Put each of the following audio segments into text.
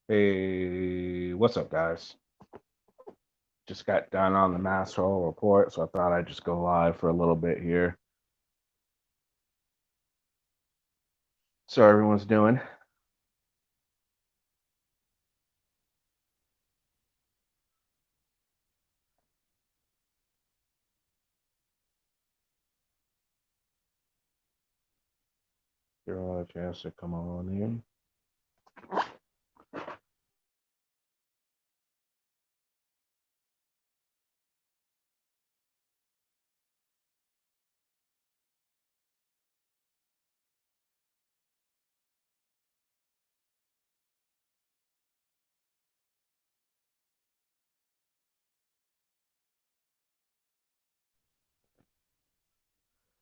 Hey, what's up, guys? Just got done on the Master report, so I thought I'd just go live for a little bit here. So everyone's doing. You're all a chance to come on in.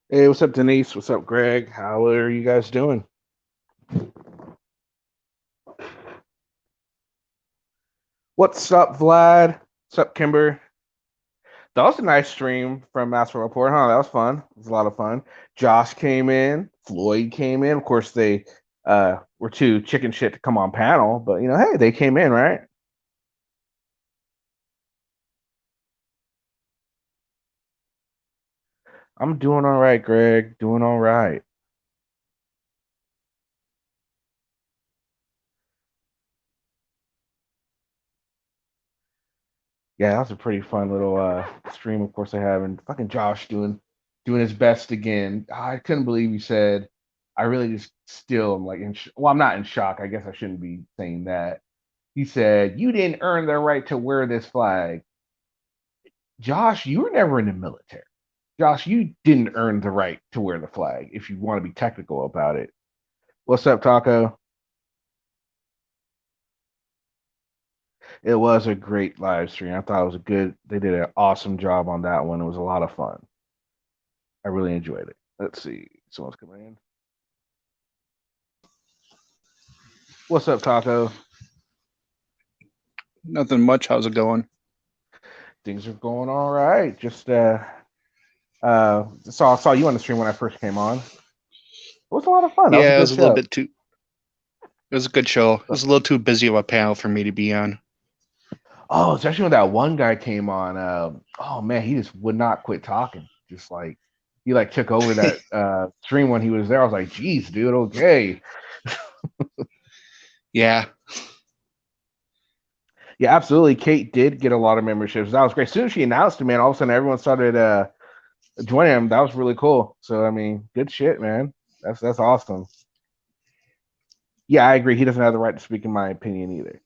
Hey, what's up, Denise? What's up, Greg? How are you guys doing? What's up, Vlad? What's up, Kimber? That was a nice stream from Master Report, huh? That was fun. It was a lot of fun. Josh came in. Floyd came in. Of course, they were too chicken shit to come on panel, but hey, they came in, right? I'm doing all right, Greg. Doing all right. Yeah, that was a pretty fun little stream. Of course, I have, and fucking Josh doing his best again. I couldn't believe he said. I really just still am like well, I'm not in shock. I guess I shouldn't be saying that. He said, "You didn't earn the right to wear this flag." Josh, you were never in the military. Josh, you didn't earn the right to wear the flag. If you want to be technical about it. What's up, Taco? It was a great live stream. I thought it was a good. They did an awesome job on that one. It was a lot of fun. I really enjoyed it. Let's see. Someone's coming in. What's up, Taco? Nothing much. How's it going? Things are going all right. Just saw you on the stream when I first came on. It was a lot of fun. That was a Yeah, it was good a little show. bit too. It was a good show. It was a little too busy of a panel for me to be on. Oh, especially when that one guy came on. Oh man, he just would not quit talking. Just like he like took over that stream when he was there. I was like, geez, dude, okay. Yeah, Yeah, absolutely. Kate did get a lot of memberships. That was great. As soon as she announced it, man, all of a sudden everyone started joining him. That was really cool. So I mean, good shit, man. That's awesome. Yeah, I agree. He doesn't have the right to speak in my opinion either.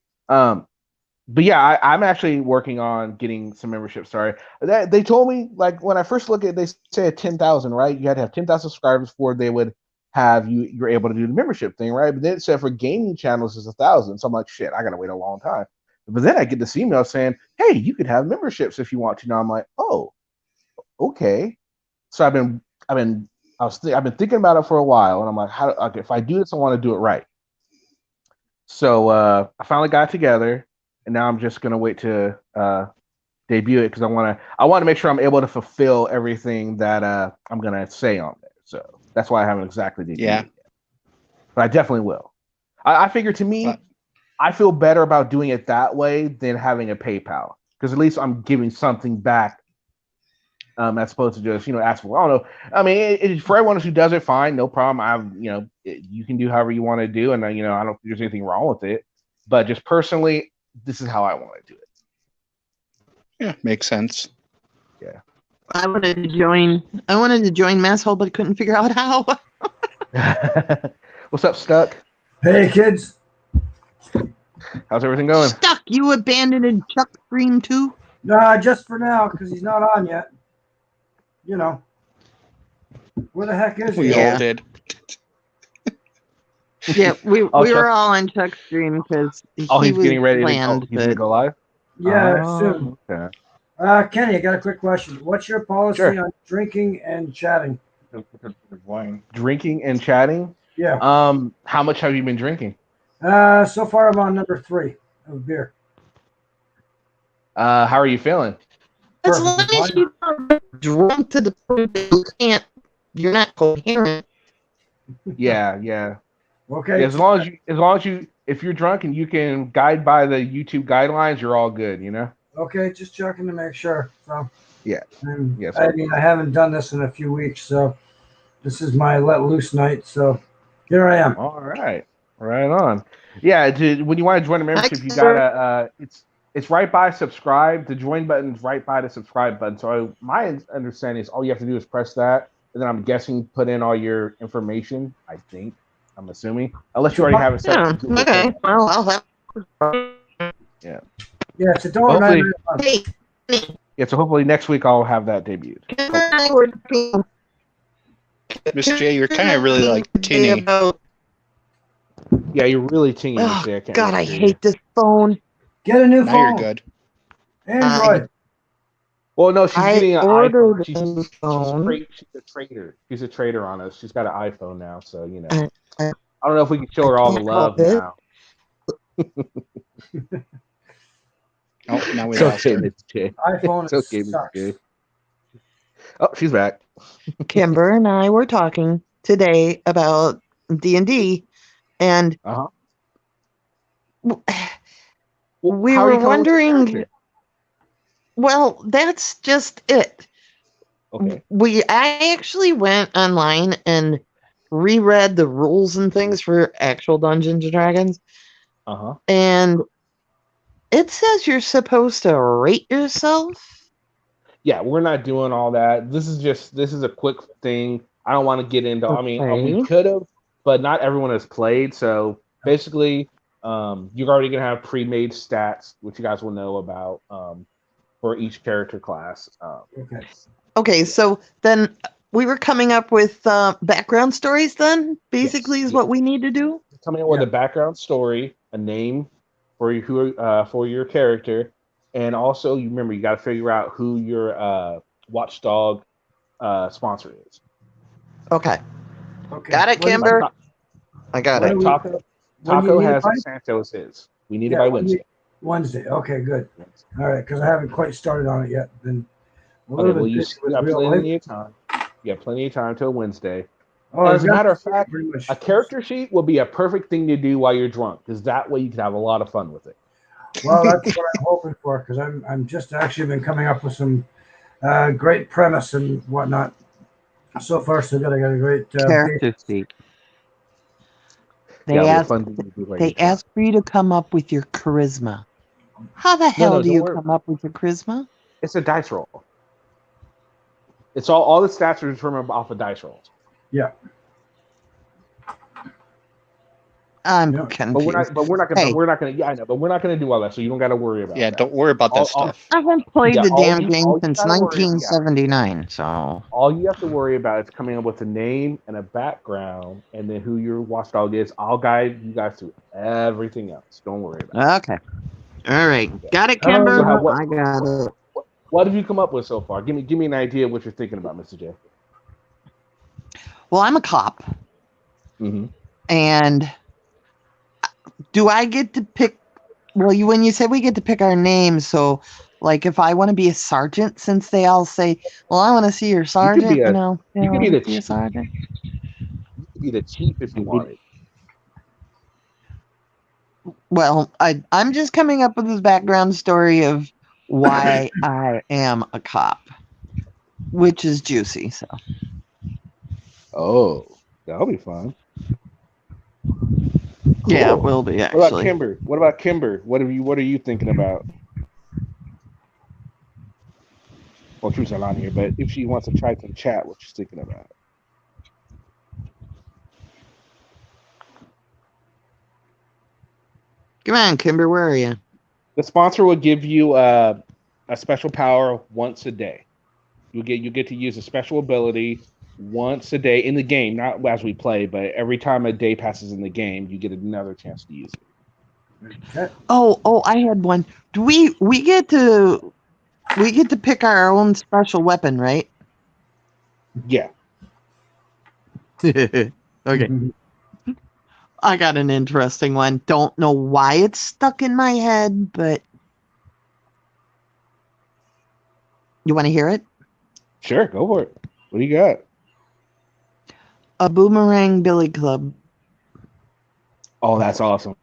But yeah, I'm actually working on getting some membership started. They told me like when I first look at it, they said 10,000, right? You had to have 10,000 subscribers before they would have you're able to do the membership thing, right? But then it said for gaming channels is 1,000. So I'm like, shit, I gotta wait a long time. But then I get this email saying, hey, you could have memberships if you want to. Now I'm like, oh, okay. So I've been I've been thinking about it for a while, and I'm like, how okay, if I do this, I want to do it right. So I finally got it together, and now I'm just gonna wait to debut it because I want to make sure I'm able to fulfill everything that I'm gonna say on there. So that's why I haven't exactly debuted yeah. it yet, but I definitely will. I figure to Uh, me, I feel better about doing it that way than having a PayPal because at least I'm giving something back as opposed to just ask for. I don't know. I mean, for everyone who does it, fine, no problem. You can do however you want to do, and I don't think there's anything wrong with it. But just personally, this is how I want to do yeah, makes sense. it. I wanted to join Mass Hall, but couldn't figure out how. Yeah. What's up, Stuck? Hey, kids. How's everything going? Stuck, you abandoned Chuck Stream too? Just for now, because he's not on yet. You know. Where the heck is We he? Yeah. all did. Yeah, we Oh, were Chuck- all on Chuck's stream because Oh, he he's was getting ready planned, he's gonna go live. Yeah, Oh, soon. Okay. Kenny, I got a quick question. What's your policy Sure. on drinking and chatting? Drinking and chatting. Yeah. How much have you been drinking? So far I'm on number 3 of beer. How are you feeling? as long Perfectly as fine. you are drunk to the point that you're not coherent. Yeah. Okay. Yeah, as long as you, if you're drunk and you can guide by the YouTube guidelines, you're all good. You know. Okay, just checking to make sure. So, Yeah. and Yes. I mean, I haven't done this in a few weeks, so this is my let loose night. So here I am. All right. Right on. Yeah. When you want to join the Hi, membership, you Kimber. gotta. It's right by subscribe. The join button is right by the subscribe button. So my understanding is all you have to do is press that, and then I'm guessing put in all your information. I think. I'm assuming, unless you already have it set Yeah. to Google Okay. Pay. Well, I'll have. Yeah. Yeah, it's But hopefully, $1.99 a month. Hey, yeah. So hopefully next week I'll have that debuted. Kimber and I were talking Miss J, you're kind of really like today tinny. about. Yeah, you're really tinging, Miss Oh J. I can't God, I really hear you. hate this phone. Get a new Now you're phone. good. Android. Well, no, she's I getting an ordered iPhone. a new phone. She's a trader. She's a trader on us. She's got an iPhone now, so you know. I, I, I don't know if we can show I her all the can't love help it. now. Oh, now we It's lost okay, her. Miss J. iPhone It's okay, Miss sucks. J. Oh, she's back. Kimber and I were talking today about D&D, and Uh huh. we were wondering. Well, that's just it. Okay. I actually went online and reread the rules and things for actual Dungeons and Dragons, Uh huh. and it says you're supposed to rate yourself. Yeah, we're not doing all that. This is a quick thing. I don't want to get into. I mean, we Okay. could have, but not everyone has played. So basically, you're already gonna have pre-made stats, which you guys will know about for each character class. Okay. Okay, so then we were coming up with background stories. Then basically is yes. what we need to do. Coming up with Yeah. a background story, a name for your character, and also you remember you got to figure out who your watchdog sponsor is. Okay, Okay. got it, When, Kimber. Like, I got when it. do we, Taco when do you need it has by? Santos his. We need it Yeah, by when do you- Wednesday. Wednesday. Okay, good. All right, because I haven't quite started on it yet. Been a Okay, little well bit you busy with got real life. plenty of time. You got plenty of time till Wednesday. Oh, As I've a got matter of this fact, pretty much. a character sheet will be a perfect thing to do while you're drunk, because that way you can have a lot of fun with it. Well, that's what I'm hoping for, because I'm just actually been coming up with some great premise and whatnot. So far, so good. I got a great Character sheet. Yeah, They it'll be a ask. fun thing to do while They you're drunk. ask for you to come up with your charisma. How the No, hell do don't you worry. come up with your charisma? It's a dice roll. It's all the stats are determined off of dice rolls. Yeah. I'm Yeah. confused. But we're not gonna Hey. yeah, I know, but we're not gonna do all that, so you don't gotta worry about Yeah, that. don't worry about that All- stuff. I haven't played Yeah, the all damn you- game all you since gotta worry- yeah. 1979, so All you have to worry about is coming up with a name and a background, and then who your watchdog is. I'll guide you guys through everything else. Don't worry about okay. All right. Okay. Got it, Hello, Kimber? So I got it. what have you come up with so far? Give me an idea of what you're thinking about, Mr. J. Well, I'm a cop, Mm-hmm. and do I get to pick? Well, when you said we get to pick our names, so like if I want to be a sergeant, since they all say, "Well, I want to see your sergeant," be a- you could be the see a chief. sergeant. You could be the chief if you wanted. Well, I'm just coming up with this background story of why I am a cop, which is juicy. So Oh, that'll be fun. yeah, it Cool. will be What about actually. Kimber? What are you thinking about? Well, Truth's not on here, but if she wants to try to chat, what she's thinking about. Come on, Kimber, where are you? The sponsor will give you a special power once a day. You get to use a special ability once a day in the game, not as we play, but every time a day passes in the game, you get another chance to use it. Okay. Oh, I had one. Do we get to pick our own special weapon, right? Yeah. Okay. Mhm. I got an interesting one. Don't know why it's stuck in my head, but you want to hear it? Sure, go for it. What do you got? A boomerang billy club. Oh, that's awesome.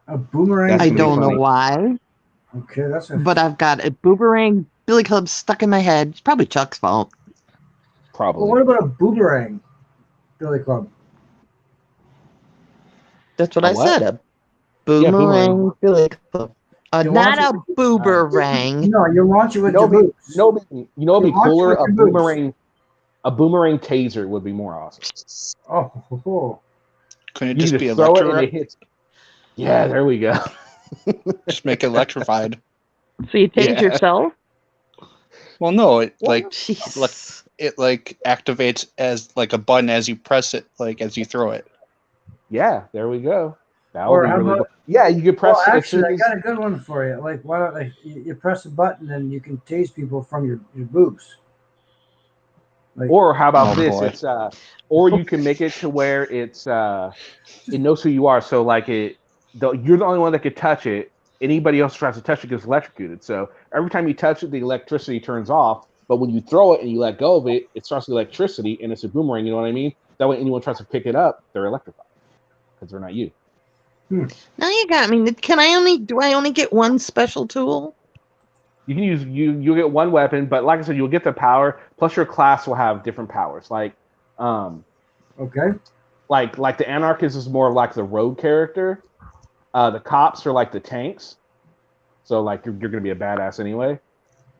A boomerang. That's I gonna be don't know funny. why, Okay, that's a. but I've got a boomerang Billy Club stuck in my head. It's probably Chuck's fault. Well, Probably. what about a boomerang, Billy Club? That's what A I what? said. A Yeah, boomerang boomerang. Billy Club. You Not launch a boomerang. No, you launch it with your boots. You know what'd be Launch cooler? with A your boots. boomerang. A boomerang taser would be more awesome. Oh. Couldn't it You just can be just throw it and electric? it hits. Yeah, there we go. Just make it electrified. So you tase Yeah. yourself? Well, no, it Jeez. it activates as like a button as you press it, like as you throw it. Yeah, there we go. That Or would be how really about- cool. Yeah, you could press Well, as soon actually, I as. got a good one for you. Like, why don't you press a button and you can tase people from your boobs? Like, Or how about Oh, this? boy. It's or you can make it to where it's it knows who you are. So like you're the only one that could touch it. Anybody else tries to touch it gets electrocuted. So every time you touch it, the electricity turns off. But when you throw it and you let go of it, it starts the electricity and it's a boomerang. You know what I mean? That way, anyone tries to pick it up, they're electrified because they're not you. Now you got me. Do I only get one special tool? You can use you'll get one weapon, but like I said, you'll get the power. Plus, your class will have different powers. Like okay. like the anarchist is more like the rogue character. The cops are like the tanks. So like you're gonna be a badass anyway.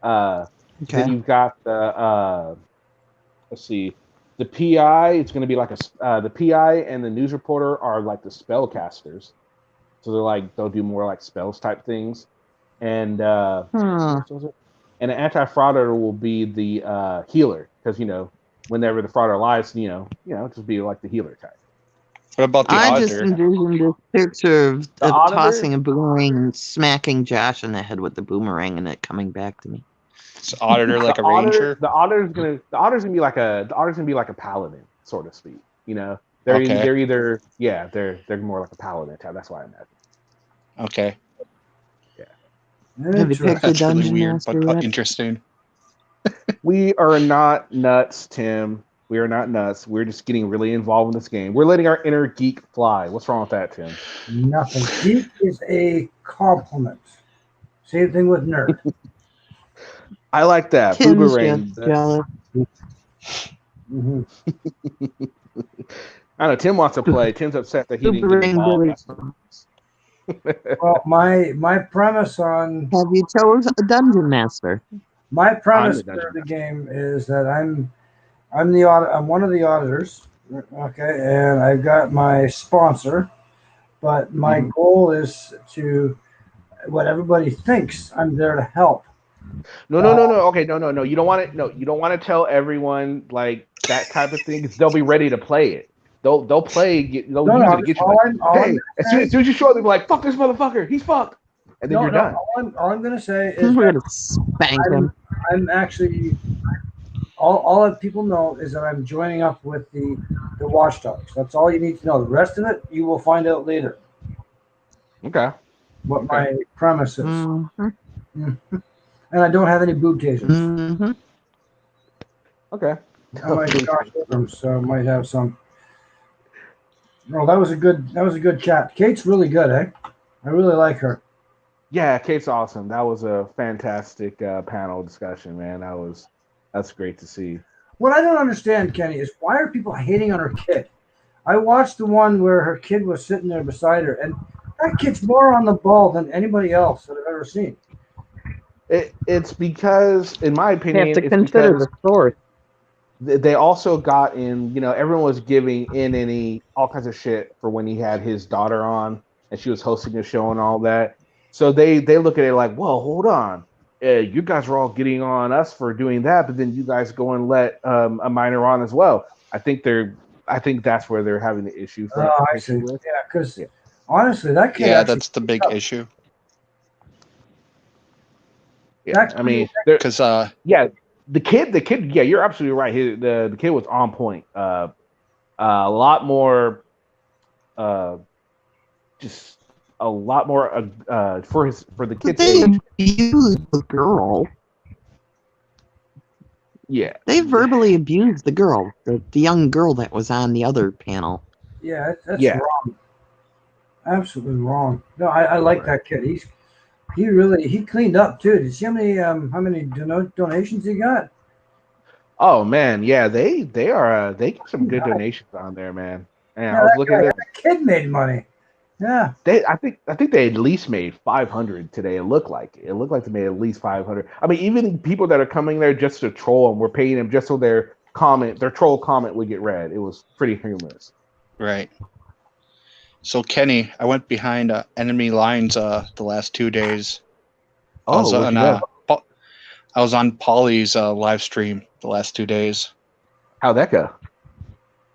Then you've got the let's see, the PI. It's gonna be like the PI and the news reporter are like the spellcasters. So they'll do more like spells type things. And and an anti-frauder will be the healer because whenever the frauder lies, just be like the healer type. What about the I just auditor? envisioned this picture of auditor? tossing a boomerang and smacking Josh in the head with the boomerang and it coming back to me. Is auditor like a ranger? The auditor's gonna be like a paladin, so to speak. They're Okay. they're either they're more like a paladin type. That's why I imagine. Okay. Have you picked a That's really dungeon weird, master but yet? interesting. We are not nuts, Tim. We are not nuts. We're just getting really involved in this game. We're letting our inner geek fly. What's wrong with that, Tim? Nothing. Geek is a compliment. Same thing with nerd. I like that. Tim's Boomerang. just jealous. Mm-hmm. I know Tim wants to play. Tim's upset that he didn't get Boomerang involved. Billy. Well, my premise on Have you chose a dungeon master? my premise I'm the dungeon for the game is that I'm one of the auditors. Okay, and I've got my sponsor, but my goal is to what everybody thinks I'm there to help. No. Okay, no. You don't want it. No, you don't want to tell everyone like that type of thing because they'll be ready to play it. They'll play. They'll use it to get you. Like, hey, as soon as you show up, they'll be like, "Fuck this motherfucker. He's fucked," and then you're done. All I'm gonna say is We're gonna spank him. I'm actually all that people know is that I'm joining up with the watchdogs. That's all you need to know. The rest of it you will find out later. Okay. What my premise is. Mm-hmm. And I don't have any boob tasers. Mm-hmm. Okay. I might talk to them, so I might have some. No, that was a good chat. Kate's really good, eh? I really like her. Yeah, Kate's awesome. That was a fantastic panel discussion, man. That's great to see. What I don't understand, Kenny, is why are people hating on her kid? I watched the one where her kid was sitting there beside her, and that kid's more on the ball than anybody else that I've ever seen. It's because, in my opinion, You have to it's consider because the source. they also got in. Everyone was giving in all kinds of shit for when he had his daughter on and she was hosting a show and all that. So they look at it like, whoa, hold on. You guys were all getting on us for doing that, but then you guys go and let a minor on as well. I think that's where they're having the issue. I see. Yeah, because honestly, that kid. Yeah, that's the big issue. Yeah, I mean, because the kid. Yeah, you're absolutely right. The kid was on point. A lot more, just a lot more for the kid's They age. abused the girl. Yeah, They verbally abused the girl, the young girl that was on the other panel. Yeah, that's Yeah. wrong. Absolutely wrong. No, I like that kid. He cleaned up too. Did you see how many donations he got? Oh man, yeah, they are they get some good donations on there, man. And Yeah, I was looking at that kid made money. Yeah. they I think they at least made 500 today. It looked like they made at least 500. I mean, even people that are coming there just to troll and we're paying them just so their troll comment would get read. It was pretty humorous. Right. So Kenny, I went behind enemy lines the last 2 days. I was Oh, where'd on you go? I was on Polly's live stream the last 2 days. How'd that go?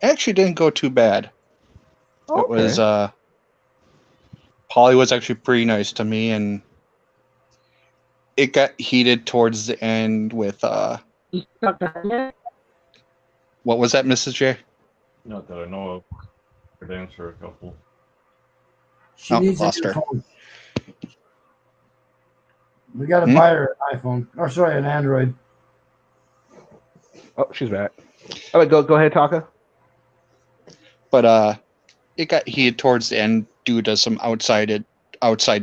Actually, didn't go too bad. Oh, It was Polly was actually pretty nice to me, and it got heated towards the end with what was that, Mrs. J? Not that I know of. Could answer a couple. She needs a lost new her. phone. We got to buy her an iPhone. Or sorry, an Android. Oh, she's back. All right, go ahead, Taka. But it got heated towards the end due to some outside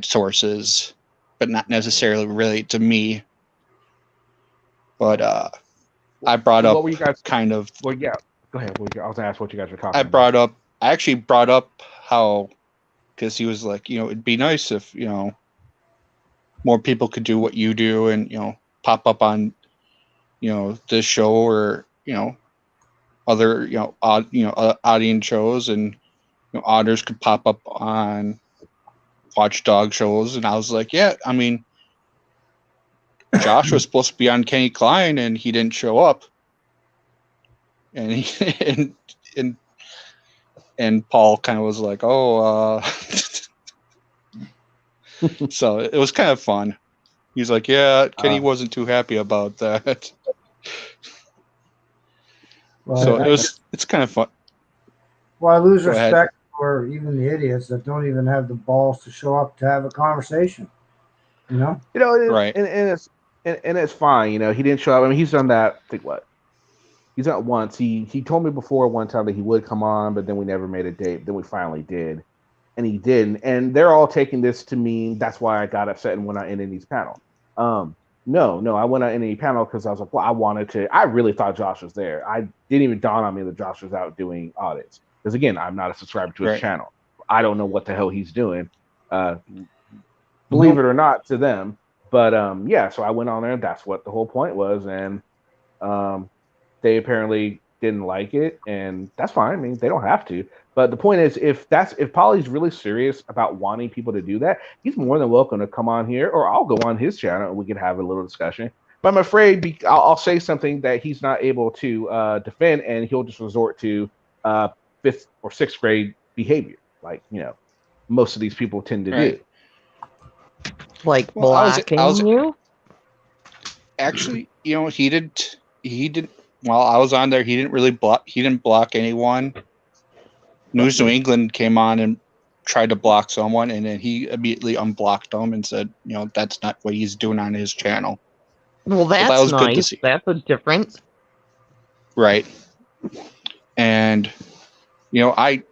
sources, but not necessarily related to me. But I brought up What were you guys kind of. Well, yeah. Go ahead. I was asked what you guys were talking I actually brought up how, because he was like, it'd be nice if, more people could do what you do and, pop up on, this show or, other, audience shows, and, otters could pop up on watchdog shows. And I was like, yeah, I mean, Josh was supposed to be on Kenny Klein and he didn't show up. And he, and Paul kind of was like, oh, so it was kind of fun. He's like, yeah, Kenny wasn't too happy about that. Well, So it's kind of fun. Well, I lose Go ahead. respect for even the idiots that don't even have the balls to show up to have a conversation. Right. And it's fine. He didn't show up. I mean, he's done that. I think what? He's done it once. He told me before one time that he would come on, but then we never made a date. Then we finally did, and he didn't. And they're all taking this to mean that's why I got upset and went on NNE's panel. No, I went on NNE panel because I was like, well, I really thought Josh was there. I didn't even dawn on me that Josh was out doing audits. Because again, I'm not a subscriber to his channel. I don't know what the hell he's doing. Believe it or not, to them. But yeah, so I went on there, and that's what the whole point was. And they apparently didn't like it, and that's fine. I mean, they don't have to. But the point is, if Polly's really serious about wanting people to do that, he's more than welcome to come on here, or I'll go on his channel and we can have a little discussion. But I'm afraid I'll say something that he's not able to defend, and he'll just resort to 5th or 6th grade behavior, like most of these people tend to do. Like blocking you? Actually, he didn't. While I was on there, he didn't block anyone. News New England came on and tried to block someone, and then he immediately unblocked them and said, that's not what he's doing on his channel. Well, that's that was nice. Good to see. That's a difference. Right. And I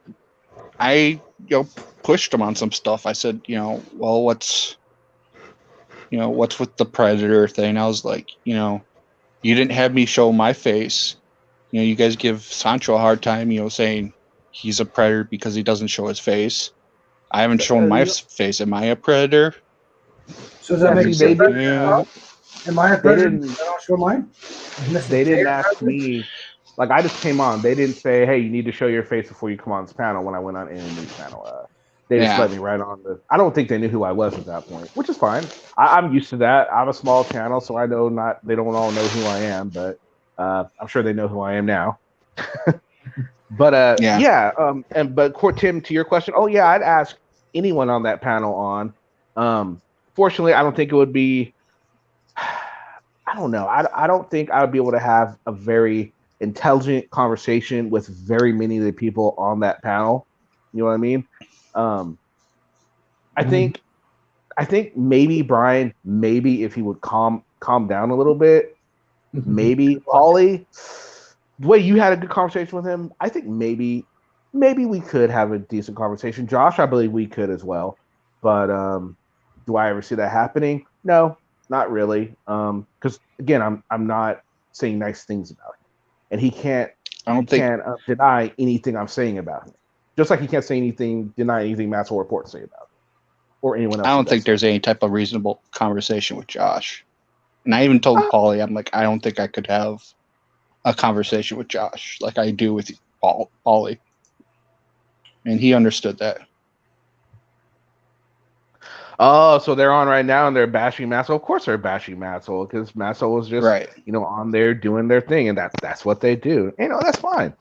pushed him on some stuff. I said, well, what's with the Predator thing? I was like, you didn't have me show my face. You guys give Sancho a hard time, saying he's a predator because he doesn't show his face. I haven't shown my face. Am I a predator? So does that make sense? Am I a predator? I don't show mine? They didn't ask me. Like, I just came on. They didn't say, hey, you need to show your face before you come on this panel when I went on NNE's panel. They just let me right on the... I don't think they knew who I was at that point, which is fine. I'm used to that. I'm a small channel, so I know they don't all know who I am, but I'm sure they know who I am now. But but Tim, to your question, I'd ask anyone on that panel on. Fortunately, I don't think it would be... I don't know. I don't think I would be able to have a very intelligent conversation with very many of the people on that panel. You know what I mean? I think maybe Brian, if he would calm down a little bit, maybe Paulie, the way you had a good conversation with him, I think maybe maybe we could have a decent conversation. Josh, I believe we could as well. But do I ever see that happening? No, not really. Because again, I'm not saying nice things about him, and I he don't think can't deny anything I'm saying about him. Just like he can't say anything, deny anything Maxwell Report say about him or anyone else I who don't does think so. there's any type of reasonable conversation with Josh. And I even told Paulie, I'm like, I don't think I could have a conversation with Josh like I do with Paulie. And he understood that. Oh, so they're on right now and they're bashing Maxwell. Of course they're bashing Maxwell because Maxwell was just Right. on there doing their thing, and that's what they do. That's fine.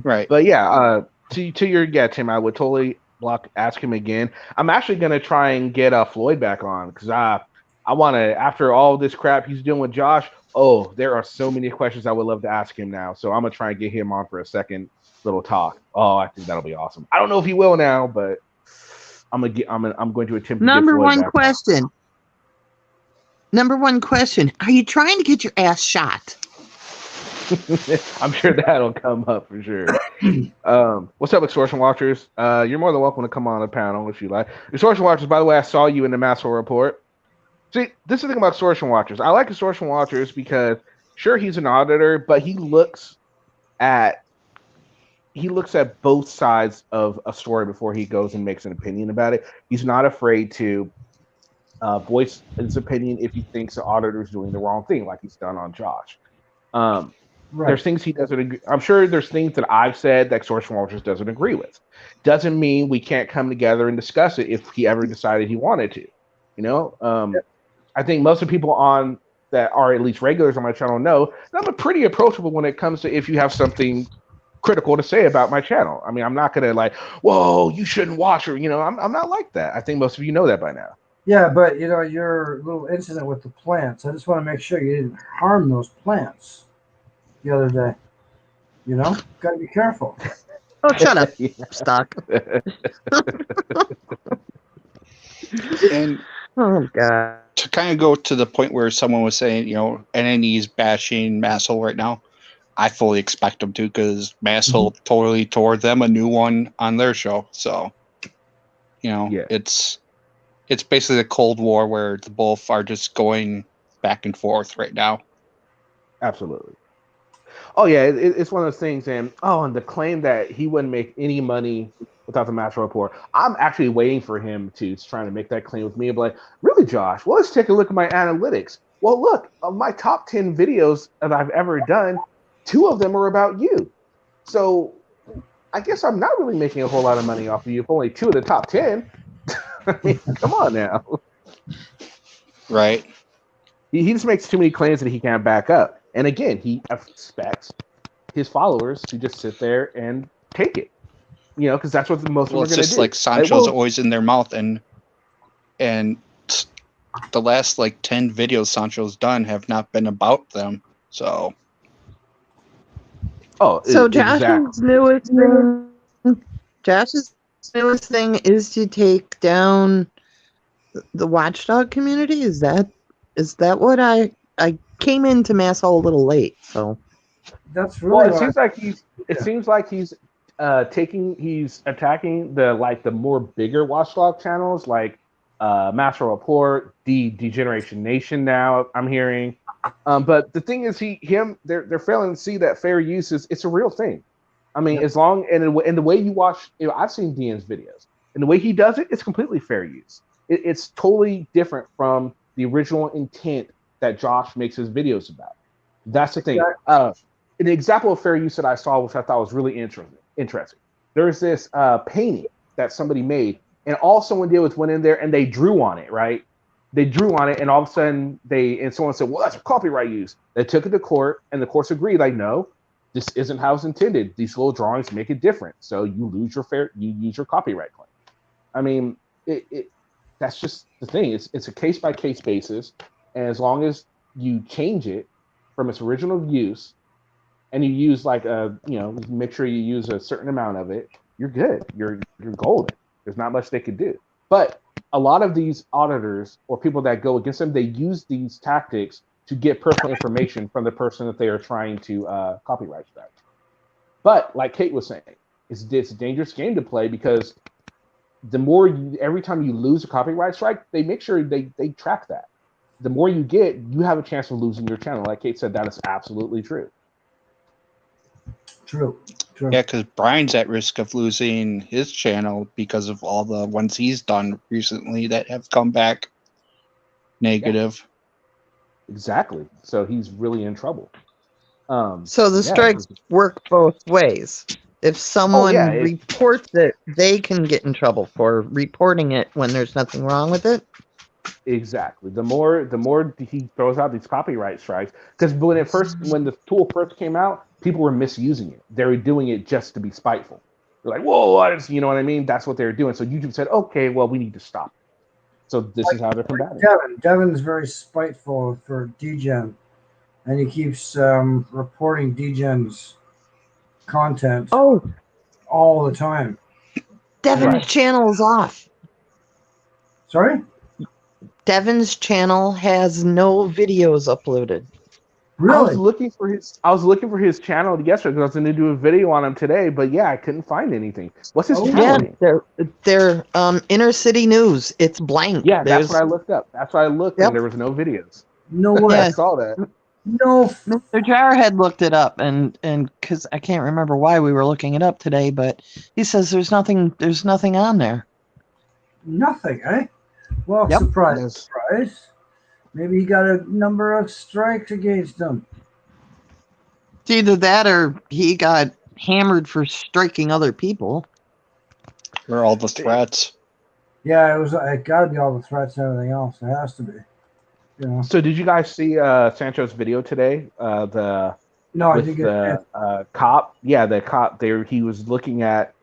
Right. But yeah, to your Tim, I would totally ask him again. I'm actually gonna try and get Floyd back on because I want to, after all this crap he's doing with Josh. Oh, there are so many questions I would love to ask him now. So I'm gonna try and get him on for a second little talk. Oh, I think that'll be awesome. I don't know if he will now, but I'm going to attempt to get Number Floyd one back question. Number one question. Are you trying to get your ass shot? I'm sure that'll come up for sure. What's up, Extortion Watchers? You're more than welcome to come on the panel if you like. Extortion Watchers, by the way, I saw you in the Maxwell Report. See, this is the thing about Extortion Watchers. I like Extortion Watchers because, sure, he's an auditor, but he looks at both sides of a story before he goes and makes an opinion about it. He's not afraid to voice his opinion if he thinks the auditor is doing the wrong thing, like he's done on Josh. There's things he doesn't agree. I'm sure there's things that I've said that Extortion Watchers doesn't agree with. Doesn't mean we can't come together and discuss it if he ever decided he wanted to. I think most of the people on that are at least regulars on my channel know that I'm pretty approachable when it comes to if you have something critical to say about my channel. I mean, I'm not gonna like, whoa, you shouldn't watch her. I'm not like that. I think most of you know that by now. Yeah, but your little incident with the plants. I just want to make sure you didn't harm those plants the other day. Got to be careful. Oh, shut up, Stock. And Oh God. to kind of go to the point where someone was saying, NNE's bashing Masshole right now, I fully expect them to because Masshole totally tore them a new one on their show. So, it's basically a Cold War where the both are just going back and forth right now. Absolutely. Oh yeah, it's one of those things, and the claim that he wouldn't make any money without the Maxwell Report. I'm actually waiting for him to trying to make that claim with me. But like, really, Josh? Well, let's take a look at my analytics. Well, look, of my top 10 videos that I've ever done, 2 of them are about you. So I guess I'm not really making a whole lot of money off of you if only 2 of the top 10. I mean, come on now. Right. He just makes too many claims that he can't back up. And again, he expects his followers to just sit there and take it. Because that's what most of them are going to do. It's just like Sancho's always in their mouth, and the last 10 videos Sancho's done have not been about them. So. Josh's newest thing is to take down the watchdog community. Is that what I came into Masshole a little late, so that's really. Well, it seems like he's attacking the more bigger watchdog channels like Maxwell Report, Degeneration Nation. Now I'm hearing. But the thing is, they're failing to see that fair use it's a real thing. I mean, as long and the way you watch, I've seen DN's videos, and the way he does it, it's completely fair use. It's totally different from the original intent that Josh makes his videos about. That's the thing. An example of fair use that I saw, which I thought was really interesting. There's this painting that somebody made, and all someone did was went in there and they drew on it, right? They drew on it, and all of a sudden someone said, well, that's a copyright use. They took it to court, and the courts agreed, like, no, this isn't how it's intended. These little drawings make it different. So you use your copyright claim. I mean, that's just the thing. It's a case-by-case basis, and as long as you change it from its original use, and you use make sure you use a certain amount of it, you're good. You're golden. There's not much they could do. But a lot of these auditors or people that go against them, they use these tactics to get personal information from the person that they are trying to copyright strike. But like Kate was saying, it's a dangerous game to play because the more every time you lose a copyright strike, they make sure they track that. The more you get, you have a chance of losing your channel. Like Kate said, that is absolutely true. True. Yeah, because Brian's at risk of losing his channel because of all the ones he's done recently that have come back negative. Exactly. So he's really in trouble. So the strikes work both ways. If someone reports it, they can get in trouble for reporting it when there's nothing wrong with it. Exactly. The more he throws out these copyright strikes, because when the tool first came out, people were misusing it. They were doing it just to be spiteful. They're like, "Whoa, you know what I mean?" That's what they were doing. So YouTube said, "Okay, well, we need to stop." So this is how they're combating. Devin's very spiteful for DGen, and he keeps reporting DGen's content all the time. Devin's channel is off. Sorry? Devin's channel has no videos uploaded. Really? I was looking for his channel yesterday because I was going to do a video on him today, but yeah, I couldn't find anything. What's his channel name? They're inner city news. It's blank. Yeah, that's what I looked up. That's why I looked, and there was no videos. No way. I saw that. No. Mr. Jarhead looked it up, and because I can't remember why we were looking it up today, but he says there's nothing on there. Nothing, eh? Well, surprise. Maybe he got a number of strikes against him. It's either that or he got hammered for striking other people. Or all the threats. Yeah, it got to be all the threats and everything else. It has to be. You know. So did you guys see Sancho's video today? No, I didn't get the cop. Yeah, the cop there. He was looking at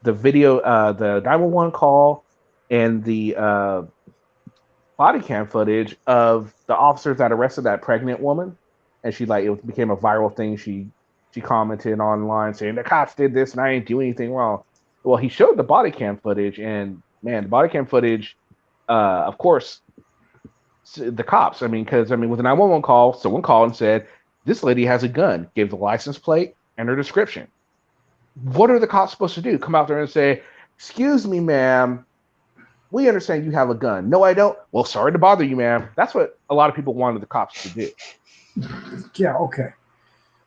the video, the 911 call, and the body cam footage of the officers that arrested that pregnant woman, and it became a viral thing. She commented online saying the cops did this and I didn't do anything wrong. Well, he showed the body cam footage, and man, the body cam footage, of course, the cops. With a 911 call, someone called and said this lady has a gun, gave the license plate and her description. What are the cops supposed to do? Come out there and say, "Excuse me, ma'am, we understand you have a gun." "No, I don't." "Well, sorry to bother you, ma'am." That's what a lot of people wanted the cops to do. Yeah, okay.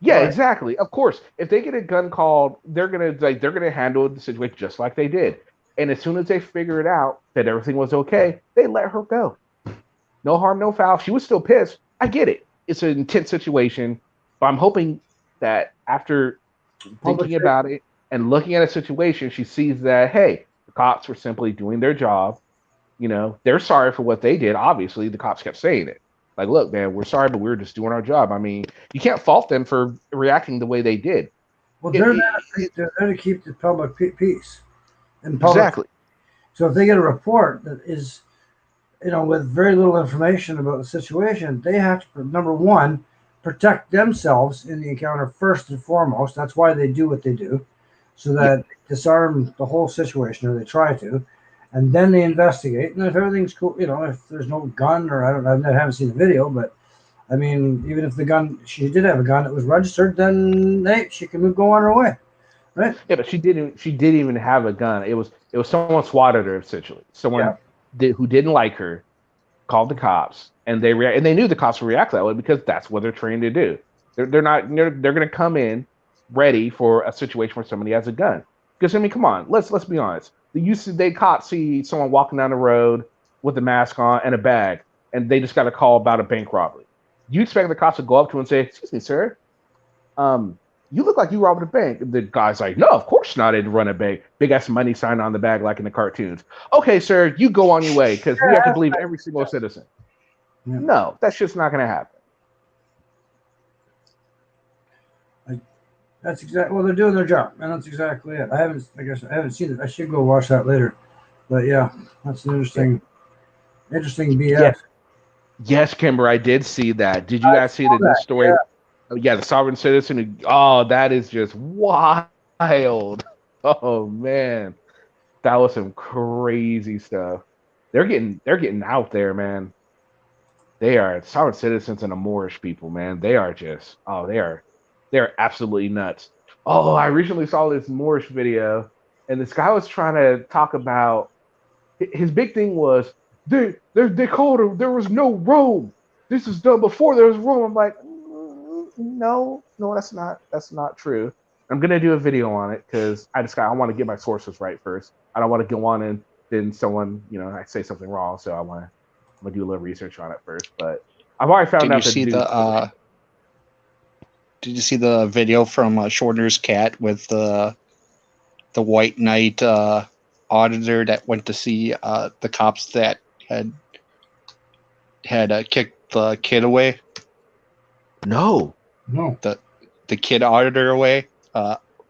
Yeah, right. Exactly. Of course, if they get a gun called, they're gonna handle the situation just like they did. And as soon as they figured out that everything was okay, they let her go. No harm, no foul. She was still pissed. I get it. It's an intense situation, but I'm hoping that after thinking about it and looking at a situation, she sees that, hey, the cops were simply doing their job. You know, they're sorry for what they did. Obviously, the cops kept saying it. Like, look, man, we're sorry, but we're just doing our job. I mean, you can't fault them for reacting the way they did. Well, they're there to keep the public peace. Exactly. So if they get a report that is, with very little information about the situation, they have to, number one, protect themselves in the encounter first and foremost. That's why they do what they do, so that they disarm the whole situation, or they try to. And then they investigate, and if everything's cool, if there's no gun, or I haven't seen the video, but I mean, even if the gun, she did have a gun that was registered, then hey, she can go on her way, right? Yeah, but she didn't even have a gun. It was someone swatted her essentially. Someone who didn't like her called the cops, and they knew the cops would react that way because that's what they're trained to do. They're going to come in ready for a situation where somebody has a gun. Because come on, let's be honest. Cops see someone walking down the road with a mask on and a bag, and they just got a call about a bank robbery. You expect the cops to go up to him and say, "Excuse me, sir, you look like you robbed a bank." The guy's like, "No, of course not. I didn't run a bank." Big ass money sign on the bag like in the cartoons. "Okay, sir, you go on your way because we have to believe every single citizen." Yeah. No, that's just not going to happen. That's exactly. Well, they're doing their job, and that's exactly it. I haven't seen it. I should go watch that later. But yeah, that's an interesting BS. Yes, Kimber, I did see that. Did you guys see the new story? Yeah, the sovereign citizen. That is just wild. Oh man, that was some crazy stuff. They're getting out there, man. They are sovereign citizens and the Moorish people, man. They are just they are absolutely nuts. Oh, I recently saw this Moorish video, and this guy was trying to talk about his big thing was they called her. There was no Rome. This is done before there was Rome. I'm like, no, that's not true. I'm gonna do a video on it because I want to get my sources right first. I don't want to go on and then someone I say something wrong. So I'm gonna do a little research on it first. But I've already found Did you out that see dude. Did you see the video from Shorter's cat with the white knight auditor that went to see the cops that had kicked the kid away? No. No. The kid auditor away.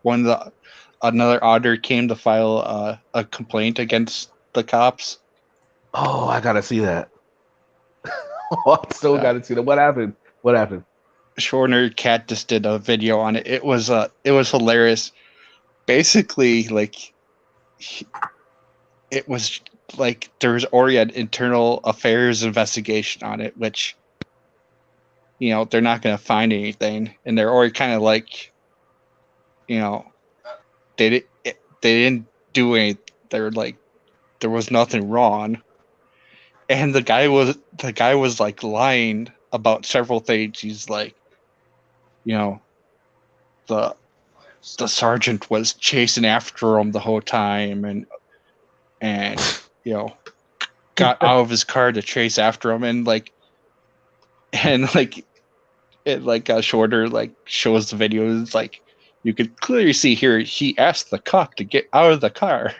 Another auditor came to file a complaint against the cops. Oh, I gotta see that. I still gotta see that. What happened? What happened? Shorter cat just did a video on it. It was hilarious. Basically, it was like there was already an internal affairs investigation on it, which they're not going to find anything, and they're already kind of like, they didn't do anything. They're like, there was nothing wrong, and the guy was like lying about several things. He's like, the sergeant was chasing after him the whole time, and got out of his car to chase after him, and Shorter shows the videos, like you could clearly see here he asked the cop to get out of the car.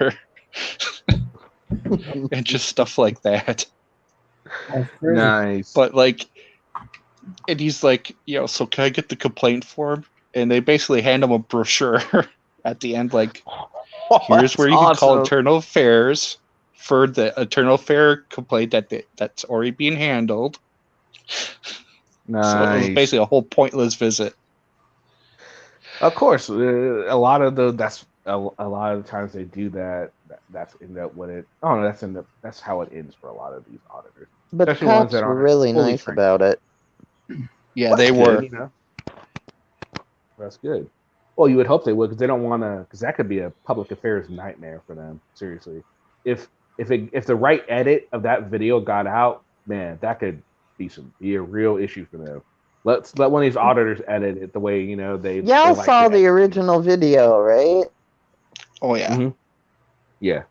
And just stuff like that. That's crazy. Nice. But and he's like, so can I get the complaint form? And they basically hand him a brochure at the end, like, here's where you can call internal affairs for the internal affair complaint that's already being handled. Nice. So it was basically a whole pointless visit. Of course, a lot of the times they do that. That's end up with it. Oh no, that's how it ends for a lot of these auditors. But the Especially ones cops that were aren't really fully nice trained. about it. Yeah, Well, they that's were. good, That's good. Well, you would hope they would, because they don't want to. Because that could be a public affairs nightmare for them. Seriously, if the right edit of that video got out, man, that could be a real issue for them. Let one of these auditors edit it the way they. Y'all like saw to the edit. original video, right? Oh yeah. Mm-hmm. Yeah.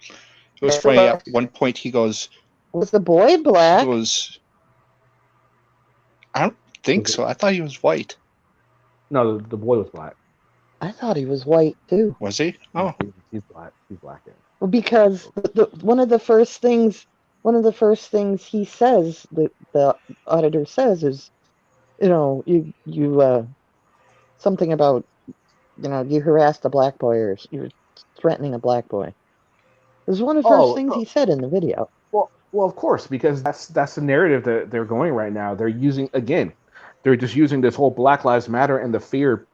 It was funny. At one point, he goes, Was the boy black? I don't think so. I thought he was white. No, the boy was black. I thought he was white too. Was he? Oh, he's black. He's black. Yeah. Well, because one of the first things he says, the auditor says, is, you something about, you harassed a black boy, or you're threatening a black boy. It was one of the first things he said in the video. Well, of course, because that's the narrative that they're going right now. They're just using this whole Black Lives Matter and the fear.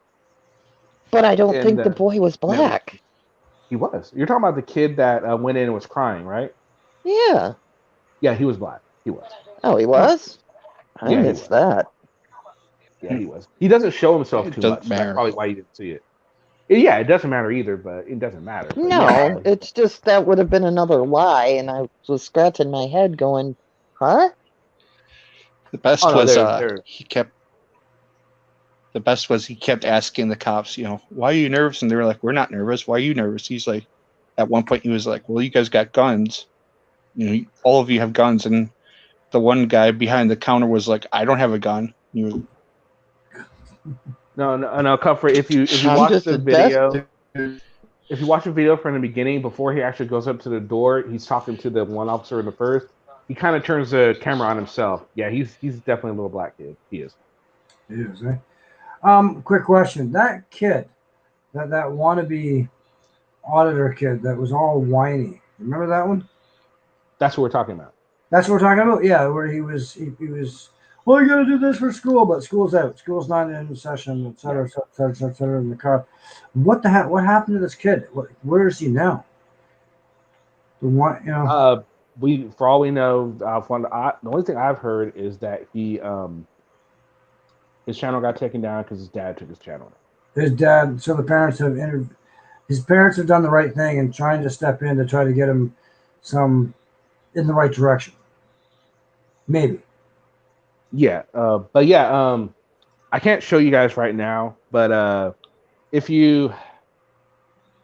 But I don't think the boy was black. He was. You're talking about the kid that went in and was crying, right? Yeah. Yeah, he was black. He was. Oh, he was? I missed that. Yeah, he was. He doesn't show himself too much. That's probably why you didn't see it. Yeah, it doesn't matter either, but it doesn't matter. But no, it's just that would have been another lie, and I was scratching my head going, huh? The best was he kept asking the cops, why are you nervous? And they were like, we're not nervous. Why are you nervous? He's like, at one point he was like, well, you guys got guns. All of you have guns. And the one guy behind the counter was like, I don't have a gun. No, Comfort. If you watch the video, if you watch the video from the beginning, before he actually goes up to the door, he's talking to the one officer in the first. He kind of turns the camera on himself. Yeah, he's definitely a little black kid. He is. He is, eh? Quick question. That kid, that wannabe auditor kid that was all whiny. Remember that one? That's what we're talking about. That's what we're talking about? Yeah, where he was, well, you got to do this for school, but school's out. School's not in session, et cetera, in the car. What the heck? What happened to this kid? Where is he now? For all we know, the only thing I've heard is that he his channel got taken down because his dad took his channel down. his dad. So the parents have his parents have done the right thing and trying to step in to try to get him some in the right direction. Maybe. Yeah, but yeah, I can't show you guys right now, but if you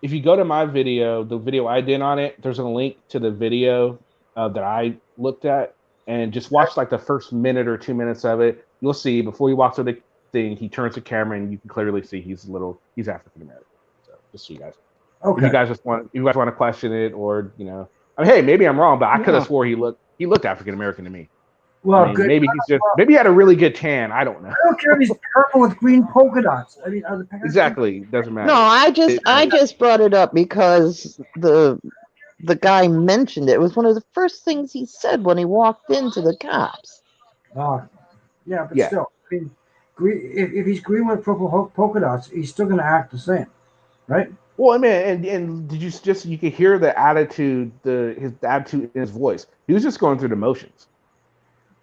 go to my video, the video I did on it, there's a link to the video that I looked at, and just watch like the first minute or 2 minutes of it. You'll see before he walks to the thing, he turns the camera, and you can clearly see he's African American. So just so you guys, if you Okay. guys want to question it, or I mean, hey, maybe I'm wrong, but I could have No. swore he looked African American to me. Well, I mean, good. maybe he had a really good tan. I don't know. I don't care if he's purple with green polka dots. I mean, are the parents Exactly, doesn't matter. No, I just brought it up because the guy mentioned it. It was one of the first things he said when he walked into the cops. Yeah, but Yeah. still, I mean, if he's green with purple polka dots, he's still going to act the same, right? Well, I mean, and did you could hear the attitude, his attitude in his voice. He was just going through the motions.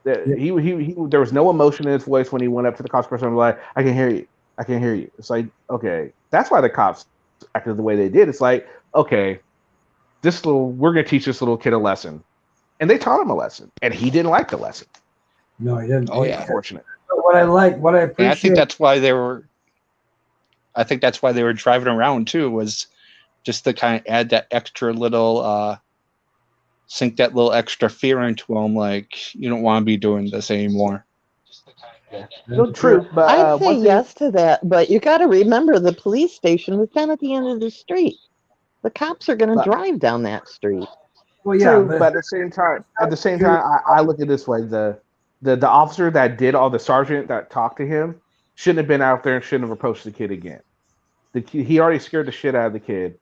He there was no emotion in his voice when he went up to the cops person and was like, I can hear you. It's like, okay, that's why the cops acted the way they did. It's like, okay, we're gonna teach this little kid a lesson, and they taught him a lesson, and he didn't like the lesson. No, he didn't. Oh, yeah. Unfortunate. What I appreciate. And I think that's why they were. I think that's why they were driving around too, was just to kind of add that extra little, sink that little extra fear into them. Like, you don't want to be doing this anymore. No, true, but I'd say yes to that, but you got to remember the police station was down at the end of the street. The cops are going to drive down that street. Well, yeah, true, but at the same time, I look at it this way: the officer that did all the sergeant that talked to him shouldn't have been out there and shouldn't have approached the kid again. He already scared the shit out of the kid.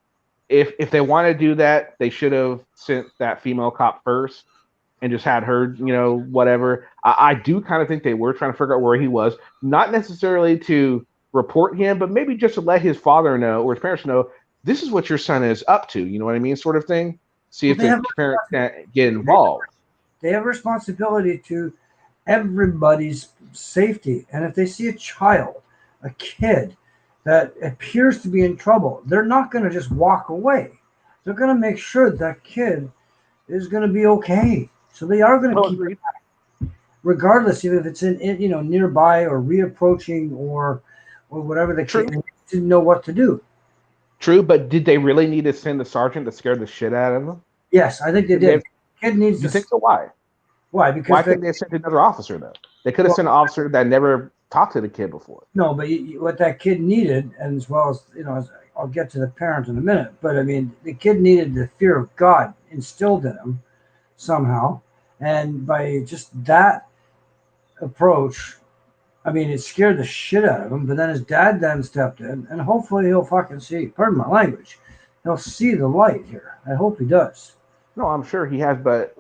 If they want to do that, they should have sent that female cop first and just had her, whatever. I do kind of think they were trying to figure out where he was, not necessarily to report him, but maybe just to let his father know or his parents know, this is what your son is up to. You know what I mean? Sort of thing. See if the parents can't get involved. They have a responsibility to everybody's safety. And if they see a kid that appears to be in trouble, they're not going to just walk away. They're going to make sure that kid is going to be okay. So they are going to keep it back, regardless, even if it's in nearby or reapproaching or whatever. The kid didn't know what to do. True, but did they really need to send the sergeant to scare the shit out of them? Yes, I think they did. Kid needs. You think so? Why? Why? Because why couldn't they send another officer though? They could have sent an officer that never talked to the kid before. No, but what that kid needed, and as well as I'll get to the parent in a minute, but I mean, the kid needed the fear of God instilled in him somehow, and by just that approach, I mean, it scared the shit out of him. But then his dad then stepped in, and hopefully he'll fucking see. Pardon my language. He'll see the light here. I hope he does. No, I'm sure he has, but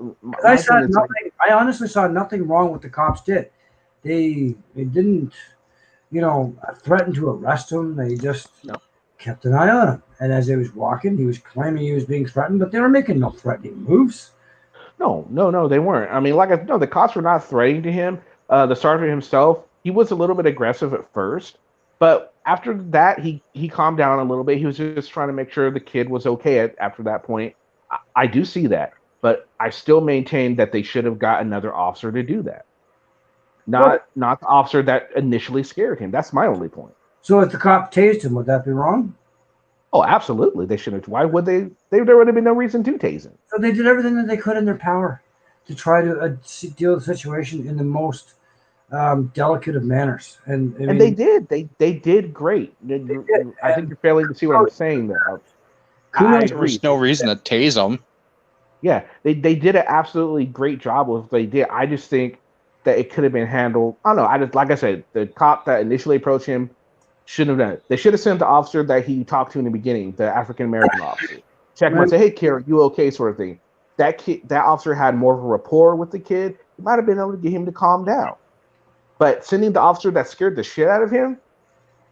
I honestly saw nothing wrong with the cops did. They didn't, threaten to arrest him. They just kept an eye on him. And as he was walking, he was claiming he was being threatened, but they were making no threatening moves. No, they weren't. I mean, the cops were not threatening to him. The sergeant himself, he was a little bit aggressive at first, but after that, he calmed down a little bit. He was just trying to make sure the kid was okay after that point. I do see that, but I still maintain that they should have got another officer to do that. Not the officer that initially scared him. That's my only point. So if the cop tased him, would that be wrong? Oh, absolutely. They shouldn't. Why would they? There would have been no reason to tase him. So they did everything that they could in their power to try to deal with the situation in the most delicate of manners. And they did. They did great. I think you're failing to see what I'm saying there. There was no reason to tase them. Yeah, they did an absolutely great job with what they did. I just think that it could have been handled. I don't know. Like I said, the cop that initially approached him shouldn't have done it. They should have sent the officer that he talked to in the beginning, the African American officer. Check him and say, "Hey, kid, are you okay?" Sort of thing. That officer had more of a rapport with the kid. He might have been able to get him to calm down. But sending the officer that scared the shit out of him,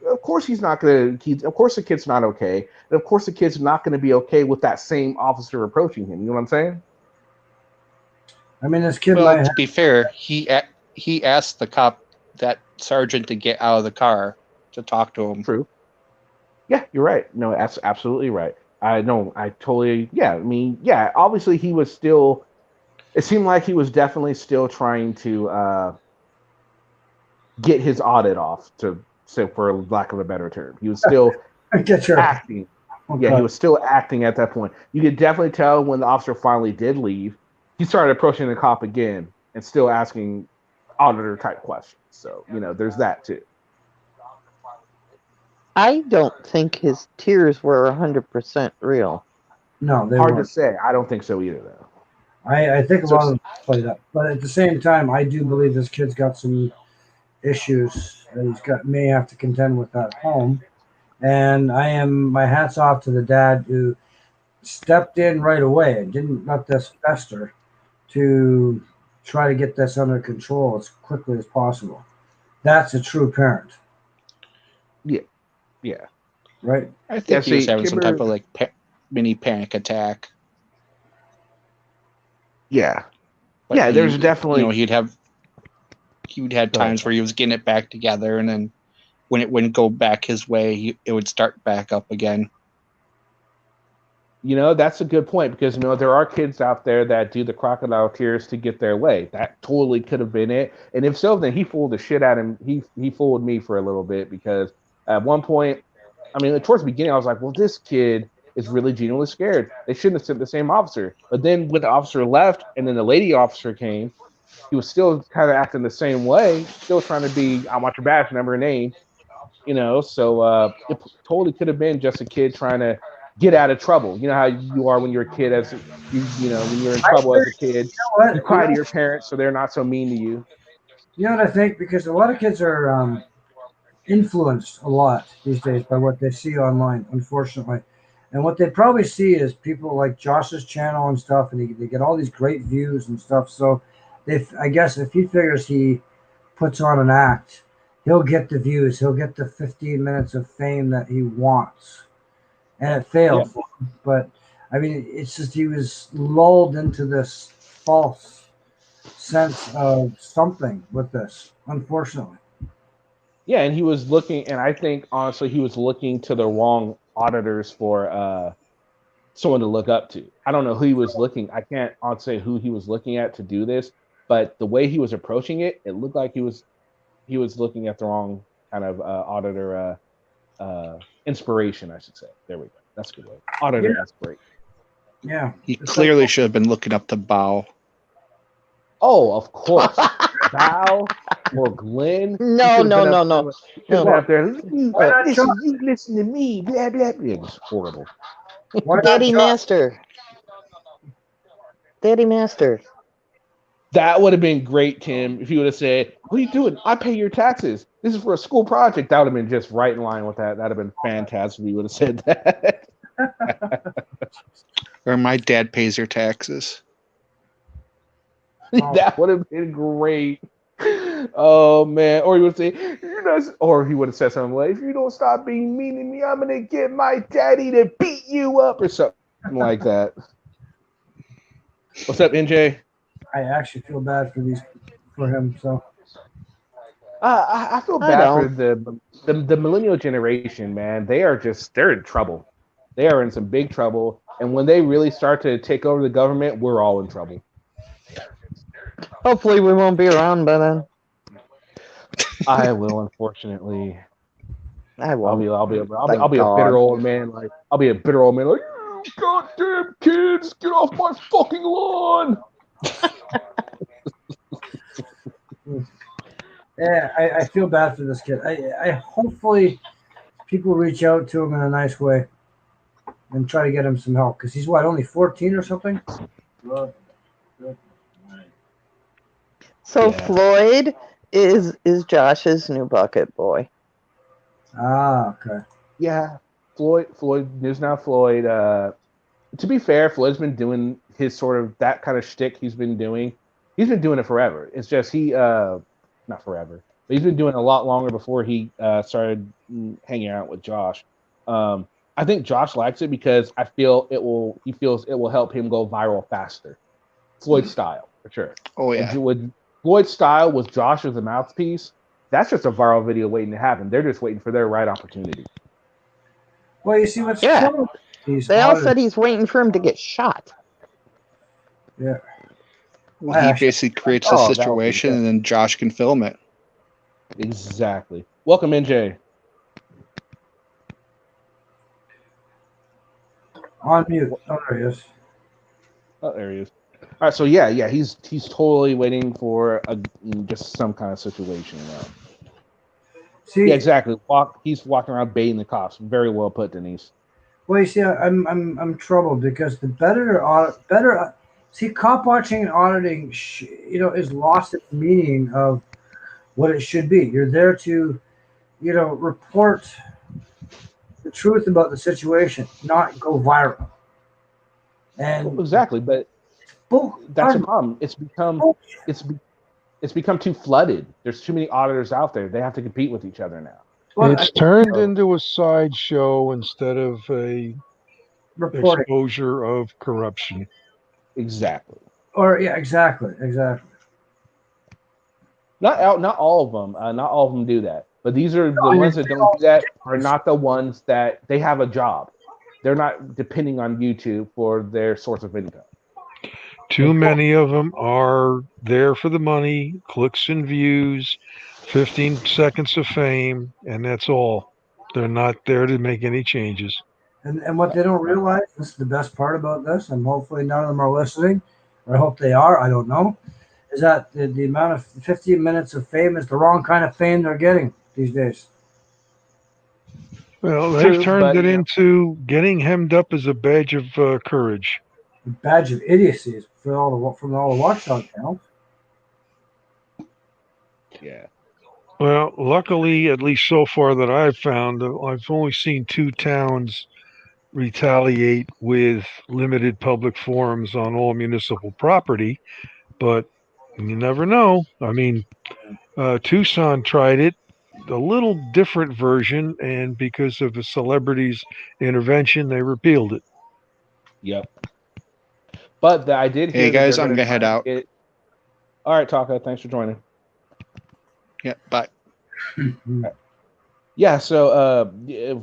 of course he's not going to. Of course the kid's not okay, and of course the kid's not going to be okay with that same officer approaching him. You know what I'm saying? I mean, this kid. Well, to be fair, he asked the cop, that sergeant, to get out of the car to talk to him. True. Yeah, you're right. No, that's absolutely right. I know. I totally. Yeah. I mean, yeah. Obviously, he was still. It seemed like he was definitely still trying to get his audit off. To say, for lack of a better term, he was still I get your. acting. Yeah, he Okay. was still acting at that point. You could definitely tell when the officer finally did leave, he started approaching the cop again and still asking auditor type questions. So there's that too. I don't think his tears were 100% real. No, they Hard to weren't. say. I don't think so either, though. I think a So lot of them played up, but at the same time, I do believe this kid's got some issues that he's got may have to contend with at home. And my hats off to the dad who stepped in right away and didn't let this fester to try to get this under control as quickly as possible. That's a true parent, Yeah, yeah, right? I yeah. think he was See, having some type Kimber. of like mini panic attack. Yeah, But yeah. There's definitely. he would have Go ahead. times where he was getting it back together, and then when it wouldn't go back his way, it would start back up again. That's a good point because there are kids out there that do the crocodile tears to get their way. That totally could have been it. And if so, then he fooled the shit out of him. He fooled me for a little bit because at one point, I mean, towards the beginning, I was like, well, this kid is really genuinely scared. They shouldn't have sent the same officer. But then when the officer left and then the lady officer came, he was still kind of acting the same way, still trying to be, I want your badge number and name, So it totally could have been just a kid trying to get out of trouble. You know how you are when you're a kid, when you're in I trouble as think, a kid, you what cry to your parents so they're not so mean to you. you know what I think because a lot of kids are influenced a lot these days by what they see online, unfortunately. And what they probably see is people like Josh's channel and stuff, and they get all these great views and stuff. So, I guess if he figures he puts on an act, he'll get the views, he'll get the 15 minutes of fame that he wants. And it Yeah, failed for him. But I mean, it's just he was lulled into this false sense of something with this, unfortunately. Yeah, and he was looking, and I think honestly, he was looking to the wrong auditors for someone to look up to. I don't know who he was looking. I can't say who he was looking at to do this, but the way he was approaching it, it looked like he was looking at the wrong kind of auditor inspiration, I should say. There we go. That's a good way. Yeah, Auditor inspiration. yeah. he It's like, clearly should have been looking up to Bao. Oh, of course. Val or Glenn. He No, should have no, been up no, there. no. He should have been No. up there. You, why not Josh? listen, you listen to me. Blah blah blah. It was horrible. Why not Daddy Josh? Master. Daddy Master. That would have been great, Tim, if he would have said, "What are you doing? I pay your taxes. This is for a school project." That would have been just right in line with that. That'd have been fantastic if he would have said that. Or my dad pays your taxes. That would have been great. Oh man! Or he would say, or he would have said something like, "If you don't stop being mean to me, I'm gonna get my daddy to beat you up," or something like that. What's up, NJ? I actually feel bad for him. So I feel I bad for don't. the millennial generation, man. They're in trouble. They are in some big trouble, and when they really start to take over the government, we're all in trouble. Hopefully we won't be around by then. I will, unfortunately. I I'll won't. be I'll be I'll be, Thank I'll be a bitter God. old man. I'll be a bitter old man. Like, you goddamn kids, get off my fucking lawn. yeah, I feel bad for this kid. I hopefully people reach out to him in a nice way and try to get him some help because he's what only 14 or something. So Yeah. Floyd is Josh's new bucket boy. Ah, okay. Yeah, Floyd, News Now Floyd. To be fair, Floyd's been doing his sort of that kind of shtick he's been doing. He's been doing it forever. It's just not forever, but he's been doing it a lot longer before he started hanging out with Josh. I think Josh likes it because he feels it will help him go viral faster. Floyd style, for sure. Oh And yeah. with Floyd's style with Josh as a mouthpiece, that's just a viral video waiting to happen. They're just waiting for their right opportunity. Well, you see what's Yeah. killing these They all auditors. said he's waiting for him to get shot. Yeah. Well, he basically creates a Oh, that would be situation, good. and then Josh can film it. Exactly. Welcome, NJ. On mute. Oh, there he is. Oh, there he is. All right, so yeah, he's totally waiting for just some kind of situation now. See, Yeah, exactly. He's walking around baiting the cops. Very well put, Denise. well, you see, I'm troubled because the better. See, cop watching and auditing, is lost its meaning of what it should be. You're there to, report the truth about the situation, not go viral. And Exactly, but that's the problem. It's become too flooded. There's too many auditors out there. They have to compete with each other now. It's turned into a sideshow instead of a reporting. exposure of corruption. Exactly. Or yeah, exactly. Not all of them. Not all of them do that. But these are the ones that don't do that are not the ones that they have a job. They're not depending on YouTube for their source of income. Too many of them are there for the money, clicks and views, 15 seconds of fame, and that's all. They're not there to make any changes. And what they don't realize, this is the best part about this, and hopefully none of them are listening, or I hope they are, I don't know, is that the amount of 15 minutes of fame is the wrong kind of fame they're getting these days. Well, they've turned it into getting hemmed up as a badge of courage. A badge of idiocy from all the watchdog channels. Yeah. Well, luckily, at least so far that I've found, I've only seen 2 towns retaliate with limited public forums on all municipal property, but you never know. I mean, Tucson tried it, a little different version, and because of the celebrity's intervention, they repealed it. Yep. But I did hear. Hey guys, I'm gonna gonna head out. All right, Taka. Thanks for joining. Yeah, bye. Yeah. So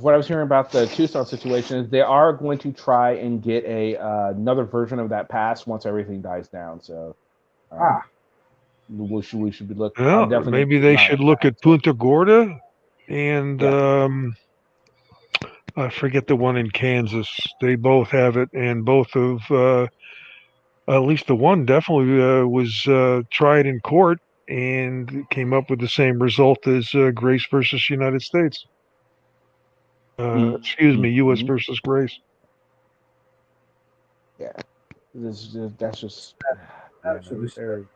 what I was hearing about the Tucson situation is they are going to try and get another version of that pass once everything dies down. So. We should be looking. Well, maybe they should look at Punta Gorda and I forget the one in Kansas. They both have it, and both of at least the one definitely was tried in court and came up with the same result as Grace versus United States. Excuse me, U.S. versus Grace. Yeah, that's just absolutely.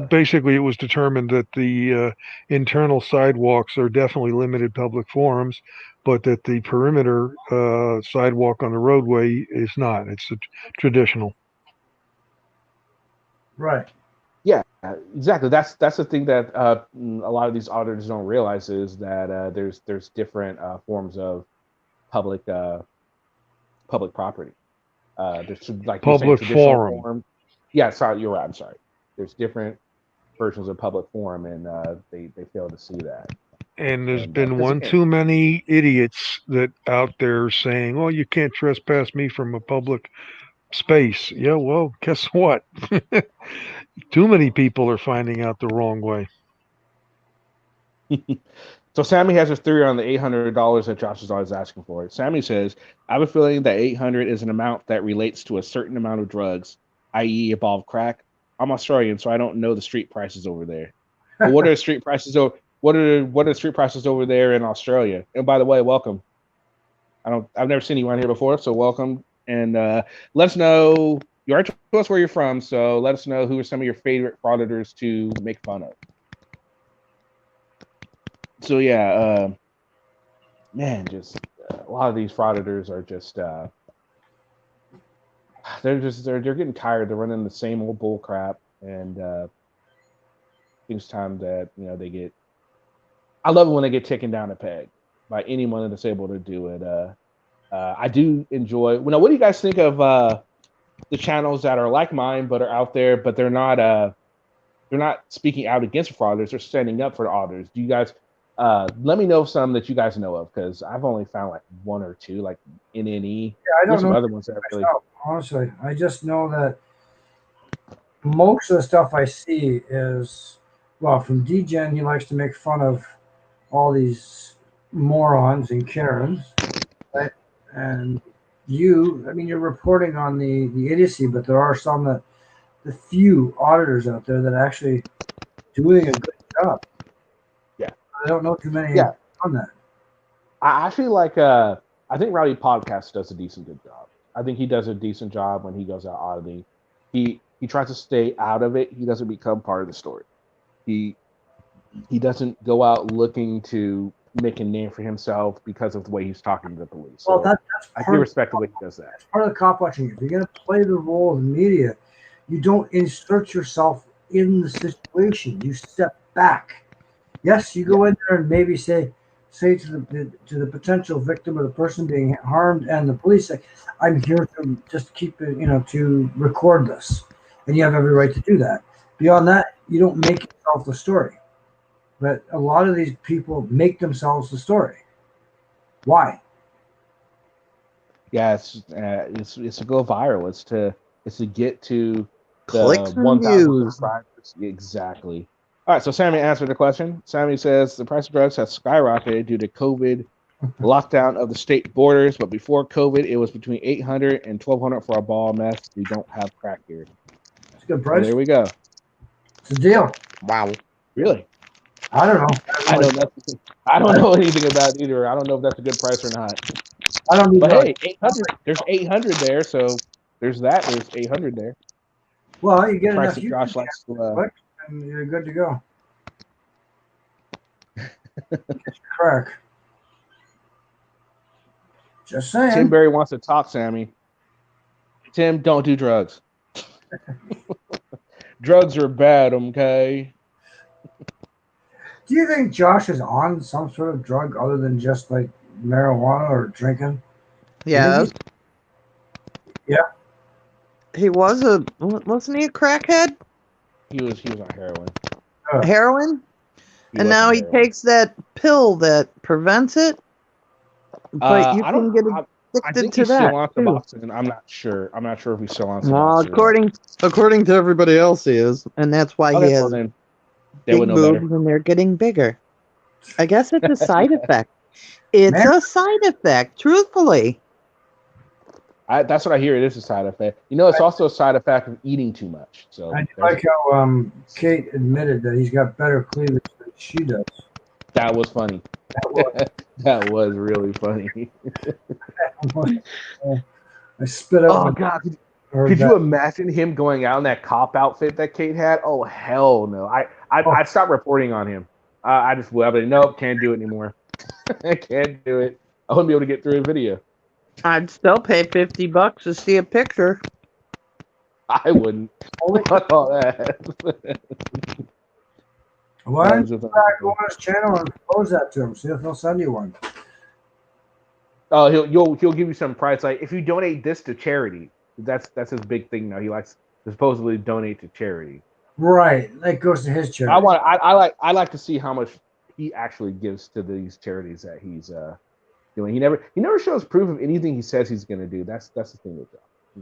Basically, it was determined that the internal sidewalks are definitely limited public forums, but that the perimeter sidewalk on the roadway is not. It's traditional. Right. Yeah, exactly. That's the thing that a lot of these auditors don't realize is that there's different forms of public property. There's like public forum. Yeah, sorry, you're right. I'm sorry. There's different versions of public forum, and they fail to see that. And there's been one too many idiots that out there saying, "Oh, you can't trespass me from a public space." Yeah, well, guess what? Too many people are finding out the wrong way. So Sammy has his theory on the $800 that Josh is always asking for. Sammy says, "I have a feeling that 800 is an amount that relates to a certain amount of drugs, i.e., evolved crack. I'm Australian, so I don't know the street prices over there. But what are the street prices? What are the street prices over there in Australia? And by the way, welcome. I've never seen you around here before, so welcome. And let us know. You already told us where you're from, so let us know who are some of your favorite frauditors to make fun of." So yeah, man, just a lot of these frauditors are just they're getting tired. They're running the same old bull crap, and I think it's time that they get. I love it when they get taken down a peg by anyone that's able to do it. I do enjoy. What do you guys think of the channels that are like mine but are out there, but they're not speaking out against frauditors? They're standing up for the auditors. Do you guys Let me know some that you guys know of, because I've only found like one or two, like NNE. Yeah, I There's don't some know other ones that really. myself, honestly. I just know that most of the stuff I see is, well, from DGen, he likes to make fun of all these morons and Karens, right? And I mean, you're reporting on the idiocy, but there are some that, the few auditors out there that are actually doing a good job. Yeah. I don't know too many Yeah. on that. I feel like I think Rowdy Podcast does a decent good job. I think he does a decent job when he goes out auditing. He tries to stay out of it. He doesn't become part of the story. He doesn't go out looking to make a name for himself because of the way he's talking to the police. Well, So that's I part do of respect the way he does that. that's part of the cop watching. If you're going to play the role of the media, you don't insert yourself in the situation. You step back. Yes, you go in there and maybe say to the potential victim or the person being harmed and the police, say, "I'm here to just keep it, to record this," and you have every right to do that. Beyond that, you don't make yourself the story. But a lot of these people make themselves the story. Why? Yeah, it's to go viral. It's to get to the Clicks and 1,000 views. subscribers. Exactly. All right, so Sammy answered the question. Sammy says the price of drugs has skyrocketed due to COVID lockdown of the state borders, but before COVID, it was between 800 and 1,200 for a ball of meth. We don't have crack here. It's a good So price. there we go. It's a deal. Wow. Really? I don't know. I know nothing. I don't know anything about it either. I don't know if that's a good price or not. I don't need But no. hey, 800. There's 800 there, so there's that. There's 800 there. Well, you The get price enough that YouTube Josh likes to. clicks and you're good to go. Crack. Just saying. Tim Berry wants to talk, Sammy. Tim, don't do drugs. Drugs are bad, okay? Do you think Josh is on some sort of drug other than just like marijuana or drinking? Yes. Yeah. He wasn't he a crackhead? He was on heroin. Heroin? He And was now on he heroin. takes that pill that prevents it. But you I can don't. get I addicted think to he's that still on too. Suboxone. I'm not sure. I'm not sure if he's still on Well, Suboxone. according to everybody else, he is, and that's why he Okay, has well then they big would know better. boobs and they're getting bigger. I guess it's a side effect. It's Man. a side effect, truthfully. That's what I hear. It is a side effect. You know, it's also a side effect of eating too much. So I do like how Kate admitted that he's got better cleavage than she does. that was funny. That was really funny. I spit out. Oh God, could you imagine him going out in that cop outfit that Kate had? Oh hell no! I'd stop reporting on him. I just would. I'd be like, nope, can't do it anymore. I can't do it. I wouldn't be able to get through a video. I'd still pay $50 to see a picture. I wouldn't. Fuck all that. Why don't you go on his channel and propose that to him? See if he'll send you one. Oh, he'll give you some price. Like if you donate this to charity, that's his big thing now. He likes to supposedly donate to charity. Right, that goes to his charity. I like to see how much he actually gives to these charities that he's doing. He never shows proof of anything he says he's going to do. That's the thing with him.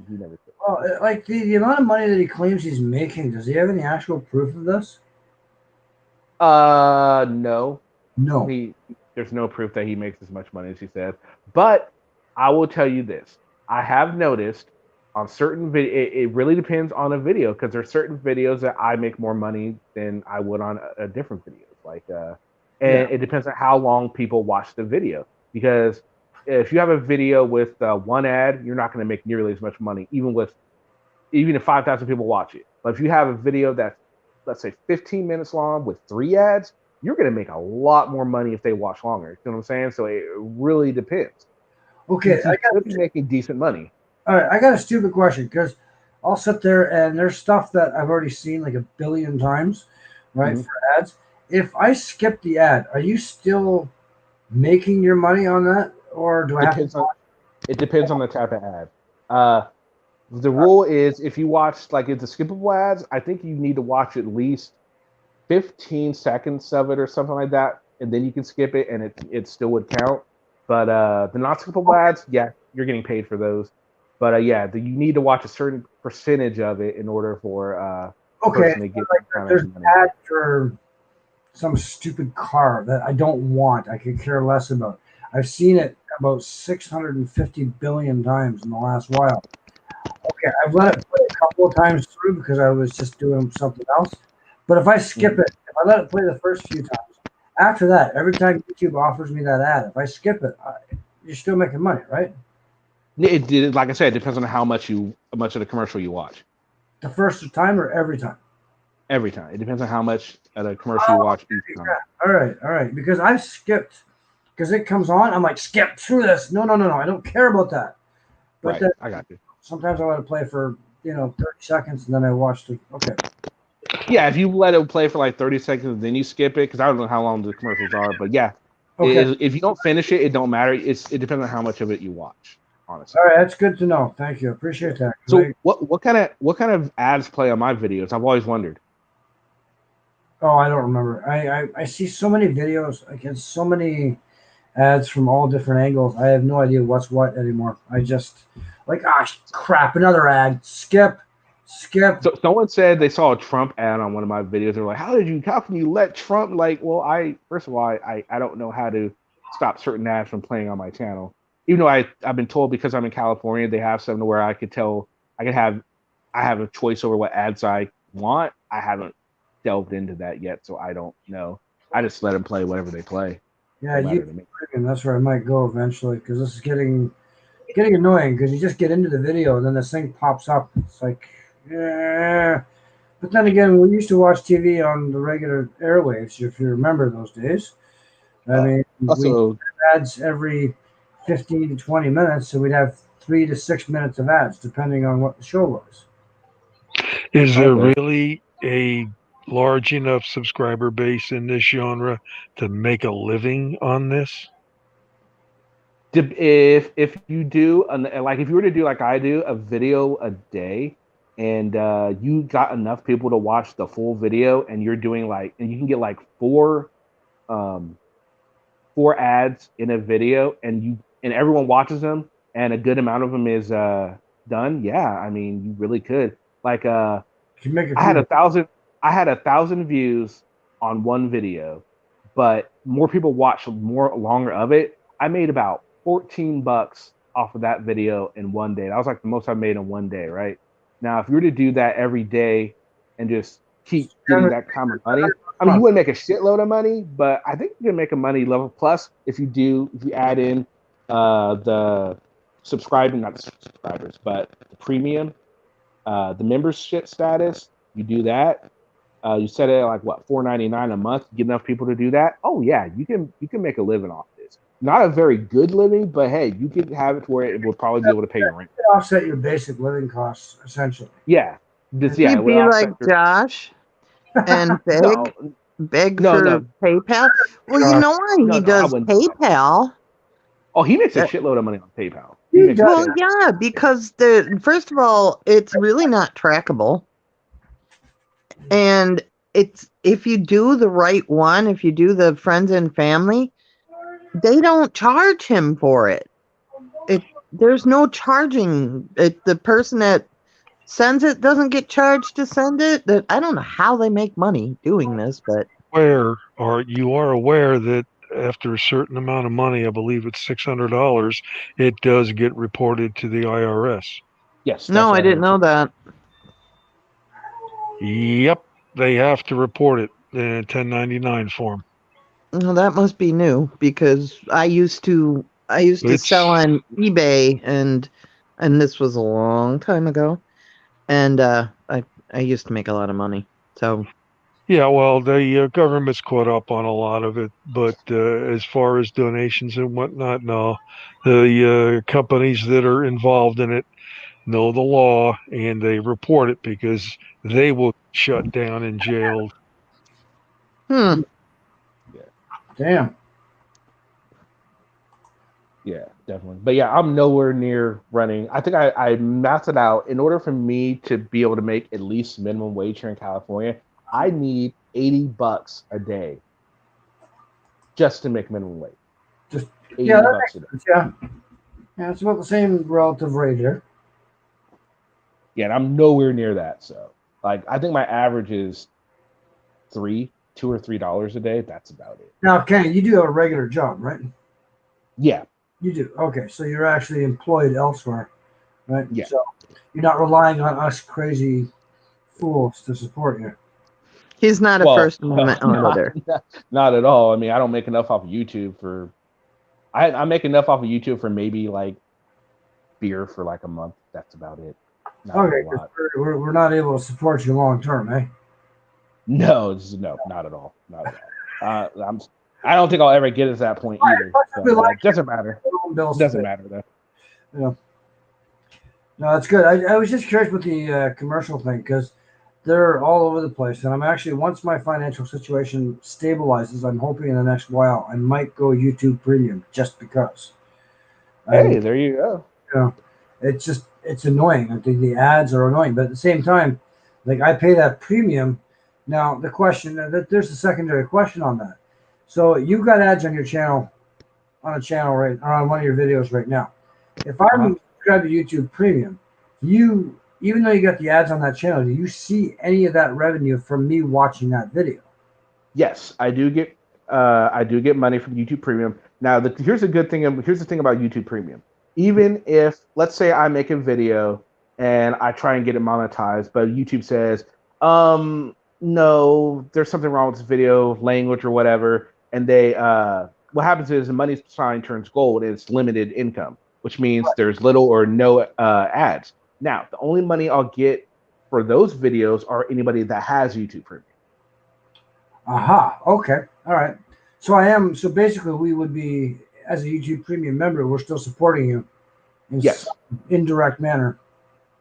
He never. Well, like the amount of money that he claims he's making, does he have any actual proof of this? No. No. There's no proof that he makes as much money as he says. But I will tell you this: I have noticed on certain it really depends on a video, because there's certain videos that I make more money than I would on a different videos. Like, and it depends on how long people watch the video. Because if you have a video with one ad, you're not going to make nearly as much money, even if 5,000 people watch it. But if you have a video that's, let's say, 15 minutes long with 3 ads, you're going to make a lot more money if they watch longer. You know what I'm saying? So it really depends. Okay, I could be making decent money. All right, I got a stupid question, because I'll sit there and there's stuff that I've already seen like 1 billion times, right, for ads. If I skip the ad, are you still making your money on that, or do I have to? It depends on the type of ad. The rule is if you watch like it's the skippable ads, I think you need to watch at least 15 seconds of it or something like that and then you can skip it, and it still would count. But the not skippable ads, yeah, you're getting paid for those. But yeah, you need to watch a certain percentage of it in order for the Okay, person to get like that kind there's of an money. ad for some stupid car that I don't want. I could care less about. I've seen it about 650 billion times in the last while. Okay, I've let it play a couple of times through because I was just doing something else. But if I skip it, if I let it play the first few times, after that, every time YouTube offers me that ad, if I skip it, you're still making money, right? It like I said, it depends on how much of the commercial you watch. The first time or every time? Every time. It depends on how much of the commercial you watch each time. All right. Because I've skipped, because it comes on, I'm like, skip through this. No. I don't care about that. But Right, then I got you. sometimes I let it play for 30 seconds, and then I watched it. Okay. Yeah, if you let it play for like 30 seconds, then you skip it, because I don't know how long the commercials are. But yeah, Okay. if you don't finish it, it don't matter. It depends on how much of it you watch, honestly. All right. That's good to know. Thank you. Appreciate that. So what kind of ads play on my videos? I've always wondered. Oh, I don't remember. I see so many videos. I get so many ads from all different angles. I have no idea what's what anymore. I just like, crap, another ad. Skip. So someone said they saw a Trump ad on one of my videos. They're like, how can you let Trump, like, well, first of all, I don't know how to stop certain ads from playing on my channel. Even though I've been told, because I'm in California, they have something where I have a choice over what ads I want. I haven't delved into that yet, so I don't know. I just let them play whatever they play. Yeah, No matter to me. and that's where I might go eventually because this is getting annoying because you just get into the video and then this thing pops up. It's like, yeah. But then again, we used to watch TV on the regular airwaves, if you remember those days. I mean, we Also, had ads every 15 to 20 minutes, so we'd have 3 to 6 minutes of ads, depending on what the show was. Is there okay. really a large enough subscriber base in this genre to make a living on this? If you do like if you were to do like I do, a video a day, and you got enough people to watch the full video, and you're doing like, and you can get like um four ads in a video, and everyone watches them, and a good amount of them is done. Yeah, I mean, you really could. Like You make a I had few. I had 1,000 views on one video, but more people watched more longer of it. I made about $14 off of that video in one day. That was like the most I made in one day, right? Now, if you were to do that every day and just keep getting that kind of money, I mean, you wouldn't make a shitload of money, but I think you can make a money level. Plus, if you add in the subscribing, not the subscribers, but the premium, the membership status, you do that. You set it at like what, $4.99 a month. Get enough people to do that. Oh yeah, you can make a living off this. Not a very good living, but hey, you can have it to where it will probably be able to pay your rent. Offset your basic living costs, essentially. Yeah, yeah, You'd it would be like offset your. Josh and No, beg no, for no, PayPal. Well, you know why no, he no. I does wouldn't. PayPal. Oh, he makes a Uh, shitload of money on PayPal. He He makes a does. Well, shit. yeah, because first of all, it's really not trackable. And it's if you do the right one, if you do the friends and family, they don't charge him for it. There's no charging. The person that sends it doesn't get charged to send it. That I don't know how they make money doing this, but You are aware that after a certain amount of money, I believe it's $600, it does get reported to the IRS. Yes, that's no, what I I didn't heard know too. that. Yep, they have to report it in a 1099 form. Well, that must be new because I used to sell It's on eBay and this was a long time ago. And I used to make a lot of money. So Yeah, well, the government's caught up on a lot of it, but as far as donations and whatnot, no. The companies that are involved in it know the law and they report it because they will shut down and jailed. hmm. Yeah, Damn. yeah, definitely. But yeah, I'm nowhere near running. I think I mapped it out. In order for me to be able to make at least minimum wage here in California, I need $80 a day. just to make minimum wage. Just $80 yeah, that a makes day. sense. Yeah, yeah, it's about the same relative rate here. Yeah, and I'm nowhere near that. So, like, I think my average is $2 or $3 a day. That's about it. Now, Kenny, you do have a regular job, right? Yeah, You do. Okay, so you're actually employed elsewhere, right? Yeah. So you're not relying on us crazy fools to support you. He's not a well, First Amendment auditor. not at all. I mean, I don't make enough off of YouTube for. I make enough off of YouTube for maybe like beer for like a month. That's about it. Not a Okay, whole 'cause lot. we're not able to support you long term, eh? No, no, not at all. Not at all. I don't think I'll ever get to that point either. We But like doesn't matter. our own bills Doesn't today. matter though. Yeah. No, that's good. I was just curious with the commercial thing because they're all over the place, and I'm actually once my financial situation stabilizes, I'm hoping in the next while I might go YouTube Premium just because. Hey, there you go. You know, it's annoying. I think the ads are annoying, but at the same time, like I pay that premium. Now the question that there's a secondary question on that. So you've got ads on your channel, on a channel right, or on one of your videos right now. If I'm subscribed to YouTube Premium, you even though you got the ads on that channel, do you see any of that revenue from me watching that video? Yes, I do get. I do get money from YouTube Premium. Now, here's a good thing. Here's the thing about YouTube Premium. Even if, let's say, I make a video and I try and get it monetized, but YouTube says, no, there's something wrong with this video, language or whatever, and what happens is the money sign turns gold and it's limited income, which means there's little or no ads. Now, the only money I'll get for those videos are anybody that has YouTube Premium. Aha. Okay. All right. So I am. So basically, we would be as a YouTube Premium member, we're still supporting you in Yes. some indirect manner.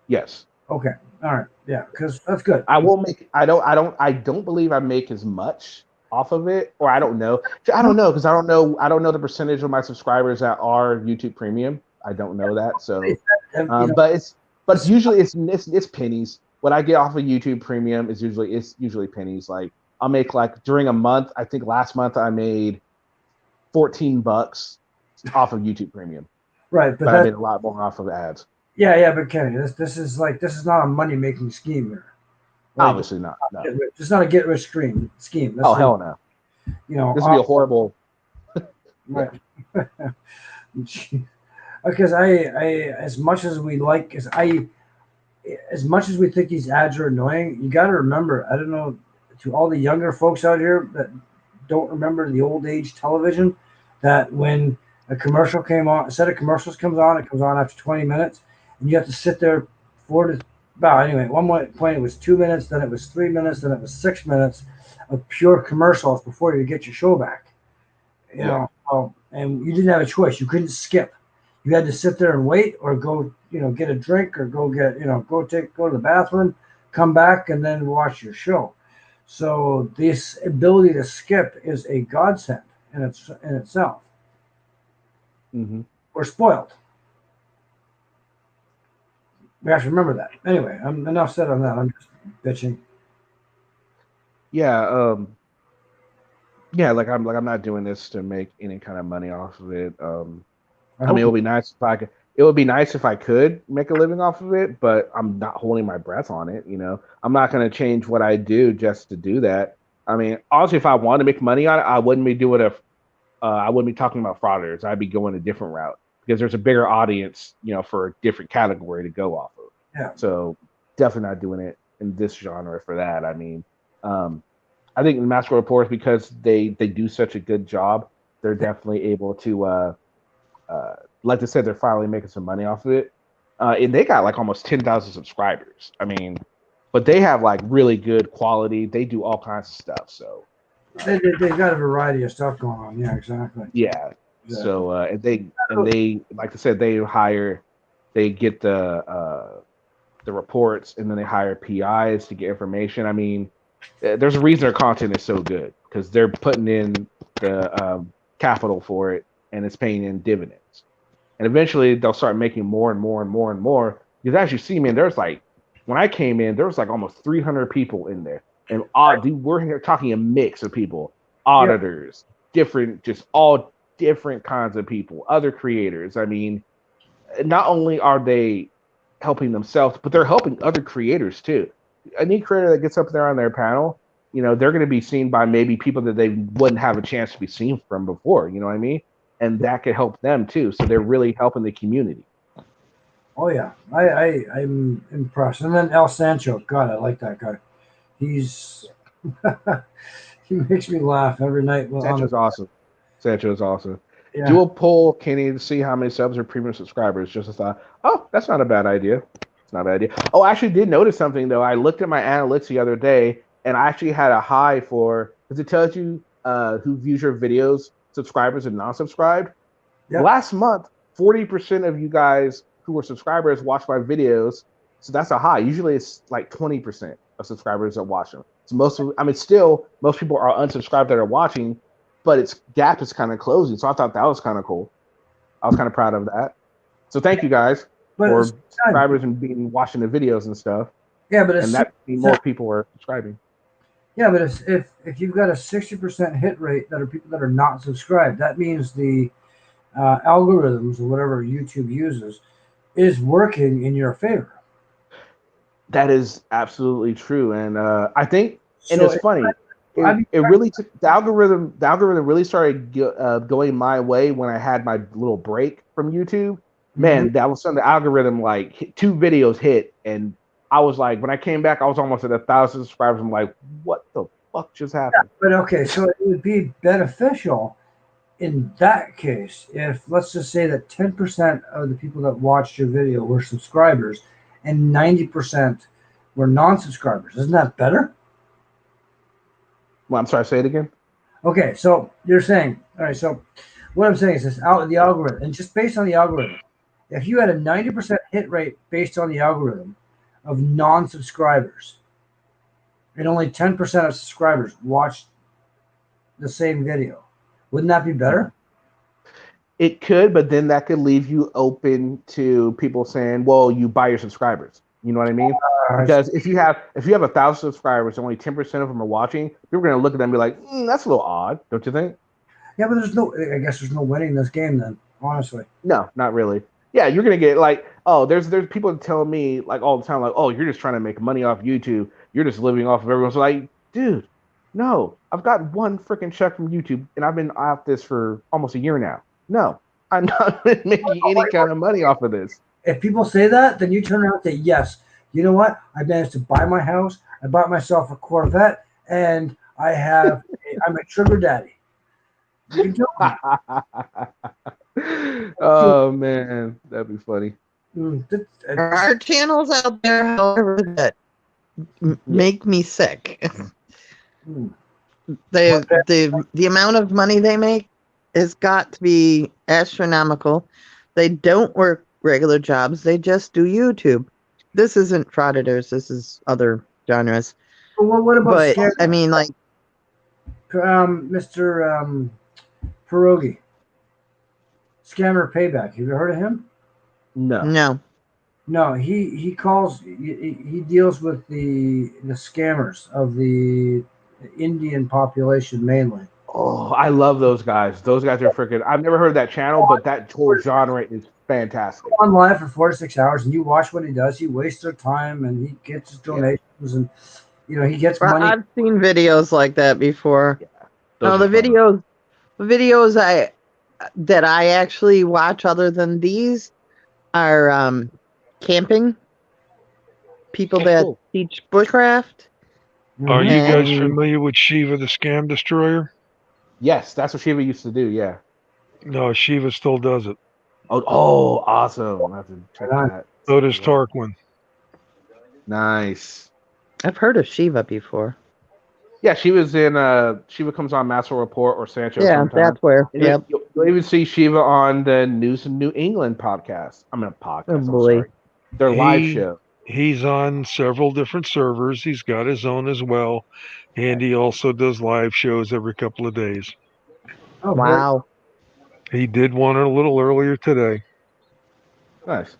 Yes. Okay. All right. Yeah. Because that's good. I won't make. I don't believe I make as much off of it, or I don't know. I don't know because I don't know. I don't know the percentage of my subscribers that are YouTube Premium. I don't know that. So, You know, but usually it's pennies. What I get off of YouTube Premium is usually pennies. Like I'll make like during a month. I think last month I made $14 off of YouTube Premium, right. but I made a lot more off of ads. Yeah. Yeah. But Kenny, this is not a money making scheme here. Like, Obviously not. No. it's not a get rich scheme. That's Oh hell no. You know, This would be a horrible. right. Because I as much as we like as much as we think these ads are annoying, you got to remember, I don't know, to all the younger folks out here that don't remember the old age television, that when a commercial came on, a set of commercials comes on, it comes on after 20 minutes, and you have to sit there anyway, at one point it was 2 minutes, then it was 3 minutes, then it was 6 minutes of pure commercials before you get your show back. You know, and you didn't have a choice. You couldn't skip. You had to sit there and wait, or go, get a drink, or go get, go to the bathroom, come back, and then watch your show. So this ability to skip is a godsend in itself. Mm-hmm. We're spoiled. We have to remember that. Anyway, I'm enough said on that. I'm just bitching. Yeah. Yeah. Like I'm not doing this to make any kind of money off of it. I mean, it would be nice if I could. It would be nice if I could make a living off of it, but I'm not holding my breath on it. I'm not going to change what I do just to do that. I mean, honestly, if I wanted to make money on it, I wouldn't be doing I wouldn't be talking about frauders. I'd be going a different route because there's a bigger audience, for a different category to go off of. Yeah. So definitely not doing it in this genre for that. I mean, I think the Masquerade Reporters, because they do such a good job, they're definitely able to. Like I said, they're finally making some money off of it, and they got like almost 10,000 subscribers. I mean, but they have like really good quality. They do all kinds of stuff. So they've got a variety of stuff going on. Yeah, exactly. Yeah. So and they like I said, they get the reports, and then they hire PIs to get information. I mean, there's a reason their content is so good because they're putting in the capital for it, and it's paying in dividends. And eventually they'll start making more and more and more and more. Because as you see, man, there's like, when I came in, there was like almost 300 people in there. And we're here talking a mix of people, auditors, different, just all different kinds of people, other creators. I mean, not only are they helping themselves, but they're helping other creators too. Any creator that gets up there on their panel, they're going to be seen by maybe people that they wouldn't have a chance to be seen from before. You know what I mean? And that could help them too. So they're really helping the community. Oh yeah, I'm impressed. And then El Sancho, God, I like that guy. He's he makes me laugh every night. Sancho's awesome. Sancho's awesome. Yeah. Do a poll, Kenny, to see how many subs or premium subscribers. Just a thought. Oh, that's not a bad idea. It's not a bad idea. Oh, I actually did notice something though. I looked at my analytics the other day, and I actually had a high because it tells you who views your videos, subscribers and non-subscribed. Yep. Last month, 40% of you guys who were subscribers watched my videos, so that's a high. Usually, it's like 20% of subscribers that watch them. So still most people are unsubscribed that are watching, but its gap is kind of closing. So I thought that was kind of cool. I was kind of proud of that. So thank you guys for subscribers and watching the videos and stuff. Yeah, but and that means more people are subscribing. Yeah, but if you've got a 60% hit rate that are people that are not subscribed, that means the algorithms or whatever YouTube uses is working in your favor. That is absolutely true, and I think, and So it's funny. It really took the algorithm. The algorithm really started going my way when I had my little break from YouTube. Man, that was something. The algorithm like 2 videos hit, and I was like, when I came back, I was almost at 1,000 subscribers. I'm like, what the fuck just happened? Yeah, but okay, so it would be beneficial in that case if, let's just say that 10% of the people that watched your video were subscribers and 90% were non-subscribers. Isn't that better? Well, I'm sorry, say it again. Okay, so you're saying, all right, so what I'm saying is this, the algorithm, and just based on the algorithm, if you had a 90% hit rate based on the algorithm of non-subscribers and only 10% of subscribers watched the same video, wouldn't that be better? It could, but then that could leave you open to people saying, well, you buy your subscribers. You know what I mean? Because if you have 1,000 subscribers, only 10% of them are watching, people are going to look at them and be like, that's a little odd, don't you think? Yeah, but I guess there's no winning in this game then, honestly. No, not really. Yeah, you're going to get like, there's people telling me like all the time, like, oh, you're just trying to make money off YouTube. You're just living off of everyone's like, dude, no, I've got one freaking check from YouTube and I've been off this for almost a year now. No, I'm not making any kind of money off of this. If people say that, then you turn around and say, yes, you know what? I managed to buy my house. I bought myself a Corvette, and I'm a sugar daddy. You can tell me. Oh, man. That'd be funny. There are channels out there, however, that make me sick. The amount of money they make has got to be astronomical. They don't work regular jobs. They just do YouTube. This isn't frauditors. This is other genres. Well, what about but I mean, like Mr. Pierogi, Scammer Payback. Have you heard of him? No. He deals with the scammers of the Indian population mainly. Oh, I love those guys. Those guys are freaking. I've never heard of that channel, but that whole genre is fantastic. On live for 4 to 6 hours, and you watch what he does. He wastes their time, and he gets his donations, and he gets money. I've seen videos like that before. Yeah, the videos that I actually watch other than these are camping. People that teach bushcraft. Are you guys familiar with Shiva the Scam Destroyer? Yes, that's what Shiva used to do. Yeah. No, Shiva still does it. Oh, awesome! I have to check that. So does Tarquin. Nice. I've heard of Shiva before. Yeah, Shiva comes on Master Report or Sancho. Yeah, sometimes. That's where. Yep. You'll even see Shiva on the News in New England podcast. I'm in a podcast. Oh, boy. I'm sorry. Their live show. He's on several different servers. He's got his own as well. And he also does live shows every couple of days. Oh, wow. He did one a little earlier today. Nice.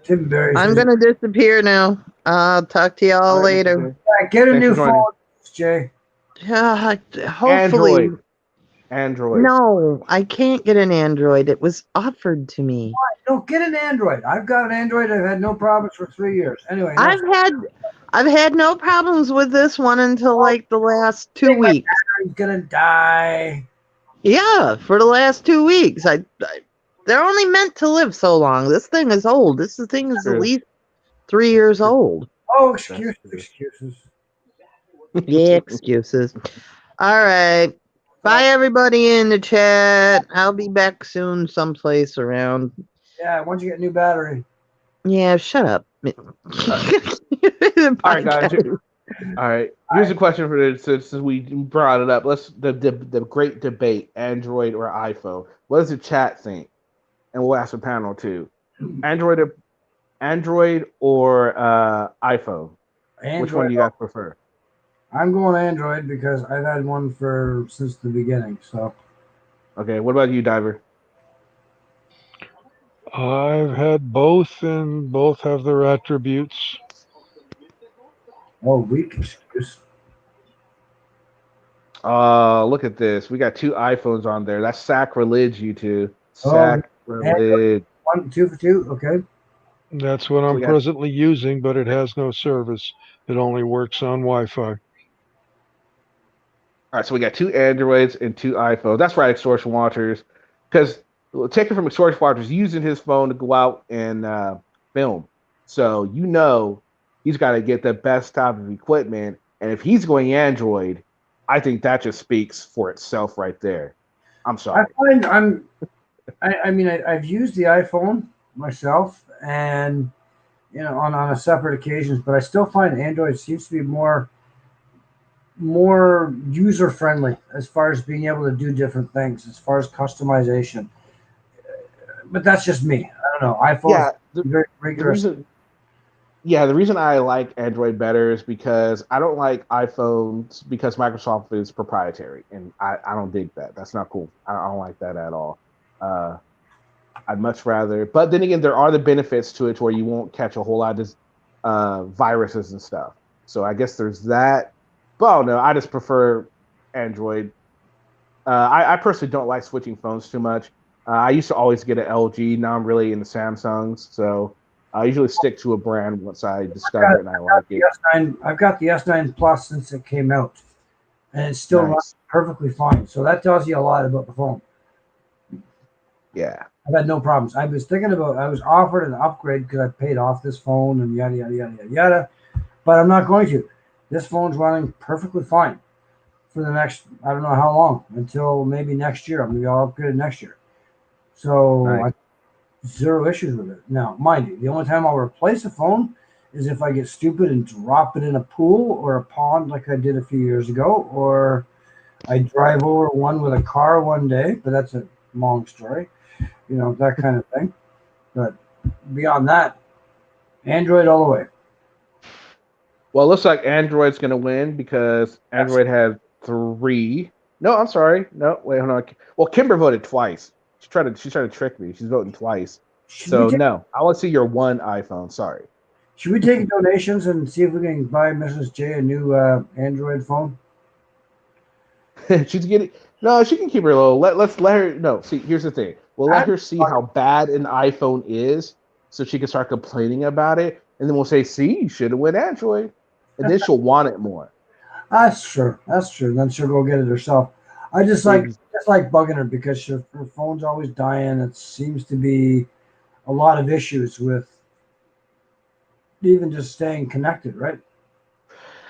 Tim Berry. I'm going to disappear now. I'll talk to y'all later. Get a new phone, Jay. hopefully. Android. No, I can't get an Android. It was offered to me. Don't get an Android. I've got an Android. I've had no problems for 3 years. Anyway, no, I've had no problems with this one until like the last 2 weeks. I'm gonna die. Yeah, for the last 2 weeks. They're only meant to live so long. This thing is old. Thing is at True. least 3 years old. Oh, excuses. Yeah, excuses. All right. Bye, everybody in the chat. I'll be back soon, someplace around. Yeah, once you get a new battery. Yeah, shut up. All right, guys. All right. Here's a question for this since we brought it up. Let's the great debate: Android or iPhone. What does the chat think? And we'll ask the panel too. Android or iPhone? Android. Which one do you guys prefer? I'm going Android because I've had one since the beginning. So. Okay. What about you, Diver? I've had both, and both have their attributes. Oh, weak excuse. Look at this. We got 2 iPhones on there. That's sacrilege, you two. Sacrilege. 1, 2 for 2. Okay. That's what I'm presently using, but it has no service. It only works on Wi-Fi. All right, so we got 2 Androids and 2 iPhones. That's right, Extortion Watchers. Because taking from Extortion Watchers, using his phone to go out and film. So he's got to get the best type of equipment. And if he's going Android, I think that just speaks for itself right there. I'm sorry. I've used the iPhone myself, and on a separate occasions, but I still find Android seems to be more user friendly as far as being able to do different things, as far as customization. But that's just me. I don't know. iPhone is very rigorous. The reason I like Android better is because I don't like iPhones because Microsoft is proprietary, and I don't dig that. That's not cool. I don't like that at all. I'd much rather, but then again, there are the benefits to it where you won't catch a whole lot of viruses and stuff. So I guess there's that. But I don't know. I just prefer Android. I personally don't like switching phones too much. I used to always get an LG. Now I'm really into Samsungs. So I usually stick to a brand once I discover it and I like it. I've got the S9 Plus since it came out, and it's still runs perfectly fine. So that tells you a lot about the phone. Yeah. I've had no problems. I was offered an upgrade because I paid off this phone and yada, yada, yada, yada, yada. But I'm not going to. This phone's running perfectly fine for the next, I don't know how long, until maybe next year. Maybe I'll upgrade it next year. So I have 0 issues with it. Now, mind you, the only time I'll replace a phone is if I get stupid and drop it in a pool or a pond like I did a few years ago, or I drive over one with a car one day, but that's a long story. That kind of thing. But beyond that, Android all the way. Well, it looks like Android's going to win because Android has 3. No, I'm sorry. No, wait, hold on. Well, Kimber voted twice. She's trying to trick me. She's voting twice. No, I want to see your 1 iPhone. Sorry. Should we take donations and see if we can buy Mrs. J a new Android phone? She's getting she can keep her low. Let's let her. No, see, here's the thing. We'll let her see how bad an iPhone is, so she can start complaining about it, and then we'll say, "See, you should have went Android," and then she'll want it more. That's true. Then she'll go get it herself. I just like bugging her because her phone's always dying. It seems to be a lot of issues with even just staying connected, right?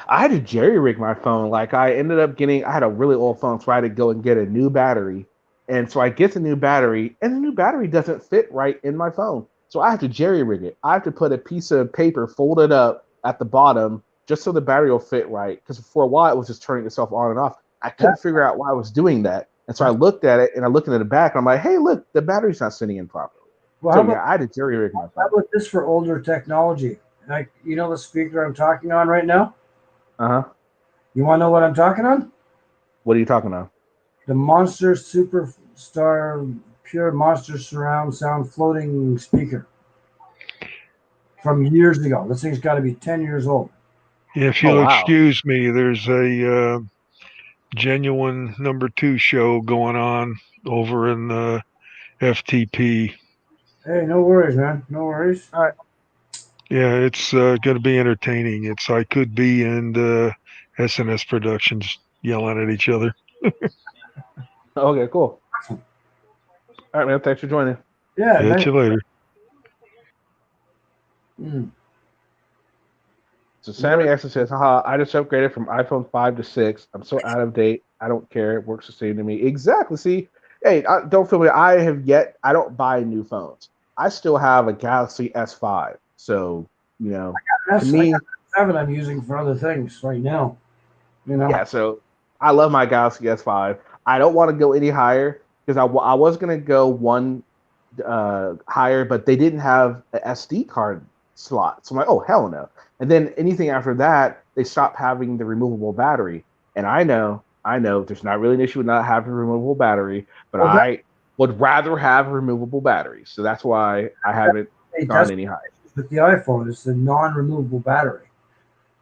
I had to jerry rig my phone. Like I had a really old phone, so I had to go and get a new battery. And so I get the new battery, and the new battery doesn't fit right in my phone. So I have to jerry rig it. I have to put a piece of paper folded up at the bottom just so the battery will fit right. Because for a while it was just turning itself on and off. I couldn't figure out why I was doing that. And so I looked at it and I looked at the back and I'm like, hey, look, the battery's not sitting in properly. Well, I had to jerry rig my phone. How about this for older technology? Like, the speaker I'm talking on right now? Uh-huh. You want to know what I'm talking on? What are you talking on? The Monster Superstar Pure Monster Surround Sound floating speaker from years ago. This thing's got to be 10 years old. If you'll excuse me, there's a genuine #2 show going on over in the FTP. Hey, no worries, man. No worries. All right. Yeah, it's going to be entertaining. It's I Could Be and SNS Productions yelling at each other. Okay, cool. All right, man. Thanks for joining. Yeah, Catch you later. So Sammy actually says, haha, I just upgraded from iPhone 5 to 6. I'm so out of date. I don't care. It works the same to me. Exactly. See, hey, don't feel me. I don't buy new phones. I still have a Galaxy S5. So, to me, I got 7 I'm using for other things right now. yeah, so I love my Galaxy S5. I don't want to go any higher because I was going to go one higher, but they didn't have an SD card slot. So I'm like, oh, hell no. And then anything after that, they stopped having the removable battery. And I know there's not really an issue with not having a removable battery, but I would rather have a removable battery. So that's why I haven't gone any higher. With the iPhone, it's the non-removable battery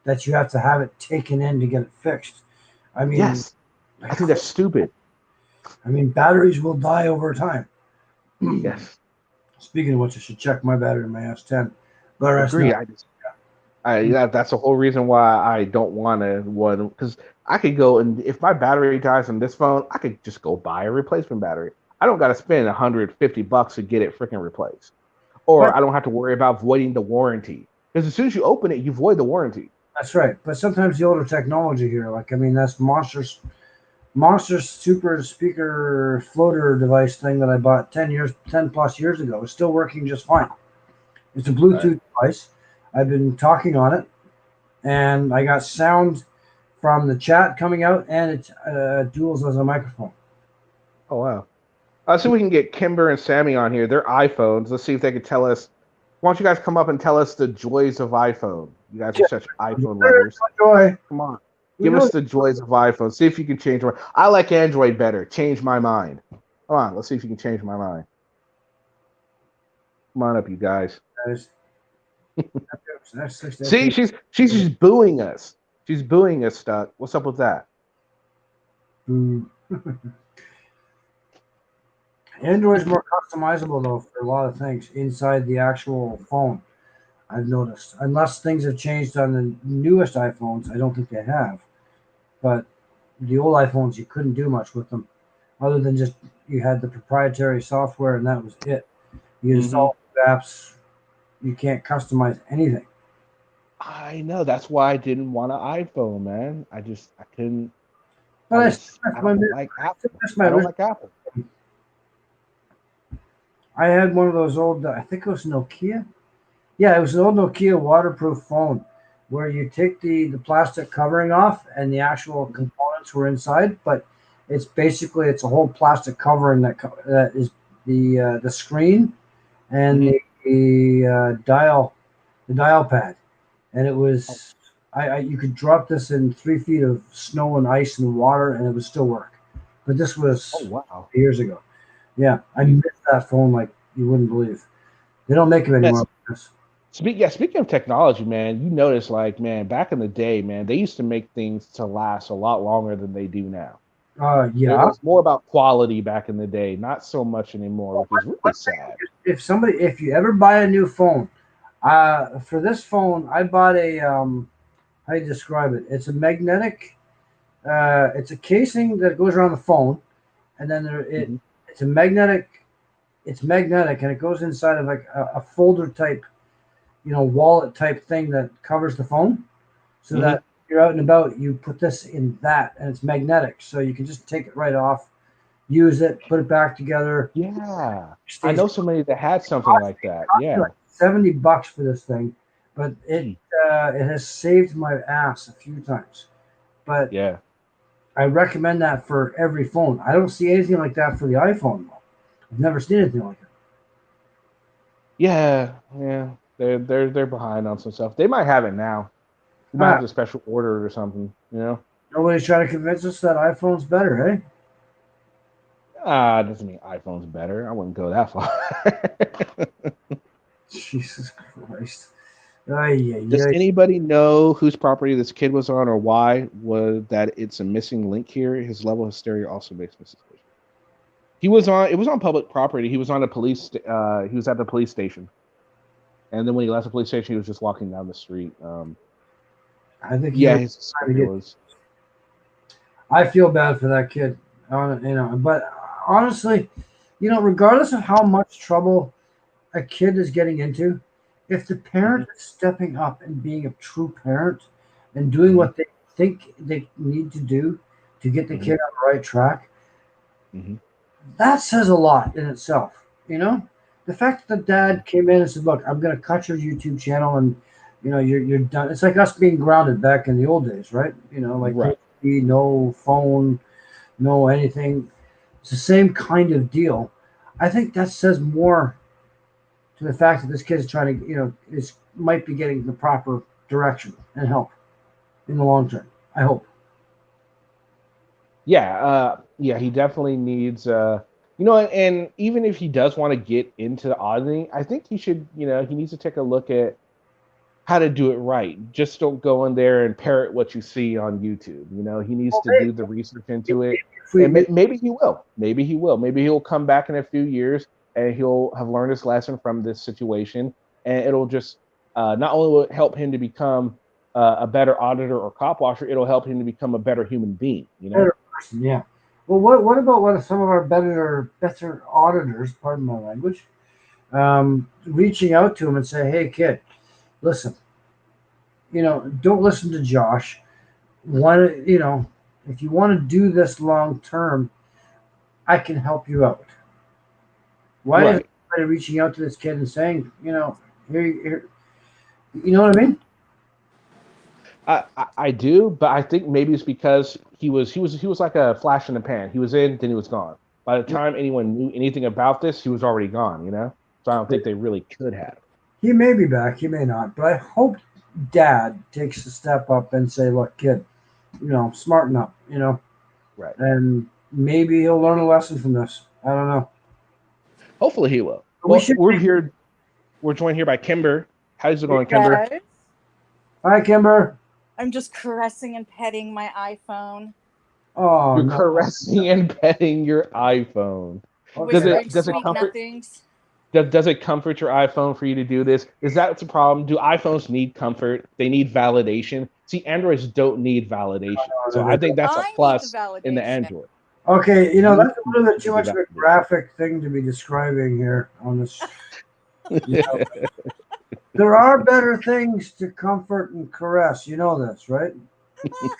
that you have to have it taken in to get it fixed. I mean, yes, I think that's stupid. I mean, batteries will die over time. Yes. Speaking of which, I should check my battery in my S10. But Agree. That's the whole reason why I don't want one, because I could go and if my battery dies on this phone, I could just go buy a replacement battery. I don't got to spend $150 to get it freaking replaced, or I don't have to worry about voiding the warranty, because as soon as you open it, you void the warranty. That's right. But sometimes the older technology here, that's Monster's super speaker floater device thing that I bought 10 plus years ago is still working just fine. It's a Bluetooth device. I've been talking on it, and I got sound from the chat coming out, and it duals as a microphone. Oh wow! Let's see if we can get Kimber and Sammy on here. They're iPhones. Let's see if they could tell us. Why don't you guys come up and tell us the joys of iPhone? You guys are such iPhone lovers. Joy. Come on. Give us the joys of iPhone. See if you can change my. I like Android better. Change my mind. Come on, let's see if you can change my mind. Come on up, you guys. See, she's just booing us. She's booing us, Stuck. What's up with that? Android's more customizable though for a lot of things inside the actual phone. I've noticed, unless things have changed on the newest iPhones, I don't think they have. But the old iPhones, you couldn't do much with them, other than just you had the proprietary software and that was it. You install apps, you can't customize anything. I know. That's why I didn't want an iPhone, man. I couldn't. But I don't like Apple. I don't like Apple. I had one of those old, I think it was Nokia. Yeah, it was an old Nokia waterproof phone where you take the plastic covering off and the actual components were inside, but it's a whole plastic covering that is the screen and the dial pad, and it was you could drop this in 3 feet of snow and ice and water and it would still work. But this was years ago. Yeah, I missed that phone like you wouldn't believe. They don't make them anymore. Speaking of technology, man, you notice, back in the day, man, they used to make things to last a lot longer than they do now. Yeah. It was more about quality back in the day, not so much anymore, which is really sad. If you ever buy a new phone, for this phone, I bought a, how do you describe it? It's a magnetic, it's a casing that goes around the phone, and then it's magnetic and it goes inside of like a folder type, wallet type thing that covers the phone, so that you're out and about, you put this in that, and it's magnetic, so you can just take it right off, use it, put it back together. Yeah, I know somebody that had something like that. Yeah, like $70 for this thing, but it has saved my ass a few times. But yeah, I recommend that for every phone. I don't see anything like that for the iPhone though. I've never seen anything like it. Yeah. They're behind on some stuff. They might have it now. You might have a special order or something. Nobody's trying to convince us that iPhone's better, eh? It doesn't mean iPhone's better. I wouldn't go that far. Jesus Christ. Does anybody know whose property this kid was on or why? Was that it's a missing link here? His level of hysteria also makes me suspicious. It was on public property. He was on a he was at the police station. And then when he left the police station, he was just walking down the street. I think his was. I feel bad for that kid, but honestly, regardless of how much trouble a kid is getting into, if the parent is stepping up and being a true parent and doing what they think they need to do to get the kid on the right track, that says a lot in itself. The fact that the dad came in and said, "Look, I'm going to cut your YouTube channel, and you're done." It's like us being grounded back in the old days, right? Right. No phone, no anything. It's the same kind of deal. I think that says more to the fact that this kid is trying to, might be getting the proper direction and help in the long term. I hope. Yeah, he definitely needs, and even if he does want to get into auditing, I think he should, he needs to take a look at how to do it right. Just don't go in there and parrot what you see on YouTube. He needs to do the research into it, and maybe he will. Maybe he will. Maybe he'll come back in a few years and he'll have learned his lesson from this situation, and it'll just not only will it help him to become a better auditor or cop washer, it'll help him to become a better human being. Better person, yeah. Well, what about some of our better auditors? Pardon my language. Reaching out to him and say, "Hey, kid, listen. Don't listen to Josh. If you want to do this long term, I can help you out." Why is everybody reaching out to this kid and saying, here, you know what I mean? I do, but I think maybe it's because he was like a flash in the pan. He was in, then he was gone. By the time anyone knew anything about this, he was already gone. So I don't think they really could have. He may be back, he may not, but I hope Dad takes a step up and say, "Look, kid, smarten up, right, and maybe he'll learn a lesson from this." I don't know. Hopefully he will. Well, we're joined here by Kimber. How's it going, Kimber? Hi, Kimber. I'm just caressing and petting my iPhone. Oh, you're caressing and petting your iPhone. Does it comfort? Does it comfort your iPhone for you to do this? Is that the problem? Do iPhones need comfort? They need validation. See, Androids don't need validation, so I think that's a plus in the Android. Okay, that's a little bit too much of a graphic thing to be describing here on this. There are better things to comfort and caress. You know this, right? Oh,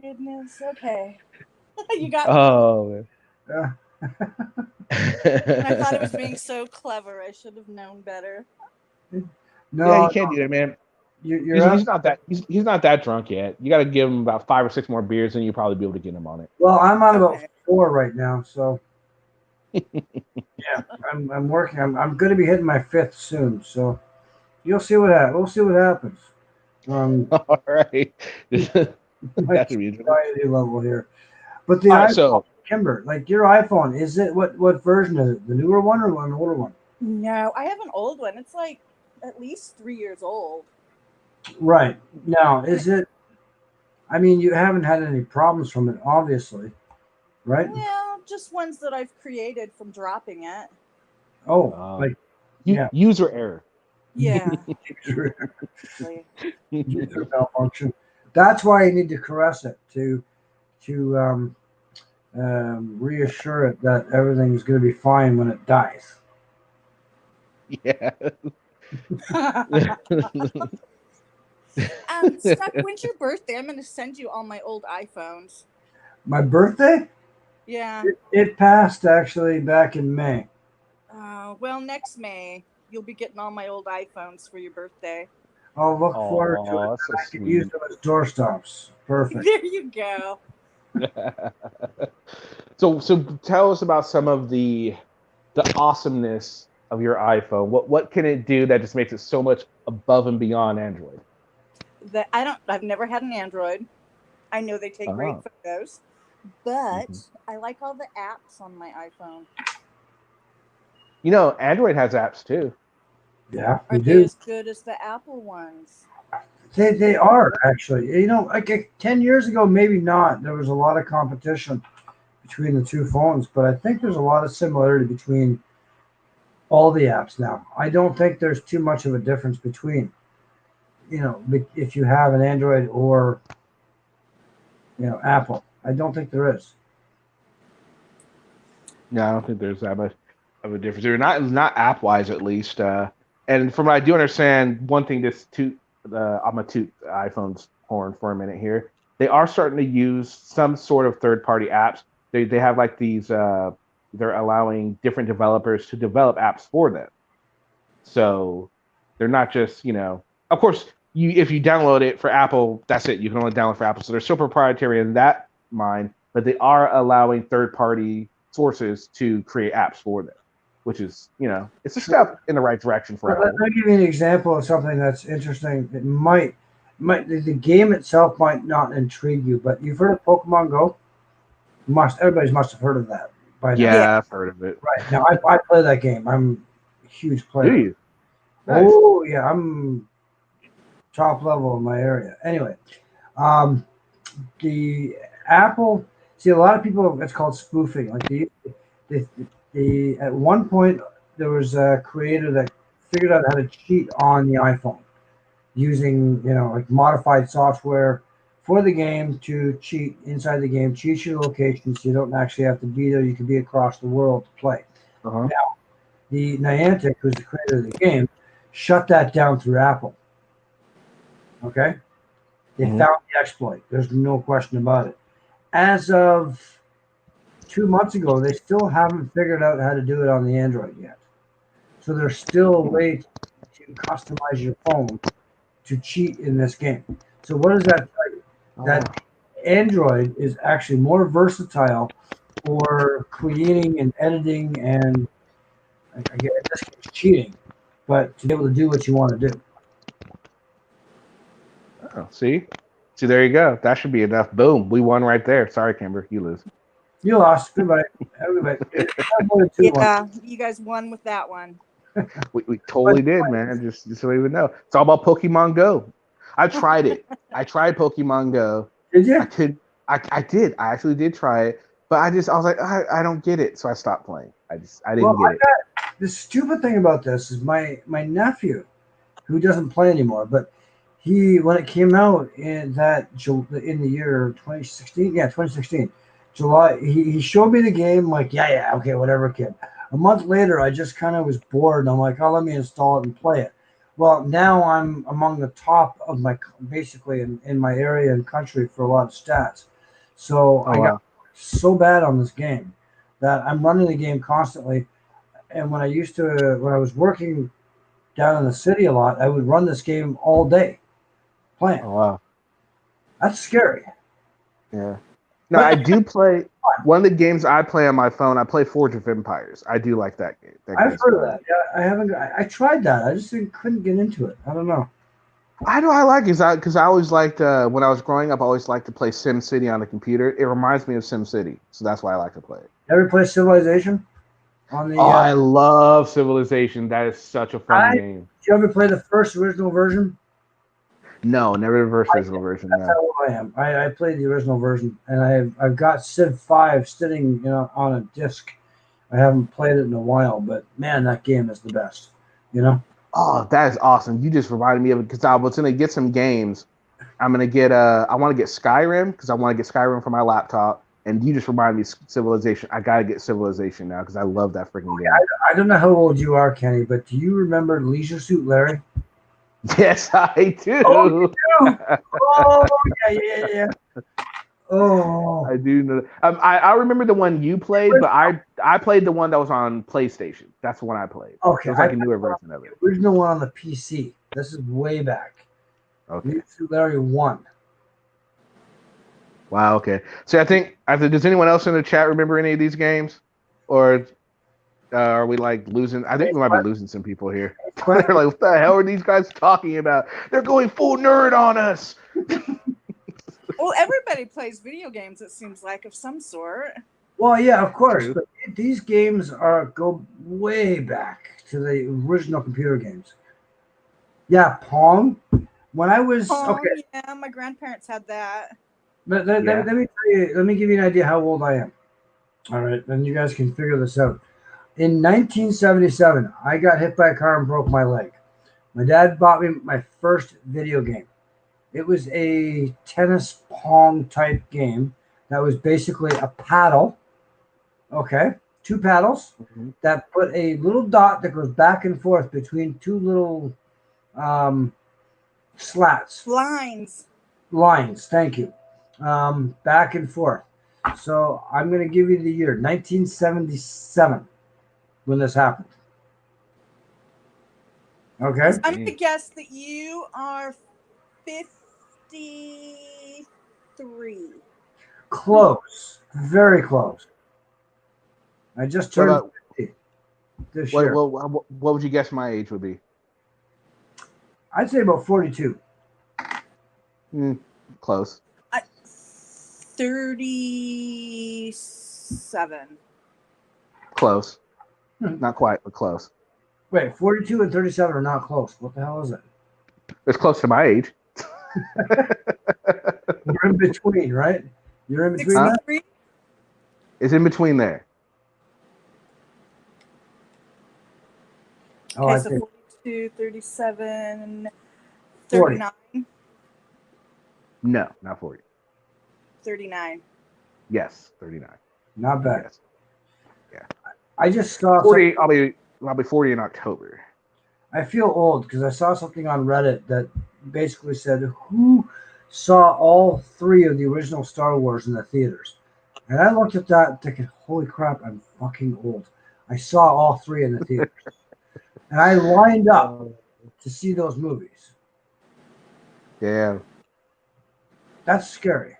goodness. Okay. You got me. Yeah. I thought it was being so clever. I should have known better. No, you can't do that, man. He's not that drunk yet. You got to give him about 5 or 6 more beers, and you'll probably be able to get him on it. Well, I'm on about 4 right now, so yeah, I'm working. I'm going to be hitting my 5th soon, so you'll see what happens. We'll see what happens. All right, my anxiety level here, but the iPhone, Kimber, like your iPhone, is it what version is it? The newer one or an older one? No, I have an old one. It's like at least 3 years old. Right. Now, is it? I mean, you haven't had any problems from it, obviously, right? Well, just ones that I've created from dropping it. Oh, user error. Yeah. User malfunction. That's why you need to caress it to reassure it that everything is going to be fine when it dies. Yeah. Stuck, when's your birthday? I'm going to send you all my old iPhones. My birthday? Yeah. It passed actually back in May. Well, next May you'll be getting all my old iPhones for your birthday. I'll look forward to it. I can use them as doorstops. Perfect. There you go. So tell us about some of the awesomeness of your iPhone. What can it do that just makes it so much above and beyond Android? I've never had an Android. I know they take great photos, but I like all the apps on my iPhone. You know, Android has apps too. Yeah, Are we they do. as good as the Apple ones? They are actually. You know, like 10 years ago, maybe not. There was a lot of competition between the two phones, but I think there's a lot of similarity between all the apps now. I don't think there's too much of a difference between, if you have an Android or, Apple. I don't think there is. No, I don't think there's that much of a difference. They're not app wise at least. And from what I do understand, one thing I'm gonna toot iPhone's horn for a minute here. They are starting to use some sort of third party apps. They have like these. They're allowing different developers to develop apps for them. So they're not just, of course, if you download it for Apple, that's it. You can only download for Apple. So they're still proprietary in that mind, but they are allowing third party sources to create apps for them, which is, it's a step in the right direction for But let Apple. me give you an example of something that's interesting. It might the game itself might not intrigue you, but you've heard of Pokemon Go? Everybody must have heard of that by now. Yeah, Yeah. I've heard of it. Right. Now I play that game. I'm a huge player. Do you? Nice. Oh yeah, I'm top level in my area. Anyway, um, the Apple. See, a lot of people. It's called spoofing. Like the at one point there was a creator that figured out how to cheat on the iPhone using like modified software for the game to cheat inside the game, cheat your location so you don't actually have to be there. You can be across the world to play. Uh-huh. The Niantic, who's the creator of the game, shut that down through Apple. Okay? They Mhm. found the exploit. There's no question about it. As of 2 months ago, they still haven't figured out how to do it on the Android yet. So there's still a way to customize your phone to cheat in this game. So what does that tell you? That Android is actually more versatile for creating and editing and again, in this case, cheating, but to be able to do what you want to do. Oh, see, there you go. That should be enough. Boom, we won right there. Sorry, Kimber, you lose. You lost. Goodbye. Everybody. Yeah, you guys won with that one. We totally did, man. Just so you would know, it's all about Pokemon Go. I tried it. I tried Pokemon Go. Did you? I could. I did. I actually did try it, but I was like, I don't get it, so I stopped playing. I didn't get it. The stupid thing about this is my nephew, who doesn't play anymore, but when it came out in the year 2016, 2016, July, he showed me the game. Like, yeah, okay, whatever, kid. A month later, I just kind of was bored, and I'm like, oh, let me install it and play it. Well, now I'm among the top of basically in my area and country for a lot of stats. So I got so bad on this game that I'm running the game constantly. And when I was working down in the city a lot, I would run this game all day playing. Oh wow, that's scary. Yeah. No, I do play. One of the games I play on my phone, I play Forge of Empires. I do like that game. I've heard of that. Yeah, I haven't. I tried that. I just couldn't get into it. I don't know. I like it because I always liked when I was growing up. I always liked to play Sim City on the computer. It reminds me of Sim City, so that's why I like to play it. Ever play Civilization? I love Civilization. That is such a fun game. Did you ever play the first original version? No, never the first original version. That's how old I am. I played the original version, and I've got Civ 5 sitting on a disc. I haven't played it in a while, but man, that game is the best. Oh, that is awesome! You just reminded me of it because I was gonna get some games. I'm gonna get I want to get Skyrim because I want to get Skyrim for my laptop. And you just reminded me of Civilization. I gotta get Civilization now because I love that freaking game. I don't know how old you are, Kenny, but do you remember Leisure Suit Larry? Yes, I do. Oh, you do? Oh, yeah. Oh, I do know. I remember the one you played, but I played the one that was on PlayStation. That's the one I played. Okay, it was like a newer version of it. The original one on the PC. This is way back. Okay. Leisure Suit Larry 1. Wow. Okay. So I think does anyone else in the chat remember any of these games, or are we like losing? I think we might be losing some people here. They're like, what the hell are these guys talking about? They're going full nerd on us. Well, everybody plays video games, it seems like, of some sort. Well, yeah, of course. But these games go way back to the original computer games. Yeah, Pong. When I was Oh, okay, yeah, my grandparents had that. Yeah. let me tell you. Let me give you an idea how old I am. All right, then you guys can figure this out. In 1977, I got hit by a car and broke my leg. My dad bought me my first video game. It was a tennis pong type game that was basically a paddle. Okay, two paddles Mhm. that put a little dot that goes back and forth between two little um, slats, Lines. lines. Thank you. Back and forth. So I'm going to give you the year 1977 when this happened. Okay, I'm going to Dang. guess that you are 53. close, very close. I just What turned about 50 this what, year. what would you guess my age would be? I'd say about 42. Close. 37. Close. Hmm. Not quite, but close. Wait, 42 and 37 are not close. What the hell is it? It's close to my age. We're in between, right? You're in between Huh? that? 63. It's in between there. Oh, Okay, I so think 42, 37, 40. 39. No, not 40. 39. Yes, 39. Not bad. Yes. Yeah. I just saw 40. something. I'll be 40 in October. I feel old because I saw something on Reddit that basically said, who saw all three of the original Star Wars in the theaters? And I looked at that thinking, holy crap, I'm fucking old. I saw all three in the theaters. And I lined up to see those movies. Yeah. That's scary.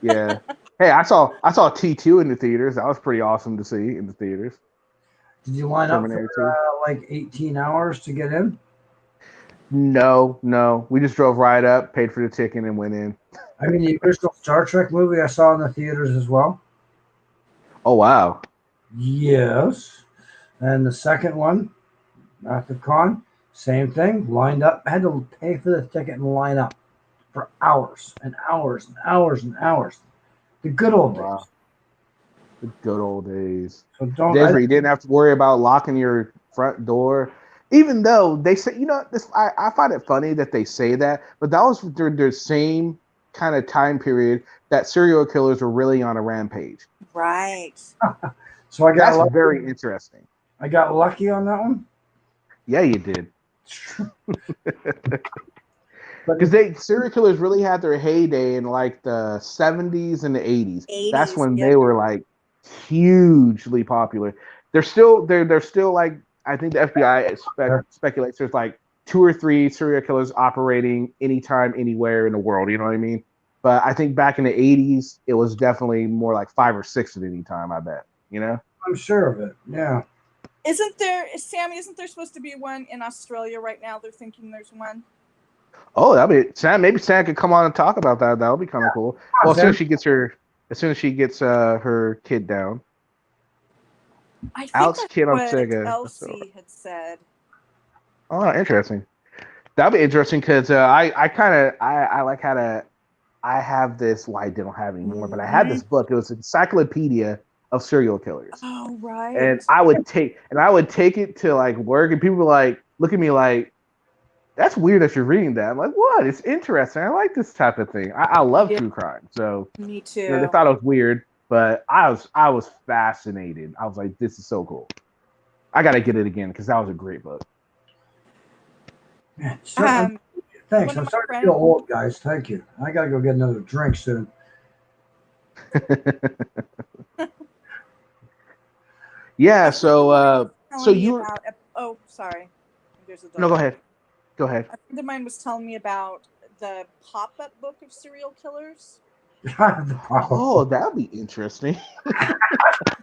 Yeah. Hey, I saw T2 in the theaters. That was pretty awesome to see in the theaters. Did you line up Terminator for 2. like 18 hours to get in? No. We just drove right up, paid for the ticket, and went in. I mean, the original Star Trek movie I saw in the theaters as well. Oh wow. Yes. And the second one, at the con, same thing. Lined up. I had to pay for the ticket and line up for hours and hours and hours and hours. The good old Wow. days. The good old days. So don't. Days where you didn't have to worry about locking your front door. Even though they say, this, I find it funny that they say that, but that was their same kind of time period that serial killers were really on a rampage. Right. So I got That's lucky. very interesting. I got lucky on that one. Yeah, you did. But Because serial killers really had their heyday in like the 70s and the 80s. That's 80s. when Yep. they were like hugely popular. They're still like, I think the FBI speculates there's like 2 or 3 serial killers operating anytime, anywhere in the world. You know what I mean? But I think back in the 80s, it was definitely more like 5 or 6 at any time. I bet. I'm sure of it. Yeah. Isn't there, Sammy, isn't there supposed to be one in Australia right now? They're thinking there's one. Oh, that'd be Sam. Maybe Sam could come on and talk about that. That would be kind of cool. Well, as soon as she gets her kid down. I think Alex that's Kidd on what Sega. Elsie had said. Oh, interesting. That'd be interesting because I like had I have this. Well, I don't have anymore, but I had this book. It was an encyclopedia of serial killers, Oh, right. and I would take it to like work, and people were like look at me like, that's weird that you're reading that. I'm like, what? It's interesting. I like this type of thing. I love true crime. So Me too. they thought it was weird, but I was fascinated. I was like, this is so cool. I gotta get it again because that was a great book. Man, thanks. I'm starting to feel old, guys. Thank you. I gotta go get another drink soon. Yeah. So you. Oh, sorry. There's a No, go ahead. Go ahead. A friend of mine was telling me about the pop-up book of serial killers. Oh, that'd be interesting.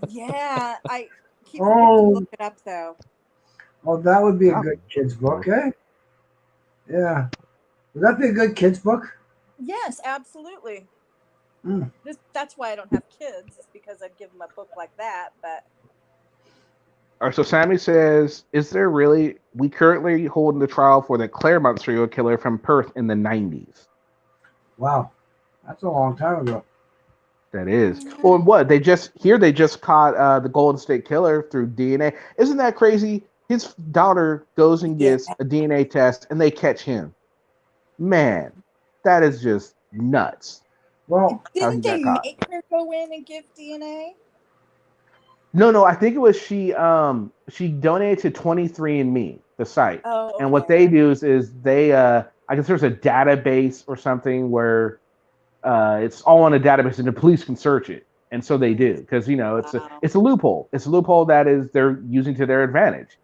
Yeah, I keep forgetting to look it up though. Oh, that would be a good kids book, eh? Yeah. Would that be a good kids book? Yes, absolutely. That's why I don't have kids, is because I'd give them a book like that. But All right, so Sammy says, "Is there really? We currently holding the trial for the Claremont serial killer from Perth in the '90s." Wow, that's a long time ago. That is. Well, what they just caught the Golden State Killer through DNA. Isn't that crazy? His daughter goes and gets a DNA test, and they catch him. Man, that is just nuts. Well, How he didn't they got caught. make her go in and give DNA? No, I think it was she donated to 23andMe, the site. Oh, okay. And what they do is they I guess there's a database or something where it's all on a database and the police can search it. And so they do, because it's a loophole. It's a loophole that is they're using to their advantage,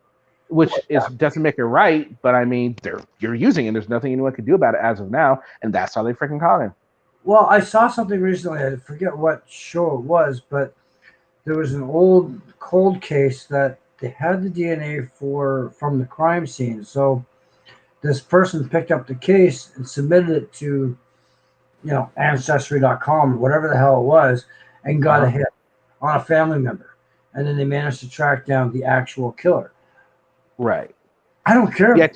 which doesn't make it right, but I mean you're using it. There's nothing anyone can do about it as of now, and that's how they freaking caught him. Well, I saw something recently. I forget what show it was, but there was an old cold case that they had the DNA from the crime scene. So this person picked up the case and submitted it to, Ancestry.com or whatever the hell it was, and got a hit on a family member. And then they managed to track down the actual killer. Right. I don't care. Yeah,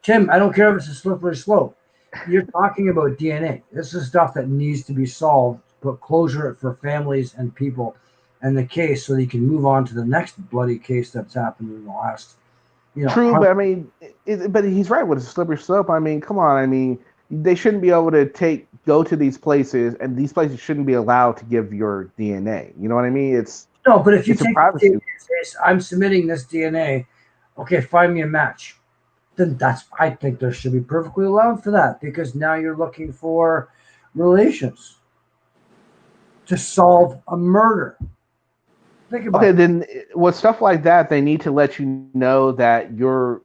Tim, I don't care if it's a slippery slope. You're talking about DNA. This is stuff that needs to be solved, put closure for families and people and the case so they can move on to the next bloody case that's happened in the last, True, but I mean, but he's right with a slippery slope. I mean, come on. I mean, they shouldn't be able to go to these places, and these places shouldn't be allowed to give your DNA. You know what I mean? No, but if you take privacy. DNA and say, I'm submitting this DNA, okay, find me a match. Then I think there should be perfectly allowed for that, because now you're looking for relations to solve a murder. Think about it. Then with stuff like that, they need to let you know that your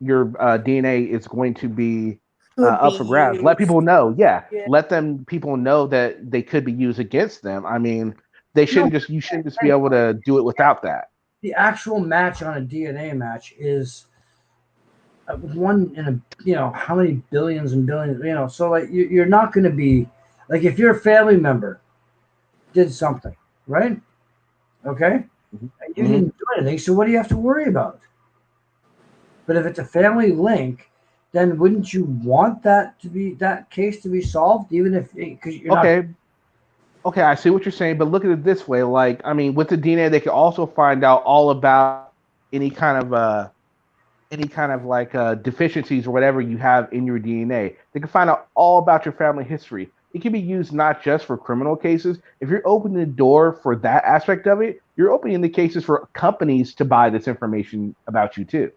DNA is going to be up for grabs. Let people know. Yeah. Let people know that they could be used against them. I mean, you shouldn't just be able to do it without that. The actual match on a DNA match is one in how many billions and billions, so like you're not going to be like, if your family member did something, right? Okay. And you didn't do anything, so what do you have to worry about? But if it's a family link, then wouldn't you want that case to be solved, even if, because you're not. Okay, I see what you're saying, but look at it this way. Like, I mean, with the DNA, they can also find out all about any kind of deficiencies or whatever you have in your DNA. They can find out all about your family history. It can be used not just for criminal cases. If you're opening the door for that aspect of it, you're opening the cases for companies to buy this information about you too.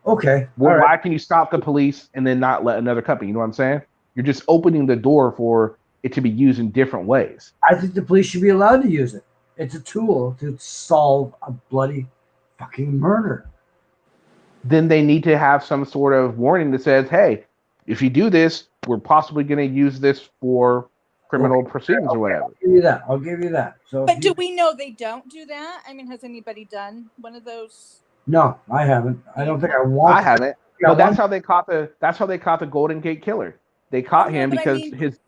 Okay. Well, why can you stop the police and then not let another company? You know what I'm saying? You're just opening the door for it to be used in different ways. I think the police should be allowed to use it. It's a tool to solve a bloody fucking murder. Then they need to have some sort of warning that says, hey, if you do this, we're possibly going to use this for criminal proceedings or whatever. I'll give you that. So, but do we know they don't do that? I mean, has anybody done one of those? No, I haven't. I don't think I want. I haven't. But that's how they caught the Golden Gate Killer. They caught him because his.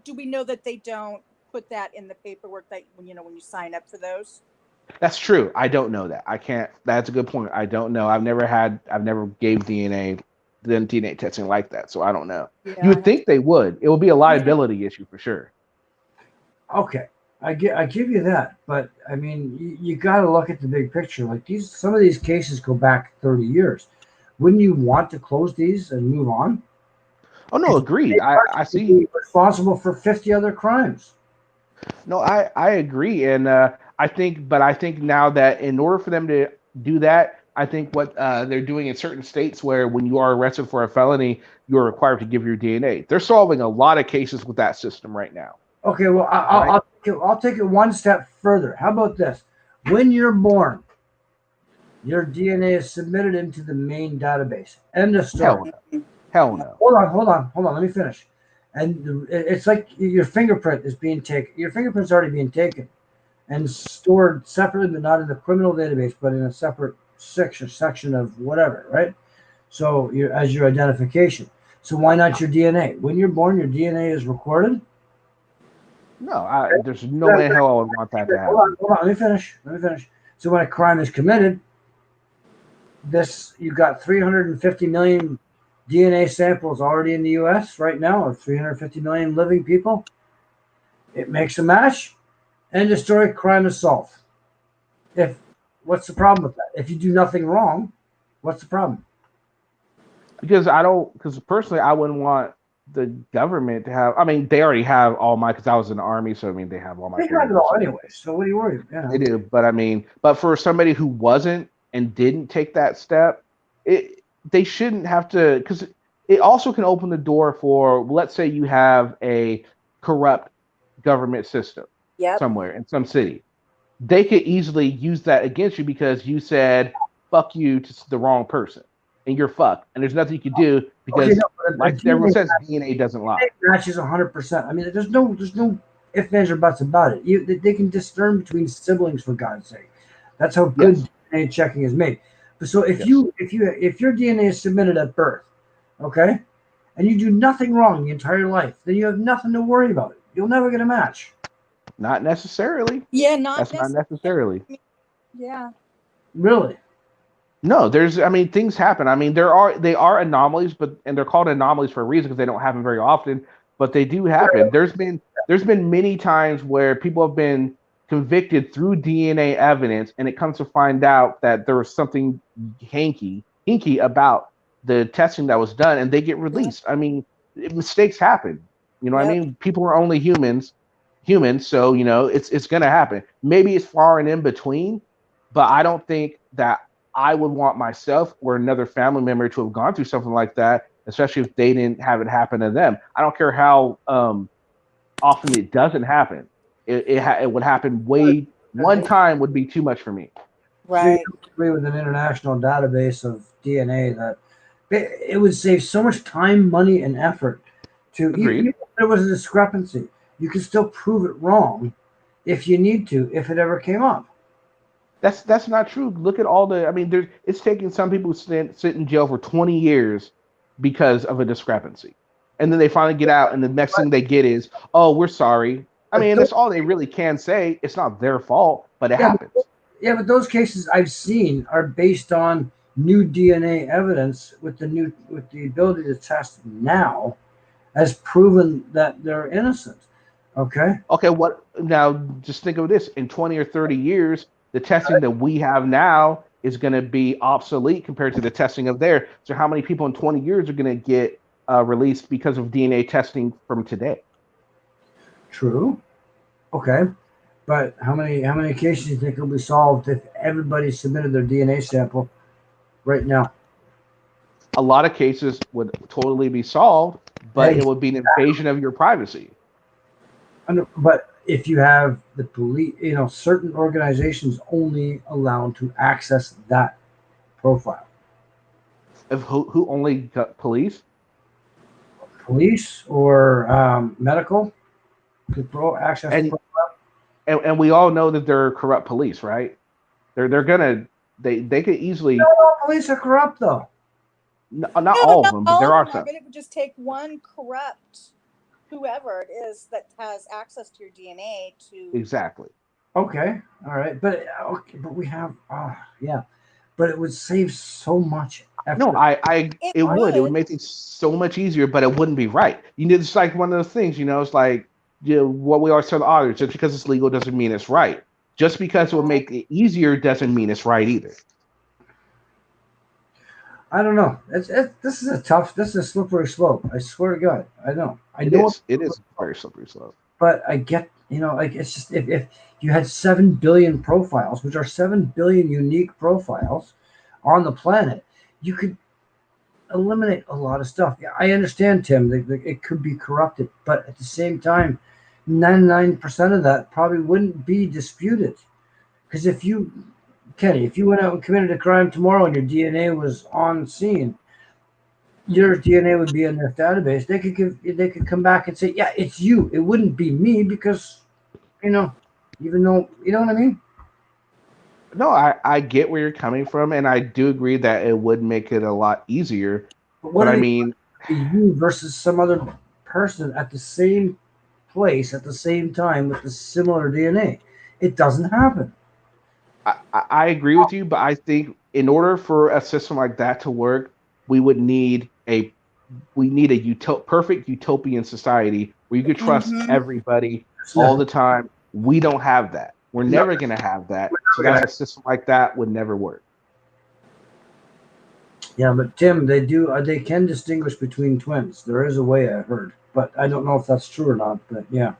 Do we know that they don't put that in the paperwork that when you sign up for those? That's true. I don't know that. I can't. That's a good point. I don't know. I've never gave DNA testing like that, so I don't know. Yeah, you would think they would. It would be a liability issue for sure. Okay, I give you that, but I mean, you got to look at the big picture. Like some of these cases go back 30 years. Wouldn't you want to close these and move on? Oh no, agreed. I see. Responsible for 50 other crimes. No, I agree, and I think now that in order for them to do that, I think what they're doing in certain states where when you are arrested for a felony, you're required to give your DNA. They're solving a lot of cases with that system right now. Okay, well, I'll take it one step further. How about this? When you're born, your DNA is submitted into the main database. End of story. Hell no. Hold on. Let me finish. And it's like your fingerprint is being taken. Your fingerprint's already being taken and stored separately, but not in the criminal database, but in a separate section of whatever, right? So as your identification. So why not your DNA? When you're born, your DNA is recorded. No, there's no way in hell I would want that to Hold happen. on. Let me finish. So when a crime is committed, you got 350 million DNA samples already in the U.S. right now of 350 million living people. It makes a match. End of story. Crime is solved. If What's the problem with that? If you do nothing wrong, what's the problem? Because personally, I wouldn't want the government to have. I mean, they already have all my. Because I was in the army, so I mean, they have all my They have it fingerprints. all anyway. So what are you worried about? They do, but I mean, but for somebody who wasn't and didn't take that step, they shouldn't have to, because it also can open the door for, let's say you have a corrupt government system Yep. somewhere in some city. They could easily use that against you because you said "fuck you" to the wrong person, and you're fucked, and there's nothing you can do Okay, because, no, but like everyone says, DNA doesn't lie. matches 100%. I mean, there's no ifs, ands, or buts about it. They can discern between siblings, for God's sake. That's how good Yes. DNA checking is made. But so if Yes. if your DNA is submitted at birth, okay, and you do nothing wrong the entire life, then you have nothing to worry about. You'll never get a match. Not necessarily. Yeah, not That's not necessarily. Yeah. Really? No, I mean, things happen. I mean, they are anomalies, and they're called anomalies for a reason because they don't happen very often, but they do happen. There's been many times where people have been convicted through DNA evidence, and it comes to find out that there was something hinky about the testing that was done, and they get released. I mean, mistakes happen. You know what I Yep. mean? People are only humans, so it's gonna happen. Maybe it's far and in between, but I don't think that I would want myself or another family member to have gone through something like that, especially if they didn't have it happen to them. I don't care how often it doesn't happen. It would happen one time would be too much for me. So you Right. agree with an international database of DNA that it would save so much time, money, and effort to even Agreed. if there was a discrepancy, you can still prove it wrong if you need to, if it ever came up. That's not true. Look at all the. I mean, it's taking some people sit in jail for 20 years because of a discrepancy, and then they finally get out, and the next thing they get is, "Oh, we're sorry." I But mean, those, that's all they really can say. It's not their fault, but it yeah, happens. but those cases I've seen are based on new DNA evidence with the ability to test now has proven that they're innocent. Okay. Okay, what now? Just think of this: in 20 or 30 years, the testing that we have now is going to be obsolete compared to the testing of there. So, how many people in 20 years are going to get released because of DNA testing from today? True. Okay. But how many cases do you think will be solved if everybody submitted their DNA sample right now? A lot of cases would totally be solved, but it Eggs. would be an invasion of your privacy. But if you have the police, certain organizations only allowed to access that profile. If who only got police? Police or medical could access the And, profile. and we all know that they're corrupt police, right? They're gonna they could easily, Not all police are corrupt, though. not No, all of not them, but all there of are them are, some. but it would just take one corrupt whoever it is that has access to your DNA to. Exactly. Okay, all right, but we have, yeah, but it would save so much No, effort. It it would. It would would. make things so much easier, but it wouldn't be right. It's like one of those things, it's like, what we always tell the audience: just because it's legal doesn't mean it's right. Just because it would Right. make it easier doesn't mean it's right either. I don't know. This is a slippery slope. I swear to God, I know. I It know, is. It is a very slippery slope. but I get, like it's just if you had 7 billion profiles, which are 7 billion unique profiles on the planet, you could eliminate a lot of stuff. Yeah, I understand, Tim. That it could be corrupted, but at the same time, 99% of that probably wouldn't be disputed. Because Kenny, if you went out and committed a crime tomorrow and your DNA was on scene, your DNA would be in their database. They could come back and say, yeah, it's you. It wouldn't be me because, you know, even though, you know what I mean? No, I get where you're coming from, and I do agree that it would make it a lot easier. But But what I are they mean, be you versus some other person at the same place at the same time with the similar DNA. It doesn't happen. I agree with you, but I think in order for a system like that to work, we would need a perfect utopian society where you could trust Mhm. everybody It's all never, the time. We don't have that. We're no, never gonna have that. So we're that's gonna- a system like that would never work. yeah, but Tim, they do. They can distinguish between twins. There is a way I heard, but I don't know if that's true or not. But yeah,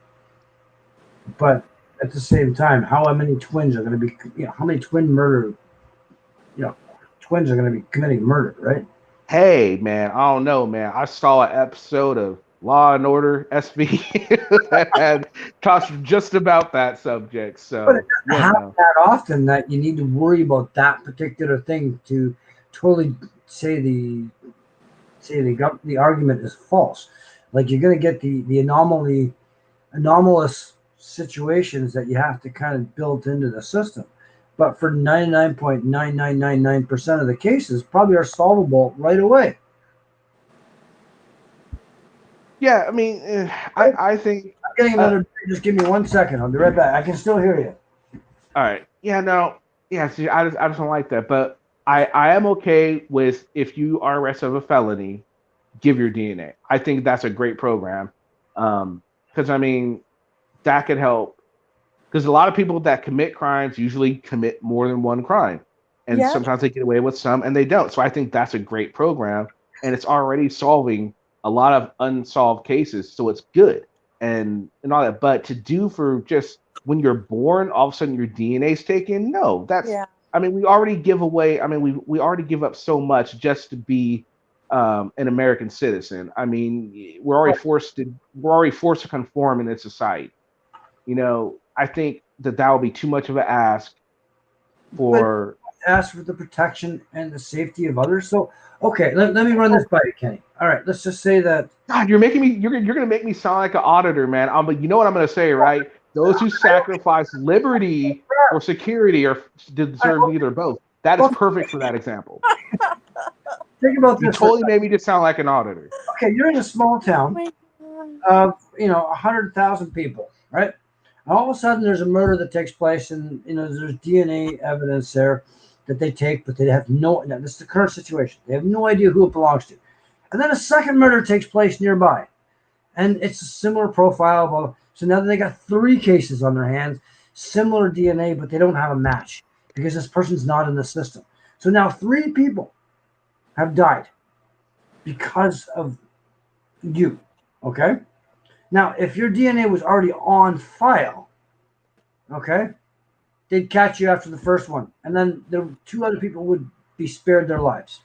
but at the same time, how many twins are going to be? How many twin murder? You know, twins are going to be committing murder, right? Hey man, I don't know, man. I saw an episode of Law and Order SB that had talks just about that subject. But it So doesn't you happen know, that often that you need to worry about that particular thing to totally say the argument is false. Like you're going to get the anomalous situations that you have to kind of build into the system. But for 99.9999% of the cases, probably are solvable right away. yeah. I mean, I think. I'm getting Uh, another. Just give me 1 second. I'll be right back. I can still hear you. all right. Yeah. No. Yeah. See, I just don't like that. But I am okay with if you are arrested of a felony, give your DNA. I think that's a great program. Because I mean that could help. Because a lot of people that commit crimes usually commit more than one crime, and Yeah. sometimes they get away with some and they don't. So I think that's a great program, and it's already solving a lot of unsolved cases. So it's good and all that. But to do for just when you're born, all of a sudden your DNA is taken. No, that's. Yeah. I mean, we already give away. I mean, we already give up so much just to be an American citizen. I mean, we're already forced to conform in this society. I think that would be too much of an ask But for. ask for the protection and the safety of others. So, okay, let me run this by you, Kenny. All right, let's just say that. God, you're gonna make me sound like an auditor, man. But you know what I'm gonna say, right? Those who sacrifice liberty for security or deserve neither or both. That is perfect for that example. Think about You this. For a totally made me just sound like an auditor. Okay, you're in a small town Wait. of 100,000 people, right? And all of a sudden, there's a murder that takes place, and there's DNA evidence there that they take, but they have no. Now, this is the current situation. They have no idea who it belongs to. And then a second murder takes place nearby, and it's a similar profile. So now they got three cases on their hands, similar DNA, but they don't have a match because this person's not in the system. So now three people have died because of you. Okay. Now, if your DNA was already on file, okay, they'd catch you after the first one, and then the two other people would be spared their lives.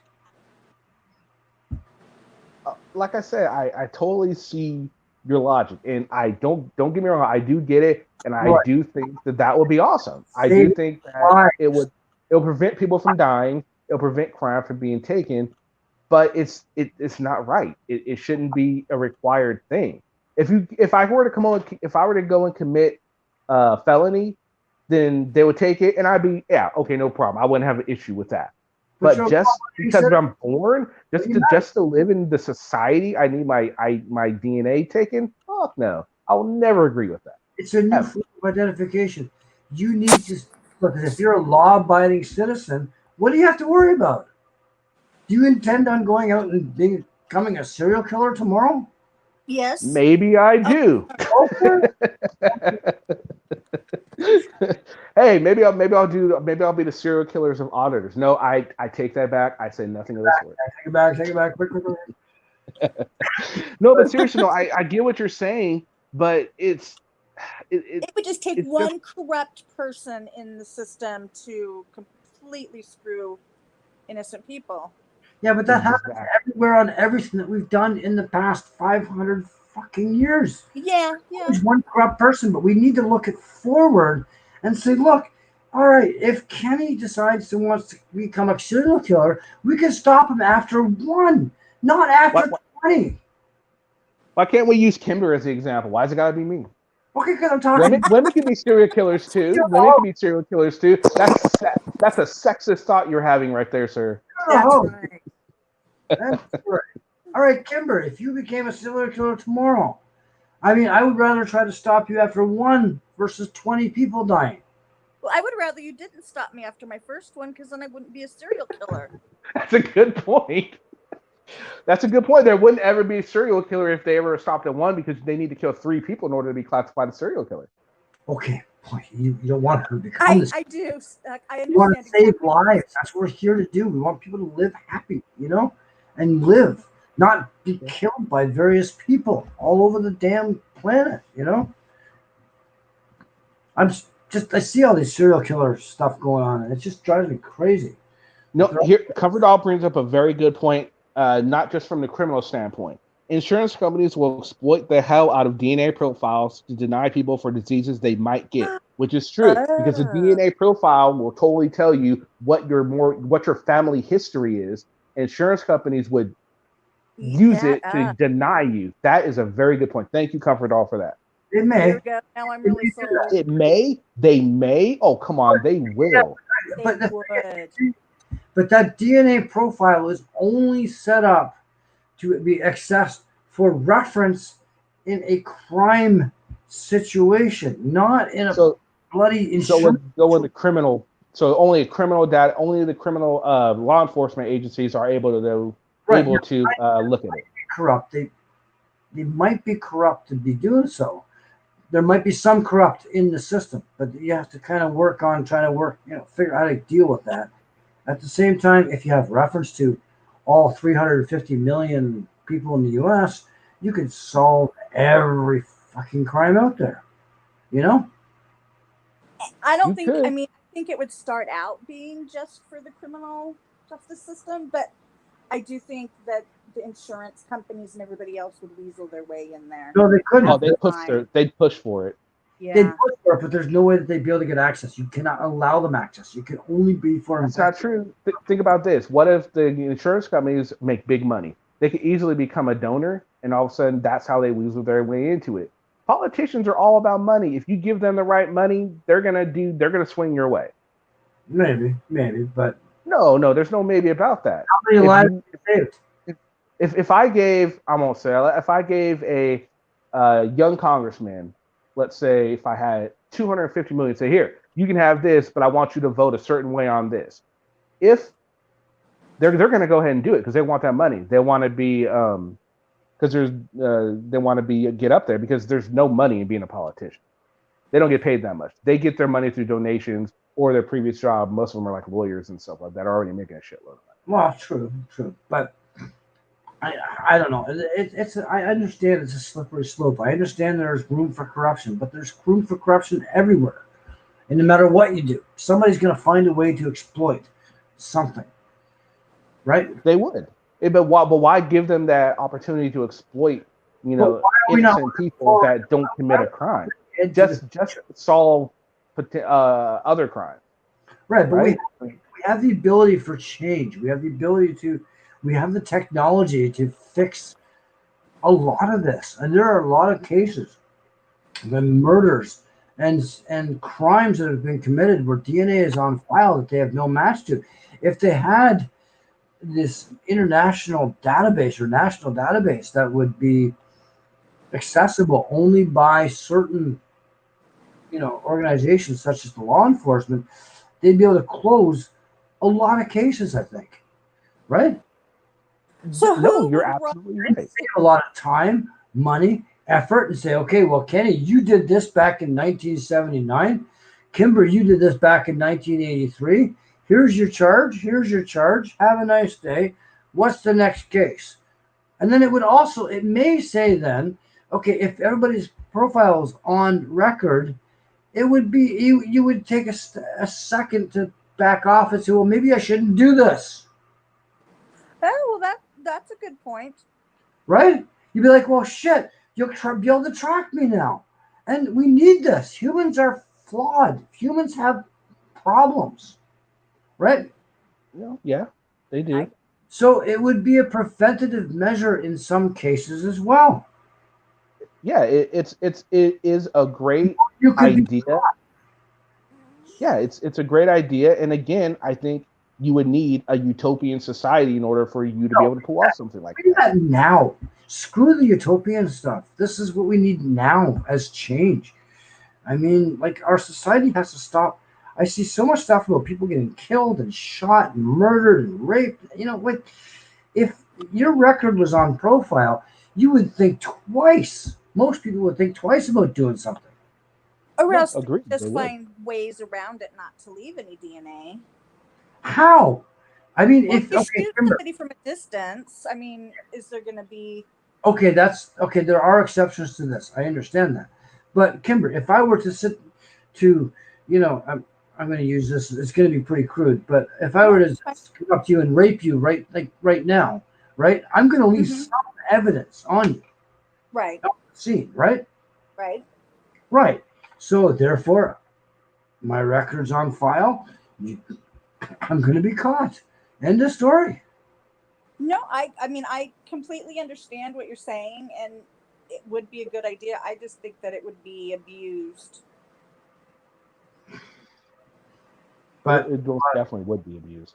Like I said, I totally see your logic, and I don't get me wrong, I do get it, and I Right. do think that would be awesome. I do Save think that lives. it'll prevent people from dying, it'll prevent crime from being taken, but it's not right. It shouldn't be a required thing. If I were to if I were to go and commit felony, then they would take it, and I'd be okay, no problem. I wouldn't have an issue with that. But But just because I'm born, just to live in the society, I need my DNA taken. Fuck no, I will never agree with that. it's a new Ever. form of identification. You need to look. If you're a law-abiding citizen, what do you have to worry about? Do you intend on going out and becoming a serial killer tomorrow? Yes. Maybe I do. Okay. Hey, maybe I'll be the serial killers of auditors. No, I take that back. I say nothing of the sort. Take it back, quick. No, but seriously, no, I get what you're saying, but it It would just take it's one corrupt person in the system to completely screw innocent people. Yeah, but that happens Exactly. everywhere on everything that we've done in the past 500 fucking years. Yeah. There's one corrupt person, but we need to look it forward and say, look, all right, if Kenny decides to wants to become a serial killer, we can stop him after one, not after 20. Why can't we use Kimber as the example? Why's it gotta be me? Okay, because I'm talking. Women can be serial killers too. Women can be serial killers too. That's a sexist thought you're having right there, sir. That's Oh, right. that's right. All right, Kimber, if you became a serial killer tomorrow, I mean, I would rather try to stop you after one versus 20 people dying. Well, I would rather you didn't stop me after my first one, because then I wouldn't be a serial killer. That's a good point. That's a good point. There wouldn't ever be a serial killer if they ever stopped at one because they need to kill 3 people in order to be classified as serial killer. Okay, boy, you don't want her to become this. I do. I We want to understand. save lives. That's what we're here to do. We want people to live happy, and live, not be killed by various people all over the damn planet, I see all these serial killer stuff going on, and it just drives me crazy. No, here Covered All brings up a very good point, not just from the criminal standpoint. Insurance companies will exploit the hell out of DNA profiles to deny people for diseases they might get, which is true because the DNA profile will totally tell you what your family history is. Insurance companies would use it to deny you. That is a very good point. Thank you, Comfort All, for that. It may. There we go. Now I'm really sold. It may. They may. Oh, come on. They will. But that DNA profile is only set up to be accessed for reference in a crime situation, not in a bloody insurance. So when the criminal, so only the criminal law enforcement agencies are able to look at it. Corrupt. They might be corrupt to be doing so. There might be some corrupt in the system, but you have to kind of work on trying to figure out how to deal with that. At the same time, if you have reference to all 350 million people in the U.S., you can solve every fucking crime out there. I don't think. I mean, I think it would start out being just for the criminal justice system, but I do think that the insurance companies and everybody else would weasel their way in there. No, they couldn't. Oh, they'd push for it. Yeah. They'd push for it, but there's no way that they'd be able to get access. You cannot allow them access. You can only be for. That's not true. Think about this. What if the insurance companies make big money? They could easily become a donor, and all of a sudden, that's how they weasel their way into it. Politicians are all about money. If you give them the right money, they're gonna swing your way. Maybe, but no, there's no maybe about that. How many lives saved? If I gave, I won't say, if I gave a young congressman, let's say if I had 250 million, say, here, you can have this, but I want you to vote a certain way on this. If they're going to go ahead and do it because they want that money. They want to be get up there because there's no money in being a politician. They don't get paid that much. They get their money through donations or their previous job. Most of them are like lawyers and stuff like that, already making a shitload of money. Well, true, but I don't know. I understand it's a slippery slope. I understand there's room for corruption, but there's room for corruption everywhere. And no matter what you do, somebody's going to find a way to exploit something, right? They would. But why give them that opportunity to exploit, innocent people that don't commit a crime? Just solve other crimes. Right, but we have the ability for change. We have the ability we have the technology to fix a lot of this. And there are a lot of cases, the murders and crimes that have been committed where DNA is on file that they have no match to. If they had this international database or national database that would be accessible only by certain organizations such as the law enforcement, they'd be able to close a lot of cases, I think. Right? So no, you're absolutely right. Save a lot of time, money, effort, and say, okay, well, Kenny, you did this back in 1979. Kimber, you did this back in 1983. Here's your charge. Have a nice day. What's the next case? And then it may say then, okay, if everybody's profile is on record, it would be, you would take a second to back off and say, well, maybe I shouldn't do this. Oh, well, that's a good point. Right? You'd be like, well, shit, you'll be able to track me now. And we need this. Humans are flawed. Humans have problems. Right? Yeah, they do. So it would be a preventative measure in some cases as well. Yeah, it is a great idea. Yeah, it's a great idea. And again, I think you would need a utopian society in order for you to be able to pull off something like that. Now. Screw the utopian stuff. This is what we need now as change. I mean, like, our society has to stop. I see so much stuff about people getting killed and shot and murdered and raped. You know, like, if your record was on profile, you would think twice. Most people would think twice about doing something. Or Yeah, else they agreed, just they would. find ways around it not to leave any DNA. How? I mean, Well, if if you okay, shoot Kimber, somebody from a distance, I mean, is there going to be? okay, that's okay. There are exceptions to this. I understand that, but Kimber, if I were to sit to, you know, I'm going to use this. It's going to be pretty crude, but if I were to come up to you and rape you right now, right, I'm going to leave Mhm. some evidence on you, Right, scene, right, right. right. So therefore, my record's on file. I'm going to be caught. End of story. No, I mean, I completely understand what you're saying, and it would be a good idea. I just think that it would be abused. But It most definitely would be abused.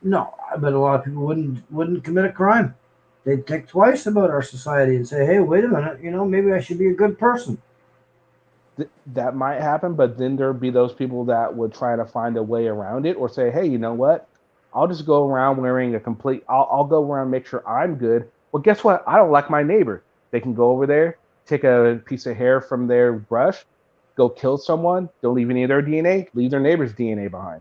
no, I bet a lot of people wouldn't commit a crime. They'd think twice about our society and say, "Hey, wait a minute, you know, maybe I should be a good person." That might happen, but then there'd be those people that would try to find a way around it or say, hey, you know what? I'll just go around wearing a complete, I'll go around and make sure I'm good. Well, guess what? I don't like my neighbor. They can go over there, take a piece of hair from their brush, go kill someone, don't leave any of their DNA, leave their neighbor's DNA behind.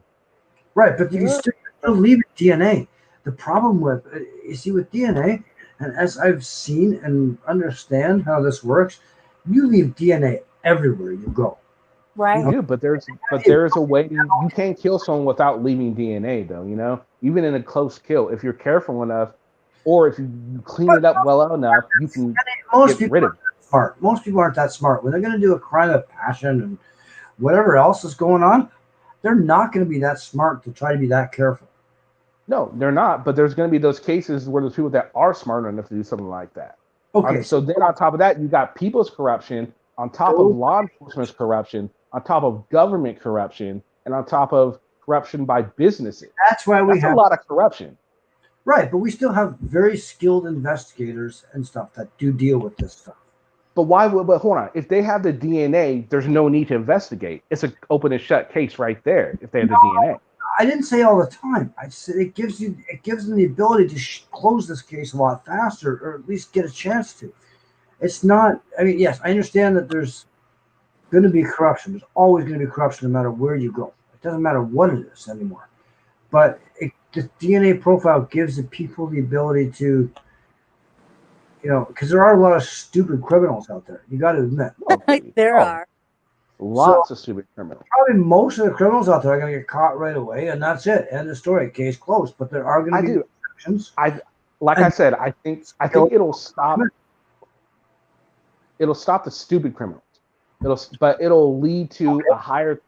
Right, but you Yeah. still leave DNA. The problem with you see with DNA, and as I've seen and understand how this works, you leave DNA everywhere you go. Right. You do, but there's a way you can't kill someone without leaving DNA though, you know? Even in a close kill, if you're careful enough, or if you clean it up well enough, you can Most get people rid of aren't it. that smart. Most people aren't that smart. When they're going to do a crime of passion and whatever else is going on, they're not going to be that smart to try to be that careful. No, they're not, but there's going to be those cases where there's people that are smart enough to do something like that. Okay, So then on top of that, you got people's corruption, on top of law enforcement's corruption, on top of government corruption, and on top of corruption by businesses. that's why we That's a have lot of corruption. right, but we still have very skilled investigators and stuff that do deal with this stuff. But why would? But hold on. If they have the DNA, there's no need to investigate. It's an open and shut case right there. If they have the DNA. I didn't say all the time. I said it gives them the ability to close this case a lot faster, or at least get a chance to. It's not. I mean, yes, I understand that there's going to be corruption. There's always going to be corruption, no matter where you go. It doesn't matter what it is anymore. But the DNA profile gives the people the ability to, you know, because there are a lot of stupid criminals out there. You got to admit. There are. Lots of stupid criminals. Probably most of the criminals out there are going to get caught right away, and that's it. End of story. Case closed. But there are going to be exceptions. I said, I think it'll stop. It'll stop the stupid criminals. It'll lead to a higher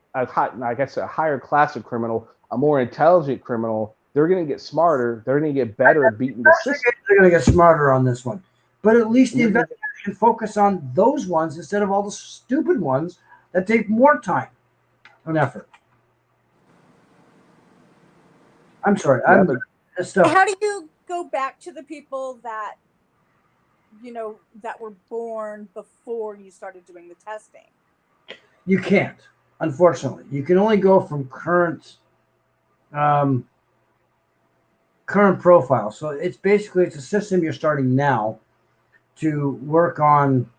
class of criminal, a more intelligent criminal. They're going to get smarter. They're going to get better at beating the system. They're going to get smarter on this one. But at least the investigation focus on those ones instead of all the stupid ones that take more time and effort. I'm sorry. Yeah, how do you go back to the people that, you know, that were born before you started doing the testing? You can't, unfortunately. You can only go from current profile. So it's a system you're starting now to work on,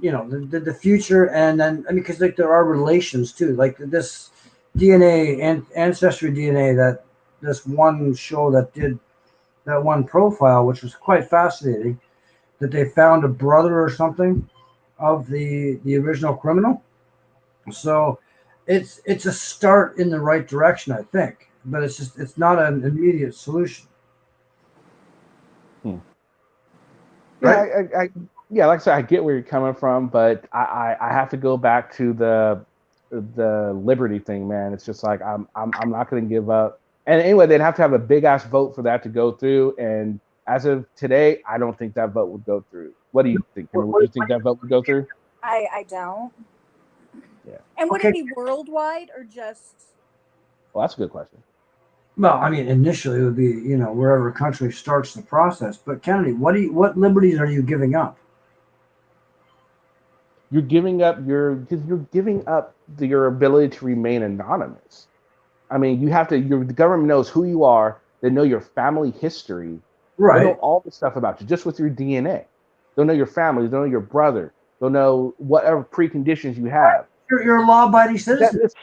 you know, the future. And then, I mean, because like there are relations too, like this DNA and ancestry DNA, that this one show that did that one profile, which was quite fascinating, that they found a brother or something of the original criminal. So it's a start in the right direction, I think, but it's not an immediate solution. Right? Yeah, like I said, I get where you're coming from, but I have to go back to the liberty thing, man. It's just like I'm not going to give up. And anyway, they'd have to have a big ass vote for that to go through. And as of today, I don't think that vote would go through. What do you think? Would you think that vote would go through? I don't. Yeah. And would it be worldwide or just? Well, that's a good question. Well, I mean, initially it would be, wherever a country starts the process. But Kennedy, what liberties are you giving up? You're giving up your ability to remain anonymous. I mean, the government knows who you are. They know your family history. They know Right. all the stuff about you just with your DNA. They'll know your family. They'll know your brother. They'll know whatever preconditions you have. You're a law-abiding citizen. That's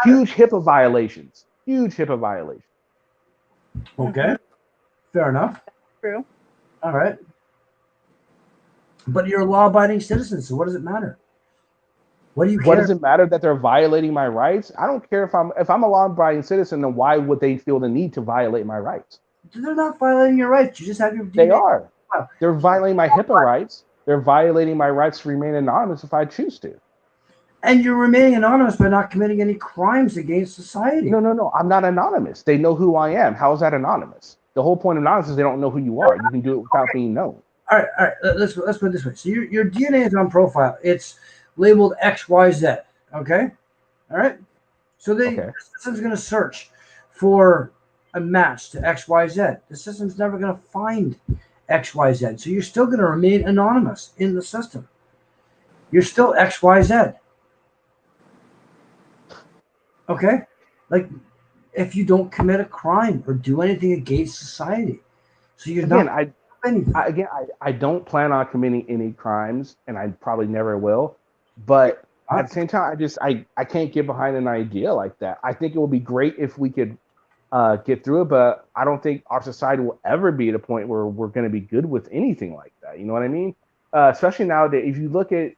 huge HIPAA violations. Huge HIPAA violations. Okay. Fair enough. True. All right. But you're a law-abiding citizen, so what does it matter? What do you What care? does it matter that they're violating my rights? I don't care if I'm a law-abiding citizen. Then why would they feel the need to violate my rights? They're not violating your rights. You just have your DNA. They are. They're violating my HIPAA rights. They're violating my rights to remain anonymous if I choose to. And you're remaining anonymous by not committing any crimes against society. No. I'm not anonymous. They know who I am. How is that anonymous? The whole point of anonymous is they don't know who you are. You can do it without being known. All right. Let's put it this way. So your DNA is on profile. It's labeled XYZ. Okay. All right. So the system's going to search for a match to XYZ. The system's never going to find XYZ. So you're still going to remain anonymous in the system. You're still XYZ. Okay? Like, if you don't commit a crime or do anything against society. So you're not I don't plan on committing any crimes, and I probably never will. But at the same time, I can't get behind an idea like that. I think it would be great if we could get through it, but I don't think our society will ever be at a point where we're going to be good with anything like that. You know what I mean? Especially nowadays, if you look at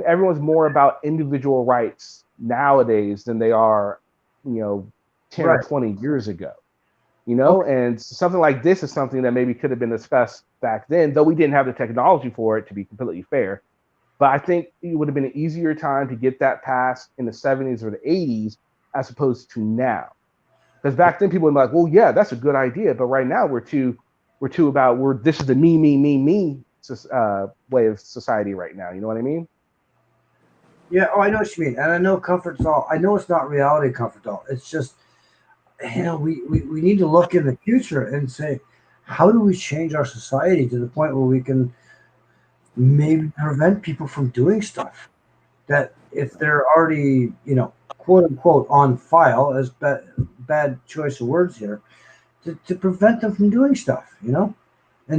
everyone's more about individual rights nowadays than they are, 10 or 20 years ago. And something like this is something that maybe could have been discussed back then, though we didn't have the technology for it, to be completely fair. But I think it would have been an easier time to get that passed in the 70s or the 80s as opposed to now. Because back then people were like, well, yeah, that's a good idea. But right now this is the me way of society right now. You know what I mean? Yeah, I know what you mean. And I know comfort's all. I know it's not reality comfort all. It's just, we need to look in the future and say, how do we change our society to the point where we can maybe prevent people from doing stuff that if they're already, quote unquote, on file, as bad choice of words here, to prevent them from doing stuff, And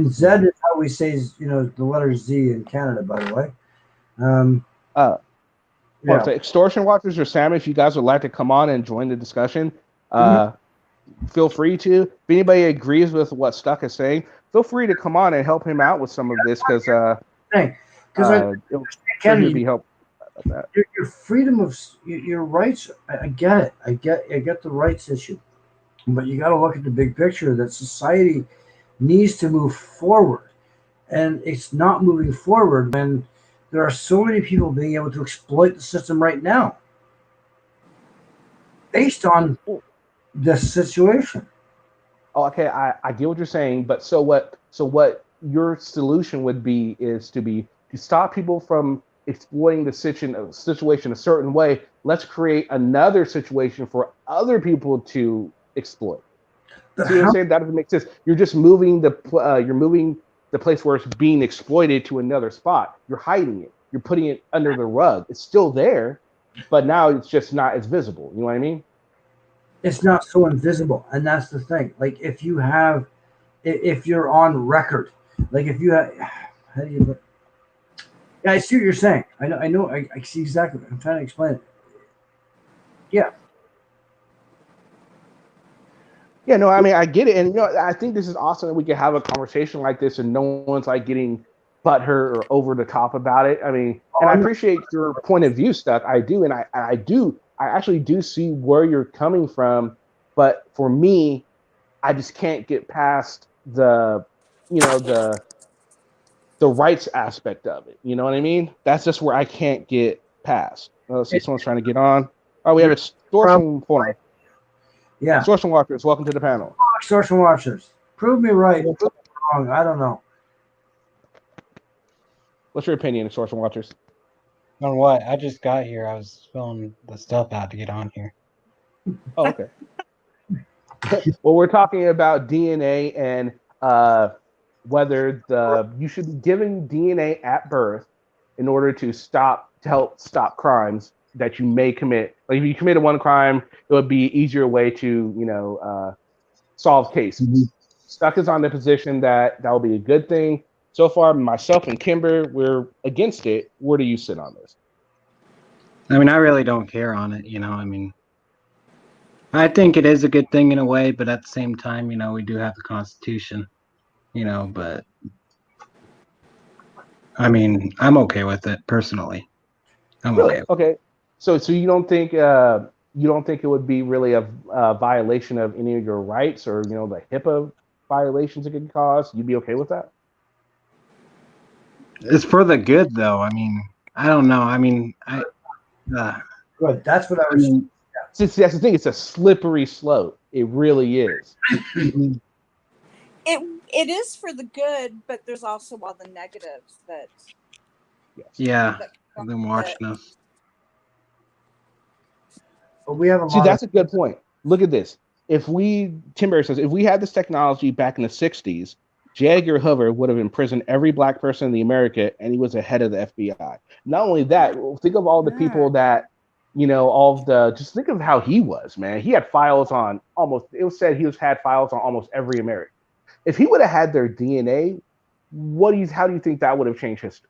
Z is how we say, the letter Z in Canada, by the way. So extortion watchers or Sam, if you guys would like to come on and join the discussion, feel free to. If anybody agrees with what Stuck is saying, feel free to come on and help him out with some of this because it'll be helpful. Your freedom of your rights, I get it. I get the rights issue, but you got to look at the big picture that society needs to move forward, and it's not moving forward when there are so many people being able to exploit the system right now based on this situation. Okay, I get what you're saying, but so what your solution would be is to stop people from exploiting the situation a certain way. Let's create another situation for other people to exploit. See what I'm saying? That doesn't make sense. You're just moving the place where it's being exploited to another spot. You're hiding it. You're putting it under the rug. It's still there, but now it's just not as visible. You know what I mean? It's not so invisible, and that's the thing. Like if you're on record, like if you have, how do you? Yeah, I see what you're saying. I know. I see exactly. I'm trying to explain it. Yeah. Yeah, no, I mean, I get it. And, I think this is awesome that we can have a conversation like this and no one's like getting butthurt or over the top about it. I mean, and I appreciate your point of view, Stuck. I do. And I actually do see where you're coming from. But for me, I just can't get past the rights aspect of it. You know what I mean? That's just where I can't get past. Let's see, someone's trying to get on. Oh, we have extortion. Hold on. Yeah. Extortion watchers, welcome to the panel. Extortion watchers, prove me right, prove me wrong. I don't know. What's your opinion, extortion watchers? On what? I just got here. I was filling the stuff out to get on here. Oh, okay. Well, we're talking about DNA and whether you should be given DNA at birth in order to help stop crimes that you may commit. Like if you committed one crime, it would be easier way to solve cases. Stuck is on the position that will be a good thing. So far, myself and Kimber, we're against it. Where do you sit on this? I mean, I really don't care on it. I mean, I think it is a good thing in a way, but at the same time, we do have the Constitution. But I mean, I'm okay with it personally. I'm Really? okay. Okay. So you don't think it would be really a violation of any of your rights, or the HIPAA violations it could cause? You'd be okay with that? It's for the good, though. I mean, I don't know. I mean, Good. That's what I I was. mean, That's the thing. It's a slippery slope. It really is. It is for the good, but there's also all the negatives that. Yes. yeah, that I've been watching this. But we have a See, lot that's of. a good point. Look at this. Timber says, if we had this technology back in the 60s, J. Edgar Hoover would have imprisoned every black person in the America, and he was the head of the FBI. Not only that, think of all the people that, just think of how he was, man. He had files on it was said he had files on almost every American. If he would have had their DNA, how do you think that would have changed history?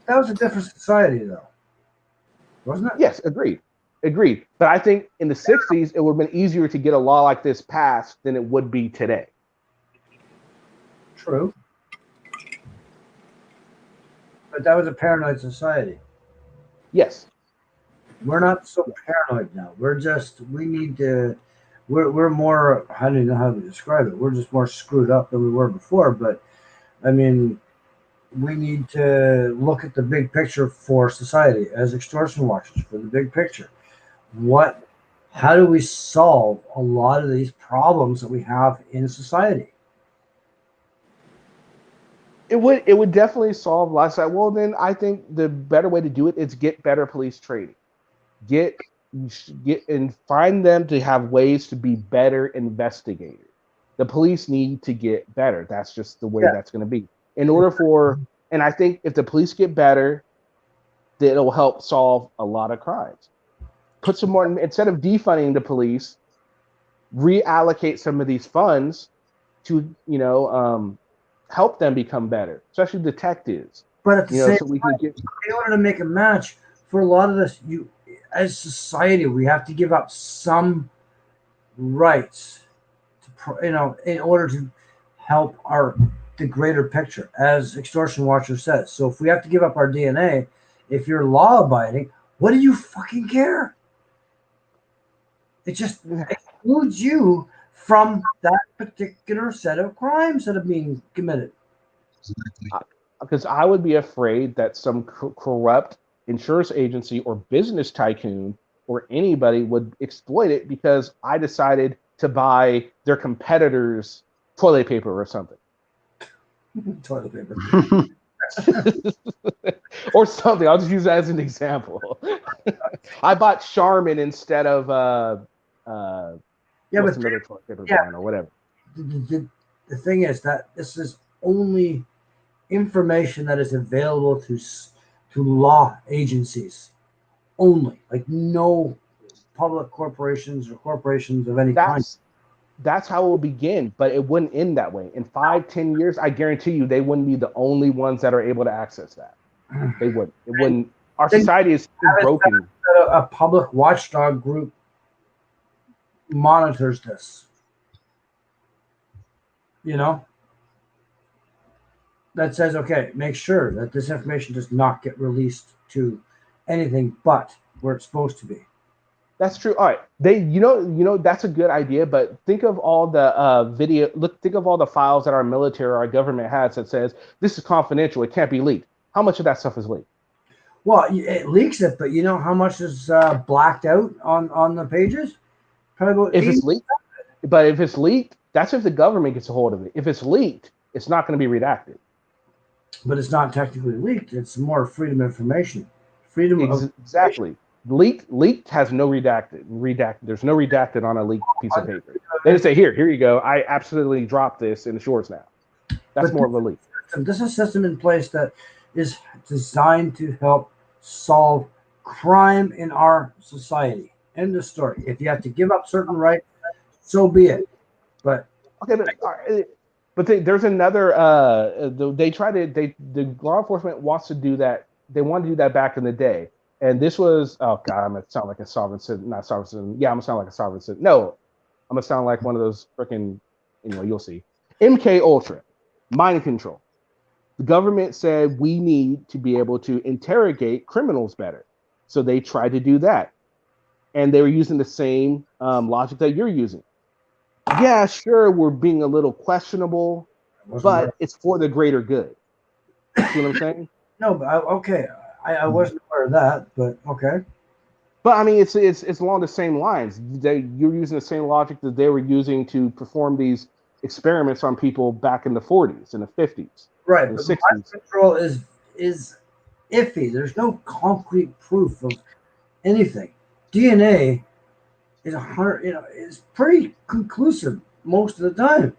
That was a different society, though, wasn't it? Yes, agreed. But I think in the 60s, it would have been easier to get a law like this passed than it would be today. True. But that was a paranoid society. Yes. We're not so paranoid now. We need to, we're more, I don't know how to describe it. We're just more screwed up than we were before. But I mean, we need to look at the big picture for society as extortion watchers for the big picture. How do we solve a lot of these problems that we have in society? It would definitely solve lots of. Well, then I think the better way to do it is get better police training. Get and find them to have ways to be better investigators. The police need to get better. That's just the way that's going to be. And I think if the police get better, that it'll help solve a lot of crimes. Put some more, instead of defunding the police, reallocate some of these funds to help them become better, especially detectives. But at the same so we time, can get. in order to make a match for a lot of this, as society, we have to give up some rights to, in order to help the greater picture, as Extortion Watcher says. So if we have to give up our DNA, if you're law abiding, what do you fucking care? It just excludes you from that particular set of crimes that are being committed. Because I would be afraid that some corrupt insurance agency or business tycoon or anybody would exploit it because I decided to buy their competitors' toilet paper or something. Toilet paper. Or something. I'll just use that as an example. I bought Charmin instead of what's another toilet paper brand or whatever. The thing is that this is only information that is available to law agencies only, like no public corporations or corporations of any kind. That's how it will begin, but it wouldn't end that way. In 5-10 years, I guarantee you they wouldn't be the only ones that are able to access that. They wouldn't. It wouldn't. Our society is too broken. A public watchdog group monitors this. That says, okay, make sure that this information does not get released to anything but where it's supposed to be. That's true. All right, that's a good idea. But think of all the think of all the files that our military or our government has that says this is confidential. It can't be leaked. How much of that stuff is leaked? Well, it leaks it, but you know how much is blacked out on the pages? Probably about if it's leaked. But if it's leaked, that's if the government gets a hold of it. If it's leaked, it's not going to be redacted. But it's not technically leaked. It's more freedom of information. Freedom of exactly. Leaked has no redacted. There's no redacted on a leaked piece of paper. They just say, here you go. I absolutely dropped this in the shorts now. That's more of a leak. There's a system in place that is designed to help solve crime in our society. End of story. If you have to give up certain rights, so be it. But okay, but there's another. The law enforcement wants to do that. They want to do that back in the day, and this was I'm gonna sound like a sovereign citizen, not sovereign citizen. Yeah, I'm gonna sound like a sovereign citizen. No, I'm gonna sound like one of those freaking. Anyway, you'll see. MK Ultra, mind control. The government said we need to be able to interrogate criminals better, so they tried to do that, and they were using the same logic that you're using. Yeah, sure, we're being a little questionable, but it's for the greater good. See what I'm saying? No, but I wasn't aware of that, but okay. But I mean, it's along the same lines. You're using the same logic that they were using to perform these experiments on people back in the 40s and the 50s, Right, the but 60s. mind control is iffy. There's no concrete proof of anything. DNA is is pretty conclusive most of the time,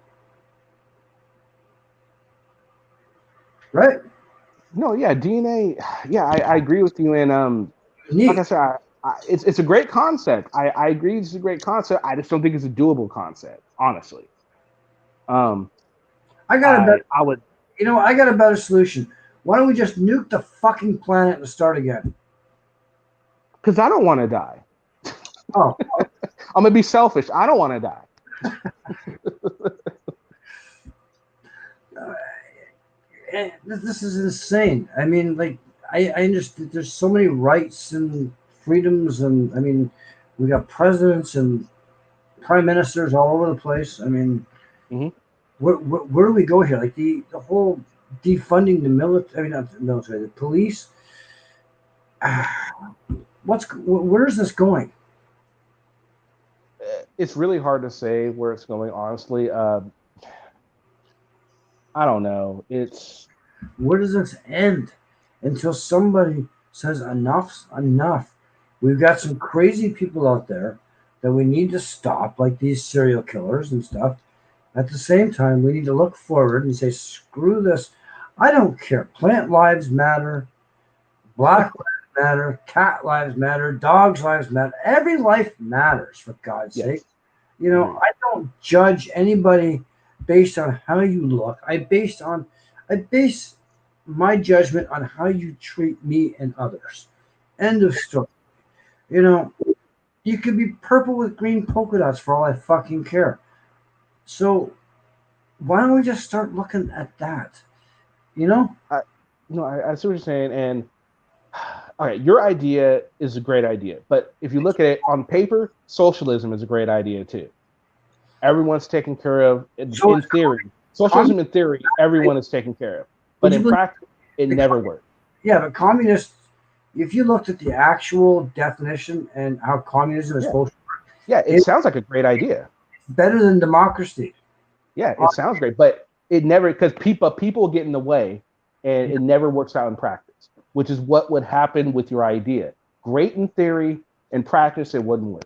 right? No, yeah, DNA. Yeah, I agree with you. And like I said, it's a great concept. I agree, it's a great concept. I just don't think it's a doable concept, honestly. I got a better. I would. I got a better solution. Why don't we just nuke the fucking planet and start again? Because I don't want to die. Oh, I'm gonna be selfish. I don't want to die. This is insane. I mean, like, I understand there's so many rights and freedoms, and I mean, we got presidents and prime ministers all over the place. I mean, where do we go here? Like the whole defunding the military. I mean, not the military, the police. Where's this going? It's really hard to say where it's going, honestly. I don't know. Where does this end? Until somebody says enough's enough. We've got some crazy people out there that we need to stop, like these serial killers and stuff. At the same time, we need to look forward and say, screw this. I don't care. Plant lives matter. Black lives matter. Cat lives matter. Dogs' lives matter. Every life matters, for God's sake. I don't judge anybody based on how you look. I base my judgment on how you treat me and others. End of story. You could be purple with green polka dots for all I fucking care. So why don't we just start looking at that? I see what you're saying, and all right, your idea is a great idea, but if you look at it on paper, socialism is a great idea too. Everyone's taken care of in theory. Socialism in theory, everyone is taken care of, but in practice, it never works. Yeah, but communists. If you looked at the actual definition and how communism is supposed to work, it sounds like a great idea. Better than democracy. Yeah, it sounds great, but it never, because people get in the way, and it never works out in practice, which is what would happen with your idea. Great in theory, in practice, it wouldn't work.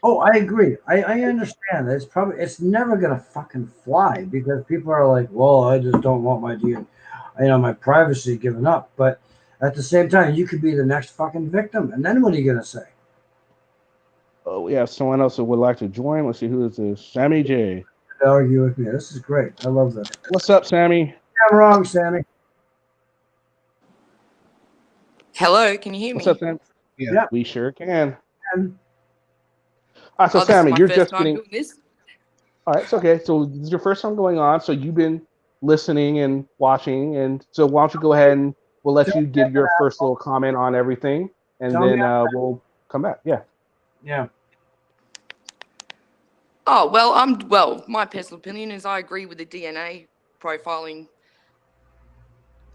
Oh, I agree. I understand. It's never gonna fucking fly because people are like, well, I just don't want my privacy given up. But at the same time, you could be the next fucking victim, and then what are you gonna say? Oh, we have someone else that would like to join. Let's see, who is this? Sammy J. Argue with me. This is great. I love this. What's up, Sammy? I'm wrong, Sammy. Hello, can you hear me? What's up, Sam? Yeah, we sure can. So this Sammy, is my you're first just time getting. doing this. All right, it's okay. So this is your first time going on. So you've been listening and watching, and so why don't you go ahead and we'll let you give your first little comment on everything, and then we'll come back. Yeah. Yeah. Oh, well, my personal opinion is I agree with the DNA profiling.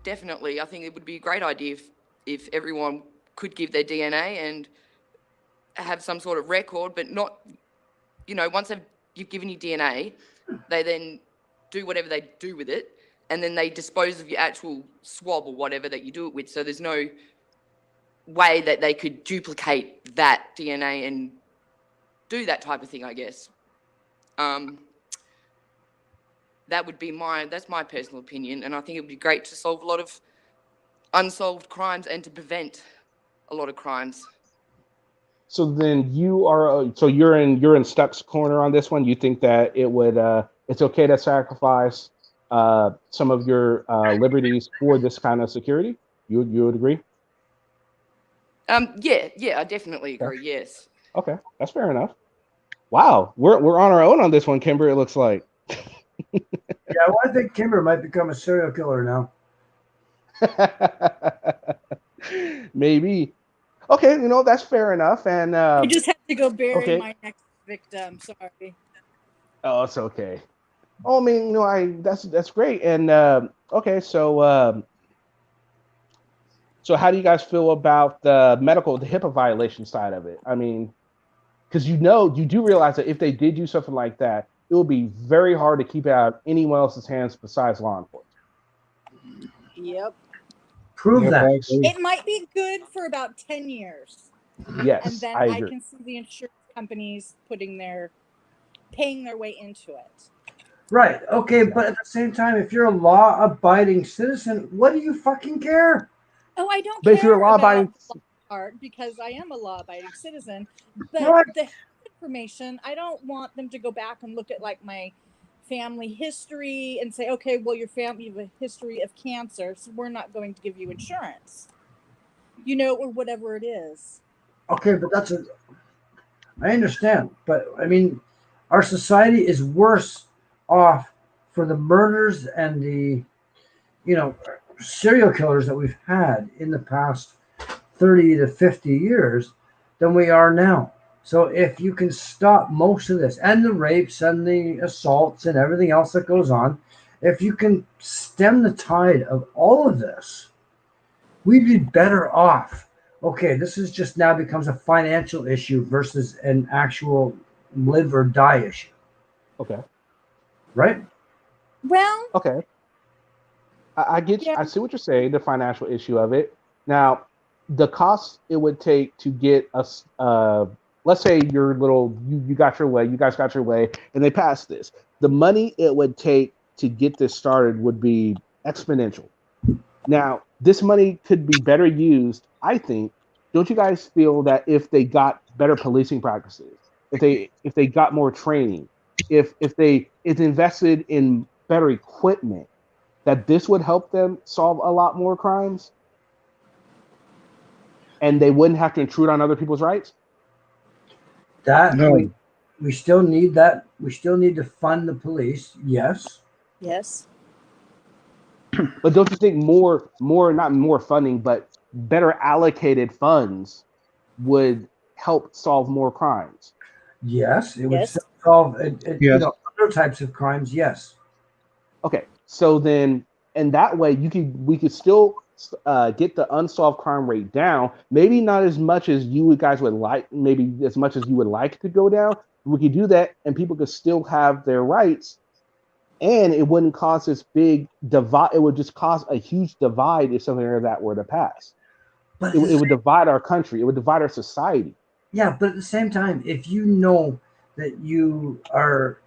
Definitely, I think it would be a great idea if everyone could give their DNA and have some sort of record, but not, once you've given your DNA, they then do whatever they do with it, and then they dispose of your actual swab or whatever that you do it with. So there's no way that they could duplicate that DNA and do that type of thing, I guess. That would be that's my personal opinion, and I think it would be great to solve a lot of unsolved crimes and to prevent a lot of crimes. So then you're in Stuck's corner on this one. You think that it would it's okay to sacrifice some of your liberties for this kind of security? You would agree? Yeah, I definitely agree. Yes. Okay, that's fair enough. Wow, we're on our own on this one, Kimber. It looks like. Yeah, well, I think Kimber might become a serial killer now. Maybe. Okay, that's fair enough. And I just have to go bury okay. my next victim. Sorry. Oh, it's okay. Oh, I mean, that's great. And okay, so how do you guys feel about the HIPAA violation side of it? I mean, because you do realize that if they did do something like that, it would be very hard to keep it out of anyone else's hands besides law enforcement. Yep. Prove that. It might be good for about 10 years. Yes, and then I I agree. can see the insurance companies paying their way into it. Right. Okay, but at the same time, if you're a law-abiding citizen, what do you fucking care? Oh, I don't But if care you're a law-abiding about the part because I am a law-abiding citizen. But Right. the information, I don't want them to go back and look at like my family history and say, okay, well, your family have a history of cancer, so we're not going to give you insurance. Or whatever it is. Okay, but I understand, but I mean, our society is worse off for the murders and the, serial killers that we've had in the past 30 to 50 years than we are now. So if you can stop most of this and the rapes and the assaults and everything else that goes on, if you can stem the tide of all of this, we'd be better off. Okay, this is just now becomes a financial issue versus an actual live or die issue. Okay. Right? Well, okay. I get you. I see what you're saying, the financial issue of it. Now, the cost it would take to get us let's say you got your way, you guys got your way, and they passed this. The money it would take to get this started would be exponential. Now, this money could be better used, I think. Don't you guys feel that if they got better policing practices, if they got more training, if they invested in better equipment, that this would help them solve a lot more crimes? And they wouldn't have to intrude on other people's rights? That we still need that. We still need to fund the police. Yes. Yes. But don't you think more not more funding, but better allocated funds would help solve more crimes? Yes, it would solve other types of crimes. Yes. Okay, so then, and that way we could still get the unsolved crime rate down. Maybe not as much as you guys would like, maybe as much as you would like to go down. We could do that, and people could still have their rights, and it wouldn't cause this big divide. It would just cause a huge divide if something like that were to pass. But it would divide our country. It would divide our society. Yeah, but at the same time, if you know that you are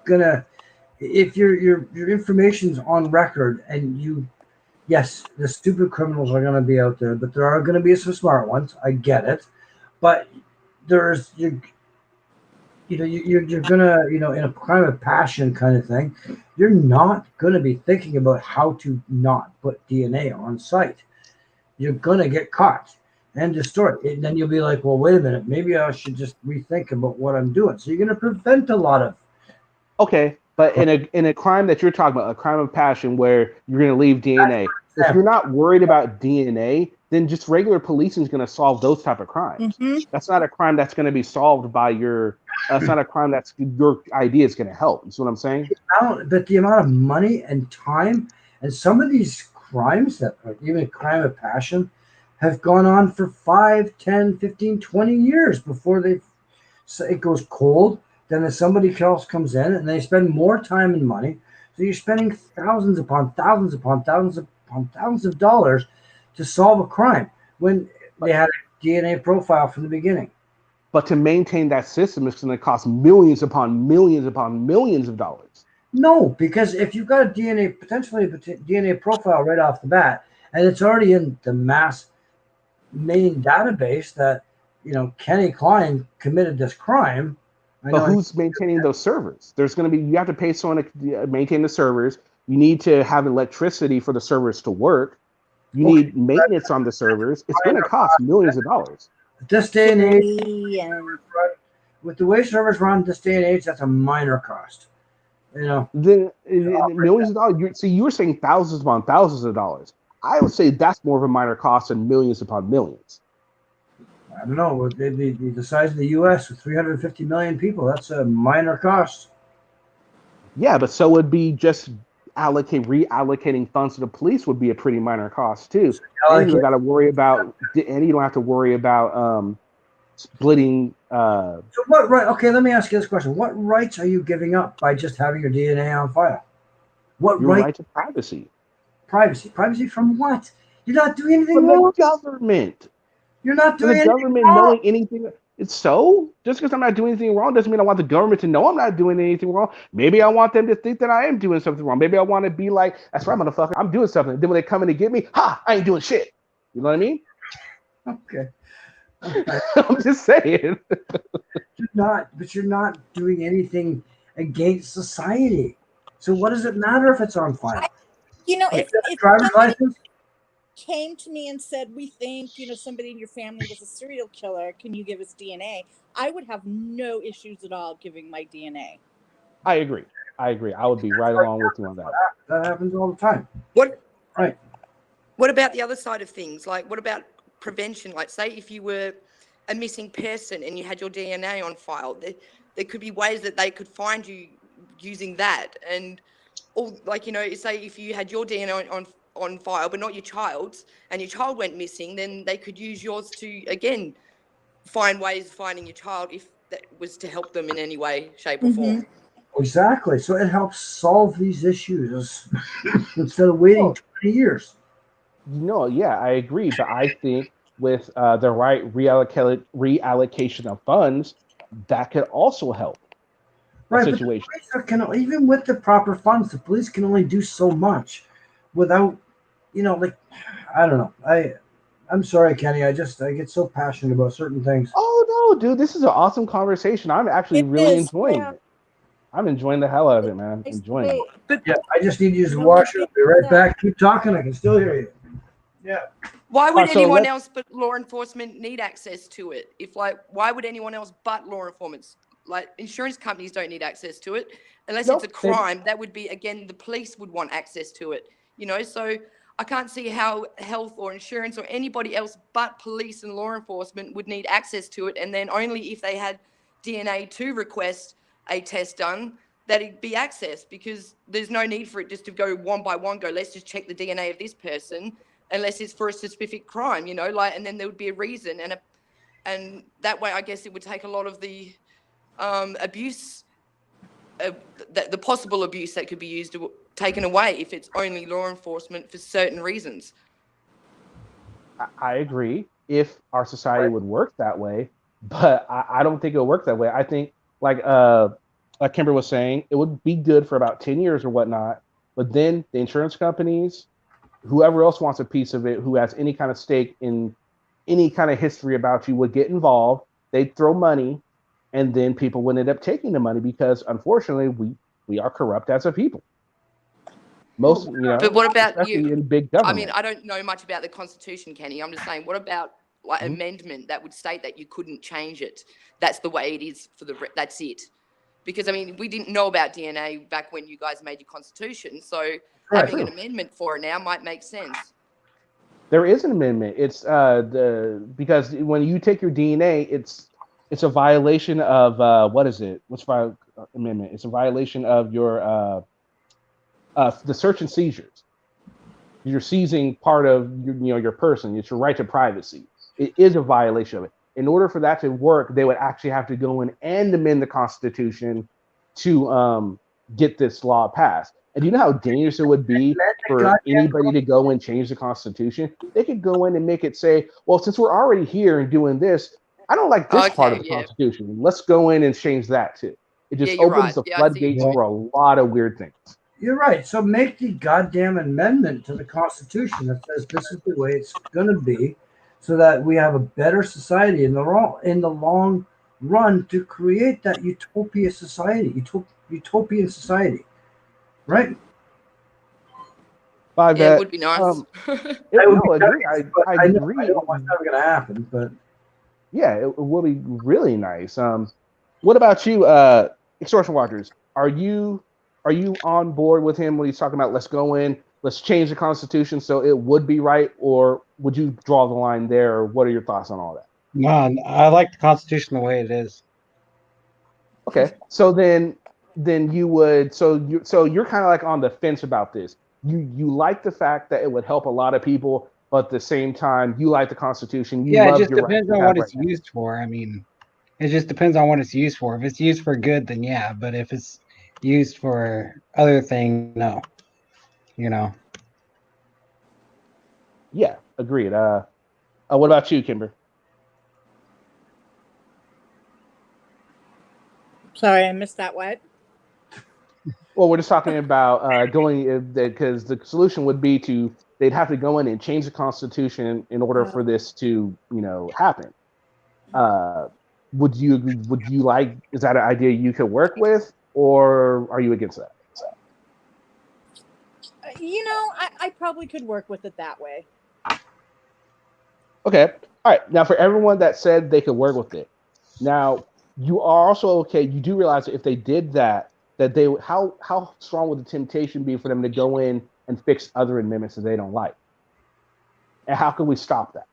gonna, if your information's on record and yes, the stupid criminals are gonna be out there, but there are gonna be some smart ones. I get it, but there's you're gonna in a crime of passion kind of thing, you're not gonna be thinking about how to not put DNA on site. You're gonna get caught and destroyed. And then you'll be like, well, wait a minute, maybe I should just rethink about what I'm doing. So you're gonna prevent a lot of. Okay, but in a crime that you're talking about, a crime of passion where you're gonna leave DNA. If you're not worried about DNA, then just regular policing is gonna solve those type of crimes. Mm-hmm. That's not a crime that's gonna be solved by your. That's not a crime that's your idea is gonna help. You see what I'm saying? But the amount of money and time and some of these crimes that are even crime of passion have gone on for 5, 10, 15, 20 years before it goes cold. Then somebody else comes in and they spend more time and money. So you're spending thousands upon thousands upon thousands upon thousands of dollars to solve a crime. when they had a DNA profile from the beginning. But to maintain that system is going to cost millions upon millions upon millions of dollars. No, because if you've got a DNA profile right off the bat, and it's already in the mass main database that Kenny Klein committed this crime. But who's maintaining those servers? There's going to be, you have to pay someone to maintain the servers. You need to have electricity for the servers to work. You need maintenance on the servers. It's going to cost millions of dollars. This day and age, with the way servers run this day and age, that's a minor cost. Then millions of dollars. You were saying thousands upon thousands of dollars. I would say that's more of a minor cost than millions upon millions. I don't know. The size of the U.S. with 350 million people, that's a minor cost. Yeah, but so would be just reallocating funds to the police would be a pretty minor cost too. And you got to worry about, and you don't have to worry about splitting. So what right? Okay, let me ask you this question: what rights are you giving up by just having your DNA on file? What right to privacy? Privacy from what? You're not doing anything from wrong. The government. You're not doing the government wrong. Knowing anything. It's so just because I'm not doing anything wrong doesn't mean I want the government to know I'm not doing anything wrong. Maybe I want them to think that I am doing something wrong. Maybe I want to be like, that's right, motherfucker, I'm doing something. Then when they come in to get me, I ain't doing shit. You know what I mean? Okay. I'm just saying. You're not doing anything against society. So what does it matter if it's on file? If driver's license came to me and said, we think, somebody in your family was a serial killer, can you give us DNA? I would have no issues at all giving my DNA. I agree. I would be right along with you on that. That happens all the time. What about the other side of things? Like, what about prevention? Like, say if you were a missing person and you had your DNA on file, there could be ways that they could find you using that. And, say if you had your DNA on file, but not your child's, and your child went missing, then they could use yours to, again, find ways of finding your child if that was to help them in any way, shape, or form. Exactly. So it helps solve these issues instead of waiting 20 years. Yeah, I agree. But I think with the right reallocation of funds, that could also help right, situation. But even with the proper funds, the police can only do so much without, I don't know. I'm sorry, Kenny. I get so passionate about certain things. Oh no, dude, this is an awesome conversation. I'm actually really enjoying it. I'm enjoying the hell out of it, man. Enjoying it. But yeah, I just need to use the washer. I'll be right back. Keep talking. I can still hear you. Yeah. Why would anyone else but law enforcement need access to it? Why would anyone else but law enforcement? Like, insurance companies don't need access to it unless it's a crime. That would be, again, the police would want access to it. So I can't see how health or insurance or anybody else but police and law enforcement would need access to it, and then only if they had DNA to request a test done that it'd be accessed, because there's no need for it just to go one by one, let's just check the DNA of this person, unless it's for a specific crime, and then there would be a reason, and that way I guess it would take a lot of the abuse, the possible abuse that could be used taken away if it's only law enforcement for certain reasons. I agree if our society would work that way, but I don't think it'll work that way. I think like Kimber was saying, it would be good for about 10 years or whatnot, but then the insurance companies, whoever else wants a piece of it, who has any kind of stake in any kind of history about you, would get involved. They'd throw money, and then people would end up taking the money because, unfortunately, we are corrupt as a people. Most, But what about you? In big government. I mean, I don't know much about the Constitution, Kenny. I'm just saying, what about amendment that would state that you couldn't change it? That's the way it is that's it. Because, I mean, we didn't know about DNA back when you guys made your Constitution. So having an amendment for it now might make sense. There is an amendment. It's because when you take your DNA, it's a violation of what is it? What's amendment? It's a violation of your the search and seizures. You're seizing part of your person. It's your right to privacy. It is a violation of it. In order for that to work, they would actually have to go in and amend the Constitution to get this law passed. And do you know how dangerous it would be for goddamn anybody to go and change the Constitution? They could go in and make it say, well, since we're already here and doing this, I don't like this part of the Okay, yeah. Constitution. Let's go in and change that too. It Yeah, just you're opens right. the Yeah, I see floodgates what you for a lot of weird things. You're right. So make the goddamn amendment to the Constitution that says this is the way it's going to be, so that we have a better society in the long run to create that utopian society, right? By Yeah, it that, would be nice. It would no, be agree. nice, I but I know agree. what's never going to happen. But Yeah, it will be really nice. What about you, Extortion Watchers? Are you on board with him when he's talking about let's go in, let's change the Constitution so it would be right, or would you draw the line there? Or what are your thoughts on all that? No, I like the Constitution the way it is. Okay, so then you would so you're kind of like on the fence about this. You like the fact that it would help a lot of people, but at the same time you like the Constitution. You Yeah, it love just your right depends to on have what right it's now. used for. I mean, it just depends on what it's used for. If it's used for good, then yeah. But if it's used for other things, no. You know. Yeah, agreed. What about you, Kimber? Sorry, I missed that. What? Well, we're just talking about going because the solution would be they'd have to go in and change the Constitution in order for this to happen. Would you like, is that an idea you could work with, or are you against that? I probably could work with it that way. Okay. All right. Now, for everyone that said they could work with it, now you are also okay. You do realize that if they did that, they how strong would the temptation be for them to go in and fix other amendments that they don't like, and how can we stop that?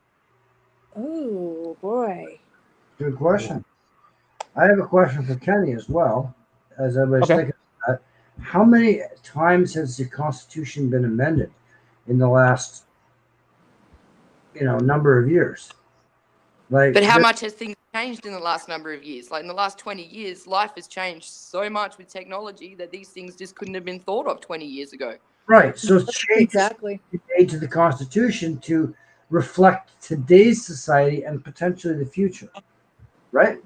Oh boy. good question. I have a question for Kenny as well, as everybody's Okay. thinking about that. How many times has the Constitution been amended in the last, number of years? Like, But how much has things changed in the last number of years? Like in the last 20 years, life has changed so much with technology that these things just couldn't have been thought of 20 years ago. right? So changes Exactly. made to the Constitution to reflect today's society and potentially the future, right?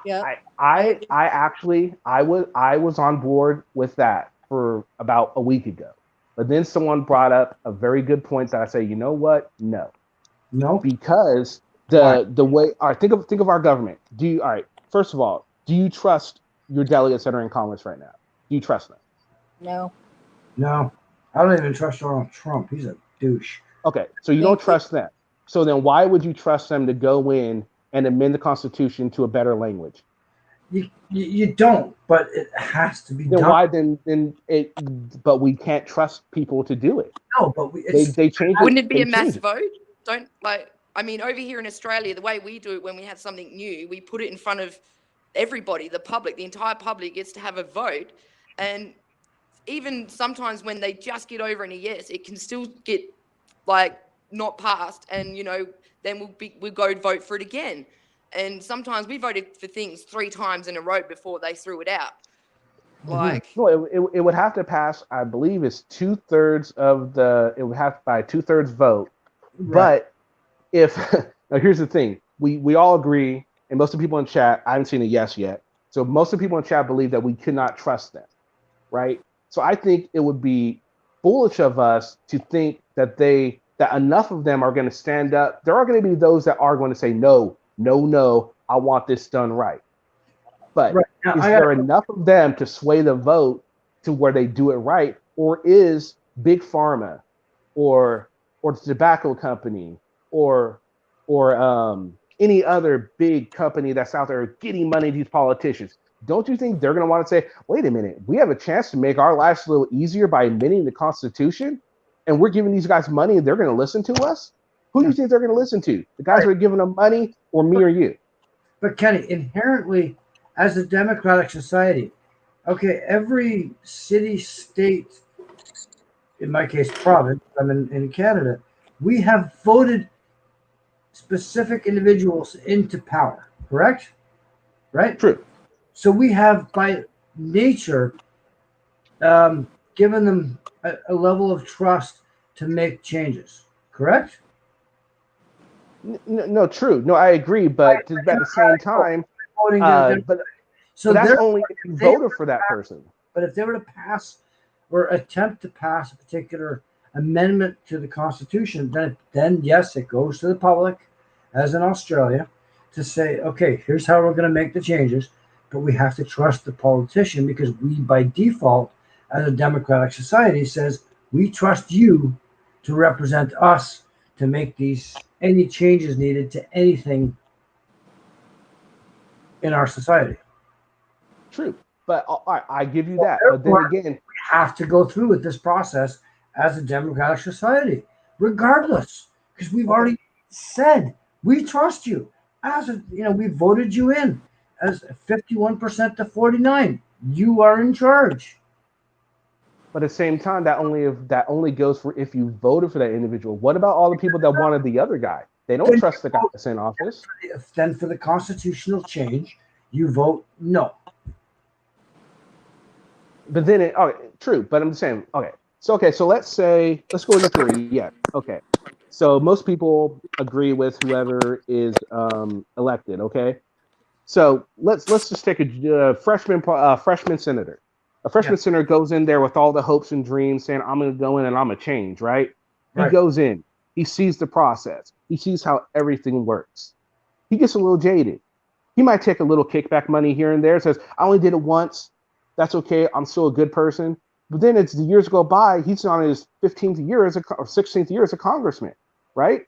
Yeah. I was on board with that for about a week ago, but then someone brought up a very good point that I say, you know what? No, because the way. All right, think of our government. All right? First of all, do you trust your delegates that are in Congress right now? Do you trust them? No. No, I don't even trust Donald Trump. He's a douche. Okay, so you don't trust them. So then why would you trust them to go in and amend the Constitution to a better language? You don't, but it has to be then done. Why then it? But we can't trust people to do it. No, but they change it. Wouldn't it be a mass it. vote? I mean, over here in Australia, the way we do it when we have something new, we put it in front of everybody, the public, the entire public gets to have a vote. And even sometimes when they just get over in a yes, it can still get not passed. And, then we'll go vote for it again. And sometimes we voted for things 3 times in a row before they threw it out. No, it would have to pass. I believe it's 2/3 of the. It would have to by 2/3 vote. Right. But if now here's the thing, we all agree, and most of the people in chat, I haven't seen a yes yet. So most of the people in chat believe that we could not trust them, right? So I think it would be foolish of us to think that enough of them are going to stand up. There are going to be those that are going to say no, I want this done right. But is there enough of them to sway the vote to where they do it right, or is Big Pharma, or the tobacco company, or any other big company that's out there getting money to these politicians? Don't you think they're going to want to say, wait a minute, we have a chance to make our lives a little easier by amending the Constitution, and we're giving these guys money and they're going to listen to us? Who do you think they're going to listen to? The guys who are giving them money, or me or you? But Kenny, inherently, as a democratic society, okay, every city, state, in my case, province, I'm in Canada, we have voted specific individuals into power, correct? Right? True. So we have, by nature, given them a level of trust to make changes. Correct? No, true. No, I agree. But at the same time, Voting but so that's they're- only if you they voted for that person. But if they were to pass or attempt to pass a particular amendment to the Constitution, then yes, it goes to the public, as in Australia, to say, okay, here's how we're going to make the changes, but we have to trust the politician because we, by default, as a democratic society, says we trust you to represent us to make any changes needed to anything in our society. True, but I give you that. But then Therefore, again, we have to go through with this process as a democratic society, regardless, because we've already said we trust you. We voted you in as 51% to 49. You are in charge. but at the same time, that only goes for if you voted for that individual. What about all the people that wanted the other guy? They don't trust the guy that's in office. Then for the constitutional change, you vote no. But then true. But I'm saying, so let's go into theory. Yeah. Okay. So most people agree with whoever is elected. Okay. So let's just take a freshman senator. A freshman senator goes in there with all the hopes and dreams, saying, "I'm going to go in and I'm going to change." Right? He goes in. He sees the process. He sees how everything works. He gets a little jaded. He might take a little kickback money here and there. Says, "I only did it once. That's okay. I'm still a good person." But then as the years go by, he's on his 15th year or 16th year as a congressman, right?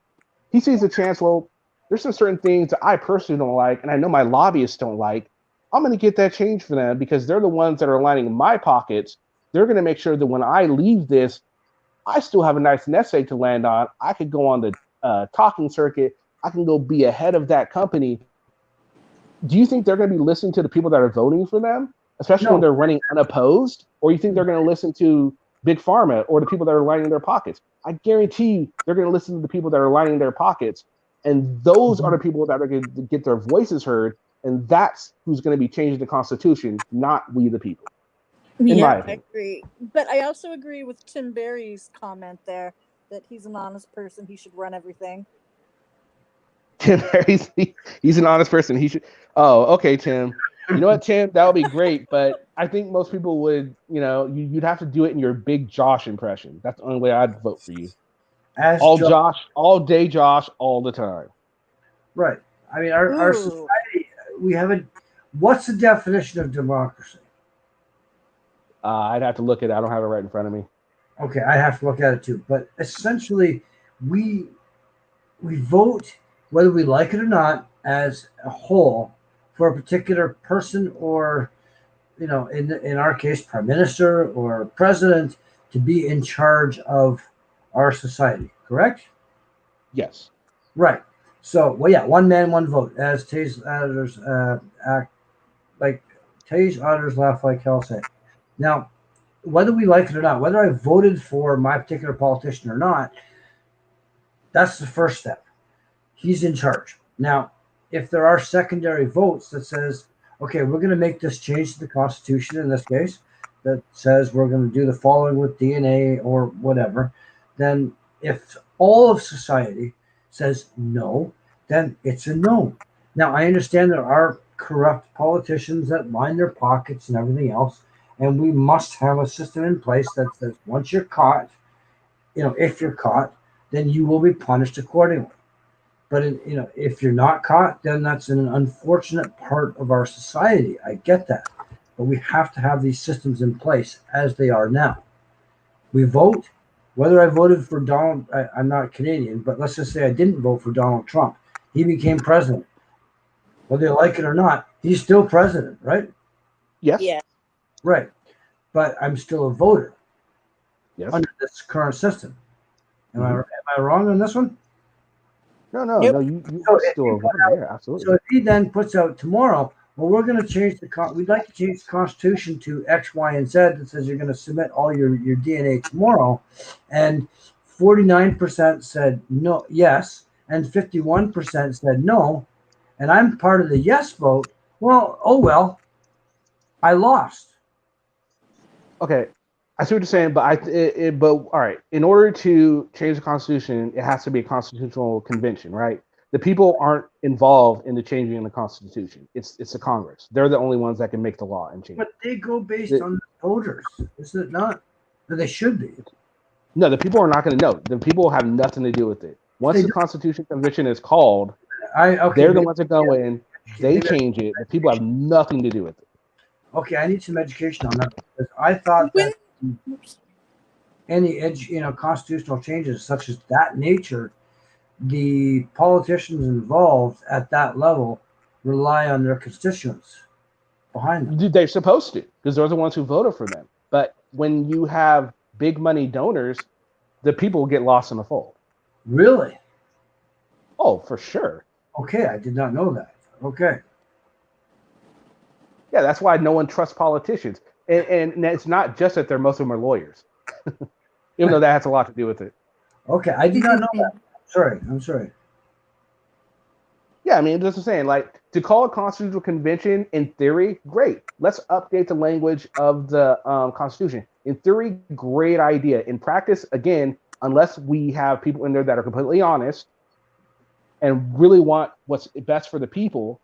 He sees a chance. Well, there's some certain things that I personally don't like, and I know my lobbyists don't like. I'm going to get that change for them because they're the ones that are lining my pockets. They're going to make sure that when I leave this, I still have a nice nest egg to land on. I could go on the talking circuit. I can go be ahead of that company. Do you think they're going to be listening to the people that are voting for them, especially when they're running unopposed? Or you think they're going to listen to Big Pharma or the people that are lining their pockets? I guarantee you they're going to listen to the people that are lining their pockets. And those are the people that are going to get their voices heard. And that's who's going to be changing the Constitution, not we the people. In my opinion. I agree. But I also agree with Tim Berry's comment there that he's an honest person. He should run everything. Tim Berry's he's an honest person. He should. Oh, okay, Tim. You know what, Tim? That would be great. But I think most people would, you'd have to do it in your big Josh impression. That's the only way I'd vote for you. Josh, all day Josh, all the time. Right. I mean, our society, what's the definition of democracy? I'd have to look at it. I don't have it right in front of me. Okay, I have to look at it too. But essentially, we vote whether we like it or not as a whole for a particular person or, in our case, prime minister or president to be in charge of our society. Correct? Yes. Right. So, one man, one vote, as Tay's auditors Tay's auditors laugh like hell say. Now, whether we like it or not, whether I voted for my particular politician or not, that's the first step. He's in charge. Now, if there are secondary votes that says, okay, we're going to make this change to the Constitution in this case, that says we're going to do the following with DNA or whatever, then if all of society says no, then it's a no. Now, I understand there are corrupt politicians that line their pockets and everything else, and we must have a system in place that says once you're caught, if you're caught, then you will be punished accordingly. But if you're not caught, then that's an unfortunate part of our society. I get that, but we have to have these systems in place as they are now. We vote. Whether I voted for Donald, I'm not Canadian, but let's just say I didn't vote for Donald Trump. He became president. Whether you like it or not, he's still president, right? Yes. Yeah. Right. But I'm still a voter. Yes. Under this current system. Am I wrong on this one? No, Nope. no, you still a voter. Yeah, absolutely. So if he then puts out tomorrow, well, we're going to change we'd like to change the Constitution to X, Y, and Z that says you're going to submit all your DNA tomorrow. And 49% said no, yes, and 51% said no. And I'm part of the yes vote. Well, I lost. Okay. I see what you're saying, but but all right. In order to change the Constitution, it has to be a constitutional convention, right? The people aren't involved in the changing of the Constitution. It's the Congress. They're the only ones that can make the law and change But it. they go based on the voters, is it not? But they should be. No, the people are not going to know. The people have nothing to do with it. Once They the do. Constitution Convention is called, Okay. they're the Maybe, ones that go in. They maybe change it. The people have nothing to do with it. okay. I need some education on that because I thought When that any constitutional changes such as that nature, the politicians involved at that level rely on their constituents behind them. They're supposed to because they're the ones who voted for them. But when you have big money donors, the people get lost in the fold. Really? Oh, for sure. Okay, I did not know that. Okay. Yeah, that's why no one trusts politicians. And it's not just that most of them are lawyers, even though that has a lot to do with it. Okay, I did not know that. Sorry, I'm sorry. Yeah, I mean, that's what I'm saying. Like, to call a constitutional convention, in theory, great. Let's update the language of the Constitution. In theory, great idea. In practice, again, unless we have people in there that are completely honest and really want what's best for the people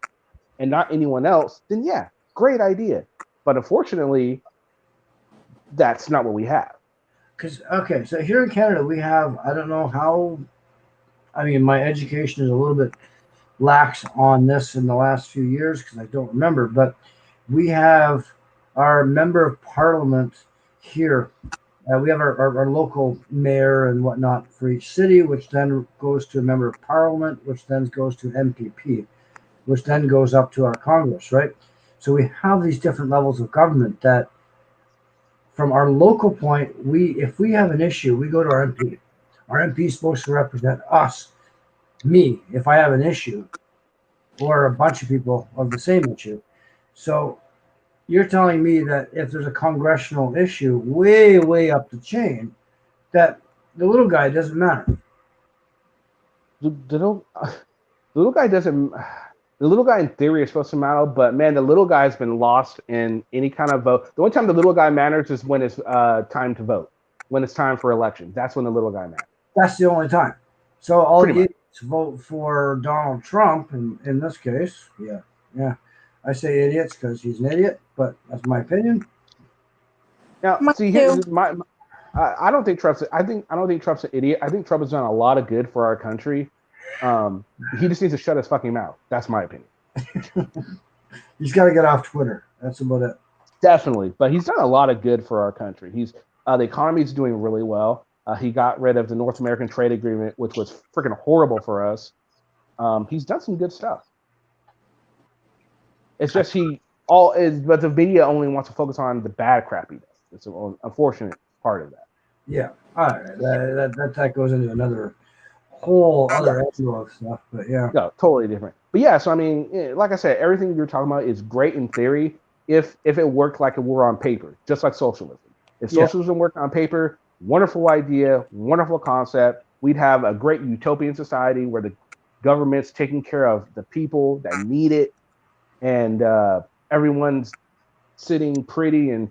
and not anyone else, then yeah, great idea. But unfortunately, that's not what we have. Because okay, so here in Canada we have, I don't know how, I mean, my education is a little bit lax on this in the last few years because I don't remember, but we have our member of parliament here. We have our local mayor and whatnot for each city, which then goes to a member of parliament, which then goes to MPP, which then goes up to our Congress, right? So we have these different levels of government that from our local point, if we have an issue, we go to our MP. Our MP is supposed to represent us, me, if I have an issue, or a bunch of people of the same issue. So you're telling me that if there's a congressional issue way, way up the chain, that the little guy doesn't matter. The little guy doesn't. The little guy in theory is supposed to matter, but man, the little guy has been lost in any kind of vote. The only time the little guy matters is when it's time to vote, when it's time for elections. That's when the little guy matters. That's the only time. So all Pretty the much. idiots vote for Donald Trump in this case. Yeah. I say idiots because he's an idiot, but that's my opinion. Now, Mine see, too. I don't think Trump's. I don't think Trump's an idiot. I think Trump has done a lot of good for our country. He just needs to shut his fucking mouth. That's my opinion. He's got to get off Twitter. That's about it. Definitely, but he's done a lot of good for our country. The economy is doing really well. He got rid of the North American Trade Agreement, which was freaking horrible for us. He's done some good stuff. It's just but the media only wants to focus on the bad crap he does. It's an unfortunate part of that. Yeah. All right. That goes into another whole other angle of stuff, but yeah. No, totally different. But yeah, so I mean, like I said, everything you're talking about is great in theory if it worked like it were on paper, just like socialism. If socialism worked on paper, wonderful idea, wonderful concept. We'd have a great utopian society where the government's taking care of the people that need it, and everyone's sitting pretty and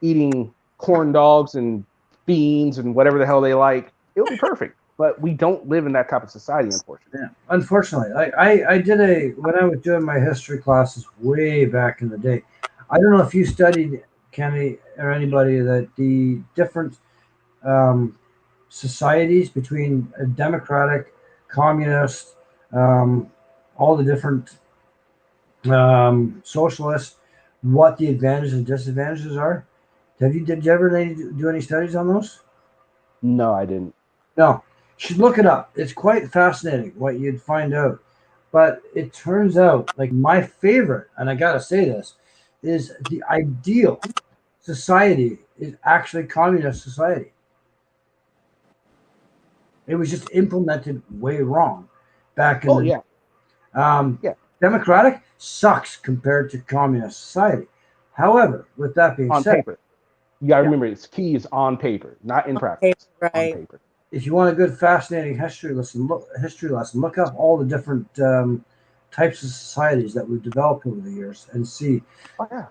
eating corn dogs and beans and whatever the hell they like. It would be perfect. But we don't live in that type of society, unfortunately. Yeah. Unfortunately, I did when I was doing my history classes way back in the day. I don't know if you studied, Kenny, or anybody, that the different societies between a democratic, communist, all the different socialists, what the advantages and disadvantages are. Did you ever do any studies on those? No, I didn't. No. You should look it up. It's quite fascinating what you'd find out. But it turns out, like, my favorite, and I gotta say this, is the ideal society is actually communist society. It was just implemented way wrong back in the yeah. Democratic sucks compared to communist society. However, with that being on said, paper. You gotta remember, its key is on paper, not in practice. Right. On paper. if you want a good, fascinating history lesson, look up all the different types of societies that we've developed over the years and see. Oh, yeah.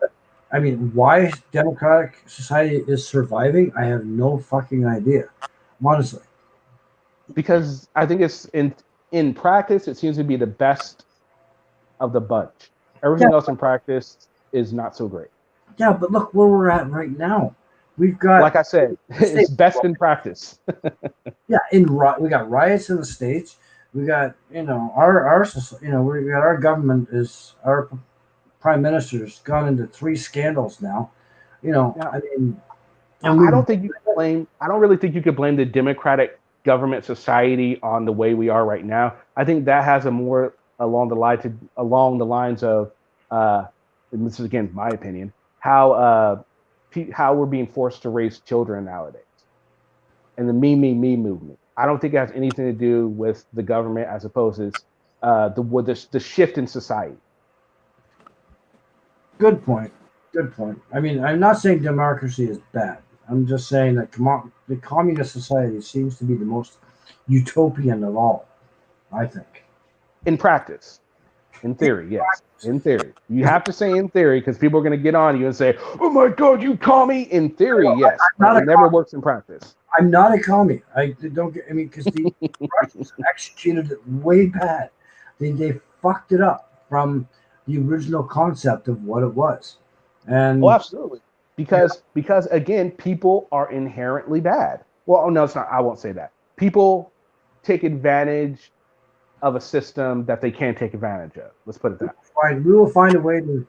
I mean, why democratic society is surviving, I have no fucking idea, honestly. Because I think it's in practice, it seems to be the best of the bunch. Yeah, Everything else in practice is not so great. yeah, but look where we're at right now. We've got, Like I said, it's best in practice. yeah, we got riots in the states. We got, we got our government is our prime minister's gone into 3 scandals now. Now, I mean, I and don't think you can blame. I don't really think you could blame the democratic government society on the way we are right now. I think that has a more along the lines of, and this is again my opinion, how we're being forced to raise children nowadays, and the me movement. I don't think it has anything to do with the government as opposed to the shift in society. good point. Good point. I mean, I'm not saying democracy is bad. I'm just saying that the communist society seems to be the most utopian of all, I think. In practice. In theory, yes. In theory. You have to say in theory because people are going to get on you and say, oh my God, you commie. In theory, yes. But it never works in practice. I'm not a commie. I mean, because the Russians executed it way bad. They fucked it up from the original concept of what it was. And Oh, absolutely. Because again, people are inherently bad. Well, oh, no, it's not. I won't say that. People take advantage of a system that they can't take advantage of. Let's put it that way. we will find a way to,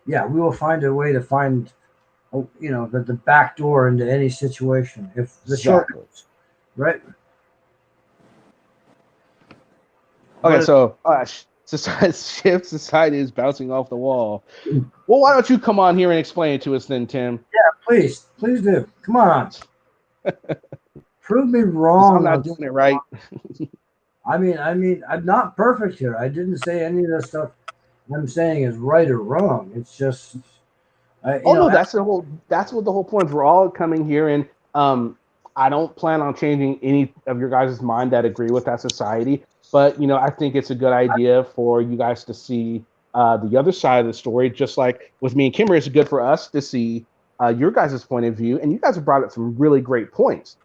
yeah, we will find a way to find, the back door into any situation if the short, right? Okay, so society is bouncing off the wall. Well, why don't you come on here and explain it to us then, Tim? Yeah, please do. Come on. Prove me wrong. I'm not doing it right. I mean, I'm not perfect here. I didn't say any of the stuff I'm saying is right or wrong. It's just, that's what the whole point is. We're all coming here, and I don't plan on changing any of your guys' mind that agree with that society. But I think it's a good idea for you guys to see the other side of the story. Just like with me and Kimber, it's good for us to see your guys' point of view. And you guys have brought up some really great points.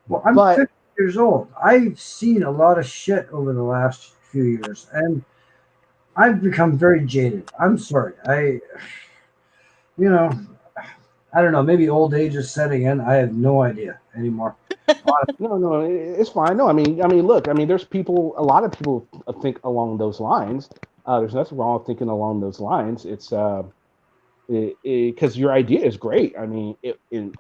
Well, I'm 50 years old. I've seen a lot of shit over the last few years, and I've become very jaded. I'm sorry. I don't know. Maybe old age is setting in. I have no idea anymore. No, it's fine. No, I mean, look, there's a lot of people think along those lines. There's nothing wrong with thinking along those lines. It's because your idea is great. I mean, in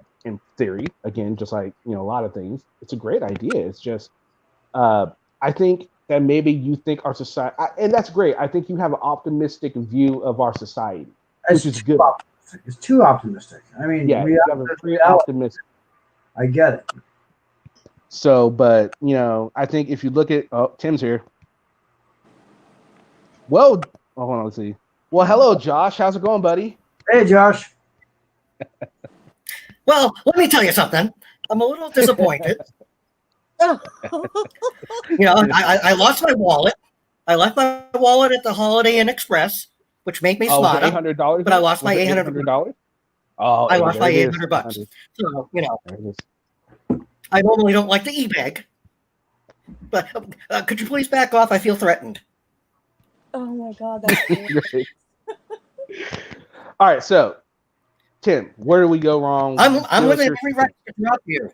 theory, again, just like a lot of things, it's a great idea. It's just, I think that maybe you think our society, and that's great. I think you have an optimistic view of our society, which is good. It's too optimistic. I mean, yeah, you have a pretty optimistic. I get it. So, but I think if you look at Tim's here. Well, hold on, let's see. Well, hello, Josh. How's it going, buddy? Hey, Josh. Well, let me tell you something. I'm a little disappointed. I lost my wallet. I left my wallet at the Holiday Inn Express, which made me smart. $800, but I lost my $800. Oh, I lost my $800. So I normally don't like to e-bag, but could you please back off? I feel threatened. Oh my God, that's great. All right, so Tim, where do we go wrong? I'm within every right to drop you.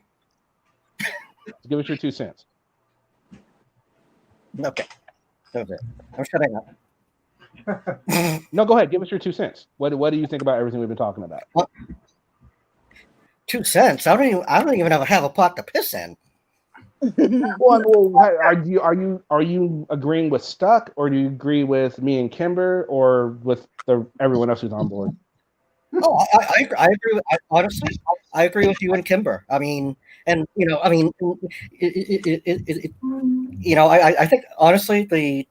Give us your 2 cents. Okay. I'm shutting up. No, go ahead. Give us your 2 cents. What do you think about everything we've been talking about? 2 cents? I don't even have a pot to piss in. Well, are you agreeing with Stuck, or do you agree with me and Kimber, or with everyone else who's on board? Oh, I agree. Honestly, I agree with you and Kimber. I think honestly the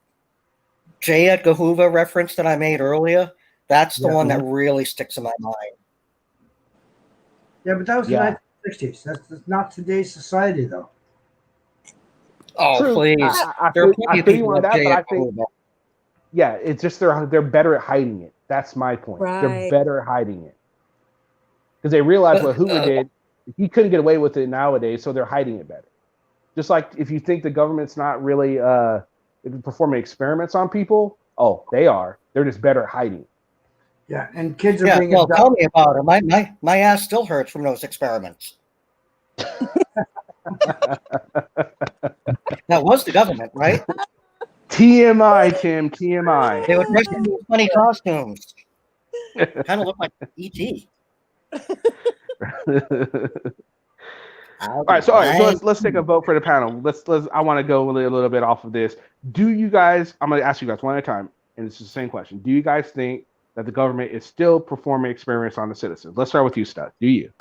J. Edgar Hoover reference that I made earlier, that's the one that really sticks in my mind. Yeah, but that was the 1960s. That's not today's society, though. Oh, true. Please. I feel you on that, but I think, it's just they're better at hiding it. That's my point. Right. They're better at hiding it. because they realized what Hoover did. He couldn't get away with it nowadays, so they're hiding it better. Just like if you think the government's not really performing experiments on people, oh, they are. They're just better at hiding. Yeah, and kids are Yeah, being well, abducted. tell me about it. My ass still hurts from those experiments. That was the government, right? TMI, Tim. TMI. They were dressed in these funny costumes. Kind of look like E.T. All right, so let's take a vote for the panel. Let's I want to go a little bit off of this. Do you guys? I'm going to ask you guys one at a time, and it's the same question. Do you guys think that the government is still performing experiments on the citizens? Let's start with you, Stud. Do you?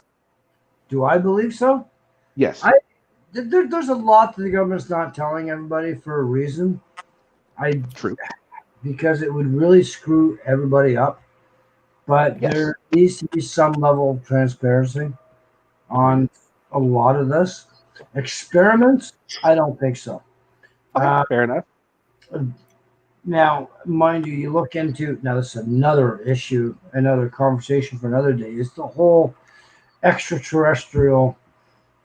Do I believe so? Yes. There's a lot that the government's not telling everybody for a reason. True. Because it would really screw everybody up. But there needs to be some level of transparency on a lot of this. Experiments, I don't think so. Okay, fair enough. Now, mind you, you look into, now this is another issue, another conversation for another day, is the whole extraterrestrial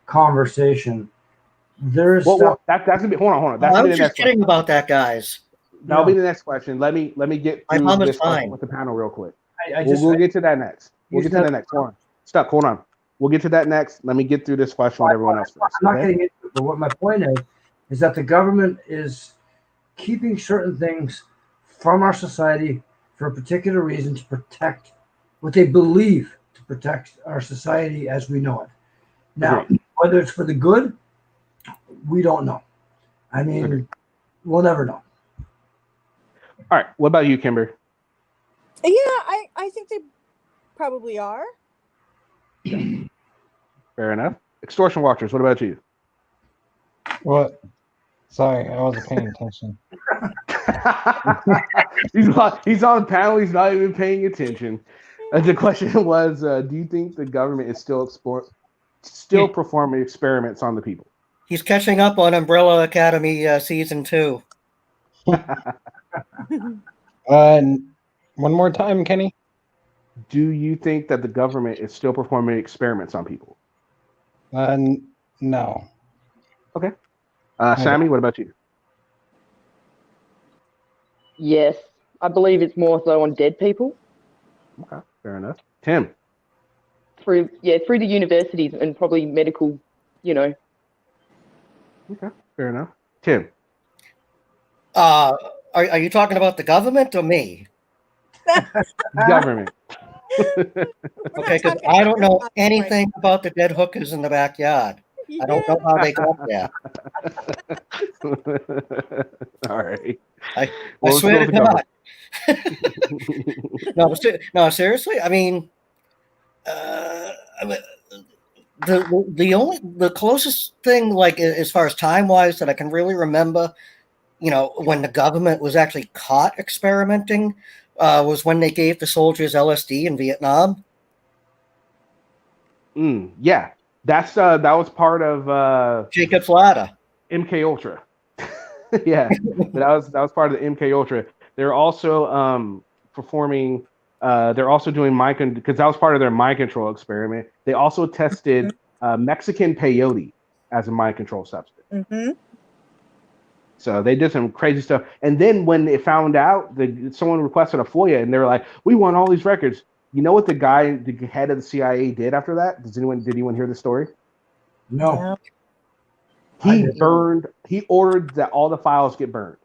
conversation. There is stuff. That's gonna be, hold on. That's I gonna be was the just next kidding question. about that, guys. That'll be the next question. Let me get through this question fine. with the panel real quick. We'll get to that next. We'll get to that next. Hold on. Hold on. We'll get to that next. Let me get through this question with everyone else first. I'm not getting into it, but what my point is that the government is keeping certain things from our society for a particular reason, to protect what they believe to protect our society as we know it. Now, whether it's for the good, we don't know. I mean, we'll never know. All right. What about you, Kimber? Yeah, I think they probably are. Fair enough. Extortion watchers, what about you? What? Sorry, I wasn't paying attention. He's on panel. He's not even paying attention. The question was, do you think the government is still performing experiments on the people? He's catching up on Umbrella Academy season 2. One more time, Kenny. Do you think that the government is still performing experiments on people? No. Okay. Sammy, what about you? Yes, I believe it's more so on dead people. Okay, fair enough. Tim? Through the universities and probably medical, Okay, fair enough. Tim? Are you talking about the government or me? Government. Okay, because I don't know anything about the dead hookers in the backyard. I don't know how they got there. All right. I swear to God. No, seriously. I mean, the closest thing, like as far as time wise, that I can really remember, when the government was actually caught experimenting, was when they gave the soldiers LSD in Vietnam. Yeah, that was part of Jacob's Ladder. MK Ultra. Yeah, that was part of the MK Ultra. They're also performing. They're also doing because that was part of their mind control experiment. They also tested Mexican peyote as a mind control substance. Mm-hmm. So they did some crazy stuff. And then when they found out, someone requested a FOIA, and they were like, "We want all these records." You know what the head of the CIA did after that? Did anyone hear the story? No. He ordered that all the files get burned.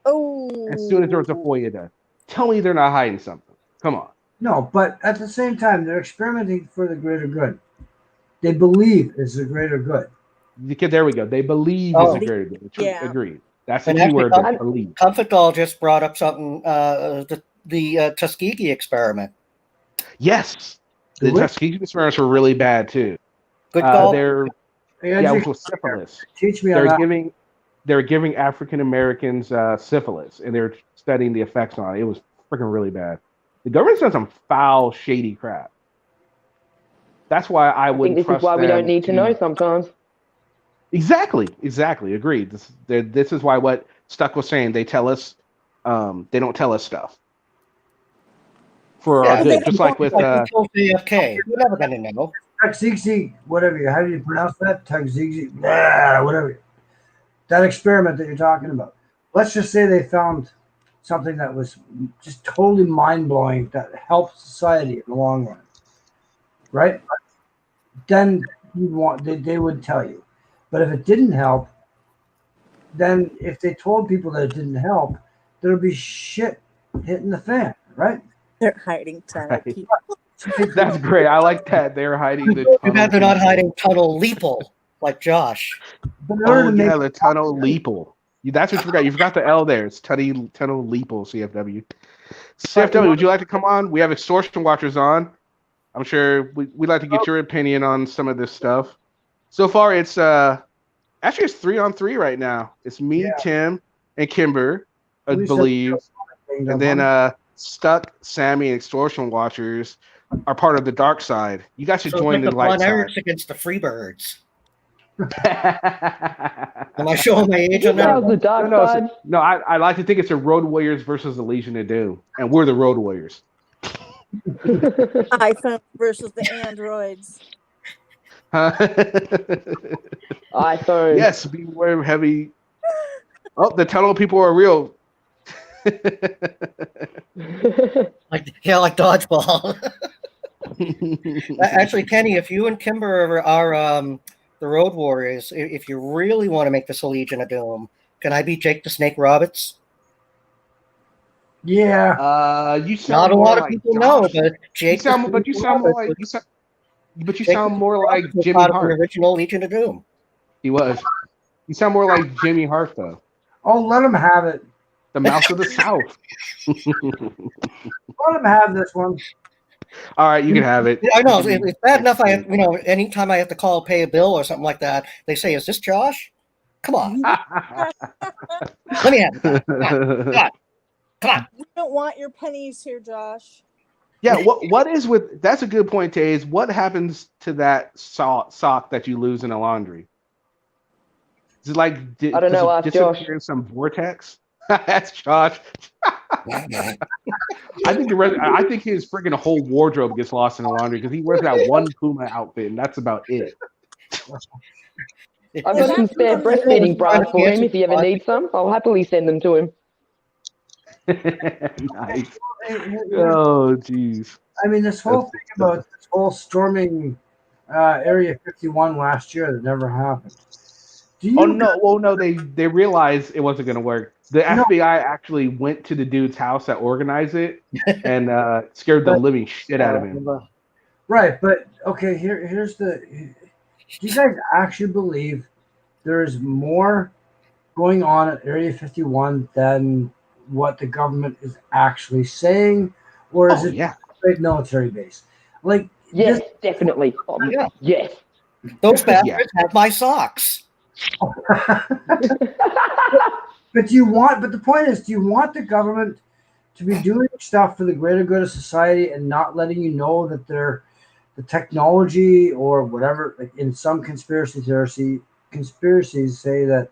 Oh. As soon as there was a FOIA done. Tell me they're not hiding something. Come on. No, but at the same time, they're experimenting for the greater good. They believe it's the greater good. There we go. They believe it's a greater good. Yeah. Agreed. That's the key word. Believe. Comfort Doll just brought up something. The Tuskegee experiment. Yes, the Tuskegee experiments were really bad too. Good call. Which was syphilis. Teach me on that. They're giving African Americans syphilis, and they're studying the effects on it. It was freaking really bad. The government's done some foul, shady crap. That's why I wouldn't trust them. This is why we don't need to know sometimes. Exactly. Agreed. This is why what Stuck was saying. They tell us, they don't tell us stuff. for Yeah, our good, just like with like who killed JFK. You're never gonna know. Tuskegee, whatever. How do you pronounce that? Tuskegee, whatever. That experiment that you're talking about. Let's just say they found something that was just totally mind blowing that helped society in the long run, right? Then they would tell you. But if it didn't help, then if they told people that it didn't help, there'd be shit hitting the fan, right? They're hiding tunnel Right. people. That's great. I like that. They're hiding the Too tunnel. bad they're not people. hiding tunnel leeple like Josh. But in order Oh to make yeah, the tunnel leeple. That's what you forgot. You forgot the L there. It's tunnel leeple. CFW. CFW, would you like to come on? We have extortion watchers on. I'm sure we'd like to get your opinion on some of this stuff. So far, it's actually it's 3-on-3 right now. It's me, Tim, and Kimber, I believe, and then Stuck, Sammy, and extortion watchers are part of the dark side. You guys should So join it's the like the light Von side. Erichs against the Freebirds. Am I showing my age on How's that? the dark side? No, I like to think it's a Road Warriors versus the Legion of Doom, and we're the Road Warriors. iPhone versus the androids. iPhone. Yes, beware heavy. Oh, the tunnel people are real. Like dodgeball. Actually, Kenny, if you and Kimber are the Road Warriors, if you really want to make this a Legion of Doom, can I be Jake the Snake Roberts? Yeah. You sound Not a more lot of like people Josh. know, but Jake. You sound more like Jimmy part of Hart. the original Legion of Doom. He was. You sound more like Jimmy Hart though. Oh, let him have it. The Mouse of the South. Let him have this one. All right, you can have it. I know it's bad enough. Anytime I have to call, pay a bill or something like that, they say, "Is this Josh?" Come on, let me have it. Come on. We don't want your pennies here, Josh. Yeah, what is with that's a good point, Taze. What happens to that sock that you lose in a laundry? Is it like I don't know, ask Josh. Disappear in some vortex? That's Josh. I think his freaking whole wardrobe gets lost in the laundry because he wears that one Puma outfit and that's about it. I've got some spare breastfeeding bras for him if he ever needs some. I'll happily send them to him. Nice. Oh, jeez. I mean, this whole thing about this whole storming Area 51 last year that never happened. No, they realized it wasn't going to work. The FBI actually went to the dude's house that organized it and scared the living shit out of him. Right, but okay, here's the. Do you guys actually believe there's more going on at Area 51 than what the government is actually saying, or is it a great military base? Like, yes, definitely. Yeah. Yes, those bastards have my socks. But the point is, do you want the government to be doing stuff for the greater good of society and not letting you know that they're the technology or whatever? Like in some conspiracies say that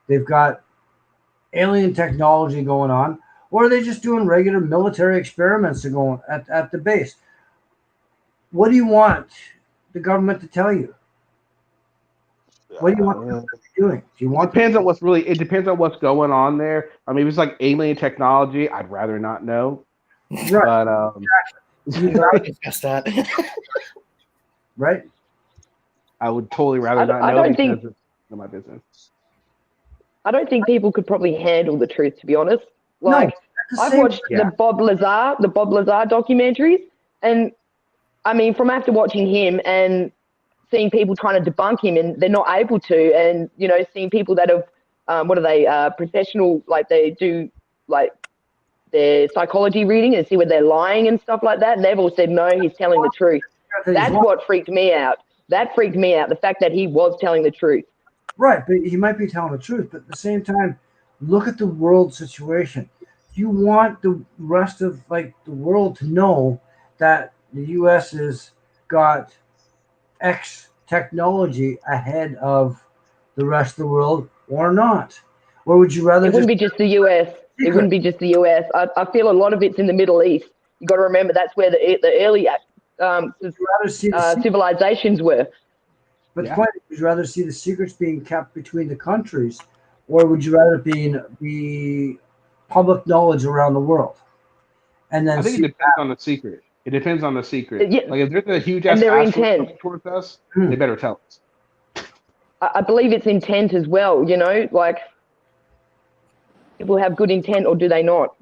they've got alien technology going on, or are they just doing regular military experiments going at the base? What do you want the government to tell you? What do you want them to be doing? Do you want? It depends on what's going on there. I mean, if it's like alien technology, I'd rather not know. Right. But discuss that. Right. I would totally rather not know. I don't think it's none of my business. I don't think people could probably handle the truth, to be honest. Like, I've watched the Bob Lazar documentaries, and I mean, from after watching him and seeing people trying to debunk him, and they're not able to, and seeing people that have, professional, like they do like their psychology reading and see where they're lying and stuff like that, and they've all said no, he's telling the truth. That's what freaked me out. That freaked me out. The fact that he was telling the truth. Right, but he might be telling the truth, but at the same time, look at the world situation. You want the rest of the world to know that the U.S. has got X technology ahead of the rest of the world, or not? Or would you rather? It wouldn't be just the U.S. It wouldn't be just the U.S. I feel a lot of it's in the Middle East. You got to remember that's where the early civilizations were. But the point is, would you rather see the secrets being kept between the countries, or would you rather be public knowledge around the world? And then I think it depends on the secret. It depends on the secret. Yeah. Like if there's a huge ass And their asteroid intent. coming towards us, they better tell us. I believe it's intent as well, you know, like people have good intent or do they not?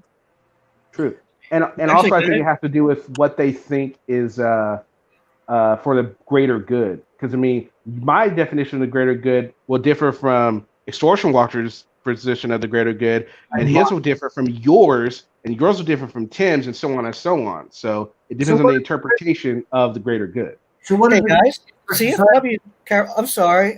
True. And also I think it has to do with what they think is for the greater good. Because I mean, my definition of the greater good will differ from Extortion Watcher's position of the greater good, and his will differ from yours, and yours will differ from Tim's, and so on and so on. So it depends on the interpretation of the greater good. So what hey guys, CFW, I'm sorry,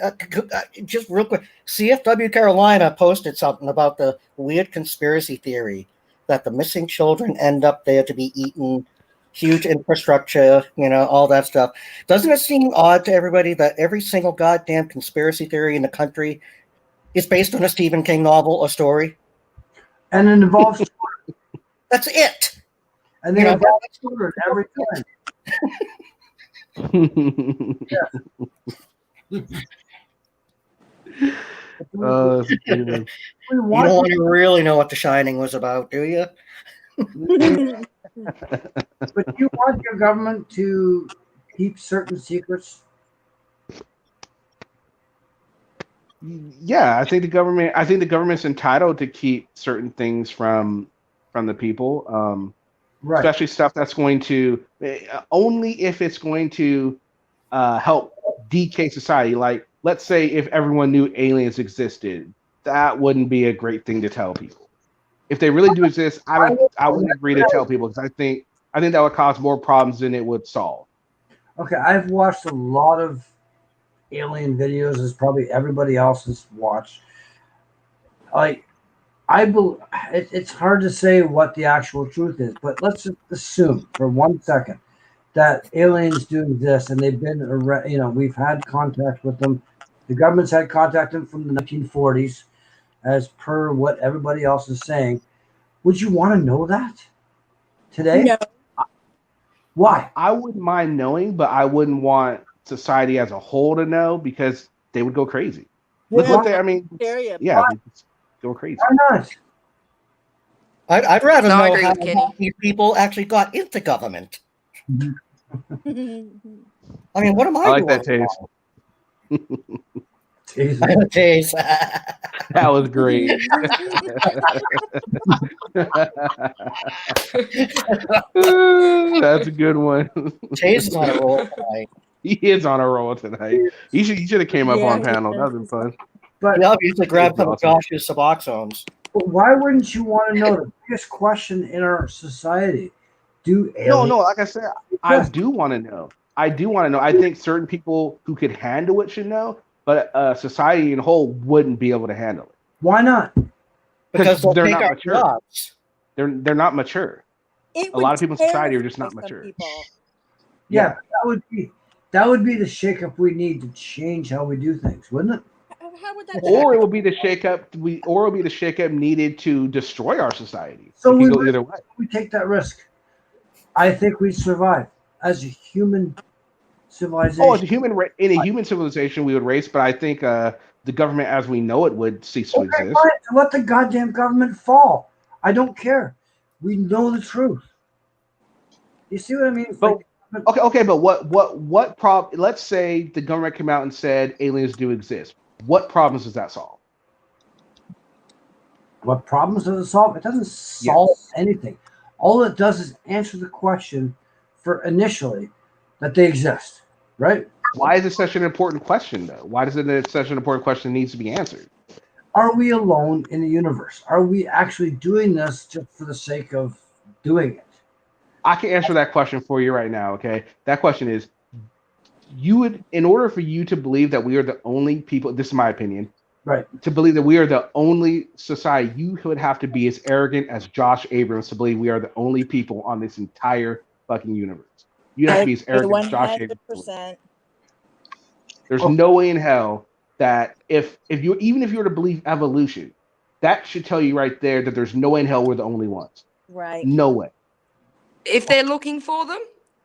just real quick. CFW Carolina posted something about the weird conspiracy theory that the missing children end up there to be eaten, huge infrastructure, you know, all that stuff. Doesn't it seem odd to everybody that every single goddamn conspiracy theory in the country is based on a Stephen King novel or story? And it involves That's it. And they involve children every time. That's a good one. You don't want to really know what The Shining was about, do you? But you want your government to keep certain secrets? Yeah, I think the government's entitled to keep certain things from the people, Right. especially stuff that's going to only if it's going to help decay society. Like, let's say if everyone knew aliens existed, that wouldn't be a great thing to tell people. If they really do exist, I wouldn't agree to tell people because I think that would cause more problems than it would solve. Okay, I've watched a lot of alien videos, as probably everybody else has watched. Like, it's hard to say what the actual truth is, but let's just assume for 1 second that aliens do exist and they've been, you know, we've had contact with them. The government's had contact with them from the 1940s, as per what everybody else is saying. Would you want to know that today? No. Why? I wouldn't mind knowing, but I wouldn't want society as a whole to know because they would go crazy. Look what they, I mean, yeah, they just go crazy. Why not? I'd rather No, I know agree how with Kenny. these people actually got into government. I mean, what am I like doing? that taste. Taste. That was great. That's a good one. Chase is on a roll tonight. He is on a roll tonight. He should have came up on panel. That was fun. But he obviously grabbed some of awesome. Josh's Suboxones. But why wouldn't you want to know the biggest question in our society? Do aliens No, like I said, I do want to know. I think certain people who could handle it should know, but society in whole wouldn't be able to handle it. Why not? Because they're take not our mature. jobs. They're not mature. A lot of people in society are just not mature. Yeah, that would be the shakeup we need to change how we do things, wouldn't it? How would that? Or it will be the shakeup needed to destroy our society. So it we can go either way. We take that risk. I think we survive as a human civilization. Oh, in a human civilization, we would race, but I think the government as we know it would cease to exist. Fine. Let the goddamn government fall. I don't care. We know the truth. You see what I mean? Okay, but what problem? Let's say the government came out and said aliens do exist. What problems does that solve? What problems does it solve? It doesn't solve anything. All it does is answer the question for initially that they exist, right? Why is it such an important question, though? Why is it such an important question that needs to be answered? Are we alone in the universe? Are we actually doing this just for the sake of doing it? I can answer that question for you right now, okay? That question is, in order for you to believe that we are the only people, this is my opinion, right? To believe that we are the only society, you would have to be as arrogant as Josh Abrams to believe we are the only people on this entire fucking universe. You have to be as arrogant as Josh Abrams. There's no way in hell that even if you were to believe evolution, that should tell you right there that there's no way in hell we're the only ones. Right. No way. If they're looking for them,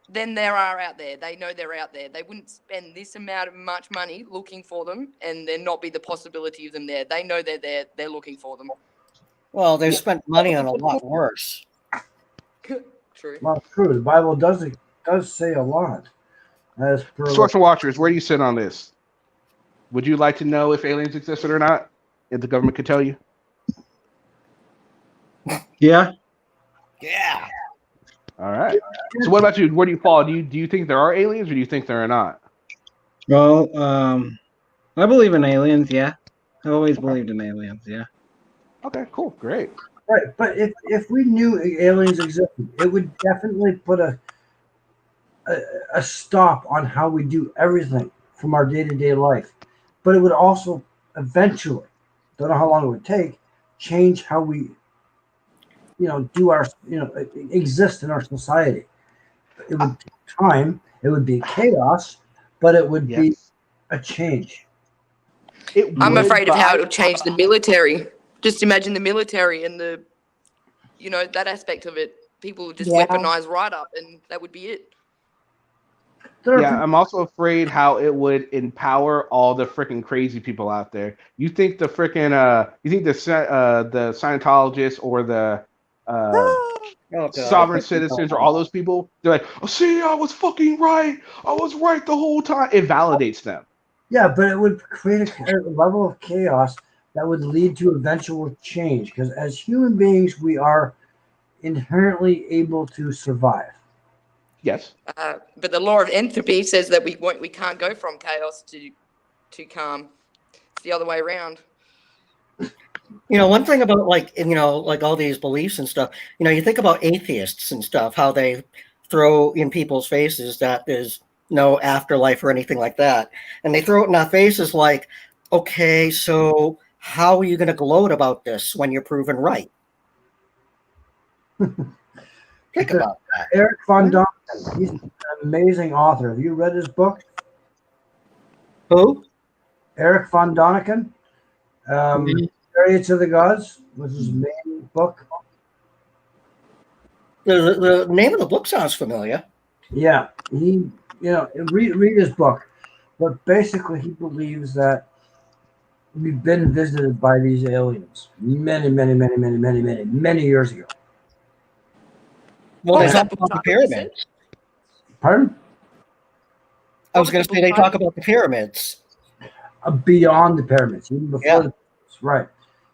then there are out there. They know they're out there. They wouldn't spend this amount of much money looking for them and there not be the possibility of them there. They know they're there. They're looking for them. Well, they've spent money on a lot worse. True. Well, true. The Bible does say a lot. As per Social watchers, where do you sit on this? Would you like to know if aliens existed or not? If the government could tell you? Yeah. Yeah. All right. So what about you? Where do you fall? Do you think there are aliens or do you think there are not? Well, I believe in aliens. Yeah, I've always believed in aliens. Yeah. Okay, cool, great. Right, but if we knew aliens existed, it would definitely put a stop on how we do everything from our day-to-day life. But it would also eventually, don't know how long it would take, change how we, do our, exist in our society. It would take time. It would be chaos, but it would be a change. I'm afraid of how it'll change the military. Just imagine the military and that aspect of it. People would just weaponize right up, and that would be it. Yeah, I'm also afraid how it would empower all the freaking crazy people out there. You think the freaking the Scientologists or the sovereign citizens or all those people, they're like, oh, see, I was fucking right. I was right the whole time. It validates them. Yeah, but it would create a level of chaos that would lead to eventual change. Because as human beings, we are inherently able to survive. Yes. But the law of entropy says that we can't go from chaos to calm. It's the other way around. One thing about like all these beliefs and stuff, you think about atheists and stuff, how they throw in people's faces that there's no afterlife or anything like that. And they throw it in our faces like, okay, so how are you going to gloat about this when you're proven right? Think about that. Eric Von Daniken, he's an amazing author. Have you read his book? Who? Eric Von Daniken. Chariots of the Gods was his main book. The name of the book sounds familiar. Yeah, he, read his book. But basically, he believes that we've been visited by these aliens many, many, many, many, many, many, many years ago. Well, they talk about the pyramids. Pardon? I was going to say they talk about the pyramids. Beyond the pyramids, even before the pyramids. Right.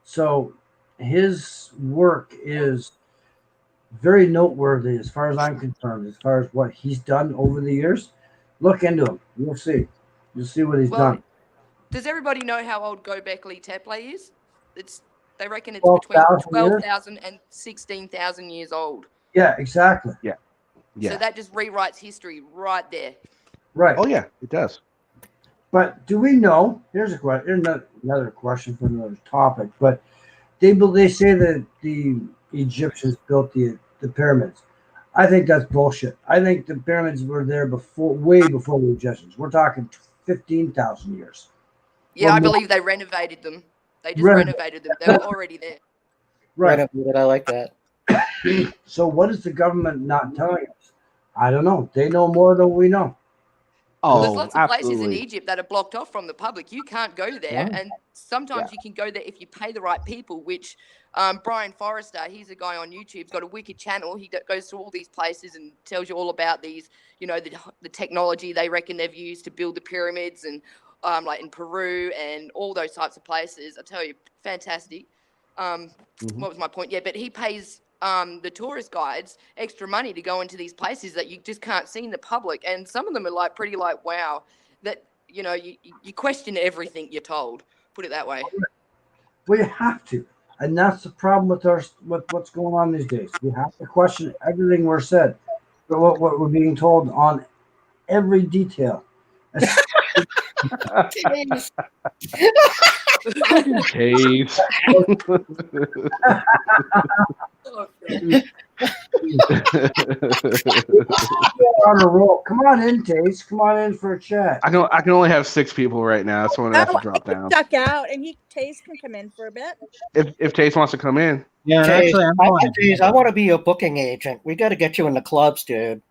So his work is very noteworthy as far as I'm concerned, as far as what he's done over the years. Look into him. You'll see. You'll see what he's done. Does everybody know how old Göbekli Tepe is? They reckon it's 12,000 between 12,000 and 16,000 years old. Yeah, exactly. Yeah. So that just rewrites history right there. Right. Oh yeah, it does. But do we know? Here's a question. Here's another question for another topic. But they say that the Egyptians built the pyramids. I think that's bullshit. I think the pyramids were there way before the Egyptians. We're talking 15,000 years. Yeah, I believe they renovated them. They just renovated them. They were already there. Right. Renovated, I like that. So what is the government not telling us? I don't know. They know more than we know. Well, there's lots of places in Egypt that are blocked off from the public. You can't go there, and sometimes you can go there if you pay the right people. Which Brian Forrester, he's a guy on YouTube. He's got a wicked channel. He goes to all these places and tells you all about these, the technology they reckon they've used to build the pyramids, and like in Peru and all those types of places. I tell you, fantastic. What was my point? Yeah, but he pays the tourist guides extra money to go into these places that you just can't see in the public, and some of them are pretty wow, that you question everything you're told, put it that way. Well, you have to, and that's the problem with what's going on these days. We have to question everything we're said, but what we're being told on every detail. On a roll. Come on in, Taze. Come on in for a chat. I can only have 6 people right now. Someone has to drop down. Duck out, and Taze can come in for a bit. If Taze wants to come in. Yeah, and Taze, actually, I want to be your booking agent. We got to get you in the clubs, dude.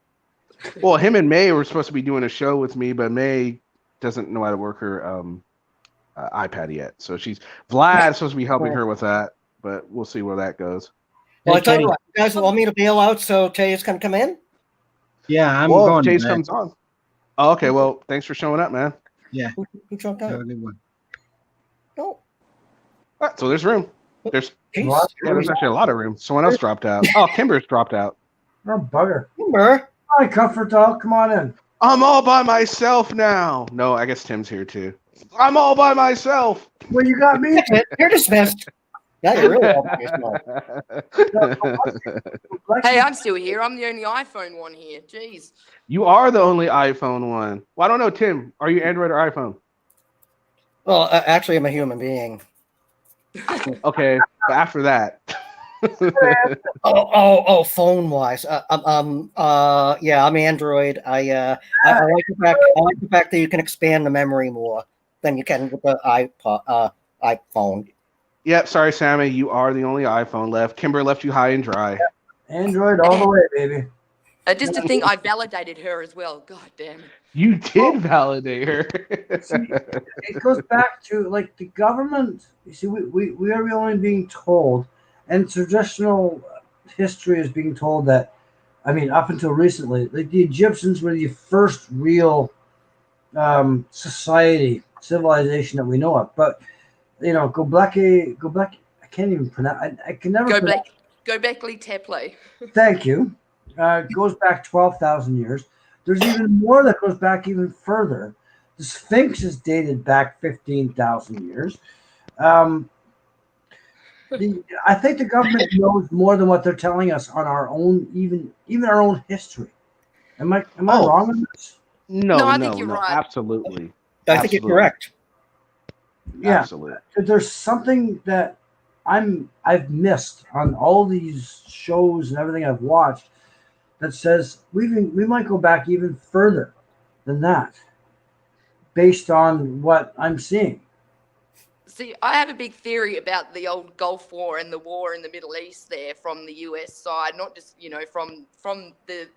Well, him and May were supposed to be doing a show with me, but May doesn't know how to work her iPad yet. So Vlad's supposed to be helping her with that, but we'll see where that goes. Well, I tell you what, you guys want me to bail out so Taze can come in? Yeah, I'm well, going. If Taze comes on. Oh, okay, well, thanks for showing up, man. Yeah. Who jumped out? Have a good one. No. All right, so there's room. There's Jeez. actually a lot of room. Someone else dropped out. Oh, Kimber's dropped out. Oh, bugger. Kimber. Hi, Comfort Dog. Come on in. I'm all by myself now. No, I guess Tim's here too. I'm all by myself. Well, you got me. You're dismissed. Yeah, you're really Hey, I'm still here. I'm the only iPhone one here. Jeez. You are the only iPhone one. Well, I don't know, Tim. Are you Android or iPhone? Well, actually, I'm a human being. Okay, but after that. Phone wise, yeah, I'm Android. I like the fact that you can expand the memory more than you can with the iPhone. Yep, sorry, Sammy. You are the only iPhone left. Kimber left you high and dry. Android all the way, baby. Just to think I validated her as well. God damn it. You did validate her. See, it goes back to like the government. You see, we are only being told, and traditional history is being told that, I mean, up until recently, like the Egyptians were the first real civilization that we know of. But you know, Göbekli, I can't even pronounce. I can never. Göbekli Tepe. Thank you. Goes back 12,000 years. There's even more that goes back even further. The Sphinx is dated back 15,000 years. I think the government knows more than what they're telling us on our own, even our own history. Am I wrong on this? No, I think you're right. Absolutely. I think you're correct. Yeah, absolutely. There's something that I've missed on all these shows and everything I've watched that says we might go back even further than that, based on what I'm seeing. See, I have a big theory about the old Gulf War and the war in the Middle East there from the US side, not just, from the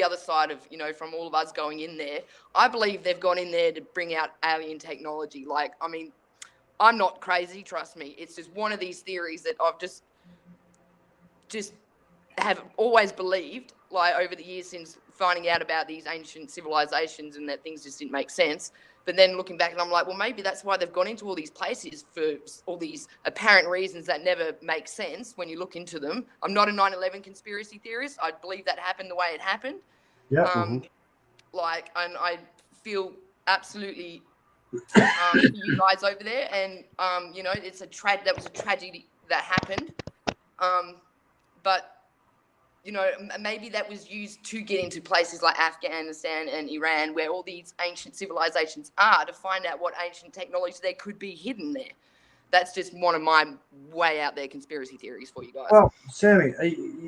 other side of, from all of us going in there. I believe they've gone in there to bring out alien technology. Like, I mean, I'm not crazy, trust me. It's just one of these theories that I've just have always believed, like over the years since finding out about these ancient civilizations and that things just didn't make sense. But then looking back and I'm like, well, maybe that's why they've gone into all these places for all these apparent reasons that never make sense when you look into them. I'm not a 9/11 conspiracy theorist. I believe that happened the way it happened. Yeah. And I feel absolutely for you guys over there. And, it's that was a tragedy that happened. But maybe that was used to get into places like Afghanistan and Iran, where all these ancient civilizations are, to find out what ancient technology there could be hidden there. That's just one of my way out there conspiracy theories for you guys. Well, Sammy,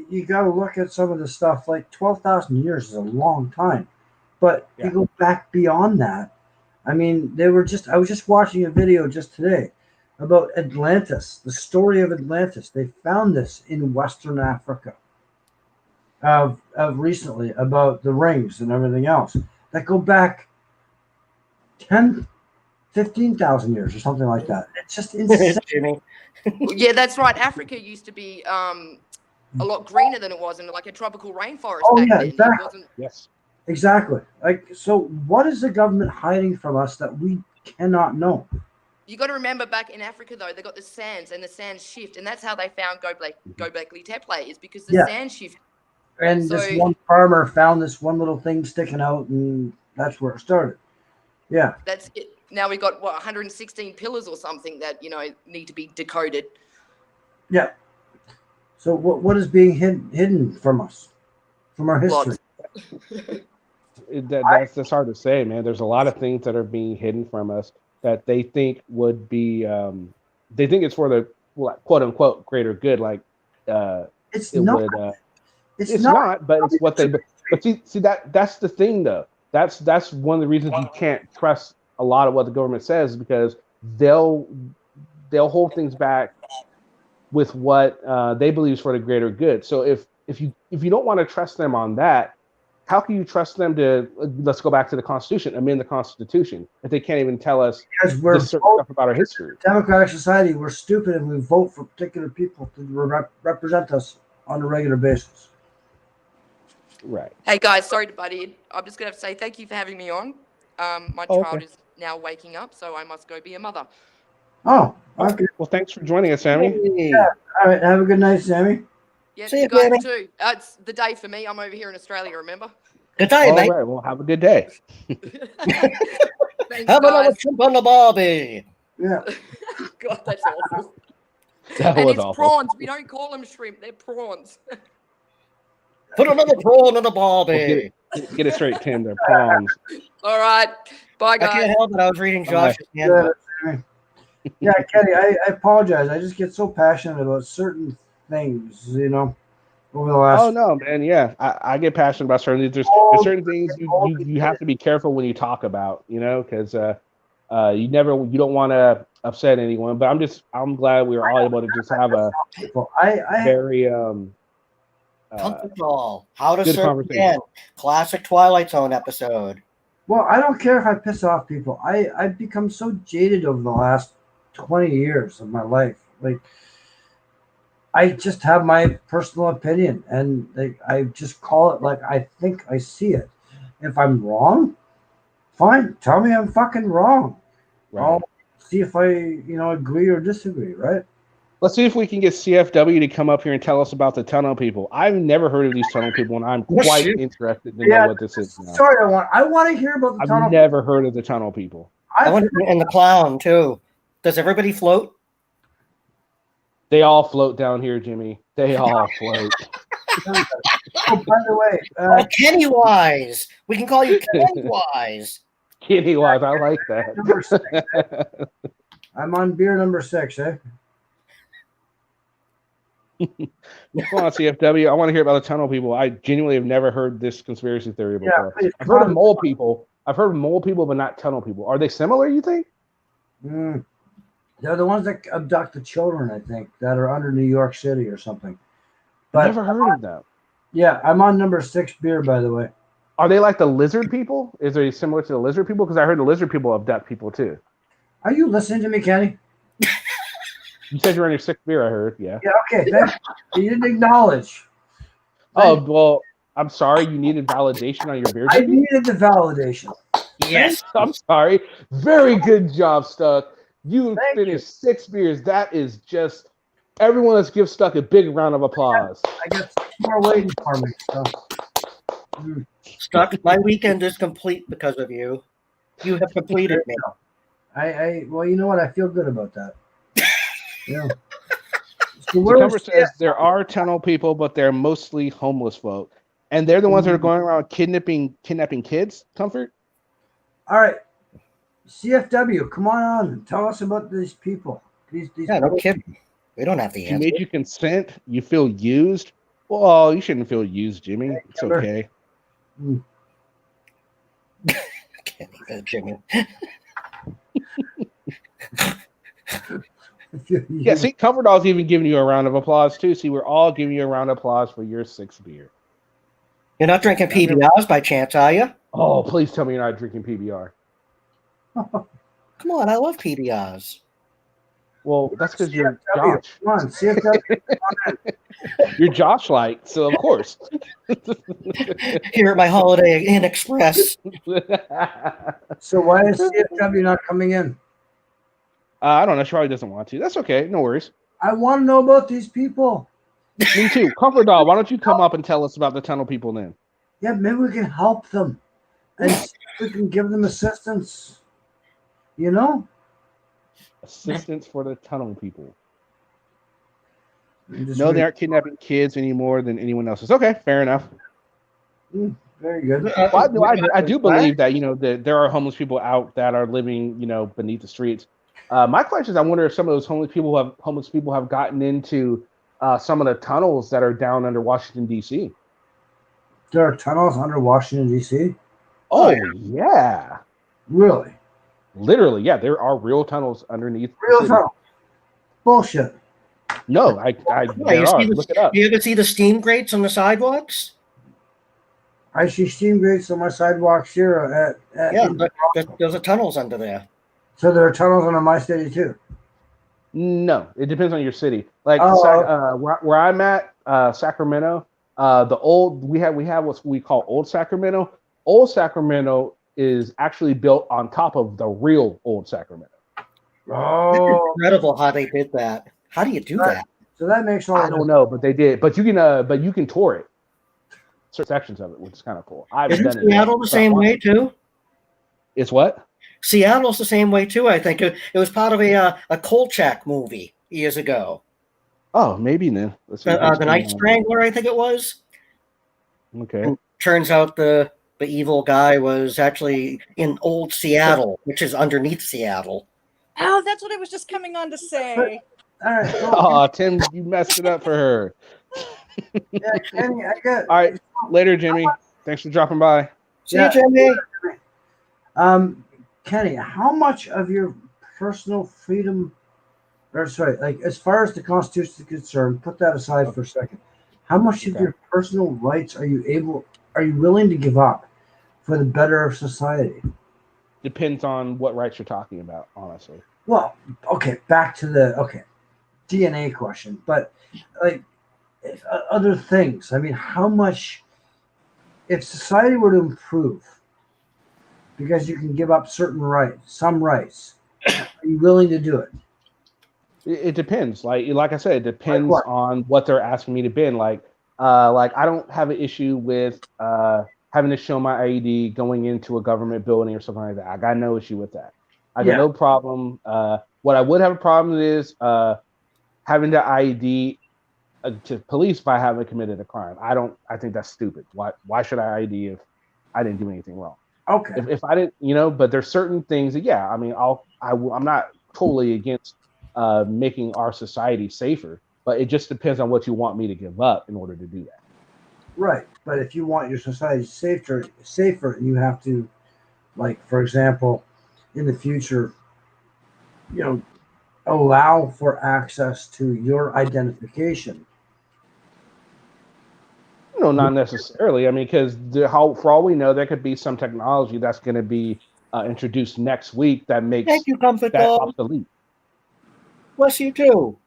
you got to look at some of the stuff. Like 12,000 years is a long time, but you go back beyond that. I mean, I was just watching a video just today about Atlantis, the story of Atlantis. They found this in Western Africa. Of recently, about the rings and everything else that go back 15,000 years or something like that. It's just insane. Yeah, that's right. Africa used to be a lot greener than it was, and like a tropical rainforest back then. Exactly. Yes, exactly. Like, so what is the government hiding from us that we cannot know? You got to remember, back in Africa though, they got the sands, and the sands shift, and that's how they found Göbekli Tepe, is because the sand shift. And this one farmer found this one little thing sticking out, and that's where it started. Yeah. That's it. Now we got 116 pillars or something that need to be decoded. Yeah. So what is being hidden from us, from our history? That's hard to say, man. There's a lot of things that are being hidden from us that they think would be. They think it's for the quote unquote greater good, like It's it not. would. It's It's not. not, but it's what they. But see that's the thing though. That's one of the reasons you can't trust a lot of what the government says, because they'll hold things back with what they believe is for the greater good. So if you don't want to trust them on that, how can you trust them to, let's go back to the Constitution, amend the Constitution, if they can't even tell us Because we're this certain stuff about our history? Democratic society, we're stupid and we vote for particular people to represent us on a regular basis. Right. Hey guys, sorry to butt in. I'm just gonna have to say thank you for having me on. My child is now waking up, so I must go be a mother. Oh, okay. Well, thanks for joining us, Sammy. Yeah. All right. Have a good night, Sammy. Yeah, See you you, guys Sammy. too. It's the day for me. I'm over here in Australia, remember? Good day, All mate. right. Well, have a good day. Thanks, Have another guys. shrimp on the barbie. Yeah. God, that's awful. That And was it's awful. prawns. We don't call them shrimp. They're prawns. Put another prawn on the barbie. Well, get it straight, Tim. They're prawns. All right. Bye, I guys. can't help it. I was reading Bye. Josh's handbook. Yeah, Kenny, I apologize. I just get so passionate about certain things, over the last. Oh no, man. Yeah, I get passionate about certain things. There's certain things you have to be careful when you talk about, because you don't want to upset anyone. But I'm glad we were all able to just have a very Comfort doll. How to good Serve conversation. Again. Classic Twilight Zone episode. Well, I don't care if I piss off people. I've become so jaded over the last 20 years of my life. Like, I just have my personal opinion, and I just call it like I think I see it. If I'm wrong, fine. Tell me I'm fucking wrong. Right. I'll see if I, agree or disagree, right? Let's see if we can get CFW to come up here and tell us about the tunnel people. I've never heard of these tunnel people, and I'm quite interested to know what this is now. Sorry, I want to hear about the tunnel. I've never heard of the tunnel people. And the clown, too. Does everybody float? They all float down here, Jimmy. They all float. Oh, by the way, Kenny Wise. We can call you Kenny Wise. Kenny Wise, I like Number 6, that. I'm on beer number 6, eh? Come on, CFW. I want to hear about the tunnel people. I genuinely have never heard this conspiracy theory before. please, I've heard of mole people. I've heard of mole people, but not tunnel people. Are they similar, you think? They're the ones that abduct the children, I think, that are under New York City or something. I've never heard of them. Yeah, I'm on number 6 beer, by the way. Are they like the lizard people? Is they similar to the lizard people? Because I heard the lizard people abduct people too. Are you listening to me, Kenny? You said you're on your 6th beer, I heard. Yeah. Yeah, okay. You didn't acknowledge. Oh, well, I'm sorry. You needed validation on your beer. I needed the validation. Yes. I'm sorry. Very good job, Stuck. You finished 6 beers. That is just everyone. Let's give Stuck a big round of applause. I got 6 more waiting for me. So. Stuck, my weekend is complete because of you. You have completed me. Well, you know what? I feel good about that. Yeah. So The cover says there are tunnel people, but they're mostly homeless folk, and they're the ones that are going around kidnapping kids. Comfort. All right, CFW, come on and tell us about these people. These Yeah, no kidding. We don't have the She answer. made you consent. You feel used. Well, you shouldn't feel used, Jimmy. It's okay. Jimmy. Yeah, see, Comfort Doll's even giving you a round of applause too. See, we're all giving you a round of applause for your 6th beer. You're not drinking PBRs by chance, are you? Oh, please tell me you're not drinking PBR. Come on, I love PBRs. Well, that's because you're Josh. Come on, CFW. You're Josh-like, so of course. Here at my Holiday Inn Express. So why is CFW not coming in? I don't know. She probably doesn't want to. That's okay. No worries. I want to know about these people. Me too. Comfort Doll, why don't you come up and tell us about the tunnel people then? Yeah, maybe we can help them. And see if we can give them assistance. Assistance for the tunnel people. No, they aren't kidnapping kids any more than anyone else is. Okay, fair enough. Very good. Well, I do believe that, that there are homeless people out that are living, beneath the streets. My question is, I wonder if some of those homeless people have gotten into some of the tunnels that are down under Washington D.C. There are tunnels under Washington D.C. Oh yeah, Really? literally, yeah. There are real tunnels underneath. Real tunnels? Bullshit. No, Yeah, there are. Look it up. You ever see the steam grates on the sidewalks? I see steam grates on my sidewalks here. Yeah, there's a tunnels under there. So there are tunnels under my city too. No, it depends on your city. Like Oh, where I'm at, Sacramento. We have what we call Old Sacramento. Old Sacramento is actually built on top of the real Old Sacramento. Oh, It's incredible how they did that. How do you do that? So that makes all. I don't know, but they did. But you can tour it. Certain sections of it, which is kind of cool. Isn't Seattle the same way too? It's what? Seattle's the same way too. I think it was part of a Kolchak movie years ago. Oh, maybe then. The Night Strangler, I think it was. Okay. And turns out the evil guy was actually in old Seattle, which is underneath Seattle. Oh, that's what I was just coming on to say. All right. Oh, Tim, you messed it up for her. Yeah, Kenny, I got. All right, later, Jimmy. Thanks for dropping by. See you, Jimmy. Kenny, how much of your personal freedom, or sorry, like as far as the Constitution is concerned, put that aside for a second. How much of your personal rights are you willing to give up for the better of society? Depends on what rights you're talking about, honestly. Well, okay, back to the DNA question, but like other things. I mean, how much, if society were to improve, because you can give up some rights, are you willing to do it? It depends. Like I said, it depends on what they're asking me to bend. Like I don't have an issue with having to show my ID going into a government building or something like that. I got no issue with that. I got no problem. What I would have a problem is having to ID to police if I haven't committed a crime. I think that's stupid. Why should I ID if I didn't do anything wrong? Okay. If I didn't, but there's certain things that, yeah, I mean, I'm not totally against making our society safer, but it just depends on what you want me to give up in order to do that. Right. But if you want your society safer, you have to, like, for example, in the future, allow for access to your identification. No, not necessarily. I mean, because for all we know, there could be some technology that's going to be introduced next week that makes Thank you, Comfort that Dog. obsolete. Bless you too.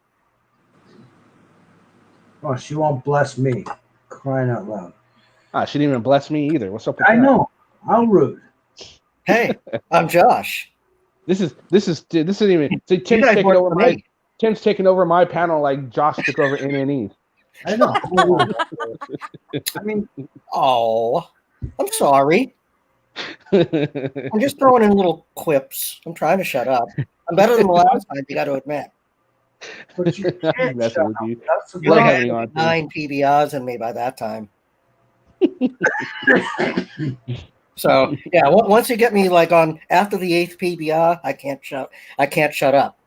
Oh, she won't bless me. Crying out loud. She didn't even bless me either. What's up with that? I know. How rude. Hey, I'm Josh. This isn't even. See, Tim's taking over my panel like Josh took over NNE. I know. I mean, I'm sorry. I'm just throwing in little quips. I'm trying to shut up. I'm better than the last time, you got to admit. But you can't shut up. That's the You problem. had 9 PBRs in me by that time. So yeah, once you get me like on after the 8th PBR, I can't shut up.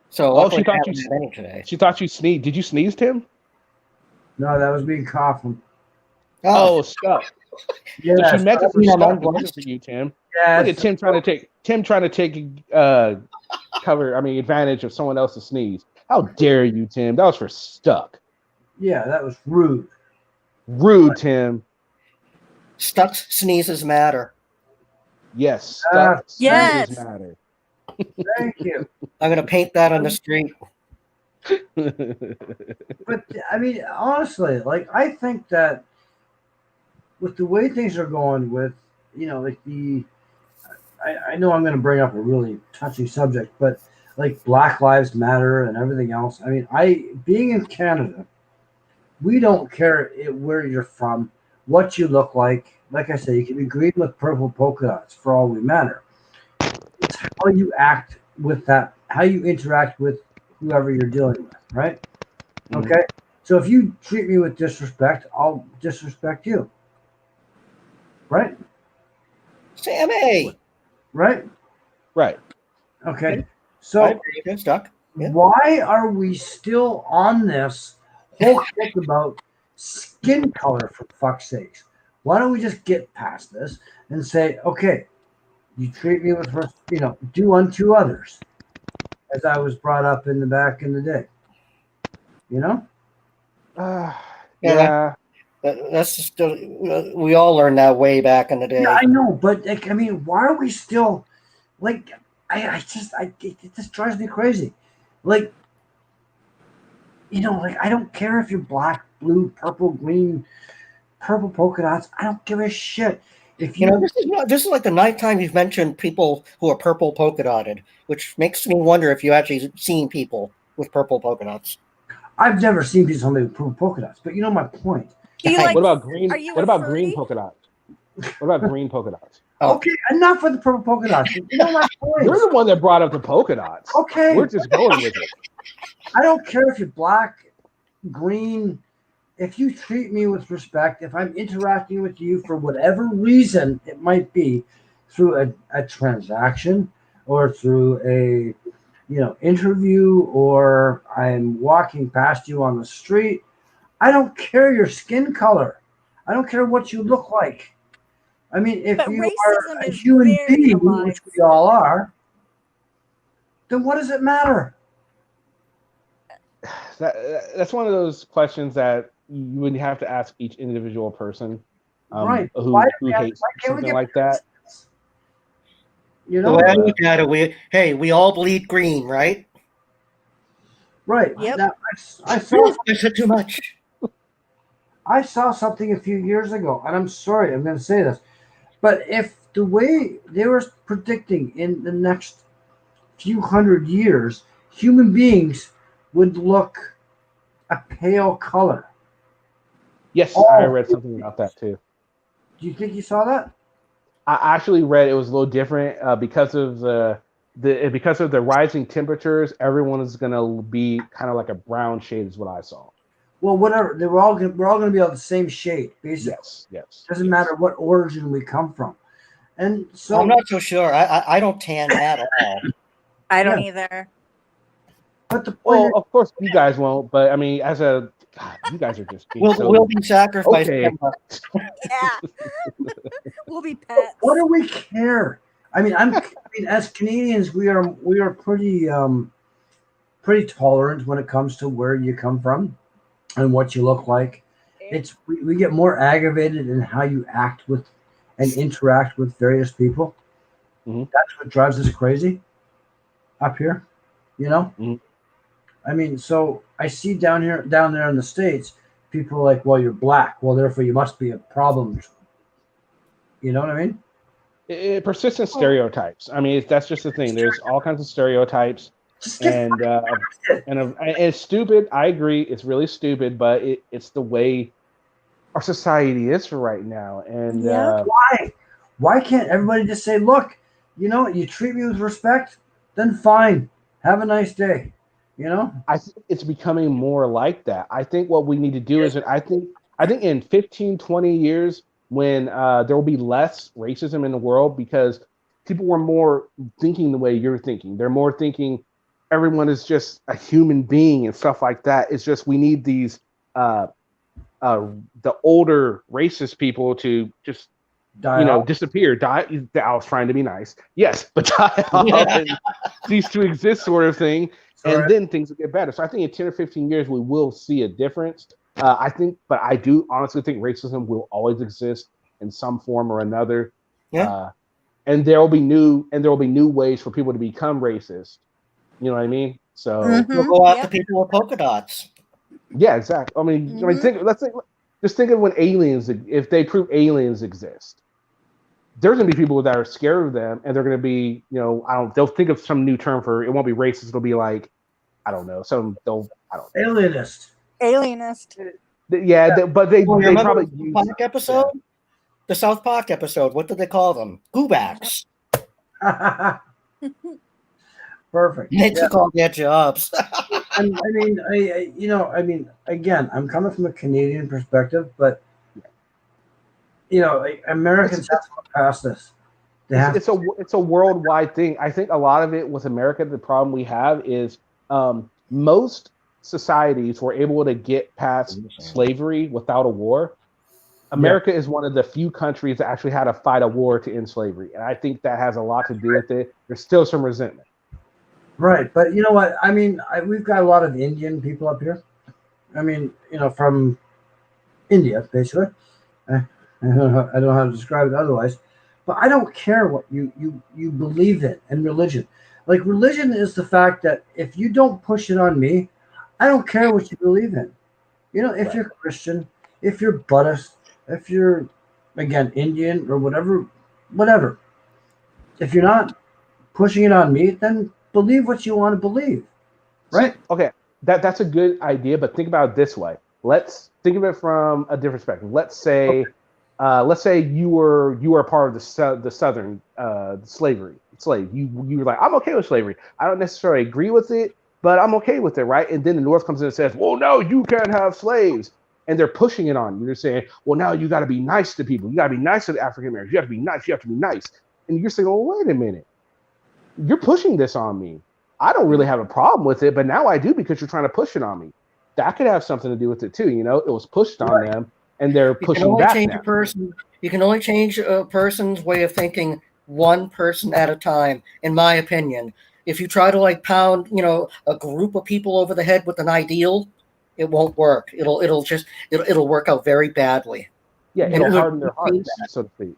So she thought you sneezed. Did you sneeze, Tim? No, that was me coughing. Oh, stop. Yes, she meant it for stuff for you, Tim. Yes. Look at Tim trying to take advantage of someone else's sneeze. How dare you, Tim? That was for stuck. Yeah, that was rude. Rude, Tim. Stuck sneezes matter. Yes, stuck sneezes matter. Thank you. I'm gonna paint that on the street. But I mean, honestly, like I think that with the way things are going, with like I know I'm going to bring up a really touchy subject, but like Black Lives Matter and everything else. I mean, being in Canada, we don't care where you're from, what you look like. Like I said, you can be green with purple polka dots for all we matter. It's how you act with that, how you interact with whoever you're dealing with, right? Mm-hmm. Okay. So if you treat me with disrespect, I'll disrespect you. Right? Sammy. Right? Right. Okay. So why are we still on this whole shit about skin color, for fuck's sakes. Why don't we just get past this and say, okay, you treat me with, do unto others, as I was brought up in the back in the day. You know? Yeah. That's just we all learned that way back in the day. Yeah, I know, but like, I mean, why are we still like? It just drives me crazy. Like, like I don't care if you're black, blue, purple, green, purple polka dots. I don't give a shit. If you, this is like the ninth time you've mentioned people who are purple polka dotted, which makes me wonder if you actually seen people with purple polka dots. I've never seen somebody with purple polka dots, but you know my point. What about green? Are you what a about furry? green polka dots? What about green polka dots? Okay, enough with the purple polka dots. You know my point. You're the one that brought up the polka dots. Okay, we're just going with it. I don't care if you're black, green. If you treat me with respect, if I'm interacting with you for whatever reason it might be, through a transaction or through a interview, or I'm walking past you on the street, I don't care your skin color. I don't care what you look like. I mean, if But you racism are a is human very being, alive. which we all are, then what does it matter? That's one of those questions that you would have to ask each individual person, Right. who hates something like that. The way I look at it, we all bleed green, right? Right. Yep. Now, I saw I said too much. I saw something a few years ago, and I'm sorry, I'm going to say this, but if the way they were predicting in the next few hundred years, human beings would look a pale color. Yes, I read something about that too. Do you think you saw that? I actually read it was a little different because of because of the rising temperatures. Everyone is going to be kind of like a brown shade, is what I saw. Well, whatever. We're all going to be of the same shade, basically. Yes. Doesn't matter what origin we come from. And so I'm not so sure. I don't tan at all. I don't either. But the point of course you guys won't, but I mean, you guys are just being we'll be sacrificed. Okay. Yeah. We'll be pets. What do we care? I mean, as Canadians, we are pretty tolerant when it comes to where you come from and what you look like. We get more aggravated in how you act with and interact with various people. Mm-hmm. That's what drives us crazy up here, Mm-hmm. I mean, so I see down there in the States, people are like, well, you're black, well, therefore you must be a problem. You know what I mean? Persistent stereotypes. I mean, that's just the thing. There's all kinds of stereotypes, and it's stupid. I agree, it's really stupid, but it's the way our society is for right now. And why can't everybody just say, look, you treat me with respect, then fine, have a nice day. I think it's becoming more like that. I think what we need to do is I think in 15, 20 years, when there will be less racism in the world, because people were more thinking the way you're thinking. They're more thinking everyone is just a human being and stuff like that. It's just we need these the older racist people to just disappear, die. I was trying to be nice, yes, but die off and cease to exist, sort of thing. And then things will get better. So I think in 10 or 15 years, we will see a difference. But I do honestly think racism will always exist in some form or another. Yeah. And there will be new ways for people to become racist. You know what I mean? So we'll go after people with polka dots. Yeah, exactly. I mean, just think of when if they prove aliens exist. There's going to be people that are scared of them, and they're going to be, they'll think of some new term for it. It won't be racist. It'll be like, I don't know. Alienist. Yeah, but they probably use the South Park episode. What did they call them? Goobacks. Perfect. They took all their jobs. I mean, again, I'm coming from a Canadian perspective, but Americans have to look past this. It's a worldwide thing. I think a lot of it with America, the problem we have is most societies were able to get past slavery without a war, America is one of the few countries that actually had to fight a war to end slavery. And I think that has a lot to do with it. There's still some resentment. Right. But you know what? I mean, we've got a lot of Indian people up here. I mean, from India, basically. I don't know how to describe it otherwise. But I don't care what you believe in religion. Like, religion is the fact that if you don't push it on me, I don't care what you believe in. If you're Christian, if you're Buddhist, if you're, again, Indian or whatever. If you're not pushing it on me, then believe what you want to believe. Right? Okay, that's a good idea, but think about it this way. Let's think of it from a different perspective. Let's say you were a part of the Southern slave. You were like, I'm okay with slavery. I don't necessarily agree with it, but I'm okay with it, right? And then the North comes in and says, well, no, you can't have slaves. And they're pushing it on you. They're saying, well, now you got to be nice to people. You got to be nice to the African Americans. You have to be nice. You have to be nice. And you're saying, well, wait a minute. You're pushing this on me. I don't really have a problem with it, but now I do because you're trying to push it on me. That could have something to do with it too. It was pushed on them, and they're pushing back now. You can only change a person's way of thinking one person at a time, in my opinion. If you try to pound, a group of people over the head with an ideal, it won't work. It'll work out very badly. Yeah, it'll harden their hearts, so to speak.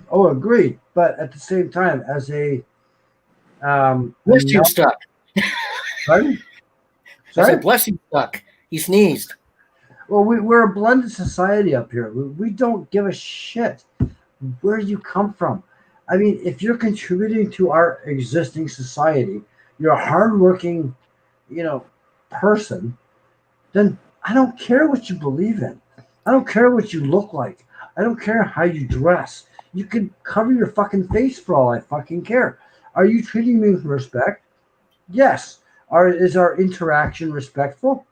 Oh, agreed. But at the same time, as a bless you, Stuck. Pardon? I said, bless you, Stuck. He sneezed. Well, we're a blended society up here. We don't give a shit where you come from. I mean, if you're contributing to our existing society, you're a hardworking, person, then I don't care what you believe in. I don't care what you look like. I don't care how you dress. You can cover your fucking face for all I fucking care. Are you treating me with respect? Yes. Is our interaction respectful?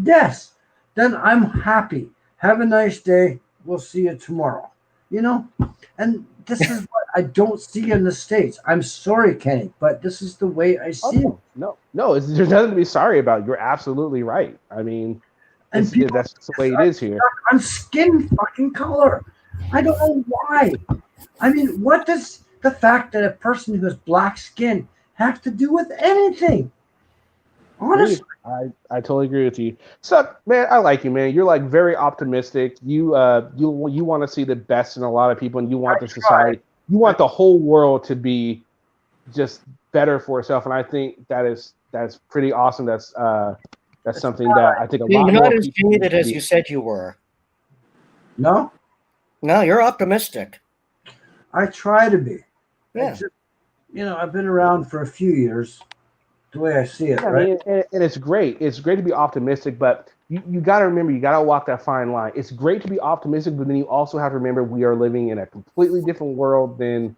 Yes. Then I'm happy. Have a nice day. We'll see you tomorrow. And this is what I don't see in the States. I'm sorry, Kenny, but this is the way I see it. No, there's nothing to be sorry about. You're absolutely right. I mean, that's the way it is here. On skin fucking color. I don't know why. I mean, what does the fact that a person who has black skin have to do with anything? Honestly. I totally agree with you. So, man, I like you, man. You're like very optimistic. You want to see the best in a lot of people, and you want the society. You want the whole world to be just better for itself, and I think that's pretty awesome. That's something that I think a lot more people. You're not as jaded as you said you were. No, you're optimistic. I try to be. Yeah. I've been around for a few years. The way I see it, right? And it's great. It's great to be optimistic, but you got to remember, you got to walk that fine line. It's great to be optimistic, but then you also have to remember we are living in a completely different world than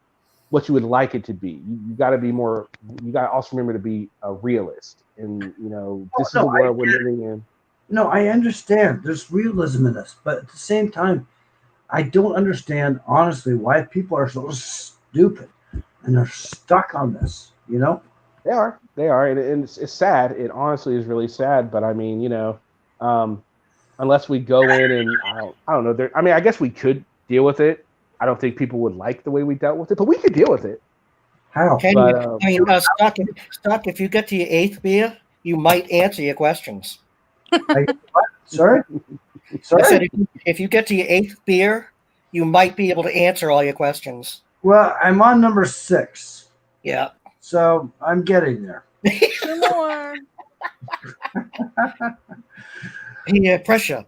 what you would like it to be. You got to be more. You got to also remember to be a realist, and this is the world we're living in. No, I understand. There's realism in this, but at the same time, I don't understand honestly why people are so stupid and they're stuck on this. They are, and it's sad. It honestly is really sad. But I mean, unless we go in and I don't know. I guess we could deal with it. I don't think people would like the way we dealt with it, but we could deal with it. How? Stuck. If you get to your 8th beer, you might answer your questions. Sorry. I said if you get to your 8th beer, you might be able to answer all your questions. Well, I'm on number 6. Yeah. So I'm getting there. Two more. Peer pressure.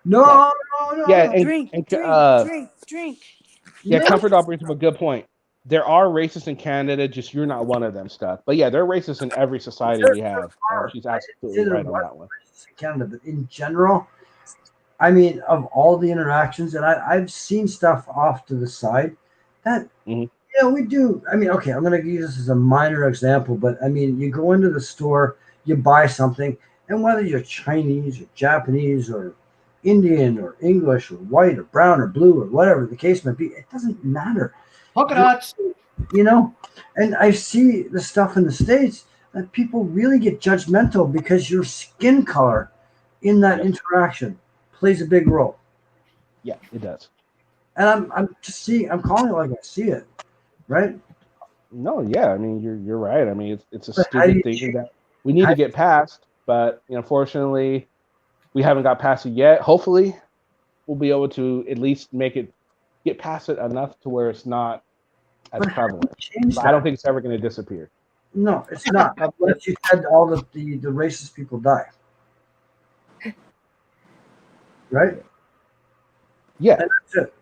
No. Yeah, Drink. Yeah, Comfort Dog brings up a good point. There are racists in Canada, just you're not one of them, Stuck. But yeah, there are racists in every society we have. She's absolutely right on that one. In Canada, but in general, I mean, of all the interactions, and I've seen stuff off to the side that we do. I mean, okay, I'm going to use this as a minor example, but I mean, you go into the store, you buy something, and whether you're Chinese or Japanese or Indian or English or white or brown or blue or whatever the case may be, it doesn't matter. Polka dots. And I see the stuff in the States that people really get judgmental because your skin color in that interaction plays a big role. Yeah, it does. And I'm calling it like I see it, right? No, yeah, I mean you're right. I mean it's a But how do stupid you thing change- that we need how to do you- get past, but unfortunately we haven't got past it yet. Hopefully we'll be able to at least get past it enough to where it's not as But how do you prevalent. change But I don't that? think it's ever going to disappear. No, it's not. Unless you said all the racist people die. Right? Yeah. And that's it.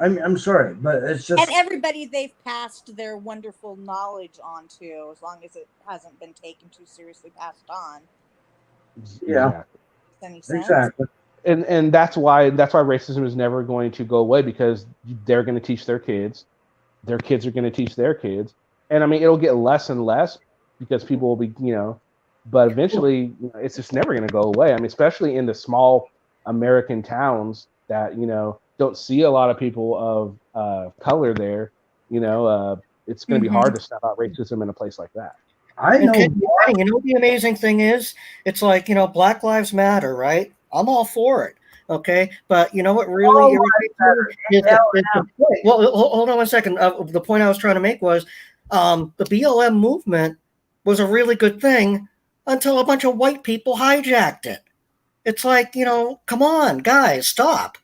I'm sorry, but it's just And everybody they've passed their wonderful knowledge on to, as long as it hasn't been taken too seriously passed on. yeah. Any sense? Exactly. And that's why racism is never going to go away, because they're going to teach their kids are going to teach their kids, and I mean it'll get less and less because people will be but eventually it's just never going to go away. I mean, especially in the small American towns that don't see a lot of people of color there. It's going to be hard to stop out racism in a place like that. I know. You know the amazing thing is, it's like Black Lives Matter, right? I'm all for it. Okay, but you know what really irritates me is well, hold on one second. The point I was trying to make was the BLM movement was a really good thing until a bunch of white people hijacked it. It's like, come on, guys, stop.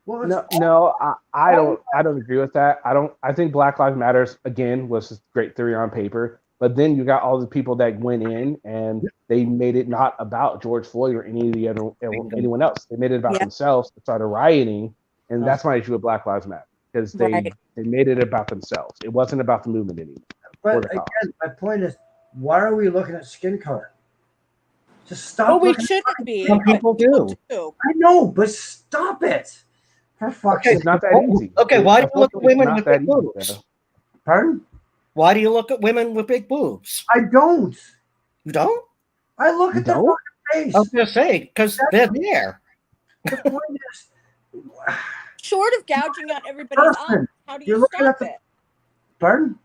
No, I don't agree with that. I think Black Lives Matters again was a great theory on paper, but then you got all the people that went in and they made it not about George Floyd or anyone else. They made it about themselves. They started rioting, and that's my issue with Black Lives Matter, because they made it about themselves. It wasn't about the movement anymore. But again, my point is, why are we looking at skin color? Just stop. Oh, we shouldn't be. Some people do. I know, but stop it. For fuck's sake. It's not that easy. Okay, why do you look at women with big boobs? Pardon? Why do you look at women with big boobs? I don't. You don't? I look at their fucking face. I was going to say, because they're there. The point is, short of gouging out everybody's eyes, how do you stop it? Pardon?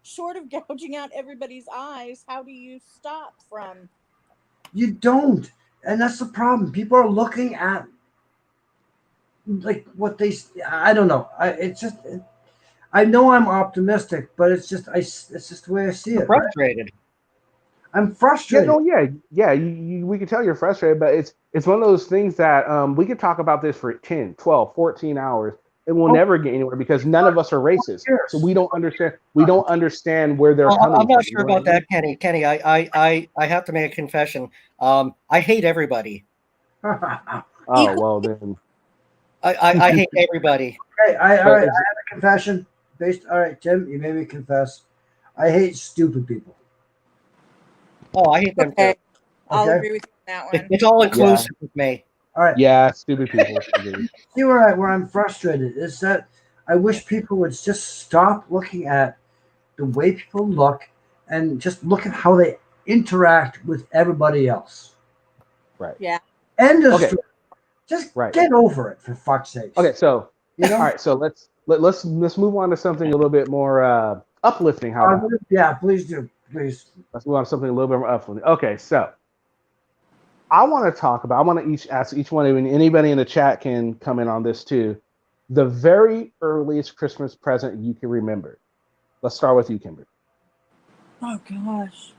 Short of gouging out everybody's eyes, how do you stop from? You don't, and that's the problem. People are looking at like what they. I don't know. I know I'm optimistic, but it's just the way I see it. Frustrated. Right? I'm frustrated. Yeah. We can tell you're frustrated, but it's one of those things that we could talk about this for 10, 12, 14 hours. And we'll never get anywhere because none of us are racist, so we don't understand. We don't understand where they're coming from. I'm not sure about that, Kenny. Kenny, I have to make a confession. I hate everybody. Oh well, then. I hate everybody. Okay, I have a confession. All right, Tim, you made me confess. I hate stupid people. Oh, I hate them too. I'll agree with you on that one. It's all inclusive with me. All right. Yeah, stupid people. See where I'm frustrated is that I wish people would just stop looking at the way people look and just look at how they interact with everybody else. Right. Yeah. End of story. Just get over it, for fuck's sake. Okay, so all right, so let's move on to something a little bit more uplifting. How about yeah, please do. Please. Let's move on to something a little bit more uplifting. Okay, so I want to ask each one of you, and anybody in the chat can come in on this too, the very earliest Christmas present you can remember. Let's start with you, Kimber. Oh gosh.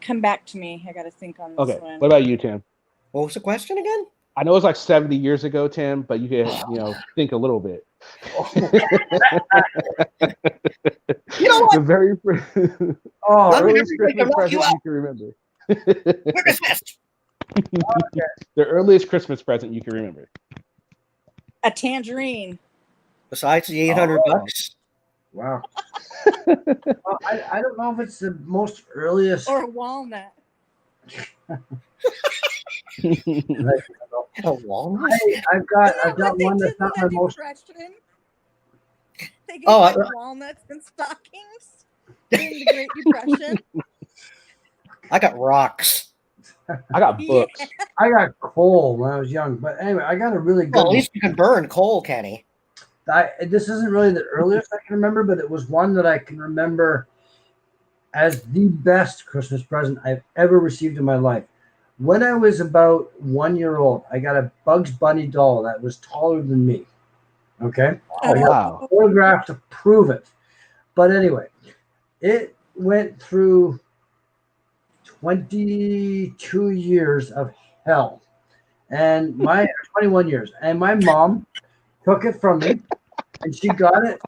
Come back to me. I got to think on this one. What about you, Tim? What was the question again? I know it's like 70 years ago, Tim, but you can, think a little bit. You know what? The very earliest Christmas present you can remember. The earliest Christmas present you can remember. A tangerine. Besides the $800. Wow. Well, I don't know if it's the most earliest. Or a walnut. A walnut? I've got one that's not my most. They gave walnuts and stockings during the Great Depression. I got rocks. I got books. Yeah. I got coal when I was young, but anyway, I got a really good. Well, at least you can burn coal, Kenny. This isn't really the earliest I can remember, but it was one that I can remember as the best Christmas present I've ever received in my life. When I was about 1 year old, I got a Bugs Bunny doll that was taller than me. Okay? Oh, I got wow. a photograph to prove it. But anyway, it went through 22 years of hell. And my 21 years. And my mom took it from me and she got it.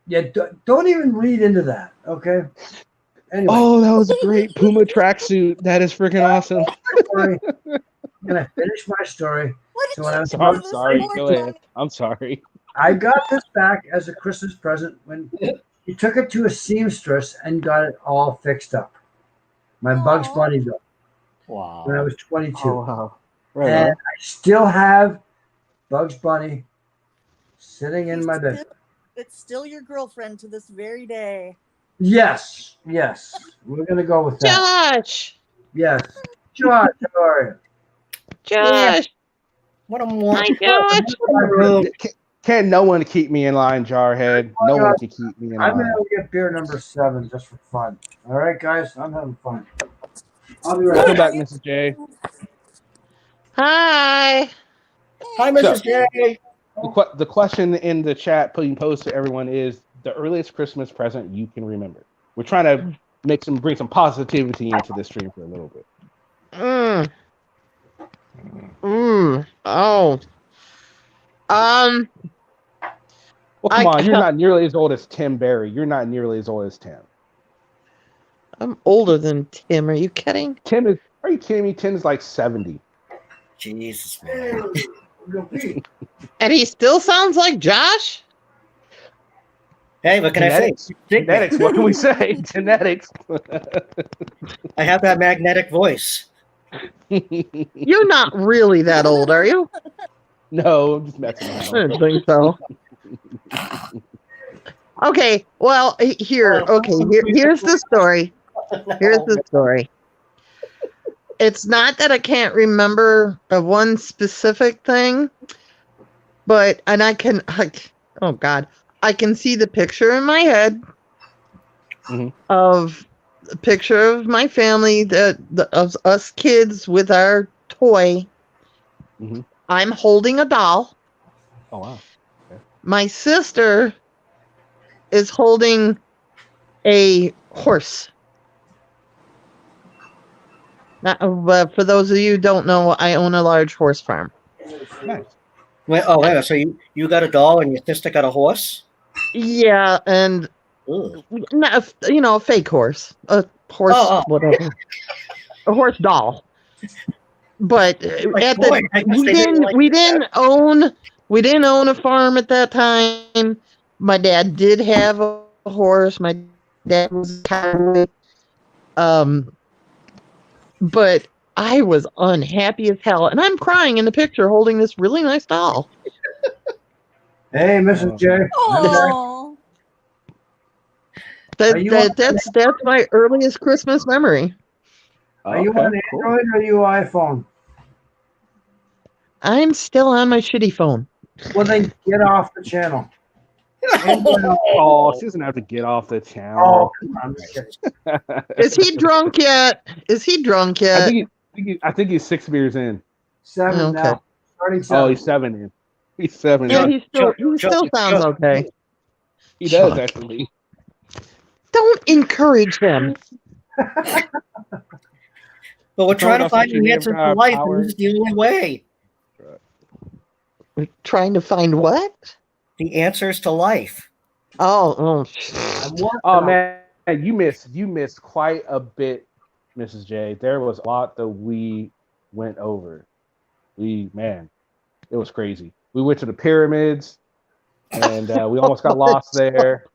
Yeah, don't even read into that, okay? Anyway. Oh, that was a great Puma tracksuit. That is freaking awesome. I'm gonna finish my story. What So when I was I'm sorry. Go ahead. I'm sorry. I got this back as a Christmas present when he took it to a seamstress and got it all fixed up. My Bugs Bunny doll. Wow. When I was 22. Oh, wow. Right and on. I still have Bugs Bunny sitting in my bed. It's still your girlfriend to this very day. Yes. We're gonna go with that. Josh. Yes. Josh, how are you? Josh. What a more. Hi, Josh. Can no one keep me in line, Jarhead? No one can keep me in I'm line. gonna get beer number 7 just for fun. All right, guys, I'm having fun. I'll be right Welcome back. back, Mrs. J. Hi. Hi, Mrs. J. The question in the chat, putting post to everyone, is the earliest Christmas present you can remember. We're trying to bring some positivity into this stream for a little bit. Oh. Well, come on, you're not nearly as old as Tim Barry. You're not nearly as old as Tim. I'm older than Tim. Are you kidding? Are you kidding me? Tim's like 70. Jesus, man. And he still sounds like Josh? Hey, what can I say? Genetics, what can we say? Genetics. I have that magnetic voice. You're not really that old, are you? No, I'm just messing around. I didn't think so. Okay, well, here's the story. Here's the story. It's not that I can't remember one specific thing, but, and I can see the picture in my head of a picture of my family, of us kids with our toy. I'm holding a doll. Oh, wow. Okay. My sister is holding a horse. For those of you who don't know, I own a large horse farm. Nice. Wait, so you got a doll and your sister got a horse? Yeah, and not a fake horse, a horse, whatever, a horse doll. But at we didn't own a farm at that time. My dad did have a horse. My dad was a cowboy. But I was unhappy as hell, and I'm crying in the picture holding this really nice doll. Hey, Mrs. J. Oh. That's my earliest Christmas memory. Are you on Android or are you iPhone? I'm still on my shitty phone. Well, then get off the channel. Oh, she doesn't have to get off the channel. Oh, I'm just kidding. Is he drunk yet? I think he's 6 beers in. 7 now. Starting 7. Oh, he's 7 in. He's 7 Yeah, in. he still sounds okay. He does, actually. Don't encourage them. But we're trying to find the answer to life, and this is the only way. We're trying to find what? The answers to life. Oh, man, you missed quite a bit, Mrs. J. There was a lot that we went over. It was crazy. We went to the pyramids, and we almost got lost there.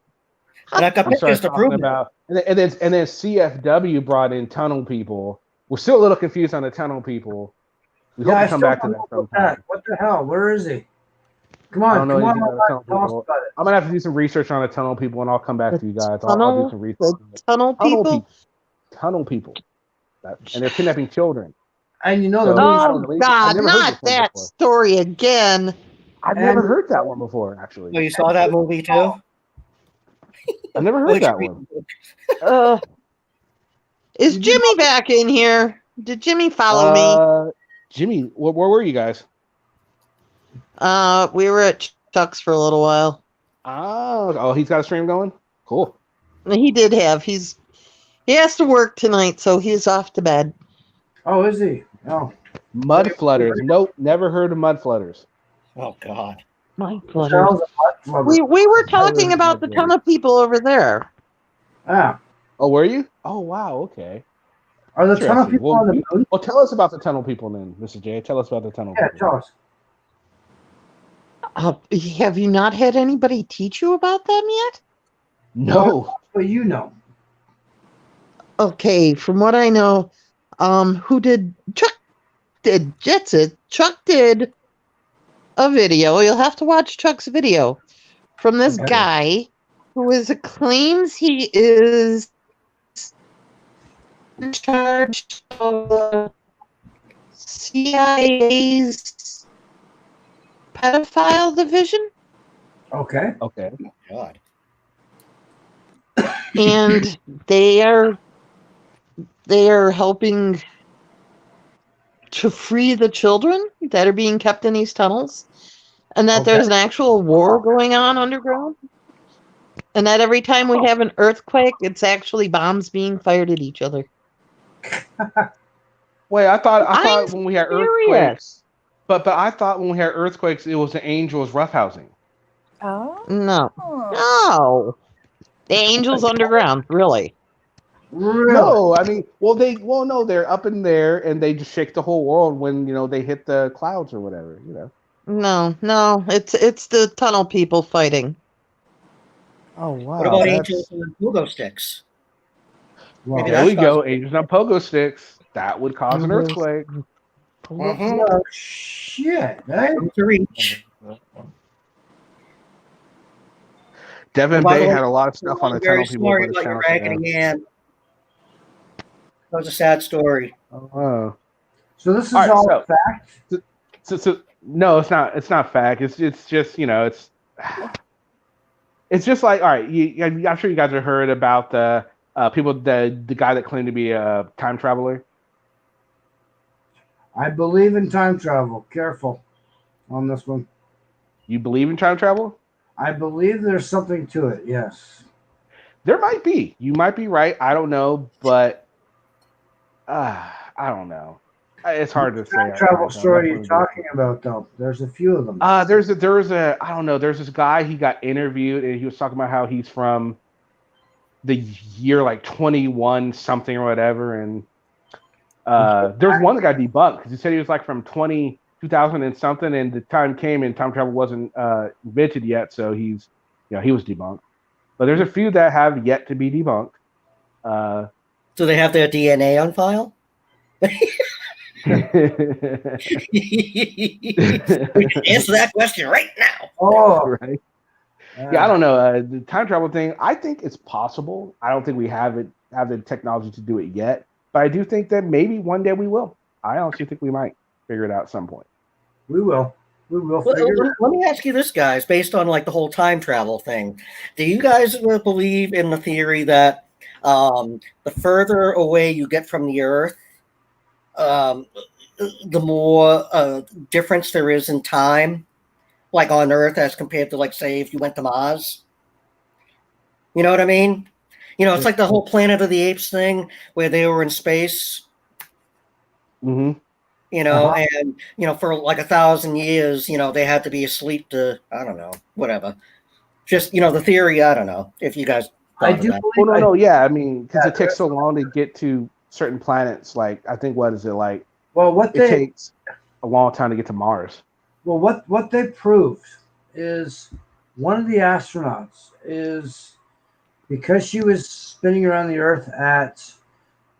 And I got pictures to prove it. And then CFW brought in tunnel people. We're still a little confused on the tunnel people. We hope to come back to that sometime. What the hell? Where is he? Come on, tell us about it. I'm gonna have to do some research on the tunnel people, and I'll come back to you guys. I'll do some research. Tunnel people. Tunnel people, and they're kidnapping children. And you know God, not that story again. I've never heard that one before, actually. Oh, you saw that movie too? I've never heard that one. Is Jimmy back in here? Did Jimmy follow me? Jimmy, where were you guys? We were at Chuck's for a little while. Oh, he's got a stream going? Cool. He did have. He has to work tonight, so he's off to bed. Oh, is he? Oh. Mud flutters. Nope, never heard of mud flutters. Oh God. Mud flutters. We were talking about the ton of people over there. Ah. Oh, were you? Oh, wow. Okay. Are the tunnel people on the moon? Well, tell us about the tunnel people then, Mr. J. Tell us about the tunnel people. Yeah, tell us. Have you not had anybody teach you about them yet? No. But you know. Okay, from what I know, Chuck did Jetsit. Chuck did a video. You'll have to watch Chuck's video from this guy who claims he is in charge of the CIA's pedophile division. Okay. Okay. Oh, God. And they are helping to free the children that are being kept in these tunnels, and that there's an actual war going on underground, and that every time we have an earthquake, it's actually bombs being fired at each other. Wait, I thought when we had serious. earthquakes, but I thought when we had earthquakes, it was the angels roughhousing. Oh. No. The angels underground, really. No, I mean, no, they're up in there and they just shake the whole world when they hit the clouds or whatever. No, it's the tunnel people fighting. Oh wow! What about angels and pogo sticks? Well, there we go. Angels on pogo sticks. That would cause an earthquake. Oh, shit! Eh? To reach. Devin Bay had a lot of stuff on the tunnel people. Sorry about your Raggedy Ann. That was a sad story. Oh. So this is all fact? So no, it's not. It's not fact. It's just it's just like, all right. I'm sure you guys have heard about the people, the guy that claimed to be a time traveler. I believe in time travel. Careful on this one. You believe in time travel? I believe there's something to it. Yes. There might be. You might be right. I don't know, but I don't know. It's hard to say. What travel story are you talking about, though? There's a few of them. There's I don't know. There's this guy. He got interviewed, and he was talking about how he's from the year like 21 something or whatever. And there's one that got debunked because he said he was like from 2000 and something, and the time came and time travel wasn't invented yet, so he was debunked. But there's a few that have yet to be debunked. Do they have their DNA on file? We can answer that question right now. Oh, right. Yeah, I don't know. The time travel thing, I think it's possible. I don't think we have the technology to do it yet, but I do think that maybe one day we will. I honestly think we might figure it out at some point. We will. We will figure it out. Let me ask you this, guys, based on like the whole time travel thing. Do you guys believe in the theory that the further away you get from the Earth, the more difference there is in time, like on Earth as compared to, like, say, if you went to Mars? You know what I mean? It's like the whole Planet of the Apes thing where they were in space. Mm-hmm. And for like 1,000 years, they had to be asleep to, I don't know, whatever. Just, the theory, I don't know if you guys. I do. Yeah. I mean, because it takes so long to get to certain planets. Like, I think, what is it like? Well, it takes a long time to get to Mars. Well, what they proved is one of the astronauts is, because she was spinning around the Earth at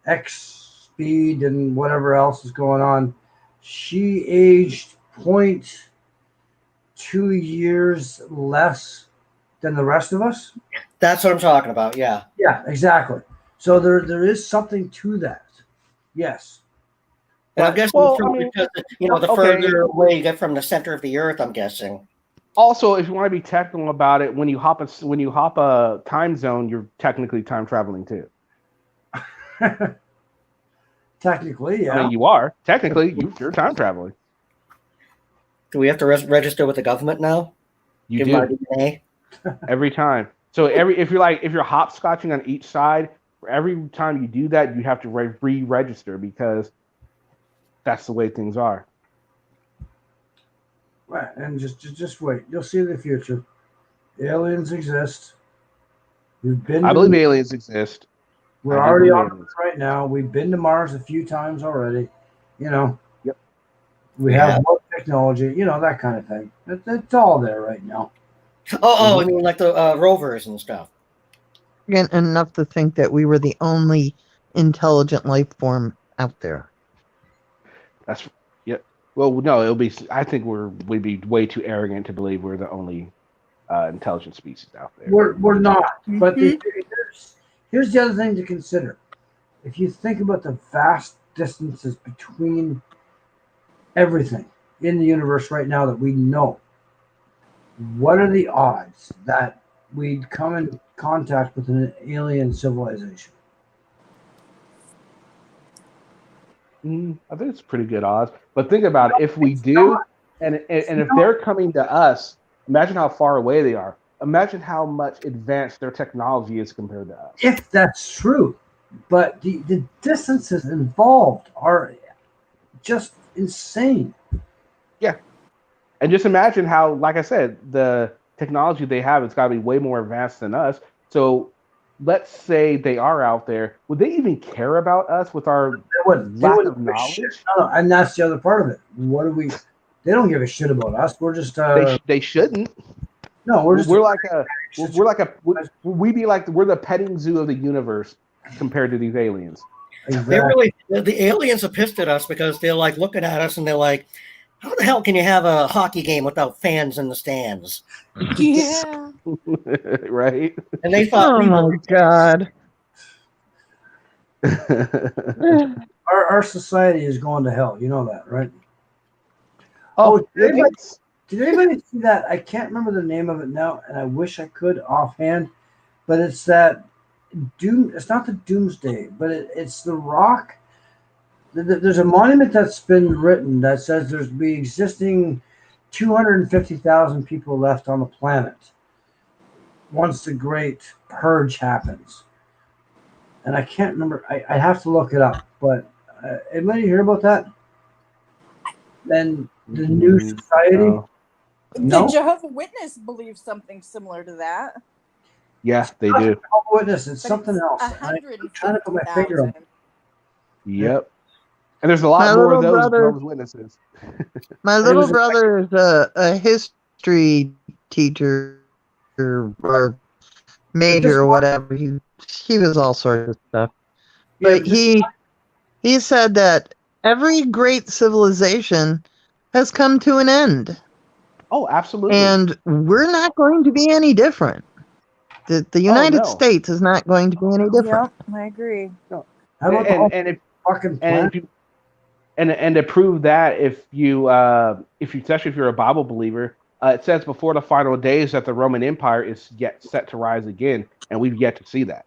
X speed and whatever else is going on, she aged 0.2 years less than the rest of us. That's what I'm talking about. Yeah. Yeah, exactly. So there is something to that. Yes. And I'm guessing because the further away you get from the center of the Earth, I'm guessing. Also, if you want to be technical about it, when you hop a time zone, you're technically time traveling too. Technically, yeah. I mean, you are. Technically, you're time traveling. Do we have to register with the government now? You Give do. my DNA? Every time. So if you're hopscotching on each side, for every time you do that, you have to re-register because that's the way things are. Right, and just wait. You'll see the future. Aliens exist. We've been. I believe aliens exist. We're already on Earth right now. We've been to Mars a few times already. You know. Yep. We have more technology. You know, that kind of thing. It's all there right now. I mean like the rovers and stuff. Again, enough to think that we were the only intelligent life form out there. That's Well, no, it'll be. I think we'd be way too arrogant to believe we're the only intelligent species out there. We're not. But here's the other thing to consider. If you think about the vast distances between everything in the universe right now that we know, what are the odds that we'd come in contact with an alien civilization? I think it's pretty good odds. But think about it. If we do, and if they're coming to us, imagine how far away they are. Imagine how much advanced their technology is compared to us. If that's true. But the distances involved are just insane. Yeah. And just imagine how, like I said, the technology they have has got to be way more advanced than us. So let's say they are out there. Would they even care about us with our lack of knowledge? No, and that's the other part of it. What do we? They don't give a shit about us. We're just. They shouldn't. No, we're the petting zoo of the universe compared to these aliens. Exactly. The aliens are pissed at us because they're like looking at us and they're like, how the hell can you have a hockey game without fans in the stands? Yeah. Right? And they thought, oh my God. Our society is going to hell. You know that, right? Did anybody see that? I can't remember the name of it now, and I wish I could offhand, but it's that it's not the Doomsday, but it's the Rock. There's a monument that's been written that says there's be existing 250,000 people left on the planet once the Great Purge happens. And I can't remember. I have to look it up. But anybody hear about that? Then the new society. The Jehovah's Witness believes something similar to that. Yeah, they do. Jehovah's Witness, it's something else. I'm trying to put my finger on it. Yep. And there's a lot more of those Jehovah's Witnesses. My little brother is a history teacher or major or whatever. He was all sorts of stuff. But he said that every great civilization has come to an end. Oh, absolutely. And we're not going to be any different. The United States is not going to be any different. Yep, I agree. No. How about and to prove that, especially if you're a Bible believer, it says before the final days that the Roman Empire is yet set to rise again, and we've yet to see that.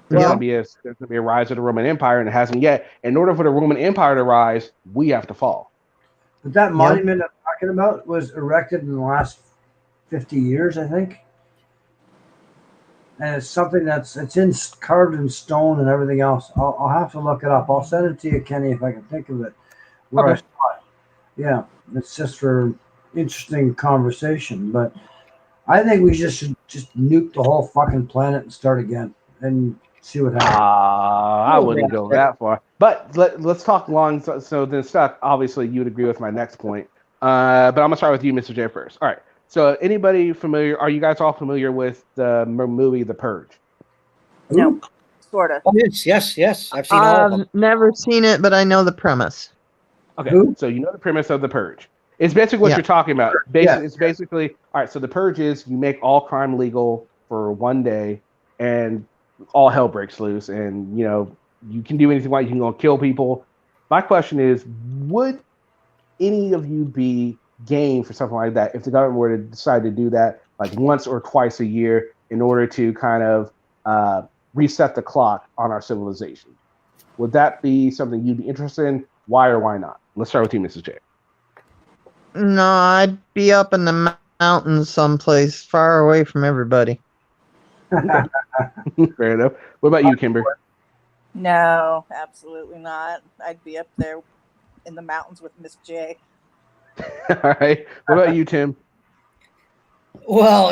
There's going to be a rise of the Roman Empire, and it hasn't yet. In order for the Roman Empire to rise, we have to fall. But that monument I'm talking about was erected in the last 50 years, I think. And it's something it's carved in stone and everything else. I'll have to look it up. I'll send it to you, Kenny, if I can think of it. Where I saw it. Yeah, it's just for interesting conversation. But I think we should just nuke the whole fucking planet and start again and see what happens. I wouldn't go that far. But let's talk long. So then, Stuck, obviously, you would agree with my next point. But I'm going to start with you, Mr. J, first. All right. So anybody familiar? Are you guys all familiar with the movie The Purge? No, sort of. Oh, yes. I've seen all of them. I've never seen it, but I know the premise. Okay, so you know the premise of The Purge. It's basically what you're talking about. It's basically, all right, so The Purge is you make all crime legal for one day, and all hell breaks loose, and, you can do anything like you can go kill people. My question is, would any of you be game for something like that if the government were to decide to do that like once or twice a year in order to kind of reset the clock on our civilization? Would that be something you'd be interested in? Why or why not? Let's start with you, Mrs. J. No, I'd be up in the mountains someplace far away from everybody. Fair enough. What about you, Kimber? No, absolutely not. I'd be up there in the mountains with Miss J. All right. What about you, Tim? Well,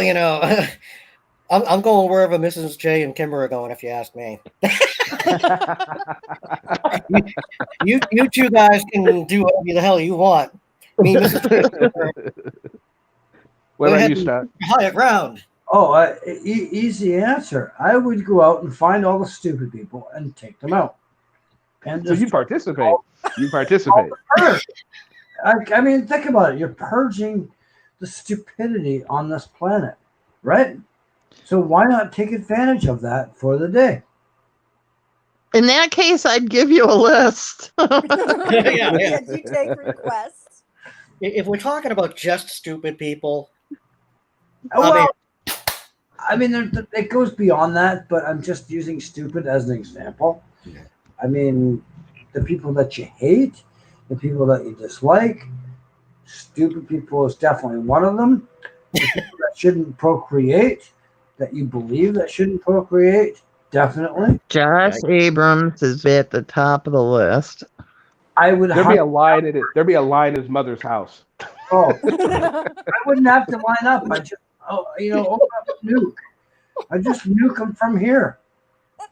I'm going wherever Mrs. J and Kimber are going, if you ask me. you two guys can do whatever the hell you want. Me, Mrs. J. What about you, Scott? Higher ground. Oh, easy answer. I would go out and find all the stupid people and take them out. And so you participate. You participate. I mean, think about it. You're purging the stupidity on this planet, right? So why not take advantage of that for the day? In that case, I'd give you a list. Yeah. You take requests. If we're talking about just stupid people, Well, I mean, it goes beyond that, but I'm just using stupid as an example. I mean, the people that you hate, the people that you dislike, stupid people is definitely one of them. The people that shouldn't procreate, that you believe that shouldn't procreate, definitely. Josh Abrams is at the top of the list. There'd be a line in it. There'd be a line in his mother's house. Oh, I wouldn't have to line up. I just, open up a nuke. I just nuke them from here.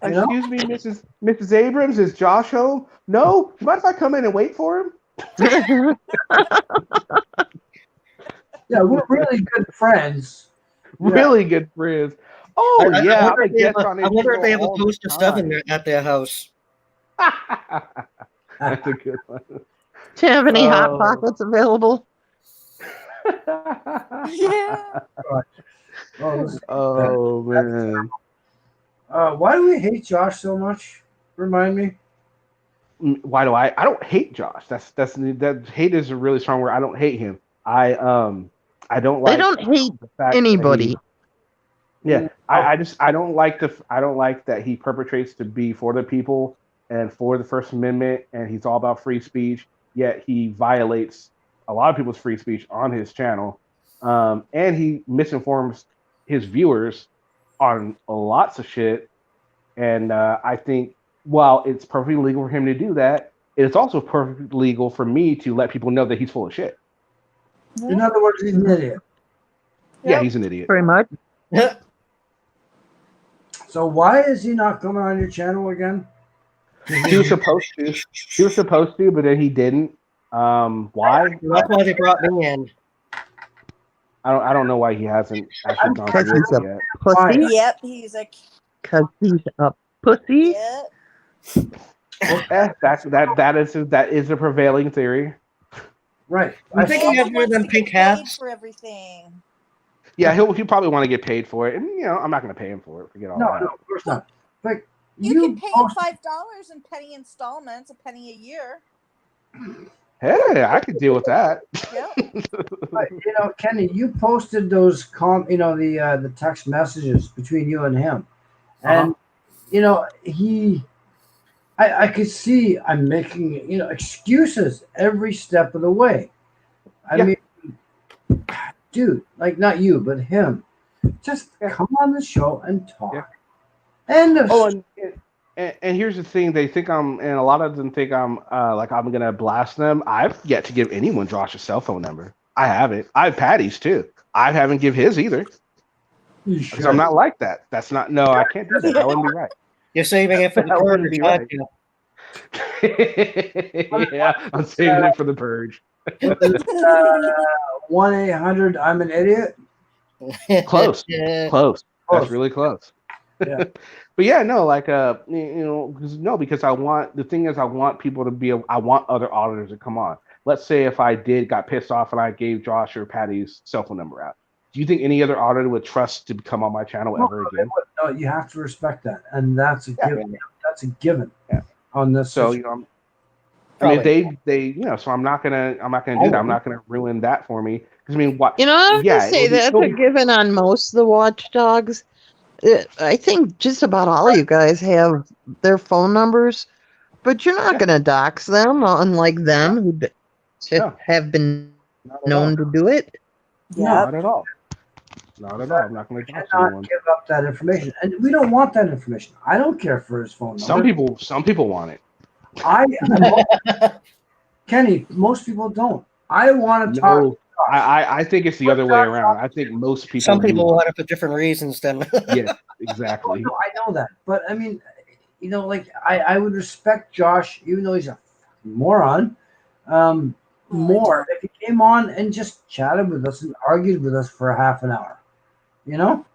Excuse me, Mrs. Abrams, is Josh home? No? You mind if I come in and wait for him? Yeah, we're really good friends. Really good friends. Oh, yeah. I wonder if they have a post of stuff at their house. That's a good one. Do you have any Hot Pockets available? Yeah. Oh, man. Why do we hate Josh so much? Remind me. Why do I don't hate Josh. That hate is a really strong word. I don't hate him. I don't like. They don't hate anybody. I don't like that he perpetrates to be for the people and for the First Amendment, and he's all about free speech. Yet he violates a lot of people's free speech on his channel, and he misinforms his viewers on lots of shit. And I think while it's perfectly legal for him to do that, it's also perfectly legal for me to let people know that he's full of shit. In other words, he's an idiot. Yeah, he's an idiot. Very much. So why is he not coming on your channel again? He was supposed to. He was supposed to, but then he didn't. Why? That's why they brought me in. I don't know why he hasn't actually gone through it yet. Pussy. Yep, he's a. Because he's a pussy. Yep. That is a prevailing theory. Right. I think he has more than pink hats. For everything. Yeah, he'll probably want to get paid for it, and I'm not going to pay him for it. Forget all that. No, of course not. But You can pay him $5 in petty installments, a penny a year. Hey, I could deal with that. Yep. Kenny, you posted those the text messages between you and him, and I could see I'm making excuses every step of the way. I mean, dude, like not you, but him. Just come on the show and talk. Yeah. And here's the thing: they think and a lot of them think I'm gonna blast them. I've yet to give anyone Josh's cell phone number. I haven't. I have Patty's too. I haven't give his either. Because I'm not like that. That's not. No, I can't do that. That wouldn't be right. You're saving it for the That wouldn't be right. purge. Yeah, I'm saving it for the purge. 1-800 I'm an idiot. Close. That's really close. Yeah. But yeah, no, because I want people to I want other auditors to come on. Let's say if I got pissed off and I gave Josh or Patty's cell phone number out. Do you think any other auditor would trust to come on my channel ever again? No, you have to respect that, and that's a given. That's a given. Yeah. On this, so they so I'm not gonna do that. I'm not gonna ruin that for me because what? I have to say that's a given on most of the watchdogs. I think just about all of you guys have their phone numbers. But you're not going to dox them, unlike them who have been known to do it. No, not at all. Not at all. I'm not going to dox anyone. Give up that information, and we don't want that information. I don't care for his phone number. Some people want it. Kenny, most people don't. I want to talk. I think it's the other way around. I think most people. Some people want it for different reasons than. Yes, exactly. No, I know that, but I mean, you know, like I would respect Josh, even though he's a moron. More if he came on and just chatted with us and argued with us for a half an hour, you know.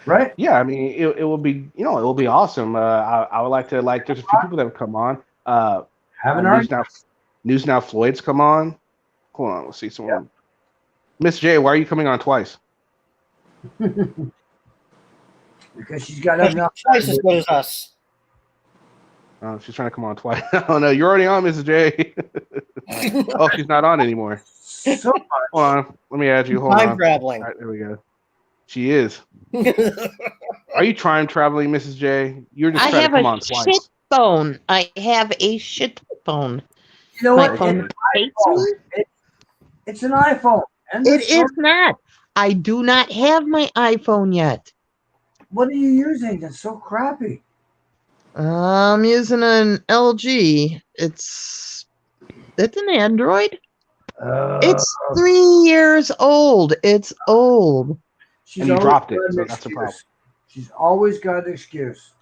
Right? Yeah, I mean, it will be, it will be awesome. I would like to there's a few people that have come on. Have an argument. News Now Floyd's come on. Hold on, let's see someone. Yeah. Miss J, why are you coming on twice? Because she's got enough twice as good as us. Oh, she's trying to come on twice. Oh no, you're already on, Mrs. J. Oh, she's not on anymore. So much. Hold on, let me add you. Hold time on. traveling. All right, there we go. She is. Are you time traveling, Mrs. J? You're just trying to come on twice. Shit phone. I have a shit phone. You know My what? phone it's an iPhone. And it is not. I do not have my iPhone yet. What are you using that's so crappy? I'm using an LG. It's an Android. It's 3 years old. It's old. And you dropped it, so that's a problem. She's always got an excuse.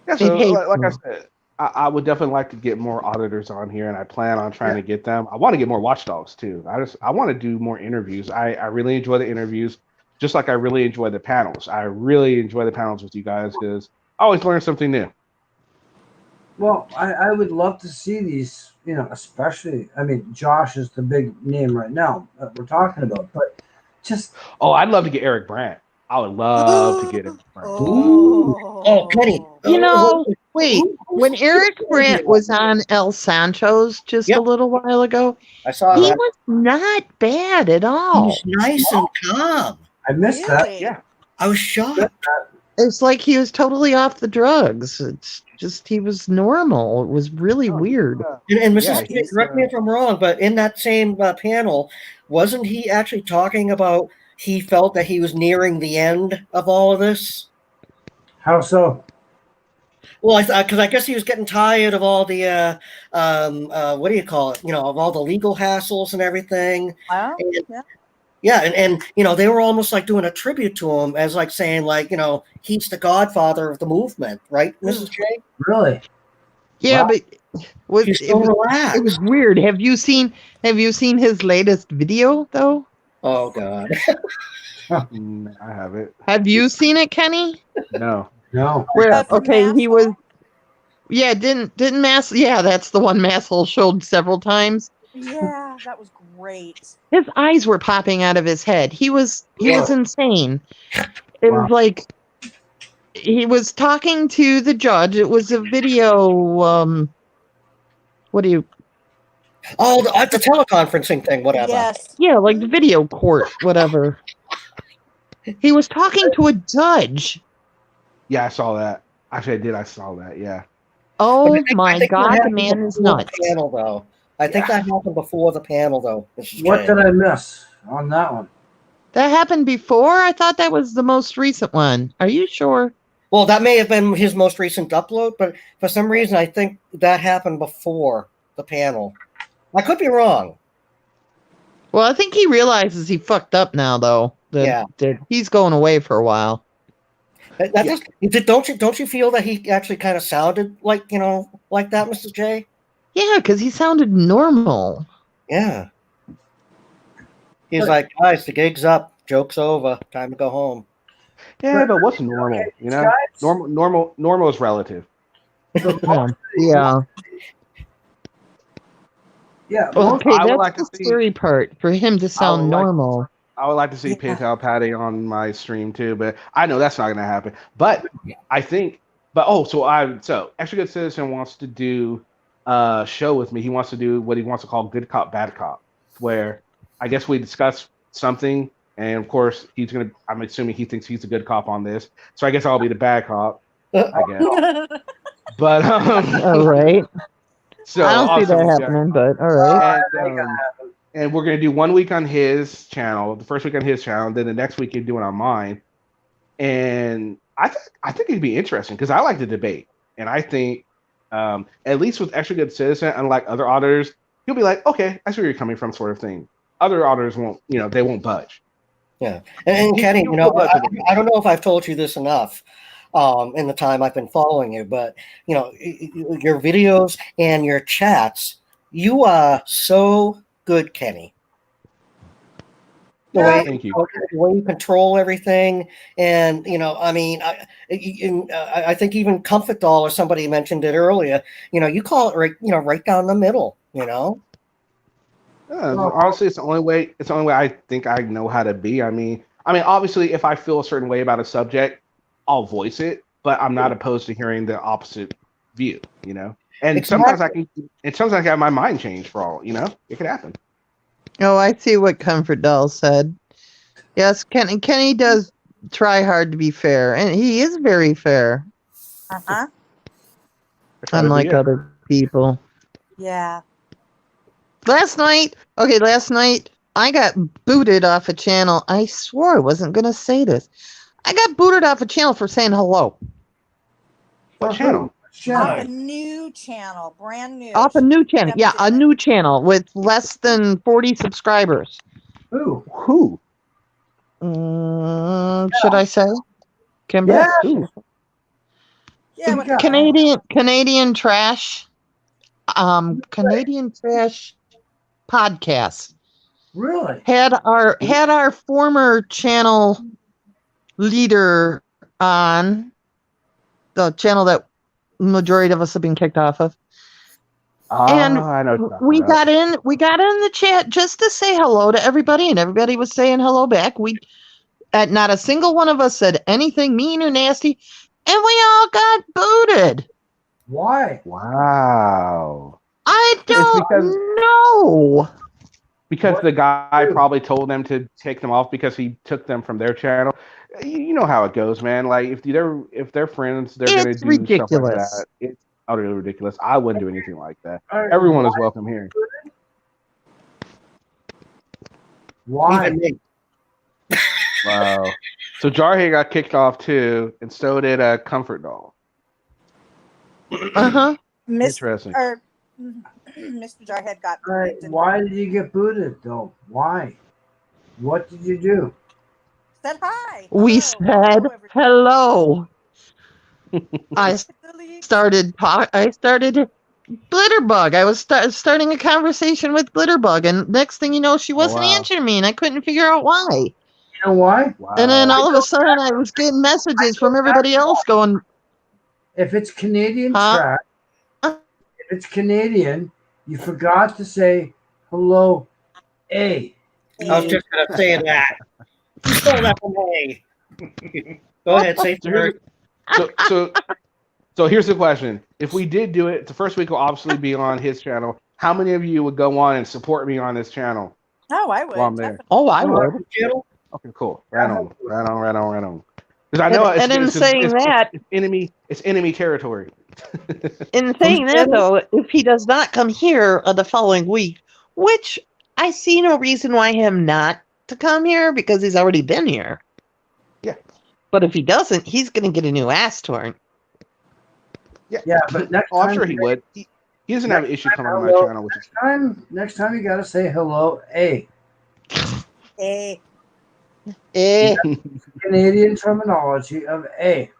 Yeah, so like I said, I would definitely like to get more auditors on here, and I plan on trying to get them. I want to get more watchdogs too. I want to do more interviews. I really enjoy the interviews, just like I really enjoy the panels. I really enjoy the panels with you guys because I always learn something new. Well, I would love to see these, especially, I mean, Josh is the big name right now that we're talking about, but just. Oh, I'd love to get Eric Brandt. I would love to get Eric Brandt. Oh, Kenny. Wait, when Eric Brandt was on El Sancho's just a little while ago, I saw he that. was not bad at all. He was nice and calm. I missed that. Yeah. I was shocked. It's like he was totally off the drugs. It's just he was normal. It was really weird. And Mrs. J, correct me if I'm wrong, but in that same panel, wasn't he actually talking about he felt that he was nearing the end of all of this? How so? Well, because I guess he was getting tired of all the, what do you call it? Of all the legal hassles and everything. Wow. Yeah, and they were almost like doing a tribute to him as like saying like, he's the godfather of the movement, right, Mrs. J? Really? Yeah, Wow. but it was weird. Have you seen his latest video though? Oh God. I haven't. Have you seen it, Kenny? No. Where he was. Yeah, didn't Mass. Yeah, that's the one Masshole showed several times. Yeah, that was great. His eyes were popping out of his head. He was insane. It was like he was talking to the judge. It was a video. What do you? Oh, the teleconferencing thing, whatever. Yes. Yeah, like the video court, whatever. He was talking to a judge. Yeah, I saw that. Actually, I did. I saw that. Yeah. Oh I my God, the man is nuts. Panel, though. I think that happened before the panel, though. What did I miss on that one? That happened before? I thought that was the most recent one. Are you sure? Well, that may have been his most recent upload, but for some reason, I think that happened before the panel. I could be wrong. Well, I think he realizes he fucked up now, though. That he's going away for a while. Don't you feel that he actually kind of sounded like like that, Mrs. J? Yeah, because he sounded normal. Yeah. He's like, guys, the gig's up, joke's over, time to go home. Yeah, but what's normal? Normal is relative. Yeah. Yeah. Okay, that's the scary part for him to sound normal. I would like to see PayPal Patty on my stream too, but I know that's not going to happen. But I think, so Extra Good Citizen wants to do a show with me. He wants to do what he wants to call Good Cop, Bad Cop, where I guess we discuss something, and of course I'm assuming he thinks he's a good cop on this. So I guess I'll be the bad cop, I guess. But All right. so I don't see awesome. that happening, but all right. And we're gonna do 1 week on his channel, the first week on his channel, then the next week you're doing on mine. And I think it'd be interesting because I like to debate, and I think at least with Extra Good Citizen, unlike other auditors, he'll be like, okay, I see where you're coming from, sort of thing. Other auditors won't, they won't budge. Yeah, and Kenny, I don't know if I've told you this enough in the time I've been following you, but your videos and your chats, you are so good, Kenny. The way you control everything, and I think even Comfort Doll or somebody mentioned it earlier. You call it right down the middle. Honestly, it's the only way. It's the only way I think I know how to be. I mean, obviously, if I feel a certain way about a subject, I'll voice it, but I'm not opposed to hearing the opposite view. And sometimes I can. And sometimes I have my mind change for all. It could happen. Oh, I see what Comfort Doll said. Yes, Kenny does try hard to be fair, and he is very fair. Uh-huh. Unlike other people. Yeah. Last night, I got booted off a channel. I swore I wasn't going to say this. I got booted off a channel for saying hello. What channel? Off a new channel, brand new. Off a new channel. Yeah, a new channel with less than 40 subscribers. Who? Should I say? Kimber? Yeah. Yeah. Canadian Trash. Canadian Trash podcast. Really? Had our former channel leader on the channel that majority of us have been kicked off of. And I know we got in the chat just to say hello to everybody, and everybody was saying hello back. Not a single one of us said anything mean or nasty, and we all got booted. Why? Wow. I don't know. Because the guy probably told them to take them off because he took them from their channel. You know how it goes, man. Like if they're friends, they're gonna do ridiculous. stuff like that. It's utterly ridiculous. I wouldn't do anything like that. Everyone is welcome here. Why? Wow. So Jarhead got kicked off too, and so did Comfort Doll. Interesting. Mr. Jarhead got booted. Why did you get booted though? Why? What did you do? Said hi. We said hello. I started Glitterbug. I was starting a conversation with Glitterbug, and next thing you know, she wasn't answering me, and I couldn't figure out why. You know why? Wow. And then all of a sudden, I was getting messages from everybody else going, if it's Canadian track, if it's Canadian, you forgot to say hello, A. I was just going to say that. You stole that from A. Go ahead, say third. So here's the question. If we did do it, the first week will obviously be on his channel. How many of you would go on and support me on this channel? Oh, I would. While I'm there? Oh, I would. Okay, cool. Right on. Because I know it's enemy territory. In saying that, though, if he does not come here the following week, which I see no reason why him not to come here because he's already been here. Yeah. But if he doesn't, he's going to get a new ass torn. Yeah, but next time, I'm sure he would. He doesn't have an issue coming on my channel. Next time you got to say hello, A. A. Canadian terminology of A.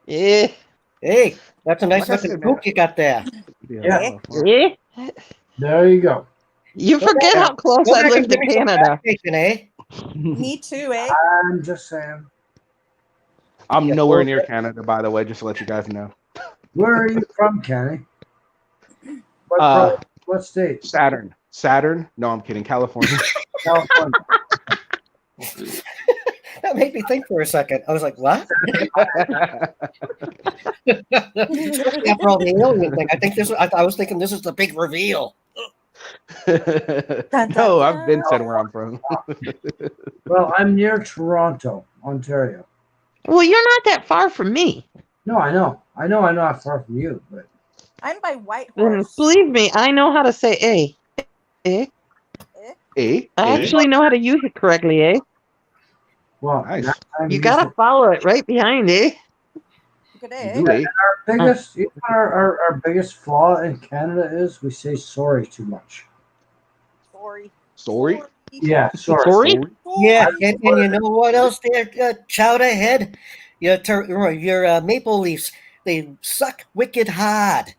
Hey, that's a nice looking book you got there. Yeah. There you go. You forget how close I live to Canada. Me too, eh? I'm just saying. I'm nowhere near Canada, by the way, just to let you guys know. Where are you from, Kenny? What state? Saturn? No, I'm kidding. California. California. That made me think for a second. I was like, what? After all the alien thing, I was thinking this is the big reveal. No, I've been said where I'm from. Well, I'm near Toronto, Ontario. Well, you're not that far from me. No, I know. I know I'm not far from you, but I'm by White And Horse. believe me, I know how to say A. Eh? I actually know how to use it correctly, eh? well, Nice. You gotta follow it right behind, eh? Good do, eh? Our biggest, you know, our biggest flaw in Canada is we say sorry too much. Sorry. Yeah, sorry. Yeah, and you know what else there, Chowderhead? Your Maple Leafs, they suck wicked hard.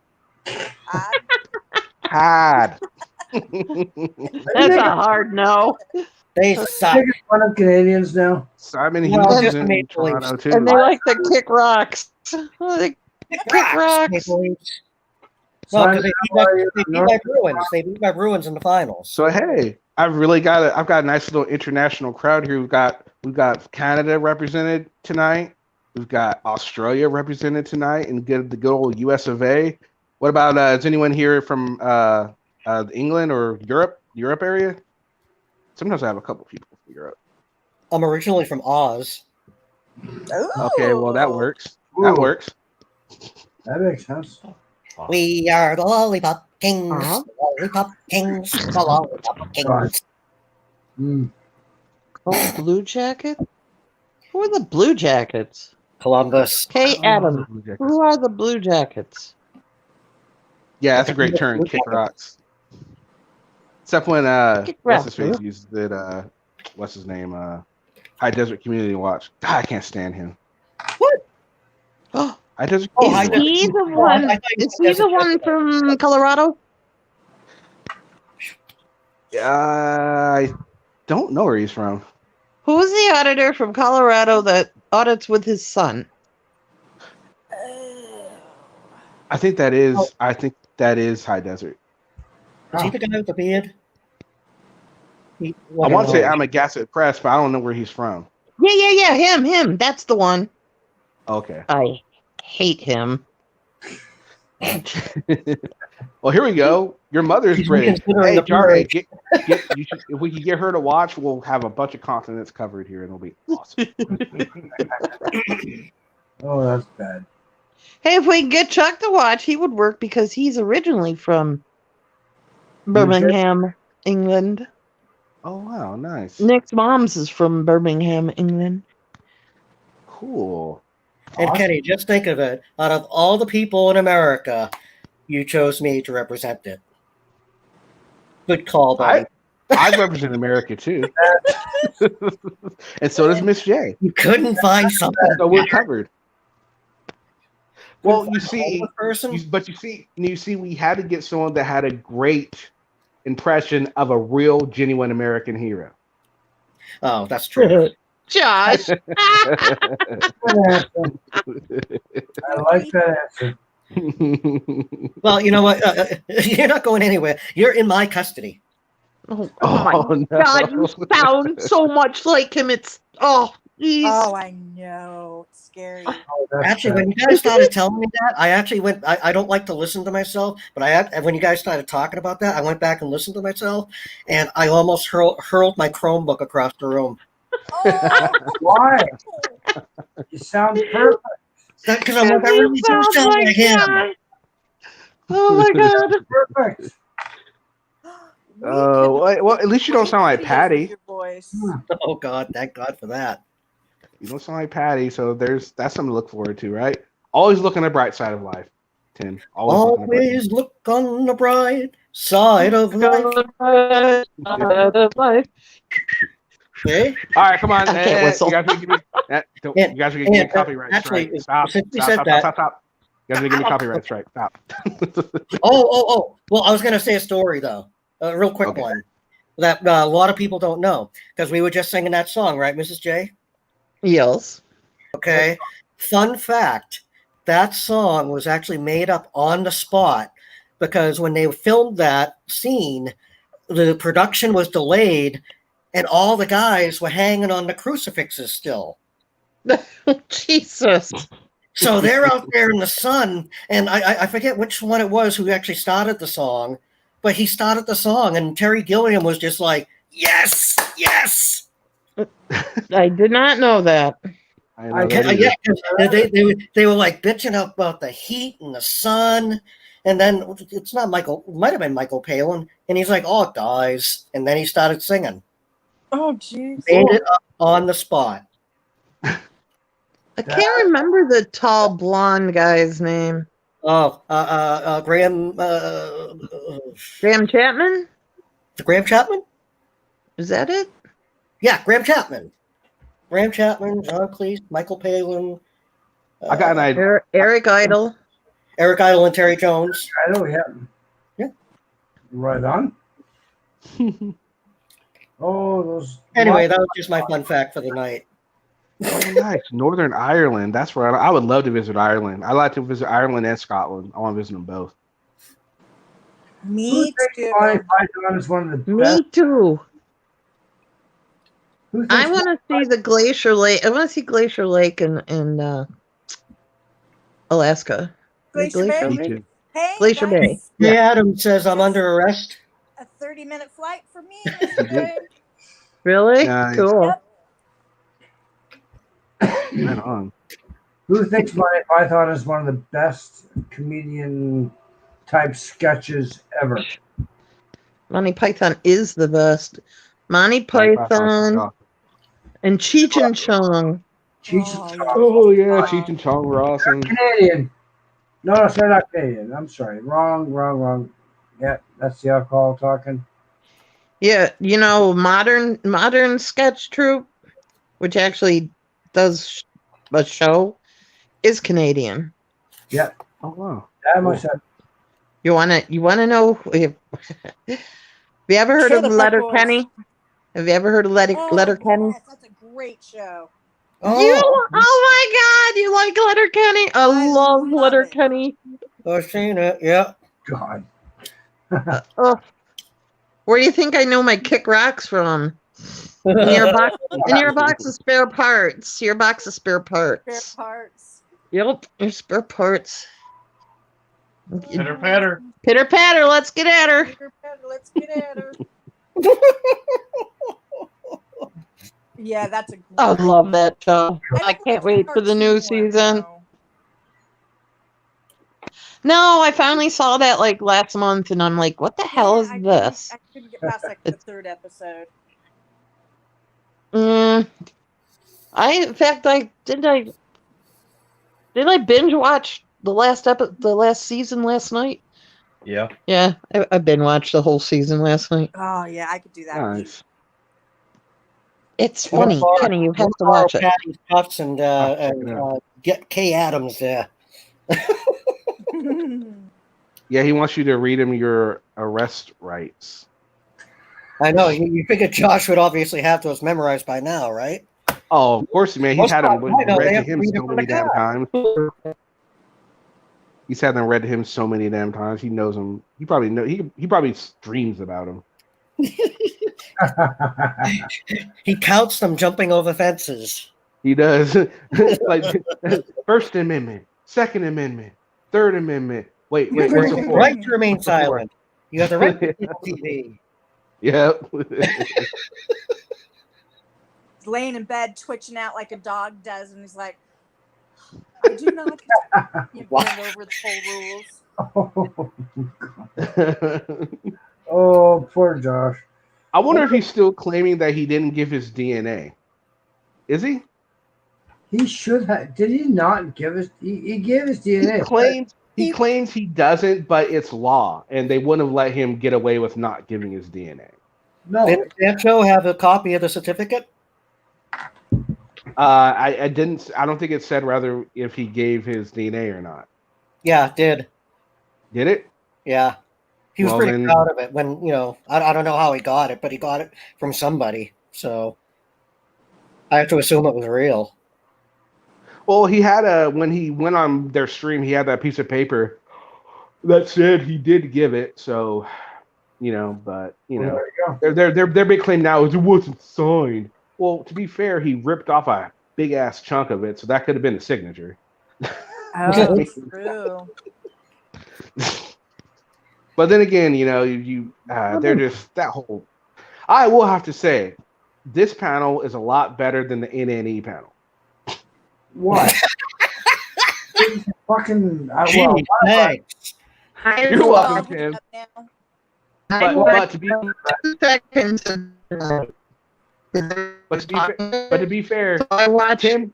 Hard. That's a hard no. They suck. Making fun of Canadians now. Simon Well, Hughes is just in Maple Toronto Leafs. too. And they like to kick rocks. Oh, they kick rocks. Maple Leafs. Well, because they beat my Bruins. They beat my Bruins in the finals. So hey, I've got a nice little international crowd here. We've got Canada represented tonight. We've got Australia represented tonight, and the good old US of A. What about is anyone here from England or Europe area? Sometimes I have a couple people from Europe. I'm originally from Oz. Okay, well that works. That works. That makes sense. We are the Lollipop Kings. The Lollipop Kings. The Lollipop Kings. Oh, Blue Jacket? Who are the Blue Jackets? Columbus. Hey, Adam. Who are the Blue Jackets? Yeah, that's a great turn. Kick rocks. Except when what's his face used it. What's his name? High Desert Community Watch. God, I can't stand him. What? High Desert. Is he the one? Is he the one from Colorado? I don't know where he's from. Who's the auditor from Colorado that audits with his son? I think that is. I think that is High Desert. Is he the guy with the beard? I want to say I'm a Gasset Press, but I don't know where he's from. Yeah. Him. That's the one. Okay. I hate him. Well, here we go. Your mother's British. Hey, Jarhead, if we can get her to watch, we'll have a bunch of continents covered here, and it'll be awesome. Oh, that's bad. Hey, if we can get Chuck to watch, he would work because he's originally from Birmingham, England. Oh, wow, nice. Nick's mom's is from Birmingham, England. Cool. And Kenny, just think of it. Out of all the people in America, you chose me to represent it. Good call, buddy. I represent America too, and so does Miss J. You couldn't find something. So we're covered. Well, you see, we had to get someone that had a great impression of a real, genuine American hero. Oh, that's true. Josh. I like that answer. Well, you know what? You're not going anywhere. You're in my custody. Oh my God, you sound so much like him. It's geez. Oh, I know. It's scary. Actually, when you guys started telling me that, I actually went. I don't like to listen to myself, but when you guys started talking about that, I went back and listened to myself, and I almost hurled my Chromebook across the room. Why? You sound perfect. Because I'm like, I really do sound like him. Oh my God. Perfect. Well, at least you don't sound like Patty. Oh God, thank God for that. You don't sound like Patty, so that's something to look forward to, right? Always look on the bright side of life, Tim. Always look on the bright side of life. Okay. All right, come on. I can't whistle. You guys are gonna give me a copyright strike. Stop. Stop. You guys are gonna give me a copyright strike. Stop. Oh. Well, I was gonna say a story though, a real quick one that a lot of people don't know because we were just singing that song, right, Mrs. J? Yes. Okay. Fun fact: that song was actually made up on the spot because when they filmed that scene, the production was delayed. And all the guys were hanging on the crucifixes still. Jesus. So they're out there in the sun, and I forget which one it was who actually started the song, but he started the song, and Terry Gilliam was just like, yes, yes. I did not know that. I know that either. Yeah, 'cause they were like bitching about the heat and the sun, and then it's not Michael. It might have been Michael Palin, and he's like, "Oh, it dies," and then he started singing. Oh, jeez. Made it up on the spot. I can't remember the tall blonde guy's name. Oh, Graham. Graham Chapman? Graham Chapman? Is that it? Yeah, Graham Chapman. Graham Chapman, John Cleese, Michael Palin. I got an idea. Eric Idle. Eric Idle and Terry Jones. Idle, yeah. Yeah. Right on. Oh, those. Anyway, that was just my fun fact for the night. Oh, nice. Northern Ireland. That's where I would love to visit Ireland. I like to visit Ireland and Scotland. I want to visit them both. Me too. Monty Python is one of the Me best. too. Who I thinks want to see the Glacier Lake. I want to see Glacier Lake in Alaska. Glacier Bay? Me too. Hey, Glacier guys, Bay. Jay Adams says I'm under arrest. a 30-minute flight for me, Mr. Gray. Really? Nice. Cool. Yep. Right on. Who thinks Monty Python is one of the best comedian type sketches ever? Monty Python is the best. Monty Python and Cheech and Chong. Cheech and Chong. Oh yeah, Cheech and Chong were awesome. Canadian. No, sorry, not Canadian. I'm sorry. Wrong. Yeah, that's the alcohol talking. Yeah, you know, modern sketch troupe, which actually does a show, is Canadian. Yeah. Oh wow. That much. You wanna know if have you ever heard of Letterkenny? Have you ever heard of Letterkenny? Yes, that's a great show. Oh my God, you like Letterkenny? I love Letterkenny. I've seen it. Yeah. God. Where do you think I know my Kick Rocks from? In your box of spare parts. Your box of spare parts. Spare parts. Yep, your spare parts. Pitter patter. Pitter patter, let's get at her. Pitter patter, let's get at her. Yeah, that's a great I love that show. I can't wait for the new season. No, I finally saw that like last month, and I'm like, what the hell is this? I couldn't get past like the third episode. Did I binge watch the last season last night? Yeah. Yeah, I binge watched the whole season last night. Oh yeah, I could do that. Nice. It's funny, Kenny. You have to watch it. Patty Puffs and get Kay Adams there. Yeah, he wants you to read him your arrest rights. I know. You figure Josh would obviously have those memorized by now, right? Oh, of course, man. He's had them read they to have to him read it so from many the damn car. times. He's had them read to him so many damn times. He knows them. He probably dreams about them. He counts them jumping over fences. He does. Like First Amendment, Second Amendment, Third Amendment. Wait, what's the fourth? Right to remain silent. You have the right to TV. Yep. He's laying in bed, twitching out like a dog does, and he's like, "I do not give over the whole rules." Oh, poor Josh. I wonder if he's still claiming that he didn't give his DNA. Is he? He should have. Did he not give his? He gave his DNA. He claims he doesn't, but it's law, and they wouldn't have let him get away with not giving his DNA. No. Did Sancho have a copy of the certificate? I didn't. I don't think it said rather if he gave his DNA or not. Yeah, it did. Did it? Yeah. He was Well, pretty then- proud of it when, I don't know how he got it, but he got it from somebody. So I have to assume it was real. Well, he had when he went on their stream, he had that piece of paper that said he did give it. So, but their big claim now is it wasn't signed. Well, to be fair, he ripped off a big ass chunk of it, so that could have been a signature. Oh, true. But then again, they're just that whole. I will have to say, this panel is a lot better than the NNE panel. What? Fucking. Gee, thanks. You're welcome, Tim. But to be to be fair, I watch Tim,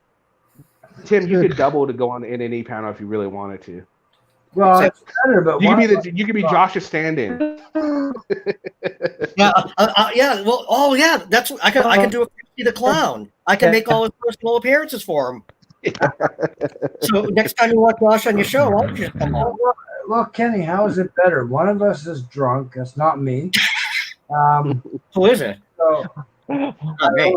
you could double to go on the NNE panel if you really wanted to. Well, it's better, but you could be Josh's stand-in. Yeah. Well, that's I can do a Krusty the Clown. I can make all his personal appearances for him. So next time you want Josh on your show, why don't you just come on? Well, Kenny, how is it better? One of us is drunk. That's not me. Who is it? So, not me.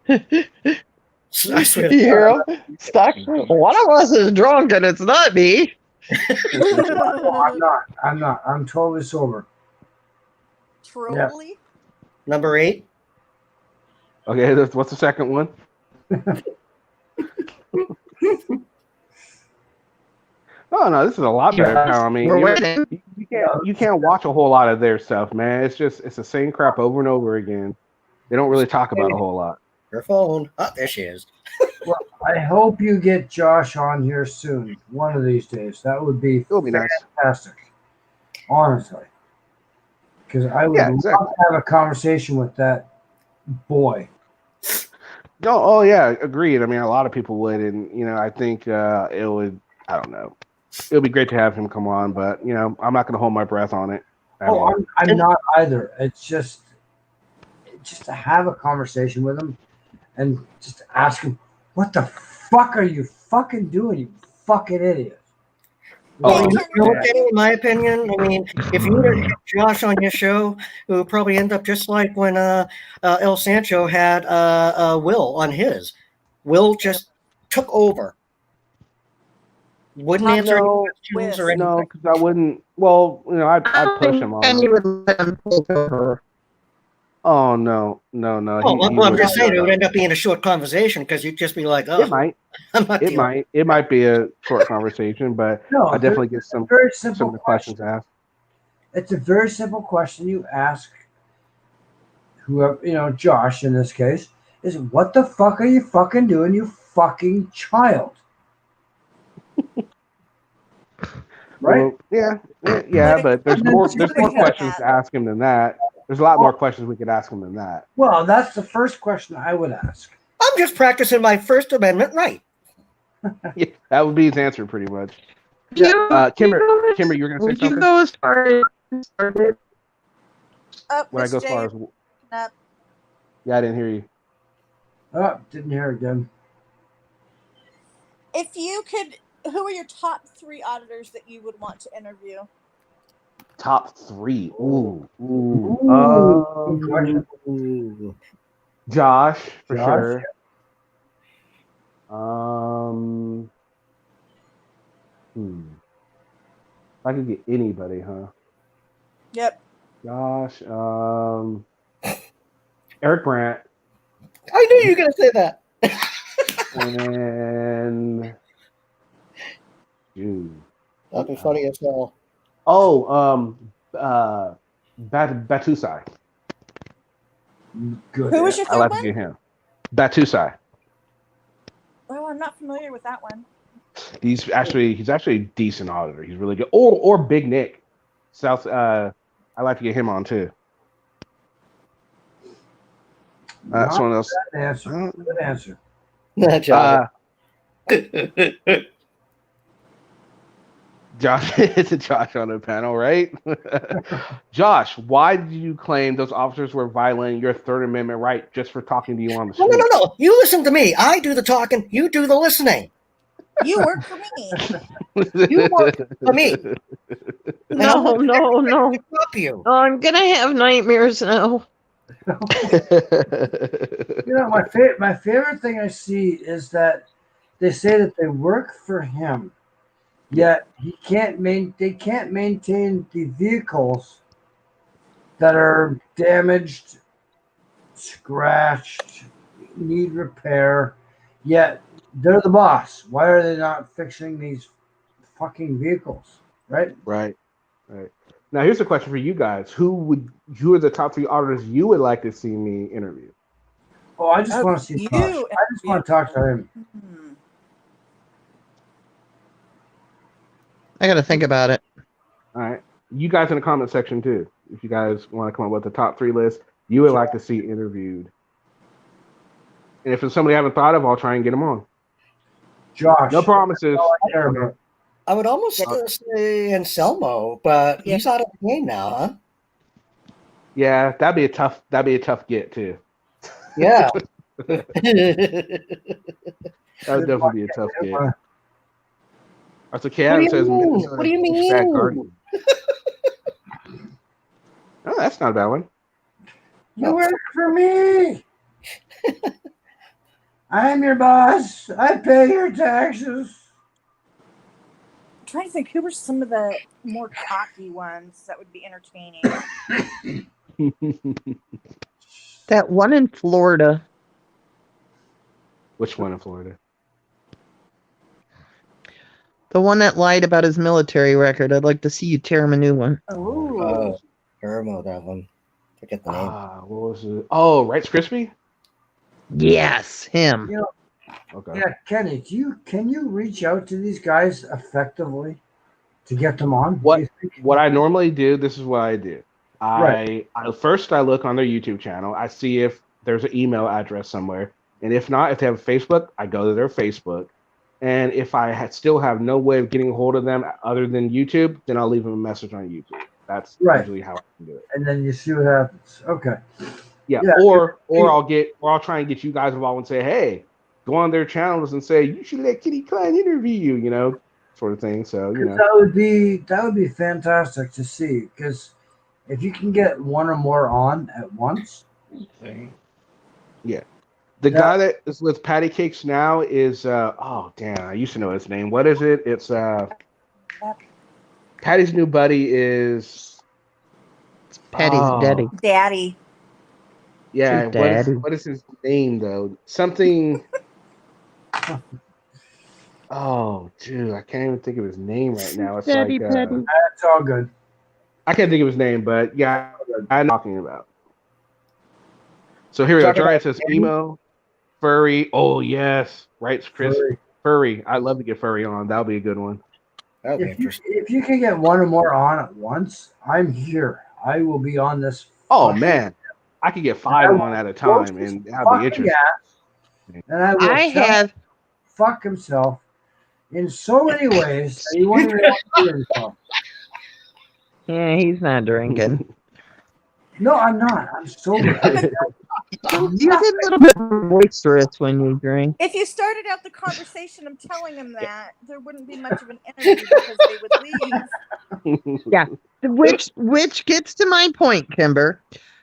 I swear you hear him? Stuck. One of us is drunk, and it's not me. No, I'm not. I'm totally sober. Truly? Yeah. Number 8. Okay, what's the second one? Oh no, this is a lot better. I mean, you can't watch a whole lot of their stuff, man. It's the same crap over and over again. They don't really talk about a whole lot. Your phone. Oh, there she is. Well, I hope you get Josh on here soon. One of these days. That would be fantastic. Honestly. Because I would love to have a conversation with that boy. Oh yeah, agreed. I mean, a lot of people would, and I think it would. I don't know. It would be great to have him come on, but I'm not going to hold my breath on it. I'm not either. It's just to have a conversation with him and just ask him, what the fuck are you fucking doing, you fucking idiot? Well, in my opinion, I mean, if you were to get Josh on your show, it would probably end up just like when El Sancho had Will on his. Will just took over. Wouldn't answer any questions or anything. No, because I wouldn't. Well, I'd push him on. And you would let him take over. Oh no. Well, I'm just saying it would end up being a short conversation because you'd just be like, "Oh, it might." It might be a short conversation, but I definitely get some of the questions asked. It's a very simple question you ask whoever, Josh in this case, is what the fuck are you fucking doing, you fucking child? Right? Well, yeah, but there's more questions to ask him than that. There's a lot more questions we could ask him than that. Well, that's the first question I would ask. I'm just practicing my First Amendment right. Yeah, that would be his answer, pretty much. Kimber, you were going to say something? You go as far as started. When I go as far as... Yeah, I didn't hear you. Oh, didn't hear again. If you could, who are your top 3 auditors that you would want to interview? Top 3. Ooh. Josh, for sure. If I could get anybody, huh? Yep. Josh, Eric Brandt. I knew you were going to say that. And dude, that'd be funny as hell. Oh, Batusai. Good. Who was your third I like one? to get him. Batusai. Oh, I'm not familiar with that one. He's actually a decent auditor. He's really good. Or Big Nick. South. I like to get him on too. Someone else. Good answer. Good answer. Josh, it's a Josh on the panel, right? Josh, why did you claim those officers were violating your Third Amendment right just for talking to you on the street? No. You listen to me. I do the talking. You do the listening. You work for me. You work for me. No. You. I'm gonna have nightmares now. My favorite thing I see is that they say that they work for him, yet they can't maintain the vehicles that are damaged, scratched, need repair, yet they're the boss. Why are they not fixing these fucking vehicles? Right. Now here's a question for you guys: Who are the top 3 auditors you would like to see me interview? Oh, I just want to see Josh. I just want to talk to him. I got to think about it. All right. You guys in the comment section too. If you guys want to come up with the top 3 list you would like to see interviewed. And if it's somebody I haven't thought of, I'll try and get them on. Josh. No promises. I would almost say Anselmo, but he's out of the game now, huh? Yeah, that'd be a tough get too. Yeah. That would definitely be a tough get. That's okay. Adam says, what do you mean? Oh, that's not a bad one. You work for me. I'm your boss. I pay your taxes. I'm trying to think who were some of the more cocky ones that would be entertaining. That one in Florida. Which one in Florida? The one that lied about his military record. I'd like to see you tear him a new one. Oh. Irmo, that one. Forget the name. What was it? Oh, Rice Krispie? Yes, him. You know, okay. Yeah, Kenny, can you reach out to these guys effectively to get them on? What I normally do, this is what I do. Right. I first look on their YouTube channel. I see if there's an email address somewhere. And if not, if they have Facebook, I go to their Facebook. And if I still have no way of getting a hold of them other than YouTube, then I'll leave them a message on YouTube. That's usually how I can do it. And then you see what happens. Okay. Yeah. Or I'll try and get you guys involved and say, hey, go on their channels and say you should let Kitty Klein interview you, sort of thing. So that would be fantastic to see, because if you can get one or more on at once. Yeah. The guy that is with Patty Cakes now is I used to know his name. What is it? It's Patty's new buddy is Patty's daddy. Yeah, Daddy. what is his name though? Something. Oh, dude, I can't even think of his name right now. It's Daddy, like Patty. That's all good. I can't think of his name, but yeah, I'm talking about. So here we go. Jari says emo, furry. Oh yes, right, Chris. Furry. I'd love to get furry on. That'll be a good one. If you can get one or more on at once, I'm here. I will be on this. Oh man, I could get 5 on at a time, and that'd be interesting. And I will fuck himself in so many ways that he won't even have to do himself. Yeah, he's not drinking. No, I'm not. I'm sober. You get a little bit boisterous when you drink. If you started out the conversation of telling them that, there wouldn't be much of an interview because they would leave. Yeah, which gets to my point, Kimber.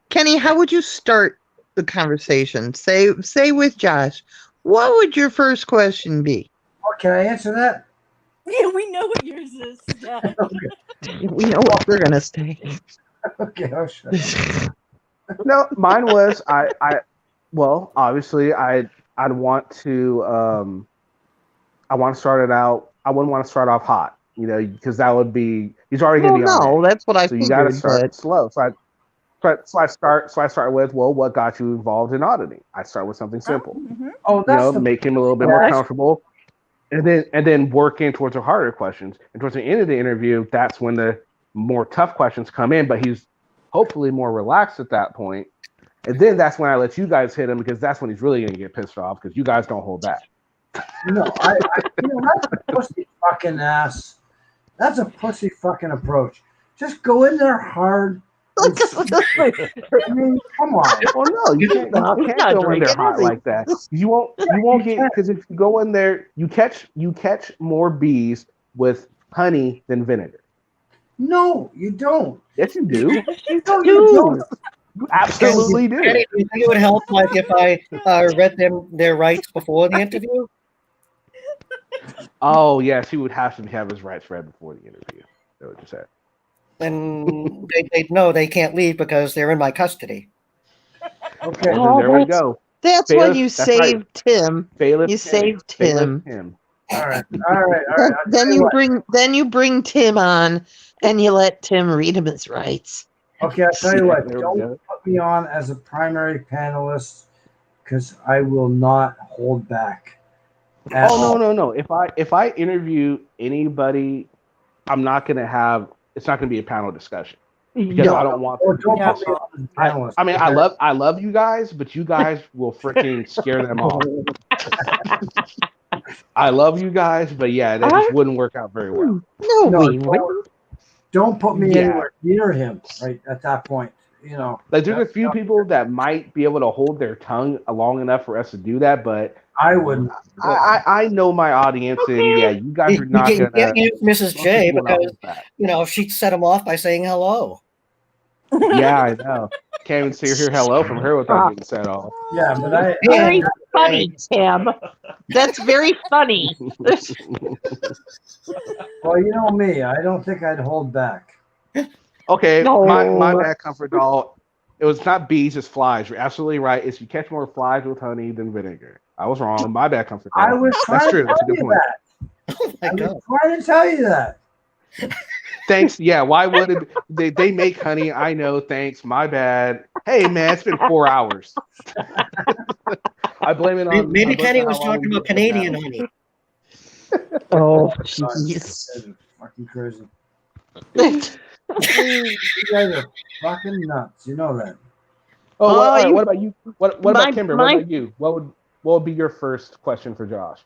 Kenny, how would you start the conversation? Say with Josh, what would your first question be? Oh, can I answer that? Yeah, we know what yours is. Dad. We know what we're gonna say. Okay, I'll shut up. No, mine was obviously I'd want to I want to start it out. I wouldn't want to start off hot, because that would be he's already going to be on. No, that's what I so figured. You got to start slow. So I start with what got you involved in auditing. I start with something simple. Oh, that's make him a little bit more comfortable, and then work in towards the harder questions. And towards the end of the interview, that's when the more tough questions come in. But he's hopefully more relaxed at that point. And then that's when I let you guys hit him, because that's when he's really going to get pissed off, because you guys don't hold back. No, that's a pussy fucking ass. That's a pussy fucking approach. Just go in there hard. I mean, come on. Well, no, you can't go in there hot like that. You won't get, because if you go in there, you catch more bees with honey than vinegar. No, you don't. Yes, you do. You don't. You absolutely do. Kenny, do you think it would help, like, if I read them their rights before the interview? Oh yes, he would have to have his rights read before the interview. That's what you said. And they know they can't leave because they're in my custody. Okay, well, there we go. That's when you saved Tim. You saved Tim. All right. Then you bring Tim on, and you let Tim read him his rights. Okay, I'll tell you what. Don't put me on as a primary panelist, because I will not hold back. No. If I interview anybody I'm not going to have. It's not going to be a panel discussion because I don't want. I mean, I love you guys, but you guys will freaking scare them off. I love you guys, but yeah, that just wouldn't work out very well. Don't put me anywhere near him right at that point. You know, like there's a few people that might be able to hold their tongue long enough for us to do that, but I wouldn't. I know my audience, and yeah, you guys are not You gonna. can't use Mrs. J because she set him off by saying hello. Yeah, I know. Can't even hear hello from her without getting set off. Yeah, but very funny, Tim. That's very funny. Well, you know me. I don't think I'd hold back. Okay, No. my bad, comfort doll. It was not bees, it's flies. You're absolutely right. It's you catch more flies with honey than vinegar. I was wrong. My bad, comfort doll. I was That's trying true. to That's a tell good you point. that. I was trying to tell you that. Thanks. Yeah, why would it they make honey? I know, thanks. My bad. Hey man, it's been 4 hours. I blame it on Maybe Kenny was talking about Canadian honey. Oh, jeez. Fucking crazy. You guys are fucking nuts. You know that. Oh, all right, what about you? What about Kimber? What my- about you? What would be your first question for Josh?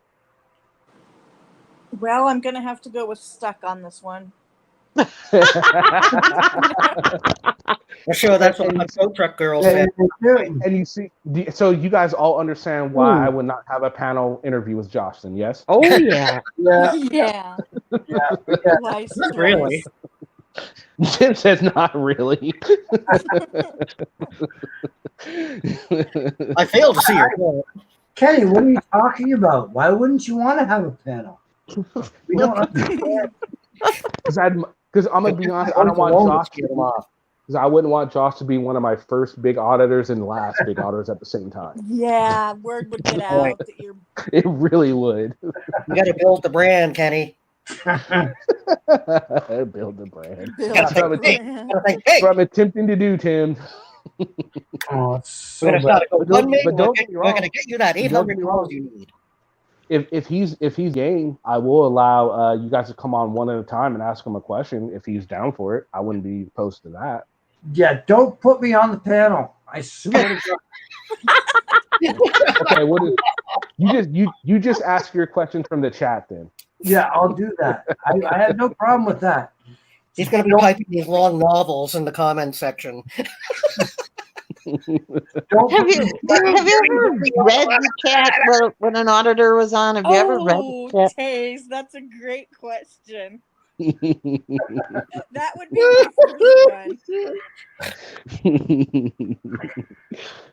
Well, I'm gonna have to go with stuck on this one. I'm sure that's what my tow truck girl said. And you see, so you guys all understand why I would not have a panel interview with Josh, then, yes? Oh yeah, Yeah. Not really. Jim says not really. I failed to see your point. Kenny, what are you talking about? Why wouldn't you want to have a panel? We don't understand. Because I'm gonna be honest, I don't want Josh to because I wouldn't want Josh to be one of my first big auditors and last big auditors at the same time. Yeah, word would get out that you're. It really would. You got to build the brand, Kenny. Build the brand. Build That's what I'm attempting to do, Tim. Oh, it's so We're bad. going to get you that 800 calls you need. If he's game, I will allow you guys to come on one at a time and ask him a question if he's down for it. I wouldn't be opposed to that. Yeah, don't put me on the panel. I swear to God. Okay, what is you just ask your question from the chat then. Yeah, I'll do that. I have no problem with that. He's going to be typing these long novels in the comments section. Have you ever read the chat when an auditor was on? Have you ever read the chat? Taze, that's a great question. That would be my first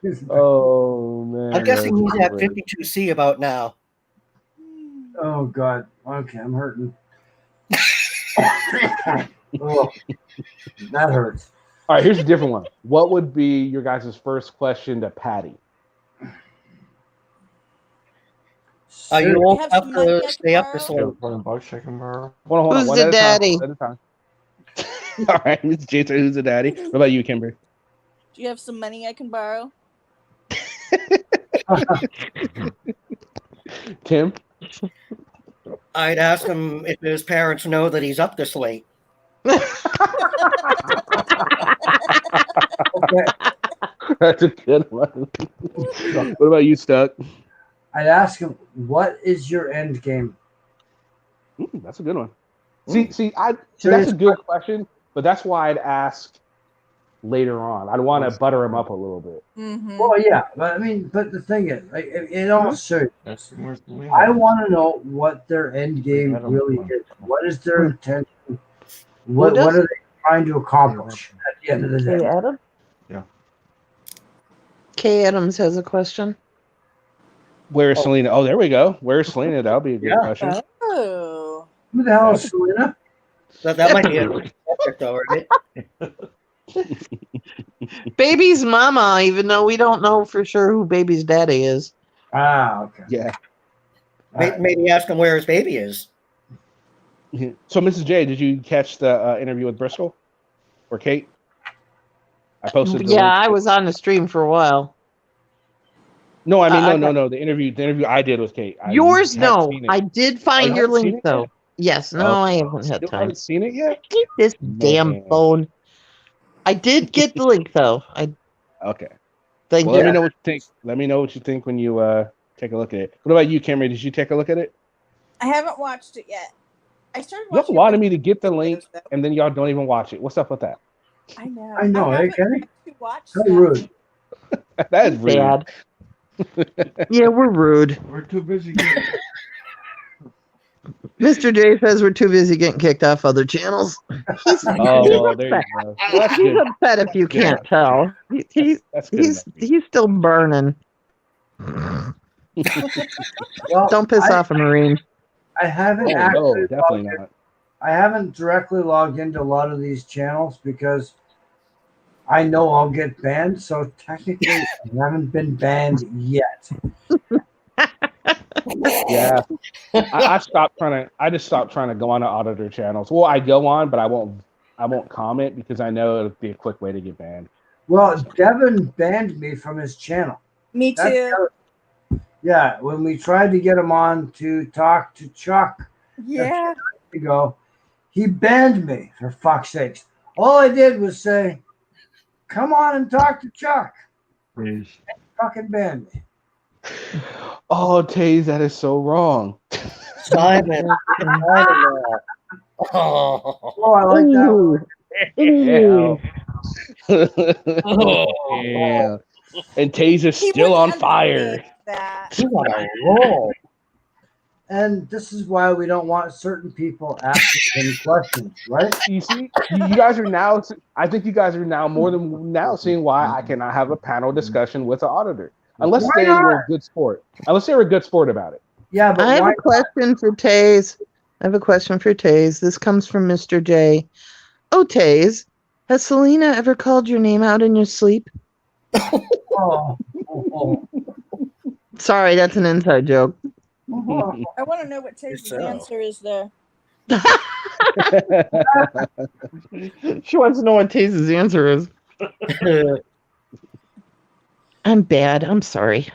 one. Oh man. I'm guessing he's at 52C about now. Oh God. Okay, I'm hurting. Oh, that hurts. All right, here's a different one. What would be your guys' first question to Patty? You won't have to stay up this late. Hold on. Who's One the at a time, daddy? one at a time. All right, Mr. Jason, who's the daddy? What about you, Kimber? Do you have some money I can borrow? Tim? I'd ask him if his parents know that he's up this late. Okay. That's a good one. What about you, Stuck? I'd ask him, what is your end game? That's a good one. See, that's a good question, but that's why I'd ask later on. I'd want to butter him up a little bit. Mm-hmm. Well, yeah, but I mean, but the thing is, like, in all seriousness, I want to know what their end game really is. What is their intention? What are they trying to accomplish at the end of the day? Hey, Adam? Yeah. Kay Adams has a question. Where's Selena? Oh, there we go. Where's Selena? That'll be a good question. Oh. Who the hell is Selena? That might be a subject though, right? Baby's mama, even though we don't know for sure who baby's daddy is. Ah, okay. Yeah. Maybe ask him where his baby is. So, Mrs. J, did you catch the interview with Bristol or Kate? I posted. Yeah, I was on the stream for a while. No, I mean no. The interview I did with Kate. Yours, no. I did find your link though. Yes, no, I haven't had Still time. haven't seen it yet? Keep this damn Man. phone. I did get the link though. Okay. Thank Well, you. let me know what you think. Let me know what you think when you take a look at it. What about you, Cameron? Did you take a look at it? I haven't watched it yet. I started Y'all watching. wanted me to get the link, and then y'all don't even watch it. What's up with that? I know. I know, I eh, haven't Kenny? actually watched How stuff. rude. That is rude. Bad. Yeah, we're rude. We're too busy getting. Mr. J says we're too busy getting kicked off other channels. He's Oh, there you upset. go. Well, that's He's good. upset if you Good. can't tell. That's good enough. He's still burning. Well, Don't piss off a Marine. I haven't Oh, actually no, definitely logged in- not. I haven't directly logged into a lot of these channels because I know I'll get banned. So technically, I haven't been banned yet. Yeah, I stopped trying to. I just stopped trying to go on the auditor channels. Well, I go on, but I won't comment because I know it'll be a quick way to get banned. Well, Devin banned me from his channel. Me That's too. Yeah, when we tried to get him on to talk to Chuck Yeah. ago, he banned me, for fuck's sakes. All I did was say, come on and talk to Chuck. Please. And he fucking banned me. Oh, Taze, that is so wrong. Simon. Oh, I like that one. Yeah. And Taze is He still on wouldn't fire. understand that. He's on a roll. And this is why we don't want certain people asking him questions, right? You see, you guys are now. I think you guys are now more than now seeing why I cannot have a panel discussion with an auditor unless Why they not? were a good sport. Unless they were a good sport about it. Yeah, but I have why a question for Taze. This comes from Mr. J. Oh, Taze, has Selena ever called your name out in your sleep? Oh. Sorry, that's an inside joke. I want to know what Tase's so. answer is there. She wants to know what Taze's answer is. I'm bad. I'm sorry.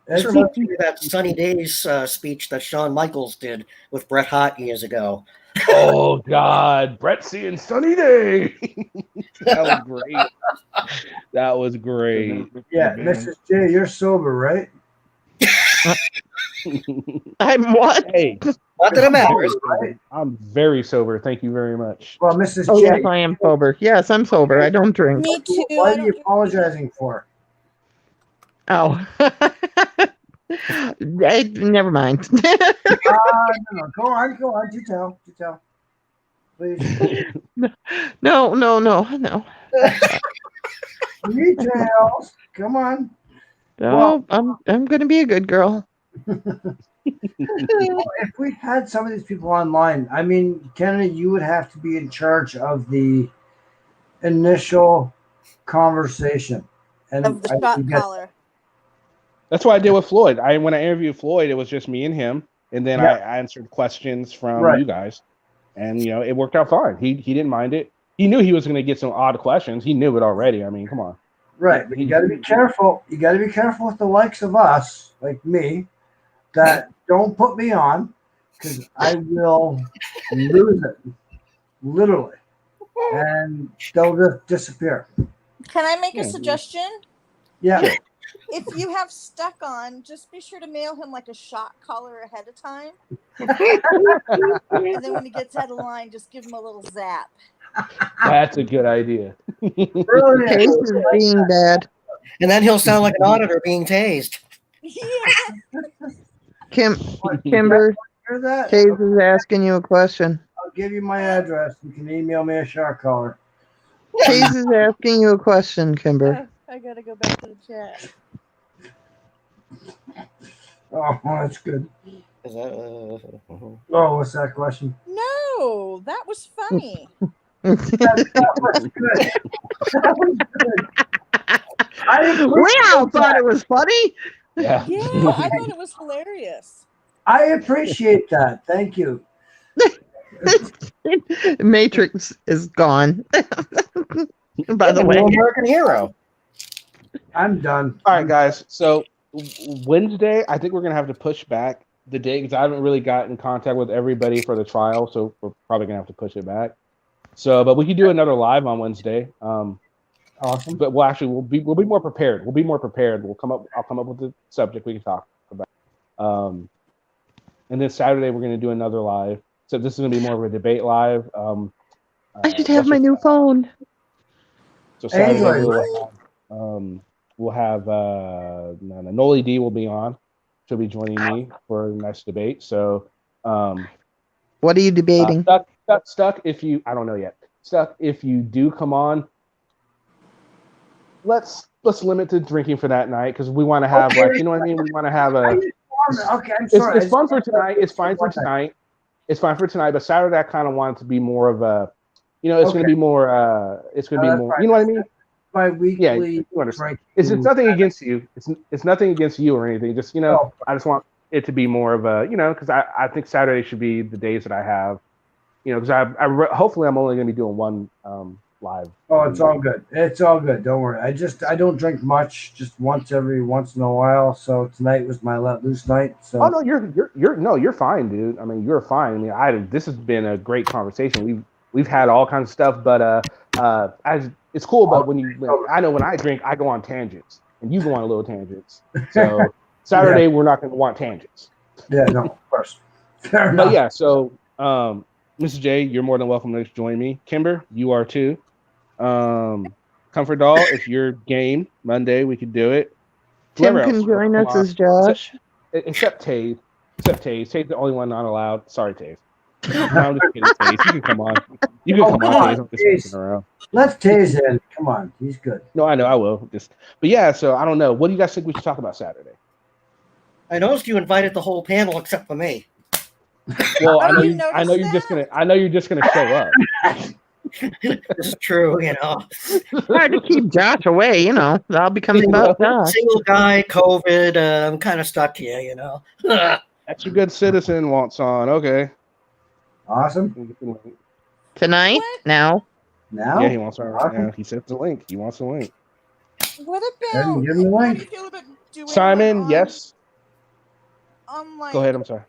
This reminds me of that Sunny Days speech that Shawn Michaels did with Bret Hart years ago. Oh God, Brett seeing Sunny Day. That was great. That was great. Yeah, Mrs. J, you're sober, right? I'm what? Hey, not that it matters. I'm very sober. Thank you very much. Well, Mrs. Oh, J, yes, I am sober. Yes, I'm sober. I don't drink. Me too. what are you apologizing for? Oh. Never mind. No, go on, do tell. Please. No. Details. Come on. No, I'm gonna be a good girl. If we had some of these people online, I mean, Kennedy, you would have to be in charge of the initial conversation. And Of the shot caller. That's what I did with Floyd. When I interviewed Floyd, it was just me and him, and then Yeah. I answered questions from you guys, and it worked out fine. He didn't mind it. He knew he was going to get some odd questions. He knew it already. I mean, come on. Right, but you got to be careful. You got to be careful with the likes of us, like me, that don't put me on, because I will lose it, literally, and they'll just disappear. Can I make a suggestion? Yeah. If you have stuck on, just be sure to mail him like a shot collar ahead of time. And then when he gets out of line, just give him a little zap. That's a good idea. Taze is being bad. And then he'll sound like an auditor being tased. Kimber, Hear that? Taze is asking you a question. I'll give you my address. You can email me a shot collar. Taze is asking you a question, Kimber. I gotta go back to the chat. Oh, that's good. Is that, Oh, what's that question? No, that was funny. That was good. That was good. We all thought it was funny. Yeah. Yeah, I thought it was hilarious. I appreciate that. Thank you. Matrix is gone. By the way, American hero. I'm done. All right, guys. So Wednesday, I think we're gonna have to push back the date because I haven't really got in contact with everybody for the trial, so we're probably gonna have to push it back. So, but we could do another live on Wednesday. Awesome. But we'll be more prepared. We'll be more prepared. I'll come up with the subject we can talk about. And then Saturday we're gonna do another live. So this is gonna be more of a debate live. I should have my new phone. So Saturday Anyway. we'll have Noli D will be on. She'll be joining me for a nice debate. So what are you debating? Stuck if you I don't know yet. Stuck if you do come on. Let's limit the drinking for that night because we want to have like you know what I mean. We want to have a. Okay, I'm sorry. It's fun for tonight. It's fine for tonight. It's fine for tonight. But Saturday, I kind of want it to be more of a. It's going to be more. It's going to be more. You know what I mean? My weekly. Yeah, you understand. It's nothing against you. It's nothing against you or anything. Just I just want it to be more of a because I think Saturday should be the days that I have. Because hopefully I'm only going to be doing one live. Oh, it's all good. It's all good. Don't worry. I don't drink much. Just once in a while. So tonight was my let loose night. So. Oh no, you're fine, dude. I mean, you're fine. I mean, this has been a great conversation. We've had all kinds of stuff, but it's cool. But I know when I drink, I go on tangents, and you go on little tangents. So Saturday we're not going to want tangents. Yeah, no, of course. Fair enough. But yeah, so Mrs. J, you're more than welcome to join me. Kimber, you are too. Comfort Doll, if you're game Monday, we could do it. Tim can join us as Josh. Except Taze. Taze the only one not allowed. Sorry, Taze. No, I'm just kidding, Taze. You can come on. You can come on, Taze. I'm just messing around. Let's Taze in. Come on, he's good. No, I know, I will. But yeah, so I don't know. What do you guys think we should talk about Saturday? I noticed you invited the whole panel except for me. Well, I know you're just gonna show up. It's true, Hard to keep Josh away, That'll be coming about Josh. Single guy, COVID. I'm kind of stuck here, That's a good citizen wants on. Okay. Awesome. Tonight? Now? Yeah, he wants on right now. He sent the link. He wants the link. What about? Give him the link. Simon, yes. Like, go ahead. I'm sorry.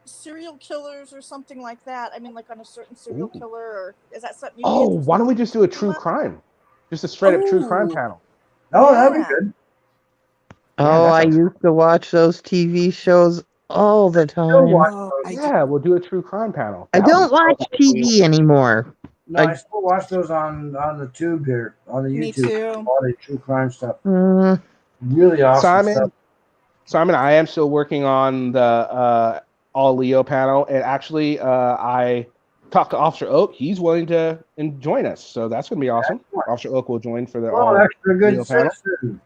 Serial killers or something like that. I mean, like on a certain serial killer, or is that something? Why don't we just do a true crime? Just a straight up true crime panel. Oh, that'd be good. Oh, I used to watch those TV shows all the time. We'll do a true crime panel. I don't watch TV anymore. No, I still watch those on the tube here, on the YouTube. Me too. All the true crime stuff. Really awesome stuff. Simon, I am still working on the All Leo panel, and actually, I talked to Officer Oak. He's willing to join us, so that's going to be awesome. Excellent. Officer Oak will join for the All extra good Leo panel. citizen.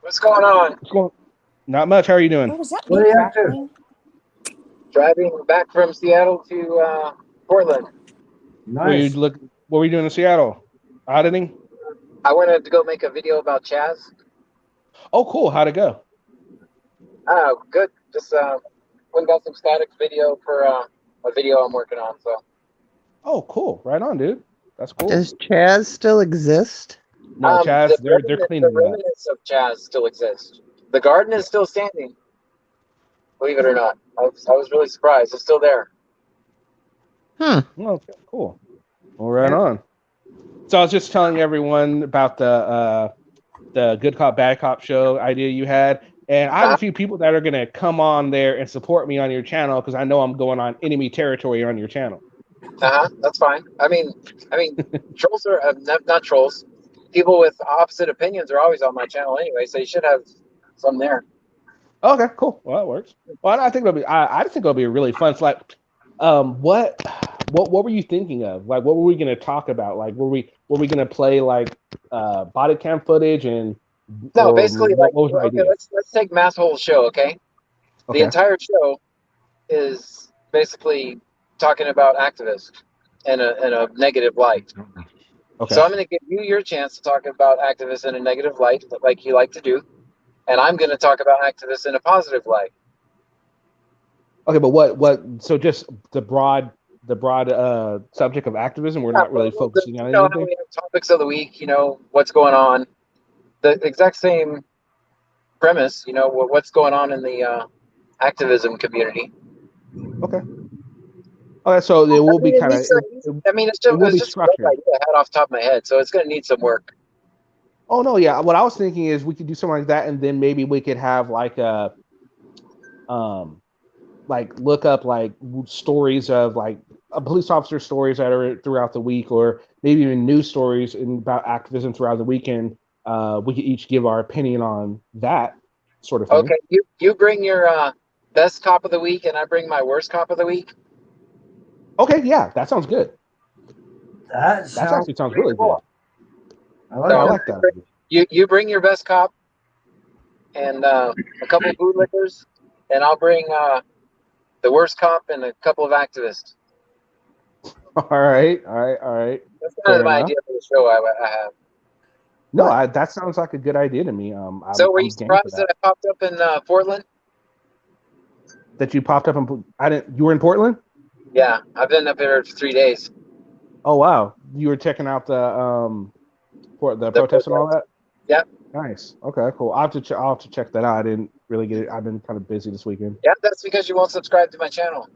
What's going on? Not much. How are you doing? What are you up to? Driving back from Seattle to Portland. Nice. What were you doing in Seattle? Auditing? I wanted to go make a video about Chaz. Oh, cool. How'd it go? Oh, good. Just went and got some static video for a video I'm working on. So. Oh, cool. Right on, dude. That's cool. Does Chaz still exist? No, Chaz, they're cleaning the it up. remnants of Chaz still exist. The garden is still standing. Believe it or not. I was really surprised. It's still there. Okay, cool. Well, right on. So I was just telling everyone about the Good Cop, Bad Cop show idea you had. And I have a few people that are going to come on there and support me on your channel because I know I'm going on enemy territory on your channel. That's fine. I mean, trolls are not trolls. People with opposite opinions are always on my channel anyway, so you should have some there. Okay, cool. Well, that works. Well, I think it'll be. I think it'll be really fun. It's like, what were you thinking of? Like, what were we going to talk about? Like, were we going to play like body cam footage and? No, basically, like, okay, let's take Mass Whole show, okay? The entire show is basically talking about activists in a negative light. Okay. So I'm going to give you your chance to talk about activists in a negative light, like you like to do, and I'm going to talk about activists in a positive light. Okay, but what? So just the broad subject of activism. We're not really focusing on anything. We have topics of the week. What's going on. The exact same premise. What's going on in the activism community. Okay. Okay, so it will be kind of. I mean, it's it will be just a structured. rough idea I had off the top of my head, so it's going to need some work. Oh no, yeah. What I was thinking is we could do something like that, and then maybe we could have like a, like look up like stories of like a police officer stories that are throughout the week, or maybe even news stories about activism throughout the weekend. We could each give our opinion on that sort of thing. Okay, you bring your best cop of the week, and I bring my worst cop of the week. Okay, yeah, that sounds good. That actually sounds really good. I like that. You bring your best cop and a couple of bootlickers, and I'll bring the worst cop and a couple of activists. All right. That's kind of my idea for the show I have. No, that sounds like a good idea to me. So were you surprised that I popped up in Portland? That you popped up in? You were in Portland? Yeah, I've been up there for 3 days. Oh wow, you were checking out the protests and all that. Yep. Nice. Okay, cool. I'll have to check that out. I didn't really get it. I've been kind of busy this weekend. Yeah, that's because you won't subscribe to my channel.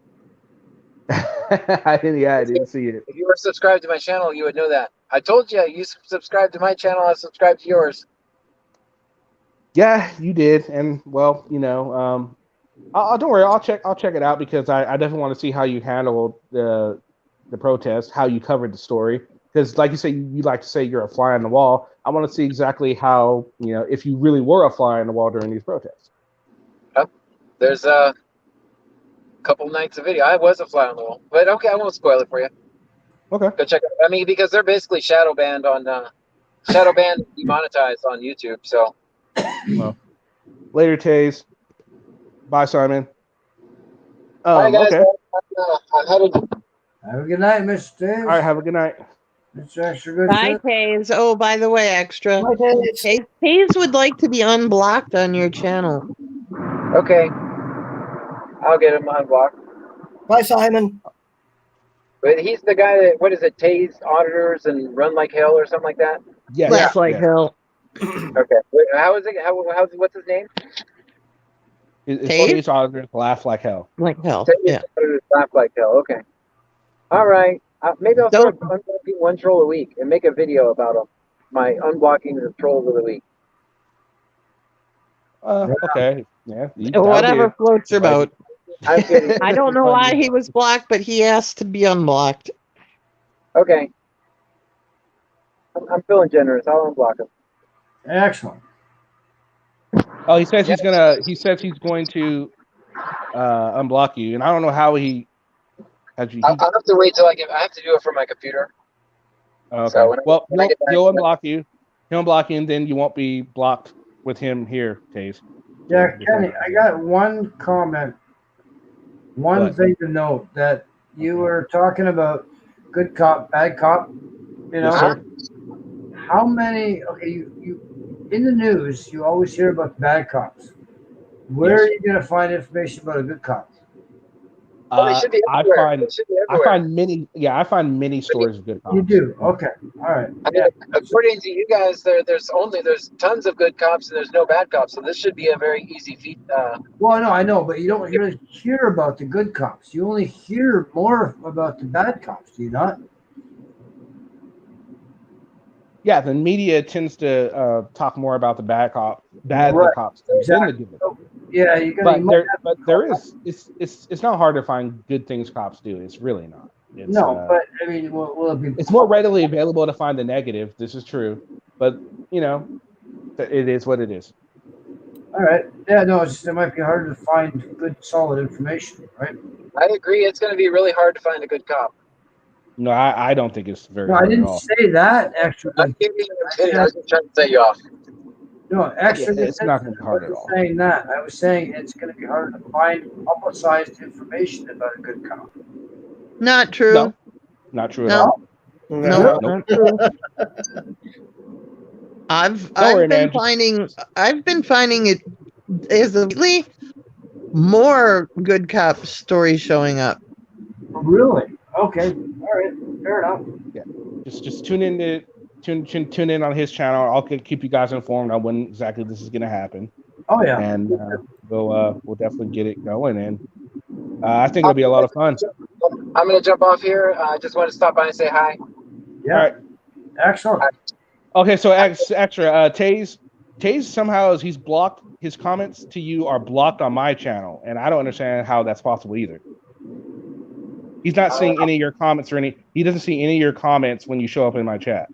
I didn't see it. If you were subscribed to my channel, you would know that. I told you, you subscribe to my channel, I subscribe to yours. Yeah, you did, and well, don't worry. I'll check it out because I definitely want to see how you handled the protest, how you covered the story. Because, like you say, you like to say you're a fly on the wall. I want to see exactly how if you really were a fly on the wall during these protests. Yep. There's a couple nights of video. I was a fly on the wall, but okay, I won't spoil it for you. Okay. Go check it out. I mean, because they're basically shadow banned and demonetized on YouTube. So. Well, later, Taze. Bye, Simon. All right, guys. Okay. I'm headed. Have a good night, Mr. Taze. All right, have a good night. Mr. Extra Good. Bye, Taze. Oh, by the way, Extra. Bye, Taze. Taze would like to be unblocked on your channel. Okay. I'll get him unblocked. Bye, Simon. But he's the guy that, what is it, Taze auditors and run like hell or something like that? Yeah. Laugh like hell. Okay. Wait, how is it? What's his name? It's Taze? Taze auditors laugh like hell. Like hell. Taze Yeah. auditors laugh like hell. Okay. All right. Maybe I'll start unblocking one troll a week and make a video about them. My unblocking the trolls of the week. Okay. Yeah. Whatever floats your boat. I'm kidding. I don't know why he was blocked, but he asked to be unblocked. Okay. I'm feeling generous. I'll unblock him. Excellent. Oh, he says he's going to unblock you, and I don't know how he. I'll have to wait till I have to do it from my computer. Okay. So he'll unblock you. He'll unblock you, and then you won't be blocked with him here, Taze. Yeah, Kenny, I got one comment. One thing to note, that you were talking about good cop, bad cop. Yes, sir. How many? Okay, you in the news, you always hear about bad cops. Where are you going to find information about a good cop? They should be everywhere. I find many. Yeah, I find many stories of good cops. You do? Okay. All right. I mean, according to you guys, there's tons of good cops and there's no bad cops. So this should be a very easy feat. Well, no, I know, but you don't really hear about the good cops. You only hear more about the bad cops. Do you not? Yeah, the media tends to talk more about the bad cops Exactly. than the good. Yeah, but there is. It's not hard to find good things cops do. It's really not. It's, but I mean, will it be? It's more readily available to find the negative. This is true, but it is what it is. All right. Yeah, no, it might be hard to find good, solid information, right? I agree. It's going to be really hard to find a good cop. No, I don't think it's very. No, hard I didn't at all. say that. Actually, I'm kidding. I was just trying to set you off. No, actually, it's not going to be hard at all. Saying that, I was saying it's going to be hard to find publicized information about a good cop. Not true. No, not true at all. No, Nope. not true. I've been finding it is lately more good cop stories showing up. Really? Okay. All right. Fair enough. Yeah. Just tune in on his channel. I'll keep you guys informed on when exactly this is going to happen. Oh yeah. And we'll definitely get it going, and I think it'll be a lot of fun. I'm gonna jump off here. I just want to stop by and say hi. Yeah. All right. Excellent. Okay, so extra Taze somehow he's blocked, his comments to you are blocked on my channel, and I don't understand how that's possible either. He's not seeing any of your comments he doesn't see any of your comments when you show up in my chat.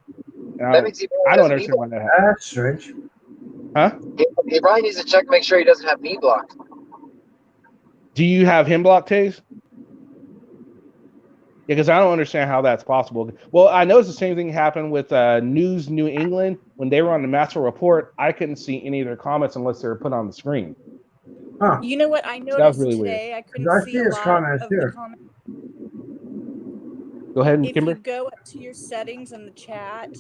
That means he I don't understand why that happens. That's strange. Huh? He probably needs to check, make sure he doesn't have me blocked. Do you have him blocked, Taze? Yeah, because I don't understand how that's possible. Well, I know it's the same thing happened with News New England when they were on the Maxwell Report. I couldn't see any of their comments unless they were put on the screen. Huh. You know what I noticed That was really today? weird. I couldn't see a lot of the comments. Go ahead, If Kimber. you go up to your settings in the chat,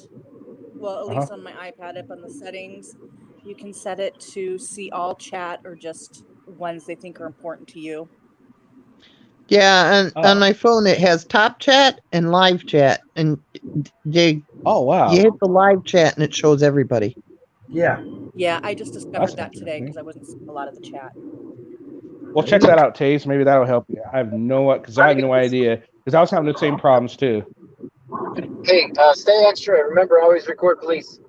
well, at least on my iPad, up on the settings, you can set it to see all chat or just ones they think are important to you. Yeah, and on my phone it has top chat and live chat, and you wow, you hit the live chat and it shows everybody. Yeah. Yeah, I just discovered That's that today because I wasn't seeing a lot of the chat. Well, check that out, Taze. Maybe that'll help you. I have no idea because I was having the same problems too. Hey, stay extra. Remember, always record police.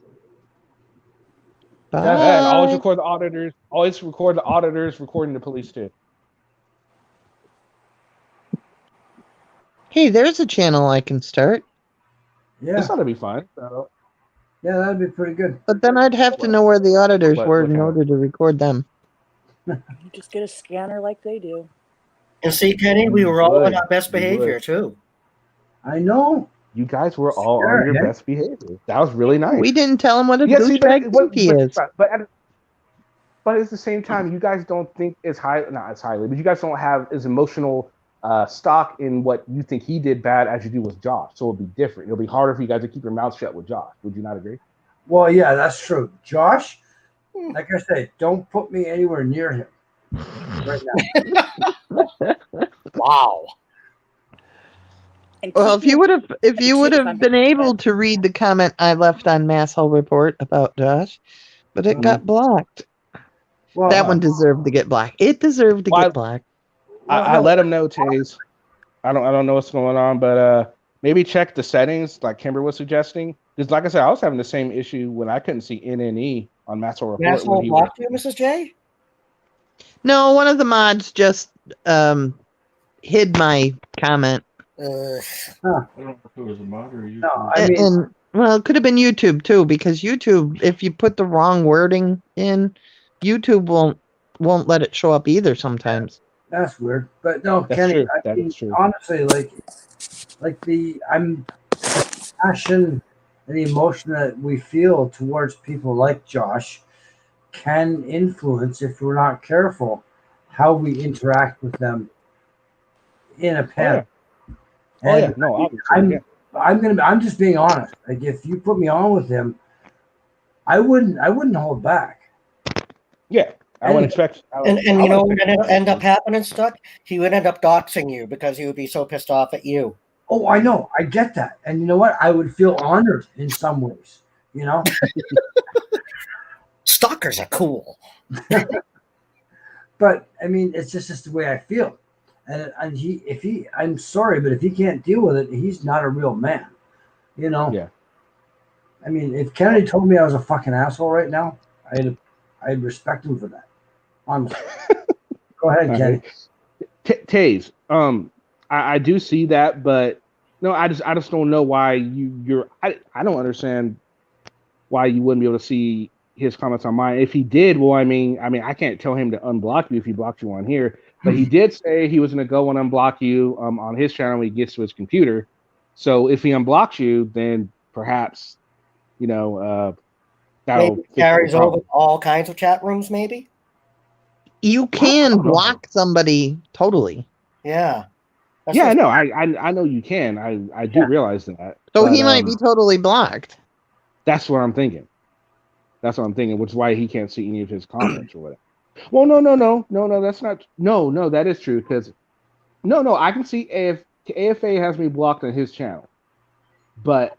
And always record the auditors. Always record the auditors recording the police too. Hey, there's a channel I can start. Yeah. This ought to be fun. So. Yeah, that'd be pretty good. But then I'd have to know where the auditors were in channel? order to record them. You just get a scanner like they do. And see, Kenny, we were all on our best behavior too. I know. You guys were all on your best behavior. That was really nice. We didn't tell him what a douchebag he is. But at the same time, you guys don't think not as highly, but you guys don't have as emotional stock in what you think he did bad as you do with Josh. So it'll be different. It'll be harder for you guys to keep your mouth shut with Josh. Would you not agree? Well, yeah, that's true. Josh, like I said, don't put me anywhere near him right now. Wow. Well, if you would have been able to read the comment I left on Masshole Report about Josh, but it got blocked. Well, that one deserved to get blocked. It deserved to get blocked. I let him know, Taze. I don't know what's going on, but maybe check the settings like Kimber was suggesting. Because like I said, I was having the same issue when I couldn't see NNE on Masshole Report. Masshole blocked you, Mrs. J? No, one of the mods just hid my comment. I don't know if it was a mod or you. No, I mean, well, it could have been YouTube too, because YouTube, if you put the wrong wording in, YouTube won't let it show up either sometimes. That's weird. But no, That's Kenny, true. I That mean, is true. honestly, the passion and the emotion that we feel towards people like Josh can influence, if we're not careful, how we interact with them in a panel. No, obviously. I'm just being honest. Like, if you put me on with him, I wouldn't hold back. Yeah, I would expect. And you know what would end up happening, Stuck? He would end up doxing you because he would be so pissed off at you. Oh, I know. I get that. And you know what? I would feel honored in some ways, you know? Stalkers are cool. But, I mean, it's just the way I feel. And I'm sorry, but if he can't deal with it, he's not a real man, you know? Yeah. I mean, if Kennedy told me I was a fucking asshole right now, I'd respect him for that. Honestly. Go ahead, Kenny. Taze, I do see that, but no, I just don't know why I don't understand why you wouldn't be able to see his comments on mine. If he did, well, I mean, I can't tell him to unblock you if he blocked you on here. But he did say he was going to go and unblock you on his channel when he gets to his computer. So if he unblocks you, then perhaps, that'll maybe carries over all kinds of chat rooms. Maybe you can block somebody totally. Yeah. Yeah, no, I know you can. I do realize that. So he might be totally blocked. That's what I'm thinking. Which is why he can't see any of his comments or whatever. Well, no, that's not. No, that is true because I can see AFA has me blocked on his channel, but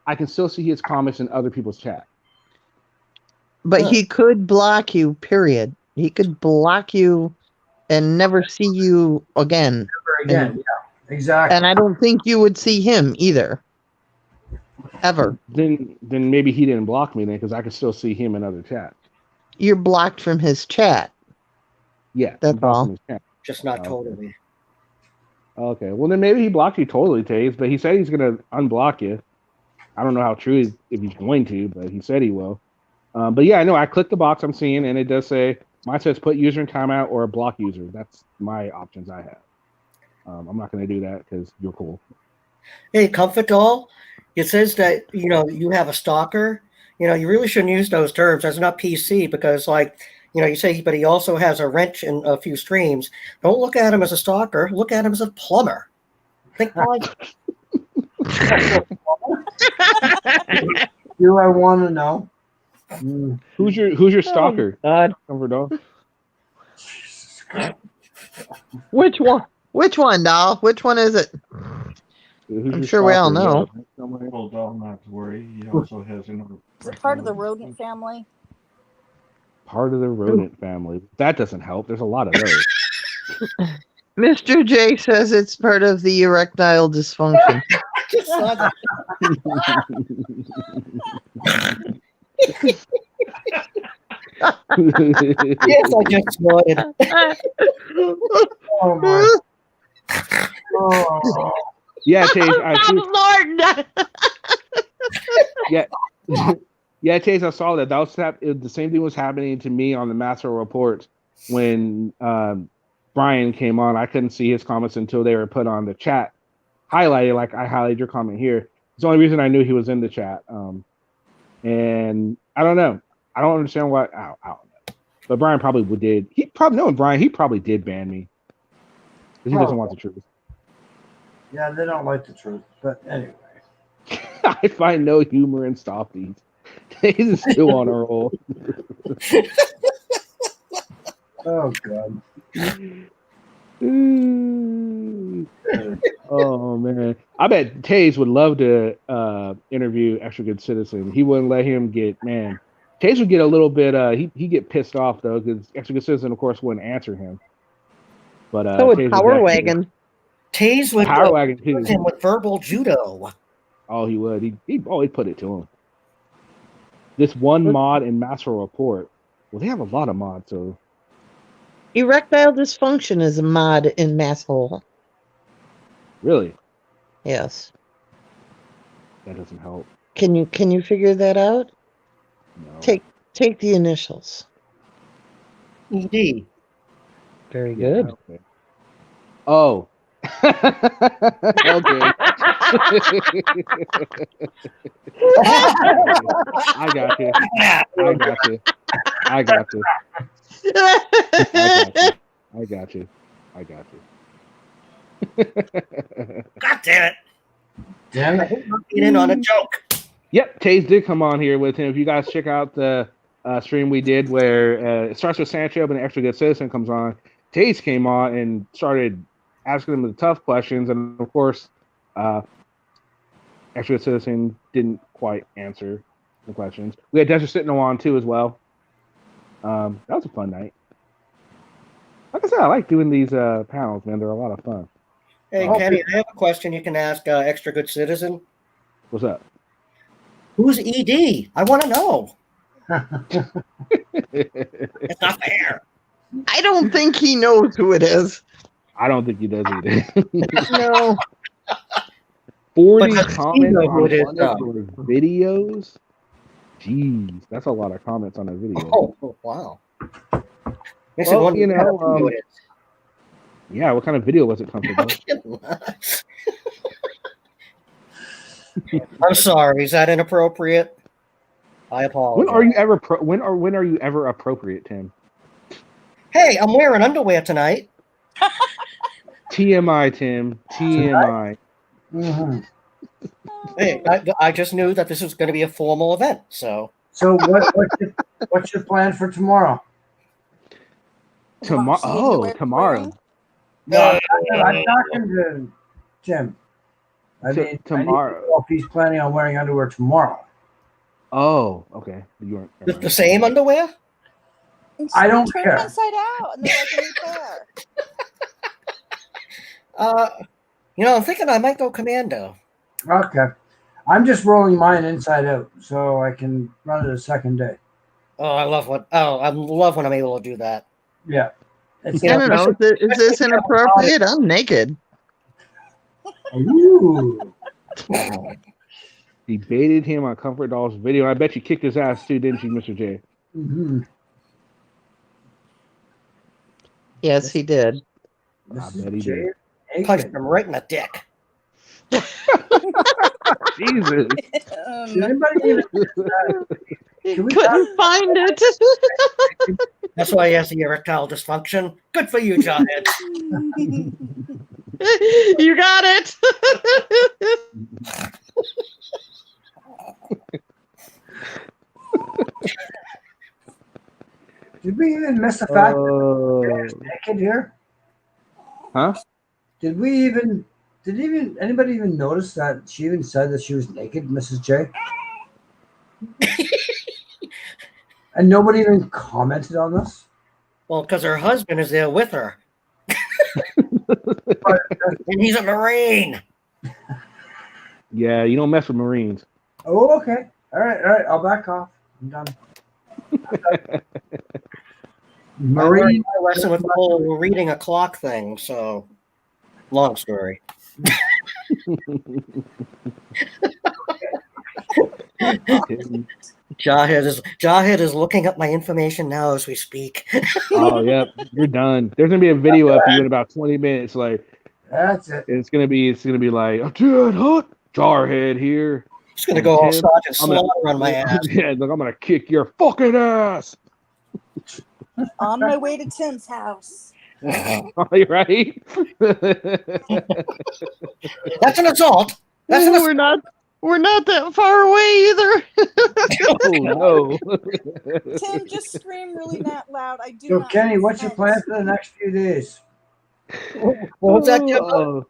I can still see his comments in other people's chat. But he could block you. Period. He could block you and never see you again. Never again. And, yeah, exactly. And I don't think you would see him either. Ever. Then maybe he didn't block me then, because I could still see him in other chats. You're blocked from his chat. Yeah, that's all. Just not totally. Okay, well then maybe he blocked you totally, Taze, but he said he's gonna unblock you. I don't know how true if he's going to, but he said he will. But yeah, I know I clicked the box I'm seeing, and it does say mine says put user in timeout or block user. That's my options I have. I'm not gonna do that because you're cool. Hey, Comfort Doll, it says that you have a stalker. You really shouldn't use those terms. That's not PC because, you say, but he also has a wrench in a few streams. Don't look at him as a stalker. Look at him as a plumber. Think like. Do I want to know? Who's your stalker? God. Comfort Doll. Which one? Which one, doll? Which one is it? I'm sure we all know. Well, doll, not to worry. He also has another. Is it part of the rodent family? Part of the rodent family. That doesn't help. There's a lot of those. Mr. J says it's part of the erectile dysfunction. Just saw that. Yes, I just snorted. Oh my. Oh. Yeah, Chase. Lord. Yeah. Yeah, Chase, I saw that. The same thing was happening to me on the Master Report when Brian came on. I couldn't see his comments until they were put on the chat, highlighted. Like I highlighted your comment here. It's the only reason I knew he was in the chat. And I don't know. I don't understand why. I don't know. But Brian probably did. He probably did ban me because he doesn't want the truth. Yeah, they don't like the truth. But anyway, I find no humor in Softies. He's still on a roll. Oh god. Oh man, I bet Taze would love to interview Extra Good Citizen. He wouldn't let him get Taze would get a little bit. He'd get pissed off though because Extra Good Citizen, of course, wouldn't answer him. But so would Power Wagon. Taze would Power Wagon too. Him with verbal judo. Oh, he would. He'd put it to him. This one mod in Master Report. Well, they have a lot of mods, so. Erectile dysfunction is a mod in Masshole. Really? Yes. That doesn't help. Can you figure that out? No. Take the initials. ED. Very good. Okay. Oh. Okay. I got you. God damn it. Damn it. Get in on a joke. Yep, Taze did come on here with him. If you guys check out the stream we did where it starts with Sancho, but an Extra Good Citizen comes on, Taze came on and started asking him the tough questions, and of course, Extra Good Citizen didn't quite answer the questions. We had Desert Sentinel on too as well. That was a fun night. Like I said, I like doing these panels, man. They're a lot of fun. Hey, Kenny, I have a question you can ask Extra Good Citizen. What's up? Who's ED? I want to know. It's not fair. I don't think he knows who it is. I don't think he does either. No. 40 comments on one of your videos? Jeez, that's a lot of comments on a video. Oh wow. Well, you know, yeah, what kind of video was it, Comfortable? I'm sorry. Is that inappropriate? I apologize. When are you ever appropriate, Tim? Hey, I'm wearing underwear tonight. TMI, Tim. TMI. Mm-hmm. Hey, I just knew that this was going to be a formal event, so. So what's your plan for tomorrow? Tomorrow. No, I'm talking to Tim. Tomorrow. I need to know if he's planning on wearing underwear tomorrow. Oh, okay. The same underwear? I don't turn care. them inside out, and they're like a new pair. I'm thinking I might go commando. Okay. I'm just rolling mine inside out so I can run it a second day. I love when I'm able to do that. Yeah. I don't know. Is this inappropriate? I'm naked. Ooh. He baited him on Comfort Doll's video. I bet you kicked his ass too, didn't you, Mr. J? Mm-hmm. Yes, he did. I bet he did. Punched him right in the dick. Jesus. Did anybody even Couldn't find it. That's why he has the erectile dysfunction. Good for you, Johnhead. You got it. Did we even miss the fact that she was naked here? Huh? Did anybody even notice that she even said that she was naked, Mrs. J? And nobody even commented on this? Well, because her husband is there with her. And he's a Marine. Yeah, you don't mess with Marines. Oh, okay. All right. I'll back off. I'm done. Marine. I lesson with the whole reading a clock thing, so long story. Jawhead is looking up my information now as we speak. Oh, yep. You're done. There's gonna be a video up you in about 20 minutes. Like that's it. It's gonna be like Jarhead here. It's gonna go all Sergeant Slaughter on my ass. Yeah, look, I'm gonna kick your fucking ass. On my way to Tim's house. You're right. That's an assault. We're not that far away either. Oh no. Tim, just scream really loud. I do So, not Kenny, what's your plan for the next few days? What was that, Tim?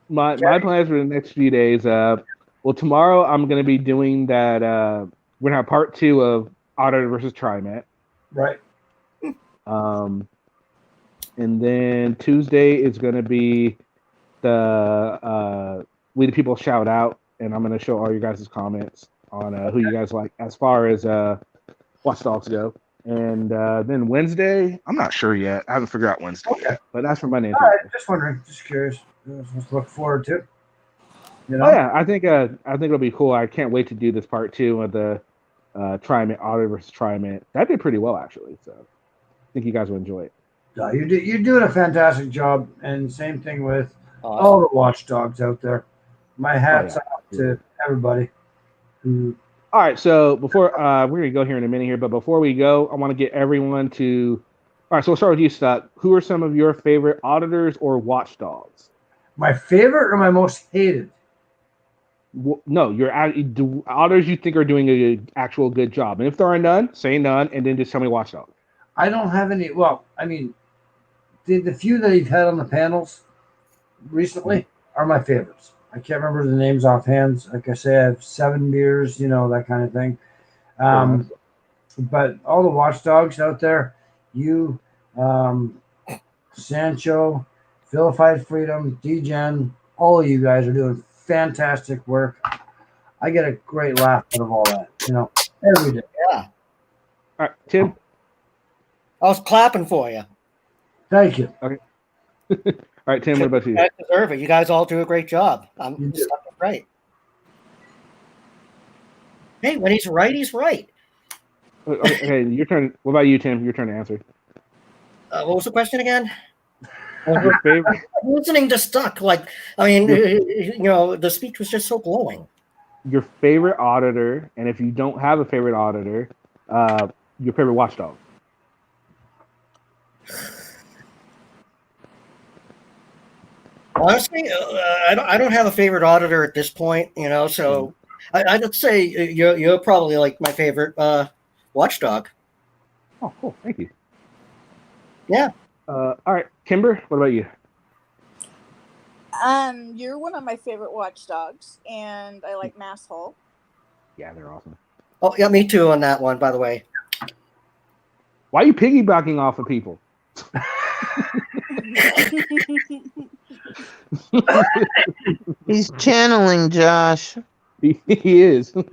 My plans for the next few days. Well, tomorrow I'm gonna be doing that. We're gonna have part 2 of Auditor versus TriMet. Right. And then Tuesday is gonna be the We the People shout out, and I'm gonna show all you guys' comments on who you guys like as far as Watch Dogs go. And then Wednesday, I'm not sure yet. I haven't figured out Wednesday. Okay. But that's for Monday. All right, just wondering, just curious. Just look forward to. You know? Oh yeah, I think it'll be cool. I can't wait to do this part 2 of the TriMet Auditor versus TriMet. That did pretty well actually, so I think you guys will enjoy it. No, you're doing a fantastic job, and same thing with all the watchdogs out there. My hats off to everybody. Who... All right, so before we're gonna go here in a minute here, but before we go, I want to get everyone to. All right, so we'll start with you, Stuck. Who are some of your favorite auditors or watchdogs? My favorite or my most hated? No, your auditors you think are doing an actual good job, and if there are none, say none, and then just tell me watchdog. I don't have any. Well, I mean, the few that you've had on the panels recently are my favorites. I can't remember the names offhand. Like I say, I have 7 beers, that kind of thing. But all the watchdogs out there, you, Sancho, Vilified Freedom, D-Gen, all of you guys are doing fantastic work. I get a great laugh out of all that, every day. Yeah. All right, Tim. I was clapping for you. Thank you. Okay. All right, Tim, what about you? You guys deserve it. You guys all do a great job. It's right. Hey, when he's right, he's right. Okay, your turn. What about you, Tim? Your turn to answer. What was the question again? Your favorite? I'm listening to Stuck. The speech was just so glowing. Your favorite auditor, and if you don't have a favorite auditor, your favorite watchdog. Honestly, I don't have a favorite auditor at this point, so I'd say you're probably like my favorite watchdog. Oh, cool. Thank you. Yeah. All right, Kimber, what about you? You're one of my favorite watchdogs, and I like Masshole. Yeah, they're awesome. Oh, yeah, me too on that one, by the way. Why are you piggybacking off of people? He's channeling Josh. He is. All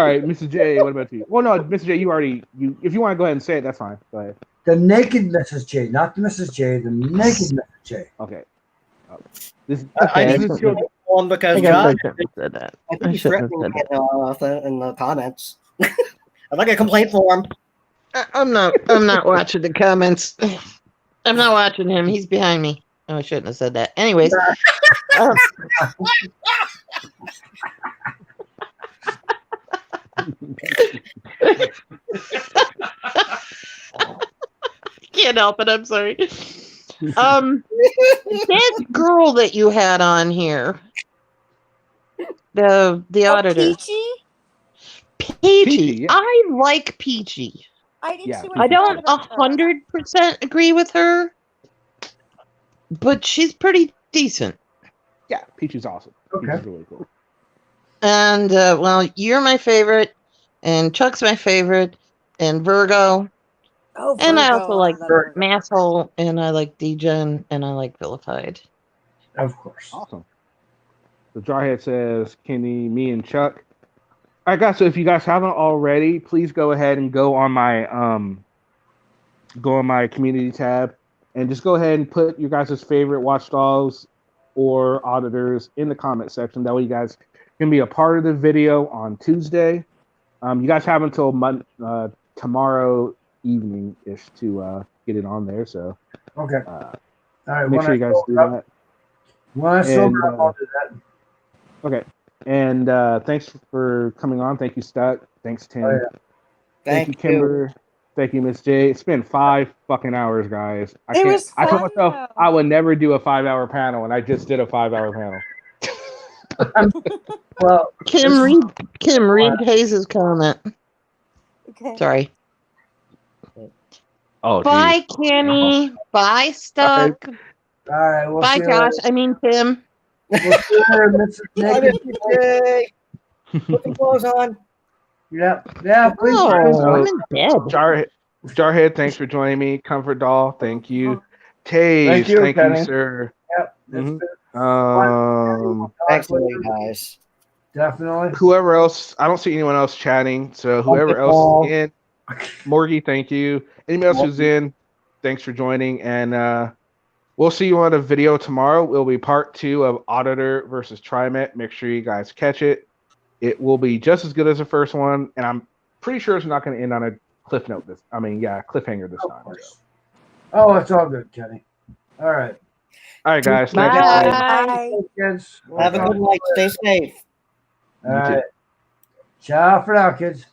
right, Mrs. J, what about you? Well, no, Mrs. J, if you want to go ahead and say it, that's fine. Go ahead. The naked Mrs. J, not the Mrs. J, the naked Mrs. J. Okay. I need to kill one because Josh. Said that. I think he's threatening in the comments. I'd like a complaint form. I'm not watching the comments. I'm not watching him. He's behind me. Oh, I shouldn't have said that. Anyways. Can't help it. I'm sorry. That girl that you had on here, the auditor, Peachy. Yeah. I like Peachy. I don't 100% agree with her, but she's pretty decent. Yeah, Peachy's awesome. Okay. Peachy's really cool. And well, you're my favorite, and Chuck's my favorite, and Virgo. Oh, and I Virgo, also like I love Masshole, and I like Degen, and I like Vilified. Of course. Awesome. The Jarhead says, Kenny, me, and Chuck. All right, guys. So if you guys haven't already, please go ahead and go on my community tab, and just go ahead and put your guys' favorite watchdogs or auditors in the comment section. That way, you guys can be a part of the video on Tuesday. You guys have until tomorrow evening ish to get it on there. So okay. All right. Make sure you guys do that. When I sober up, I'll do that. Okay. And thanks for coming on. Thank you, Stuck. Thanks, Tim. Oh, yeah. Thank you, Kimber. Thank you, Miss J. It's been 5 fucking hours, guys. I told myself I would never do a 5-hour panel, and I just did a 5-hour panel. Well, Kim, read Hayes' comment. Okay. Sorry. Oh, bye, Kenny. Bye, Stuck. All right. We'll bye, see you Josh. later. I mean, Tim. We'll see you later, Mrs. Naked. Put the clothes on. Yeah. Please. I'm in bed. Jarhead, thanks for joining me. Comfort Doll, thank you. Taze, thank you, sir. Yep. Excellent, guys. Definitely. Whoever else, I don't see anyone else chatting. So whoever else is in, Morgie, thank you. Anyone else who's in, thanks for joining. And we'll see you on a video tomorrow. It will be part 2 of Auditor versus TriMet. Make sure you guys catch it. It will be just as good as the first one, and I'm pretty sure it's not going to end on a cliffhanger this time. So. Oh, it's all good, Kenny. All right. All right, guys. Thank you. Kids. Have a good night. Stay safe. All right. Ciao for now, kids.